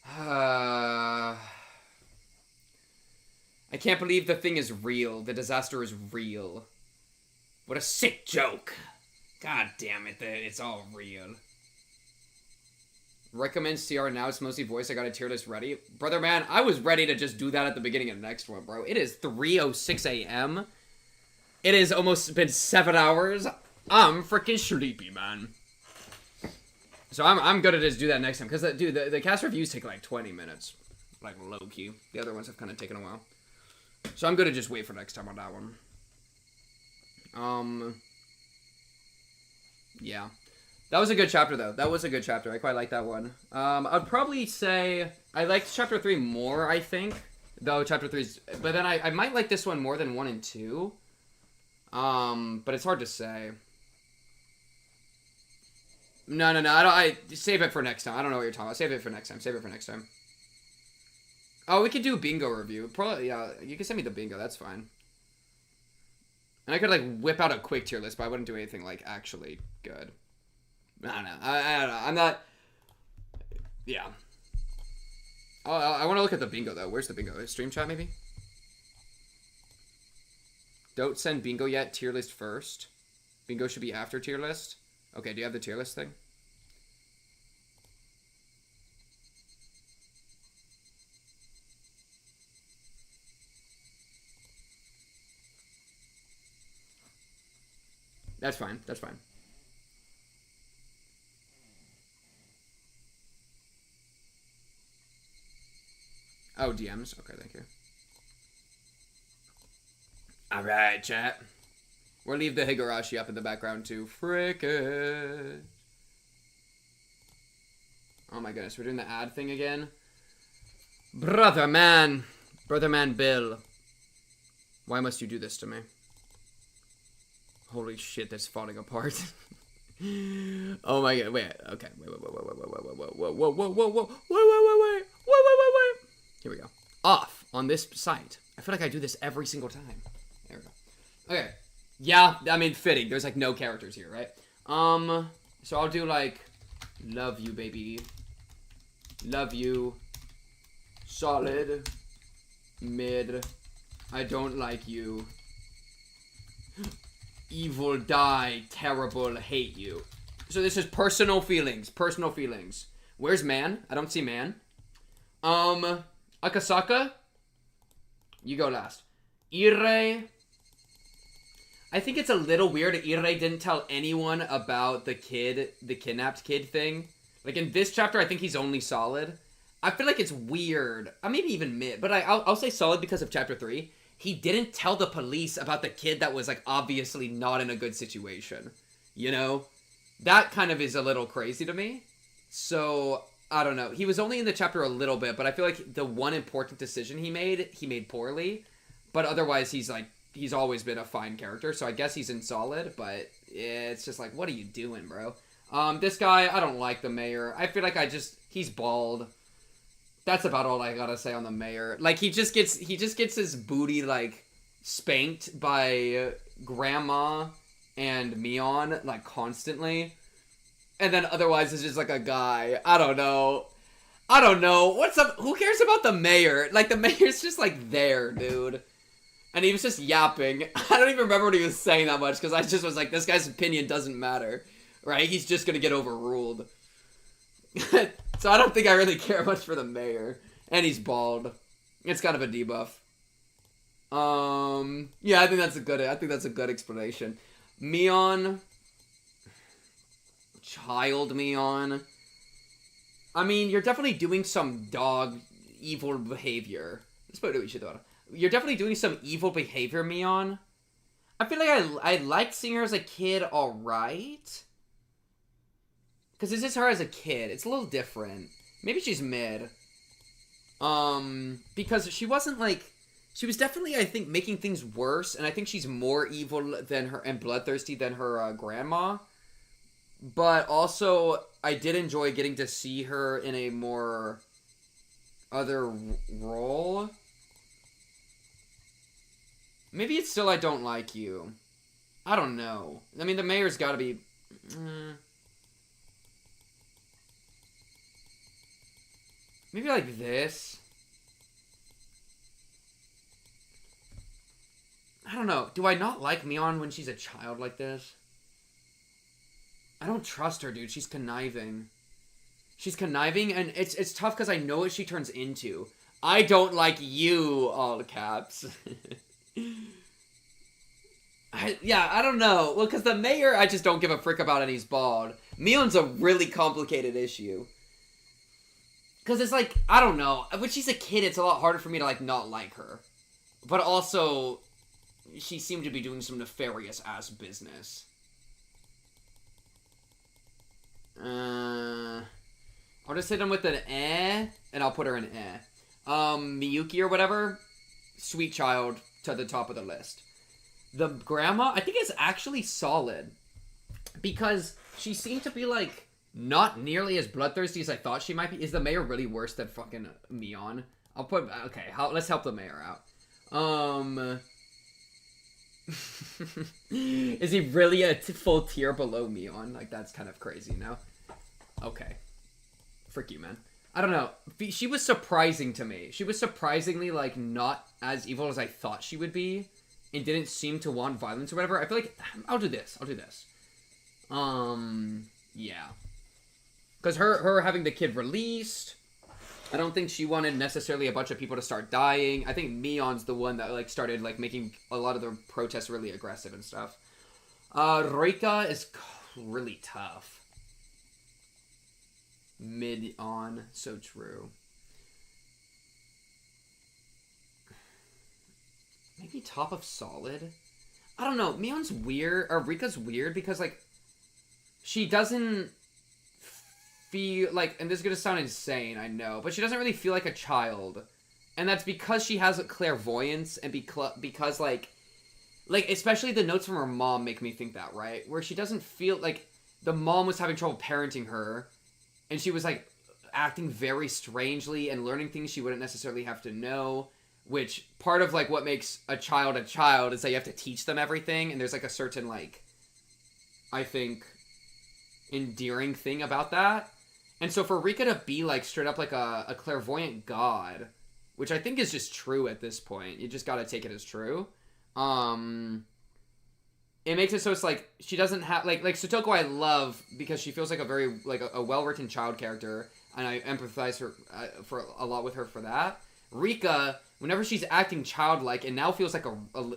I can't believe the thing is real. The disaster is real. What a sick joke. God damn it, it's all real. Recommends TR now, it's mostly voice. I got a tier list ready. Brother man, I was ready to just do that at the beginning of the next one, bro. It is 3:06 a.m. It has almost been 7 hours. I'm freaking sleepy, man. So I'm gonna just do that next time. Because, dude, the cast reviews take like 20 minutes. Like, low-key. The other ones have kind of taken a while. So I'm gonna just wait for next time on that one. Yeah. That was a good chapter, though. That was a good chapter. I quite like that one. I'd probably say I liked chapter 3 more, I think. Though chapter 3's... But then I might like this one more than 1 and 2. But it's hard to say. No. I save it for next time. I don't know what you're talking about. Save it for next time. Oh, we could do bingo review. Probably, yeah. You can send me the bingo. That's fine. And I could, like, whip out a quick tier list, but I wouldn't do anything, like, actually good. I don't know. I don't know. I'm not... Yeah. Oh, I want to look at the bingo, though. Where's the bingo? Stream chat, maybe? Don't send bingo yet. Tier list first. Bingo should be after tier list. Okay, do you have the tier list thing? That's fine. That's fine. Oh, DMs. Okay, thank you. Alright, chat. We'll leave the Higurashi up in the background, too. Frickin'. Oh my goodness, we're doing the ad thing again. Brother man. Brother man Bill. Why must you do this to me? Holy shit, that's falling apart. Oh my god, wait, okay. Wait. Here we go. Off on this site. I feel like I do this every single time. There we go. Okay. Yeah, I mean, fitting. There's like no characters here, right? So I'll do like, love you, baby. Love you. Solid. Mid. I don't like you. Evil, die, terrible, hate you. So this is personal feelings. Personal feelings. Where's man? I don't see man. Akasaka? You go last. Ire. I think it's a little weird Ire didn't tell anyone about the kidnapped kid thing. Like in this chapter, I think he's only solid. I feel like it's weird. Maybe even mid, but I'll say solid because of chapter 3. He didn't tell the police about the kid that was, like, obviously not in a good situation. You know? That kind of is a little crazy to me. So, I don't know. He was only in the chapter a little bit, but I feel like the one important decision he made poorly. But otherwise, he's always been a fine character, so I guess he's in solid, but it's just like, what are you doing, bro? This guy, I don't like the mayor. I feel like he's bald. That's about all I gotta say on the mayor. Like, he just gets his booty, like, spanked by Grandma and Mion, like, constantly. And then otherwise it's just, like, a guy. I don't know. What's up? Who cares about the mayor? Like, the mayor's just, like, there, dude. And he was just yapping. I don't even remember what he was saying that much, because I just was like, this guy's opinion doesn't matter. Right? He's just gonna get overruled. So I don't think I really care much for the mayor. And he's bald. It's kind of a debuff. Yeah, I think that's a good explanation. Mion. Child Mion. I mean, you're definitely doing some dog evil behavior. You're definitely doing some evil behavior, Mion. I feel like I liked seeing her as a kid alright. Because this is her as a kid. It's a little different. Maybe she's mid. Because she wasn't like... She was definitely, I think, making things worse. And I think she's more evil than her and bloodthirsty than her grandma. But also, I did enjoy getting to see her in a more... other role. Maybe it's still I don't like you. I don't know. I mean, the mayor's gotta be... Maybe like this. I don't know. Do I not like Mion when she's a child like this? I don't trust her, dude. She's conniving. She's conniving, and it's tough because I know what she turns into. I don't like you, all caps. I don't know. Well, because the mayor, I just don't give a frick about, and he's bald. Mion's a really complicated issue. Because it's like, I don't know. When she's a kid, it's a lot harder for me to, like, not like her. But also, she seemed to be doing some nefarious-ass business. I'll just hit him with an eh, and I'll put her in eh. Miyuki or whatever, sweet child to the top of the list. The grandma, I think is actually solid. Because she seemed to be, like, not nearly as bloodthirsty as I thought she might be. Is the mayor really worse than fucking Mion? I'll put, okay, let's help the mayor out. Is he really a full tier below Mion? Like, that's kind of crazy now. Okay. Frick you, man. I don't know. She was surprising to me. She was surprisingly, like, not as evil as I thought she would be. And didn't seem to want violence or whatever. I feel like, I'll do this. Yeah. Because her having the kid released, I don't think she wanted necessarily a bunch of people to start dying. I think Mion's the one that, like, started, like, making a lot of the protests really aggressive and stuff. Rika is really tough. Mid-on. So true. Maybe top of solid? I don't know. Mion's weird, or Rika's weird because, like, she doesn't feel like, and this is gonna sound insane, I know, but she doesn't really feel like a child. And that's because she has a clairvoyance, and because, like, especially the notes from her mom make me think that, right? Where she doesn't feel, like, the mom was having trouble parenting her, and she was, like, acting very strangely and learning things she wouldn't necessarily have to know. Which, part of, like, what makes a child is that you have to teach them everything, and there's, like, a certain, like, I think, endearing thing about that. And so for Rika to be, like, straight up, like, a clairvoyant god, which I think is just true at this point, you just gotta take it as true, it makes it so it's, like, she doesn't have, like Sotoko I love, because she feels like a very, like, a well-written child character, and I empathize for a lot with her for that. Rika, whenever she's acting childlike, it now feels like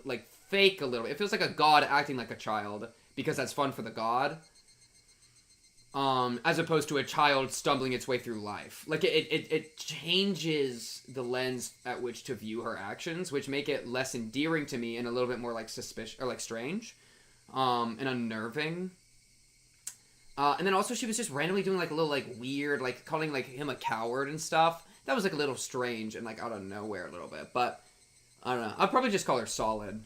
like fake a little bit. It feels like a god acting like a child because that's fun for the god. As opposed to a child stumbling its way through life. Like it changes the lens at which to view her actions, which make it less endearing to me and a little bit more like suspicious or like strange, and unnerving. And then also she was just randomly doing like a little like weird, like calling like him a coward and stuff. That was, like, a little strange and, like, out of nowhere a little bit. But, I don't know. I'll probably just call her solid.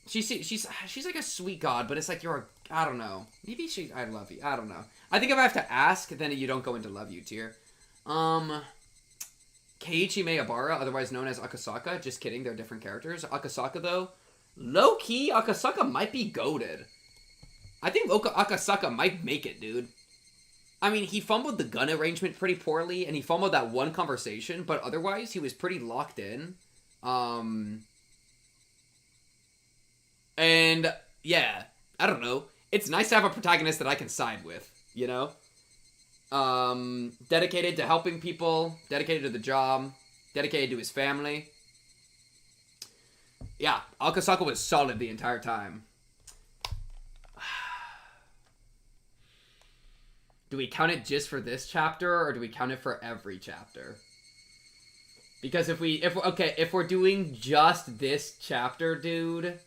She's like a sweet god, but it's like I don't know. Maybe I love you. I don't know. I think if I have to ask, then you don't go into love you tier. Keiichi Meibara, otherwise known as Akasaka. Just kidding, they're different characters. Akasaka, though. Low-key, Akasaka might be goated. I think Akasaka might make it, dude. I mean, he fumbled the gun arrangement pretty poorly, and he fumbled that one conversation, but otherwise, he was pretty locked in. And, yeah, I don't know. It's nice to have a protagonist that I can side with, you know? Dedicated to helping people, dedicated to the job, dedicated to his family. Yeah, Akasaka was solid the entire time. Do we count it just for this chapter, or do we count it for every chapter? Because if we're doing just this chapter, dude,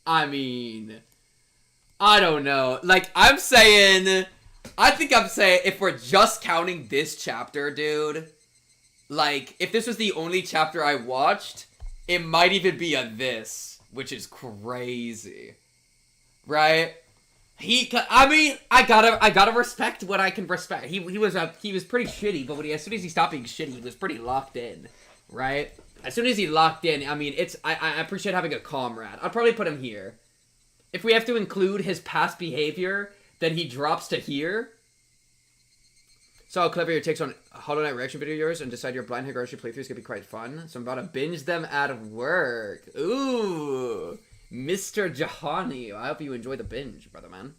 I mean, I don't know. Like, I think I'm saying if we're just counting this chapter, dude, like, if this was the only chapter I watched, it might even be a this, which is crazy. Right? I mean, I gotta respect what I can respect. He was pretty shitty, but as soon as he stopped being shitty, he was pretty locked in, right? As soon as he locked in, I mean, I appreciate having a comrade. I'll probably put him here. If we have to include his past behavior, then he drops to here. So how clever your takes on Hollow Knight reaction video yours and decide your blind Higurashi playthroughs could be quite fun. So I'm about to binge them at work. Ooh, Mr. Jahani. I hope you enjoy the binge, brother man.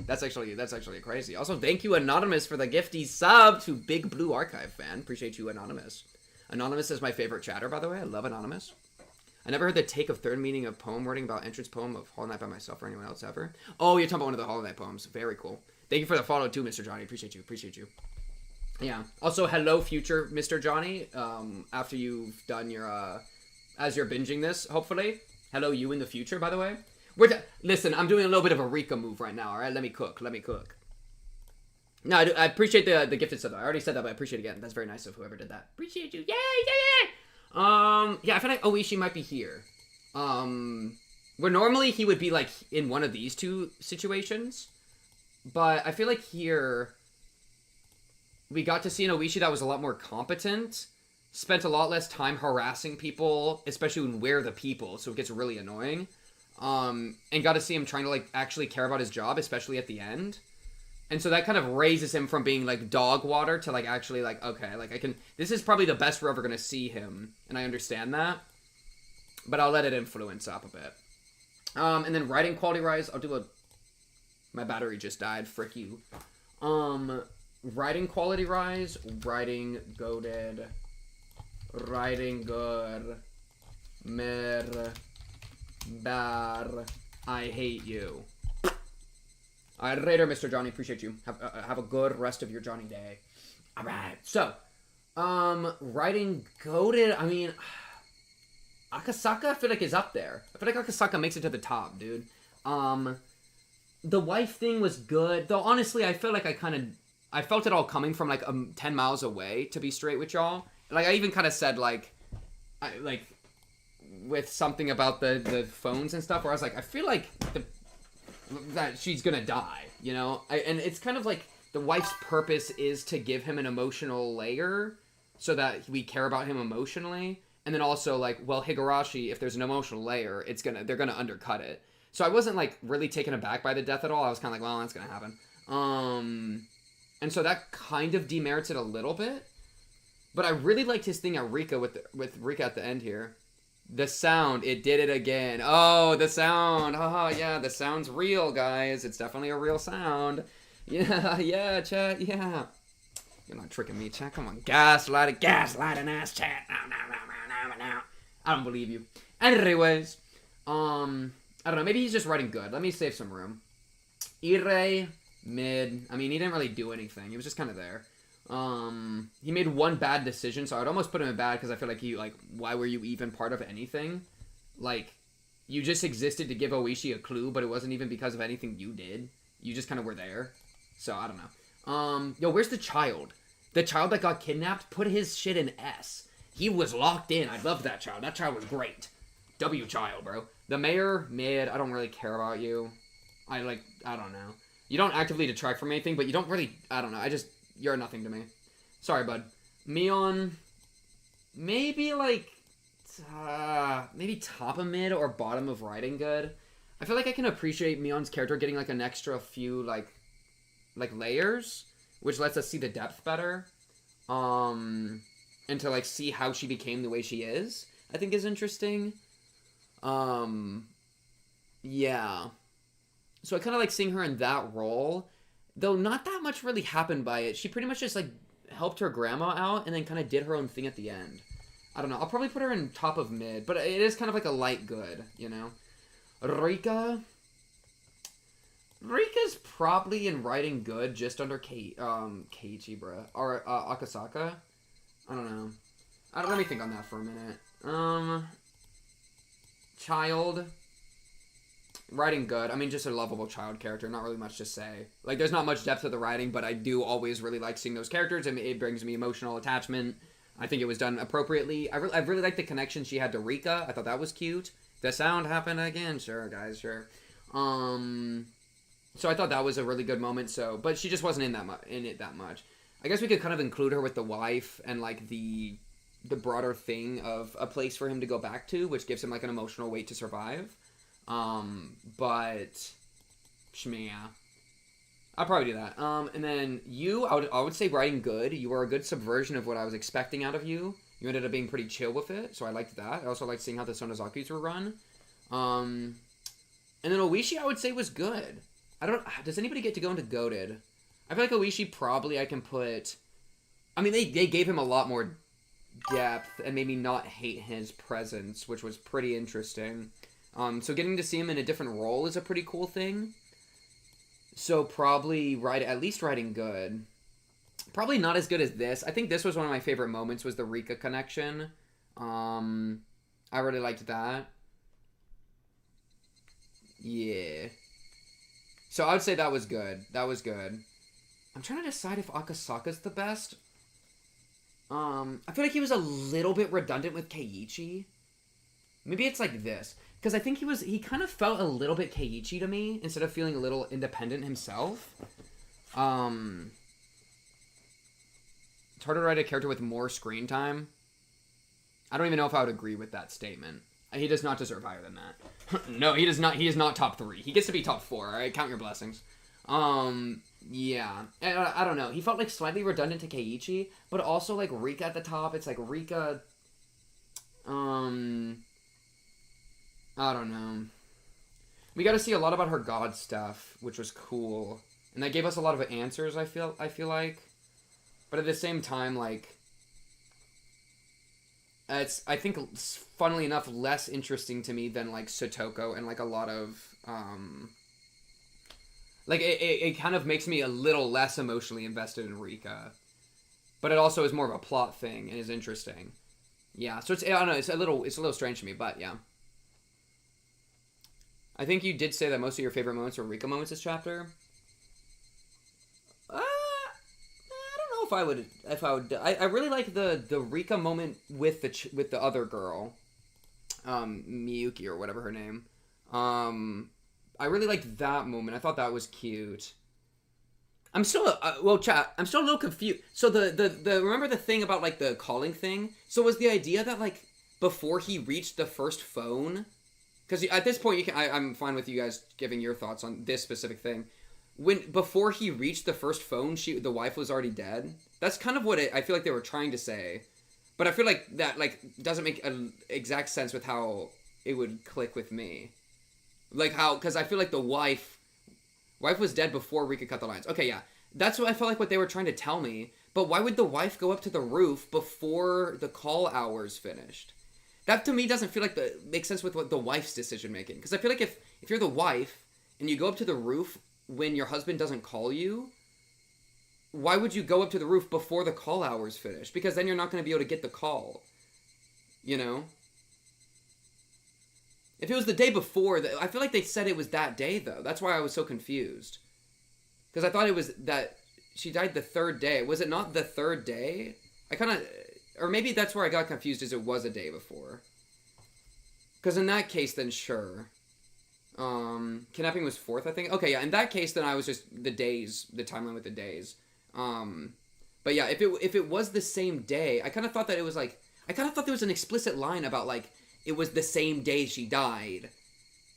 That's actually crazy. Also, thank you Anonymous for the gifty sub to Big Blue Archive fan. Appreciate you, Anonymous. Anonymous is my favorite chatter, by the way. I love Anonymous. I never heard the take of third meaning of poem wording about entrance poem of Hollow Knight by myself or anyone else ever. Oh, you're talking about one of the Hollow Knight poems. Very cool. Thank you for the follow too, Mr. Johnny. Appreciate you. Yeah. Also, hello, future Mr. Johnny. After you've done your, as you're binging this, hopefully. Hello, you in the future, by the way. Listen, I'm doing a little bit of a Rika move right now, alright? Let me cook. No, I appreciate the gifted stuff. I already said that, but I appreciate it again. That's very nice of whoever did that. Appreciate you. Yay! Yeah, I feel like Oishi might be here. Where normally he would be, like, in one of these two situations. But I feel like here we got to see an Oishi that was a lot more competent, spent a lot less time harassing people, especially when we're the people, so it gets really annoying. And got to see him trying to, like, actually care about his job, especially at the end. And so that kind of raises him from being, like, dog water to, like, actually, like, okay, like, this is probably the best we're ever gonna see him, and I understand that. But I'll let it influence up a bit. And then writing quality rise, I'll do my battery just died, frick you. Writing quality rise, writing goaded, writing good, bar, I hate you. Alright, later, Mr. Johnny, appreciate you. Have a good rest of your Johnny day. Alright, so, writing goaded, I mean, Akasaka, I feel like is up there. I feel like Akasaka makes it to the top, dude. The wife thing was good, though honestly, I feel like I felt it all coming from, like, 10 miles away, to be straight with y'all. Like, I even kind of said, like, with something about the phones and stuff, where I was like, I feel like that she's gonna die, you know? And it's kind of like the wife's purpose is to give him an emotional layer so that we care about him emotionally. And then also, like, well, Higurashi, if there's an emotional layer, they're gonna undercut it. So I wasn't, like, really taken aback by the death at all. I was kind of like, well, that's gonna happen. And so that kind of demerits it a little bit. But I really liked his thing at Rika with Rika at the end here. The sound, it did it again. Oh, the sound. Haha, yeah, the sound's real, guys. It's definitely a real sound. Yeah, chat, yeah. You're not tricking me, chat. Come on, gaslighting ass, chat. No. I don't believe you. Anyways, I don't know. Maybe he's just writing good. Let me save some room. Ire, mid. I mean, he didn't really do anything. He was just kind of there. He made one bad decision, so I'd almost put him in bad because I feel like why were you even part of anything? Like, you just existed to give Oishi a clue, but it wasn't even because of anything you did. You just kind of were there. So, I don't know. Yo, where's the child? The child that got kidnapped? Put his shit in S. He was locked in. I loved that child. That child was great. W child, bro. The mayor, mid. I don't really care about you. I don't know. You don't actively detract from anything, but you don't really, I don't know. You're nothing to me. Sorry, bud. Mion, maybe maybe top of mid or bottom of writing good. I feel like I can appreciate Mion's character getting like an extra few like layers, which lets us see the depth better. And to like see how she became the way she is, I think is interesting. Yeah. So I kind of like seeing her in that role. Though not that much really happened by it. She pretty much just, like, helped her grandma out and then kind of did her own thing at the end. I don't know. I'll probably put her in top of mid, but it is kind of like a light good, you know? Rika's probably in writing good just under Keiichi, bruh. Or, Akasaka. I don't know. Let me think on that for a minute. Child. Writing good. I mean, just a lovable child character. Not really much to say. Like, there's not much depth to the writing, but I do always really like seeing those characters, and it brings me emotional attachment. I think it was done appropriately. I really like the connection she had to Rika. I thought that was cute. The sound happened again. Sure, guys, sure. So I thought that was a really good moment. So, but she just wasn't in it that much. I guess we could kind of include her with the wife and like the broader thing of a place for him to go back to, which gives him like an emotional weight to survive. But yeah, I'll probably do that. And then I would say writing good. You were a good subversion of what I was expecting out of you. You ended up being pretty chill with it, so I liked that. I also liked seeing how the Sonozakis were run. And then Oishi, I would say, was good. Does anybody get to go into goated? I feel like Oishi probably I can put... I mean, they gave him a lot more depth and made me not hate his presence, which was pretty interesting. So getting to see him in a different role is a pretty cool thing. So probably at least writing good. Probably not as good as this. I think this was one of my favorite moments, was the Rika connection. I really liked that. Yeah. So I would say that was good. That was good. I'm trying to decide if Akasaka's the best. I feel like he was a little bit redundant with Keiichi. Maybe it's like this. Because I think he kind of felt a little bit Keiichi to me, instead of feeling a little independent himself. It's hard to write a character with more screen time. I don't even know if I would agree with that statement. He does not deserve higher than that. No, he does not. He is not top 3. He gets to be top 4, alright? Count your blessings. Yeah. I don't know. He felt like slightly redundant to Keiichi, but also like Rika at the top. It's like Rika... I don't know. We got to see a lot about her god stuff, which was cool. And that gave us a lot of answers, I feel like. But at the same time, like... It's, I think, funnily enough, less interesting to me than, like, Sotoko and, like, a lot of, like, it kind of makes me a little less emotionally invested in Rika. But it also is more of a plot thing and is interesting. Yeah, so it's, I don't know, it's a little strange to me, but, yeah. I think you did say that most of your favorite moments were Rika moments this chapter. If I would, I really like the Rika moment with the other girl, Miyuki or whatever her name. I really liked that moment. I thought that was cute. I'm still I'm still a little confused. So the remember the thing about like the calling thing? So was the idea that like before he reached the first phone, because at this point I'm fine with you guys giving your thoughts on this specific thing. Before he reached the first phone, the wife was already dead. That's kind of what I feel like they were trying to say, but I feel like that like doesn't make an exact sense with how it would click with me. Like how, because I feel like the wife was dead before Rika cut the lines. Okay, yeah, that's what I felt like what they were trying to tell me. But why would the wife go up to the roof before the call hours finished? That to me doesn't feel like makes sense with what the wife's decision making. Because I feel like if you're the wife and you go up to the roof when your husband doesn't call you, why would you go up to the roof before the call hours finish? Because then you're not going to be able to get the call. You know? If it was the day before, I feel like they said it was that day, though. That's why I was so confused. Because I thought it was that she died the third day. Was it not the third day? I kind of... Or maybe that's where I got confused, is it was a day before. Because in that case, then sure. Kidnapping was 4th, I think. Okay, yeah, in that case, then I was just the timeline with the days. But yeah, if it was the same day, I kind of thought that it was like... I kind of thought there was an explicit line about, like, it was the same day she died.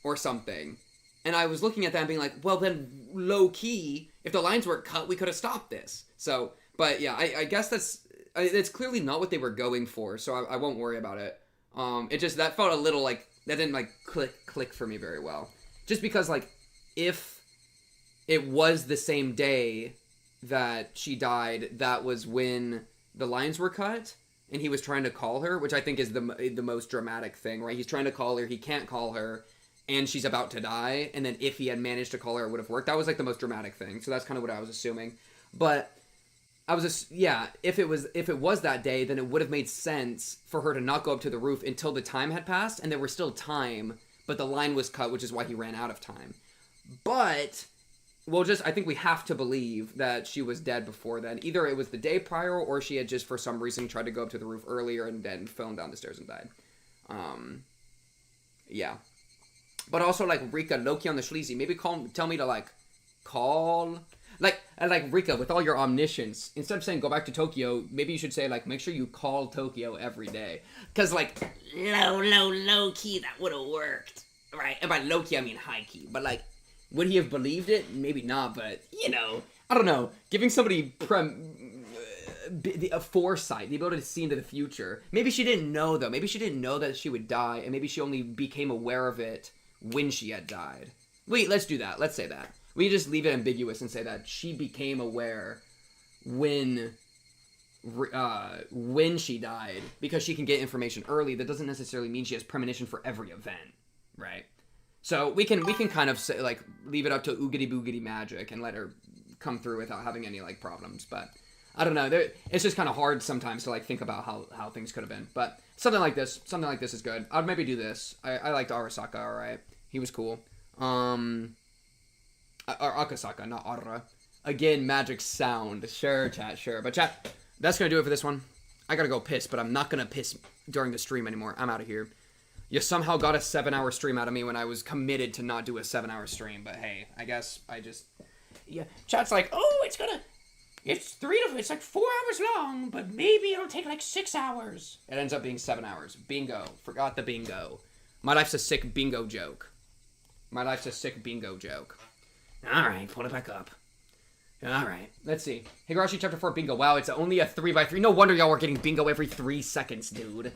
Or something. And I was looking at that and being like, well, then, low-key, if the lines weren't cut, we could have stopped this. So, but yeah, I guess that's clearly not what they were going for, so I won't worry about it. It just, that felt a little, like, that didn't, like, click for me very well. Just because, like, if it was the same day that she died, that was when the lines were cut, and he was trying to call her, which I think is the most dramatic thing, right? He's trying to call her, he can't call her, and she's about to die, and then if he had managed to call her, it would have worked. That was, like, the most dramatic thing, so that's kind of what I was assuming. But I was just, yeah, if it was that day, then it would have made sense for her to not go up to the roof until the time had passed, and there was still time, but the line was cut, which is why he ran out of time. But, well, I think we have to believe that she was dead before then. Either it was the day prior, or she had just, for some reason, tried to go up to the roof earlier and then fell down the stairs and died. Yeah. But also, like, Rika, Loki on the sleazy, maybe tell me to, like, call, like Rika, with all your omniscience, instead of saying go back to Tokyo, maybe you should say, like, make sure you call Tokyo every day. Because, like, low key, that would have worked. Right? And by low key, I mean high key. But, like, would he have believed it? Maybe not, but, you know, I don't know. Giving somebody a foresight, the ability to see into the future. Maybe she didn't know, though. Maybe she didn't know that she would die, and maybe she only became aware of it when she had died. Wait, let's do that. Let's say that. We just leave it ambiguous and say that she became aware when she died, because she can get information early. That doesn't necessarily mean she has premonition for every event, right? So we can kind of say, like, leave it up to oogity boogity magic and let her come through without having any, like, problems. But I don't know. It's just kind of hard sometimes to, like, think about how things could have been. But something like this is good. I'd maybe do this. I liked Arasaka, all right. He was cool. Or Akasaka, not Ara. Again, magic sound. Sure, chat, sure. But chat, that's going to do it for this one. I got to go piss, but I'm not going to piss during the stream anymore. I'm out of here. You somehow got a 7-hour stream out of me when I was committed to not do a 7-hour stream. But hey, I guess I just... Yeah, chat's like, oh, it's like 4 hours long, but maybe it'll take like 6 hours. It ends up being 7 hours. Bingo. Forgot the bingo. My life's a sick bingo joke. All right, pull it back up. All right, let's see. Higurashi Chapter 4 bingo. Wow, it's only a 3x3. No wonder y'all were getting bingo every 3 seconds, dude.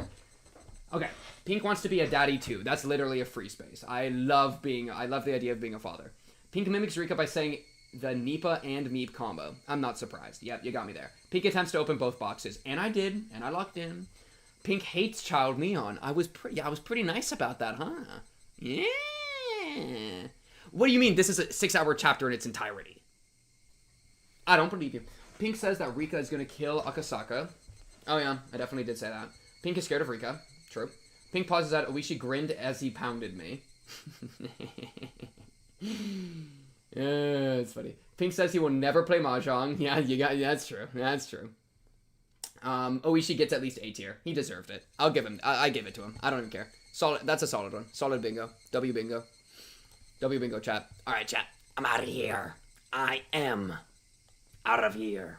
Okay, Pink wants to be a daddy too. That's literally a free space. I love the idea of being a father. Pink mimics Rika by saying the Nipa and Meep combo. I'm not surprised. Yep, you got me there. Pink attempts to open both boxes, and I did, and I locked in. Pink hates Child Neon. I was pretty nice about that, huh? Yeah. What do you mean this is a 6-hour chapter in its entirety? I don't believe you. Pink says that Rika is going to kill Akasaka. Oh yeah, I definitely did say that. Pink is scared of Rika. True. Pink pauses at Oishi grinned as he pounded me. Yeah, it's funny. Pink says he will never play mahjong. Yeah, that's true. That's true. Oishi gets at least A tier. He deserved it. I'll give him. I give it to him. I don't even care. Solid. That's a solid one. Solid bingo. W bingo. W bingo, chat. All right, chat. I'm out of here. I am out of here.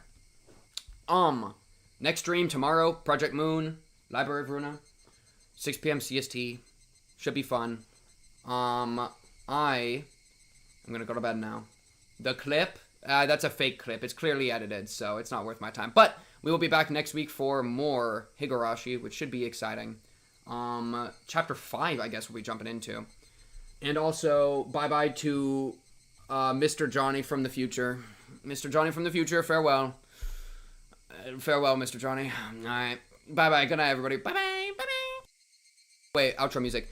Next stream tomorrow. Project Moon. Library of Runa. 6 p.m. CST. Should be fun. I'm gonna go to bed now. The clip, that's a fake clip. It's clearly edited, so it's not worth my time. But we will be back next week for more Higurashi, which should be exciting. Chapter 5, I guess, we'll be jumping into. And also, bye-bye to Mr. Johnny from the future. Mr. Johnny from the future, farewell. Farewell, Mr. Johnny. All right. Bye-bye. Good night, everybody. Bye-bye. Bye-bye. Wait, outro music.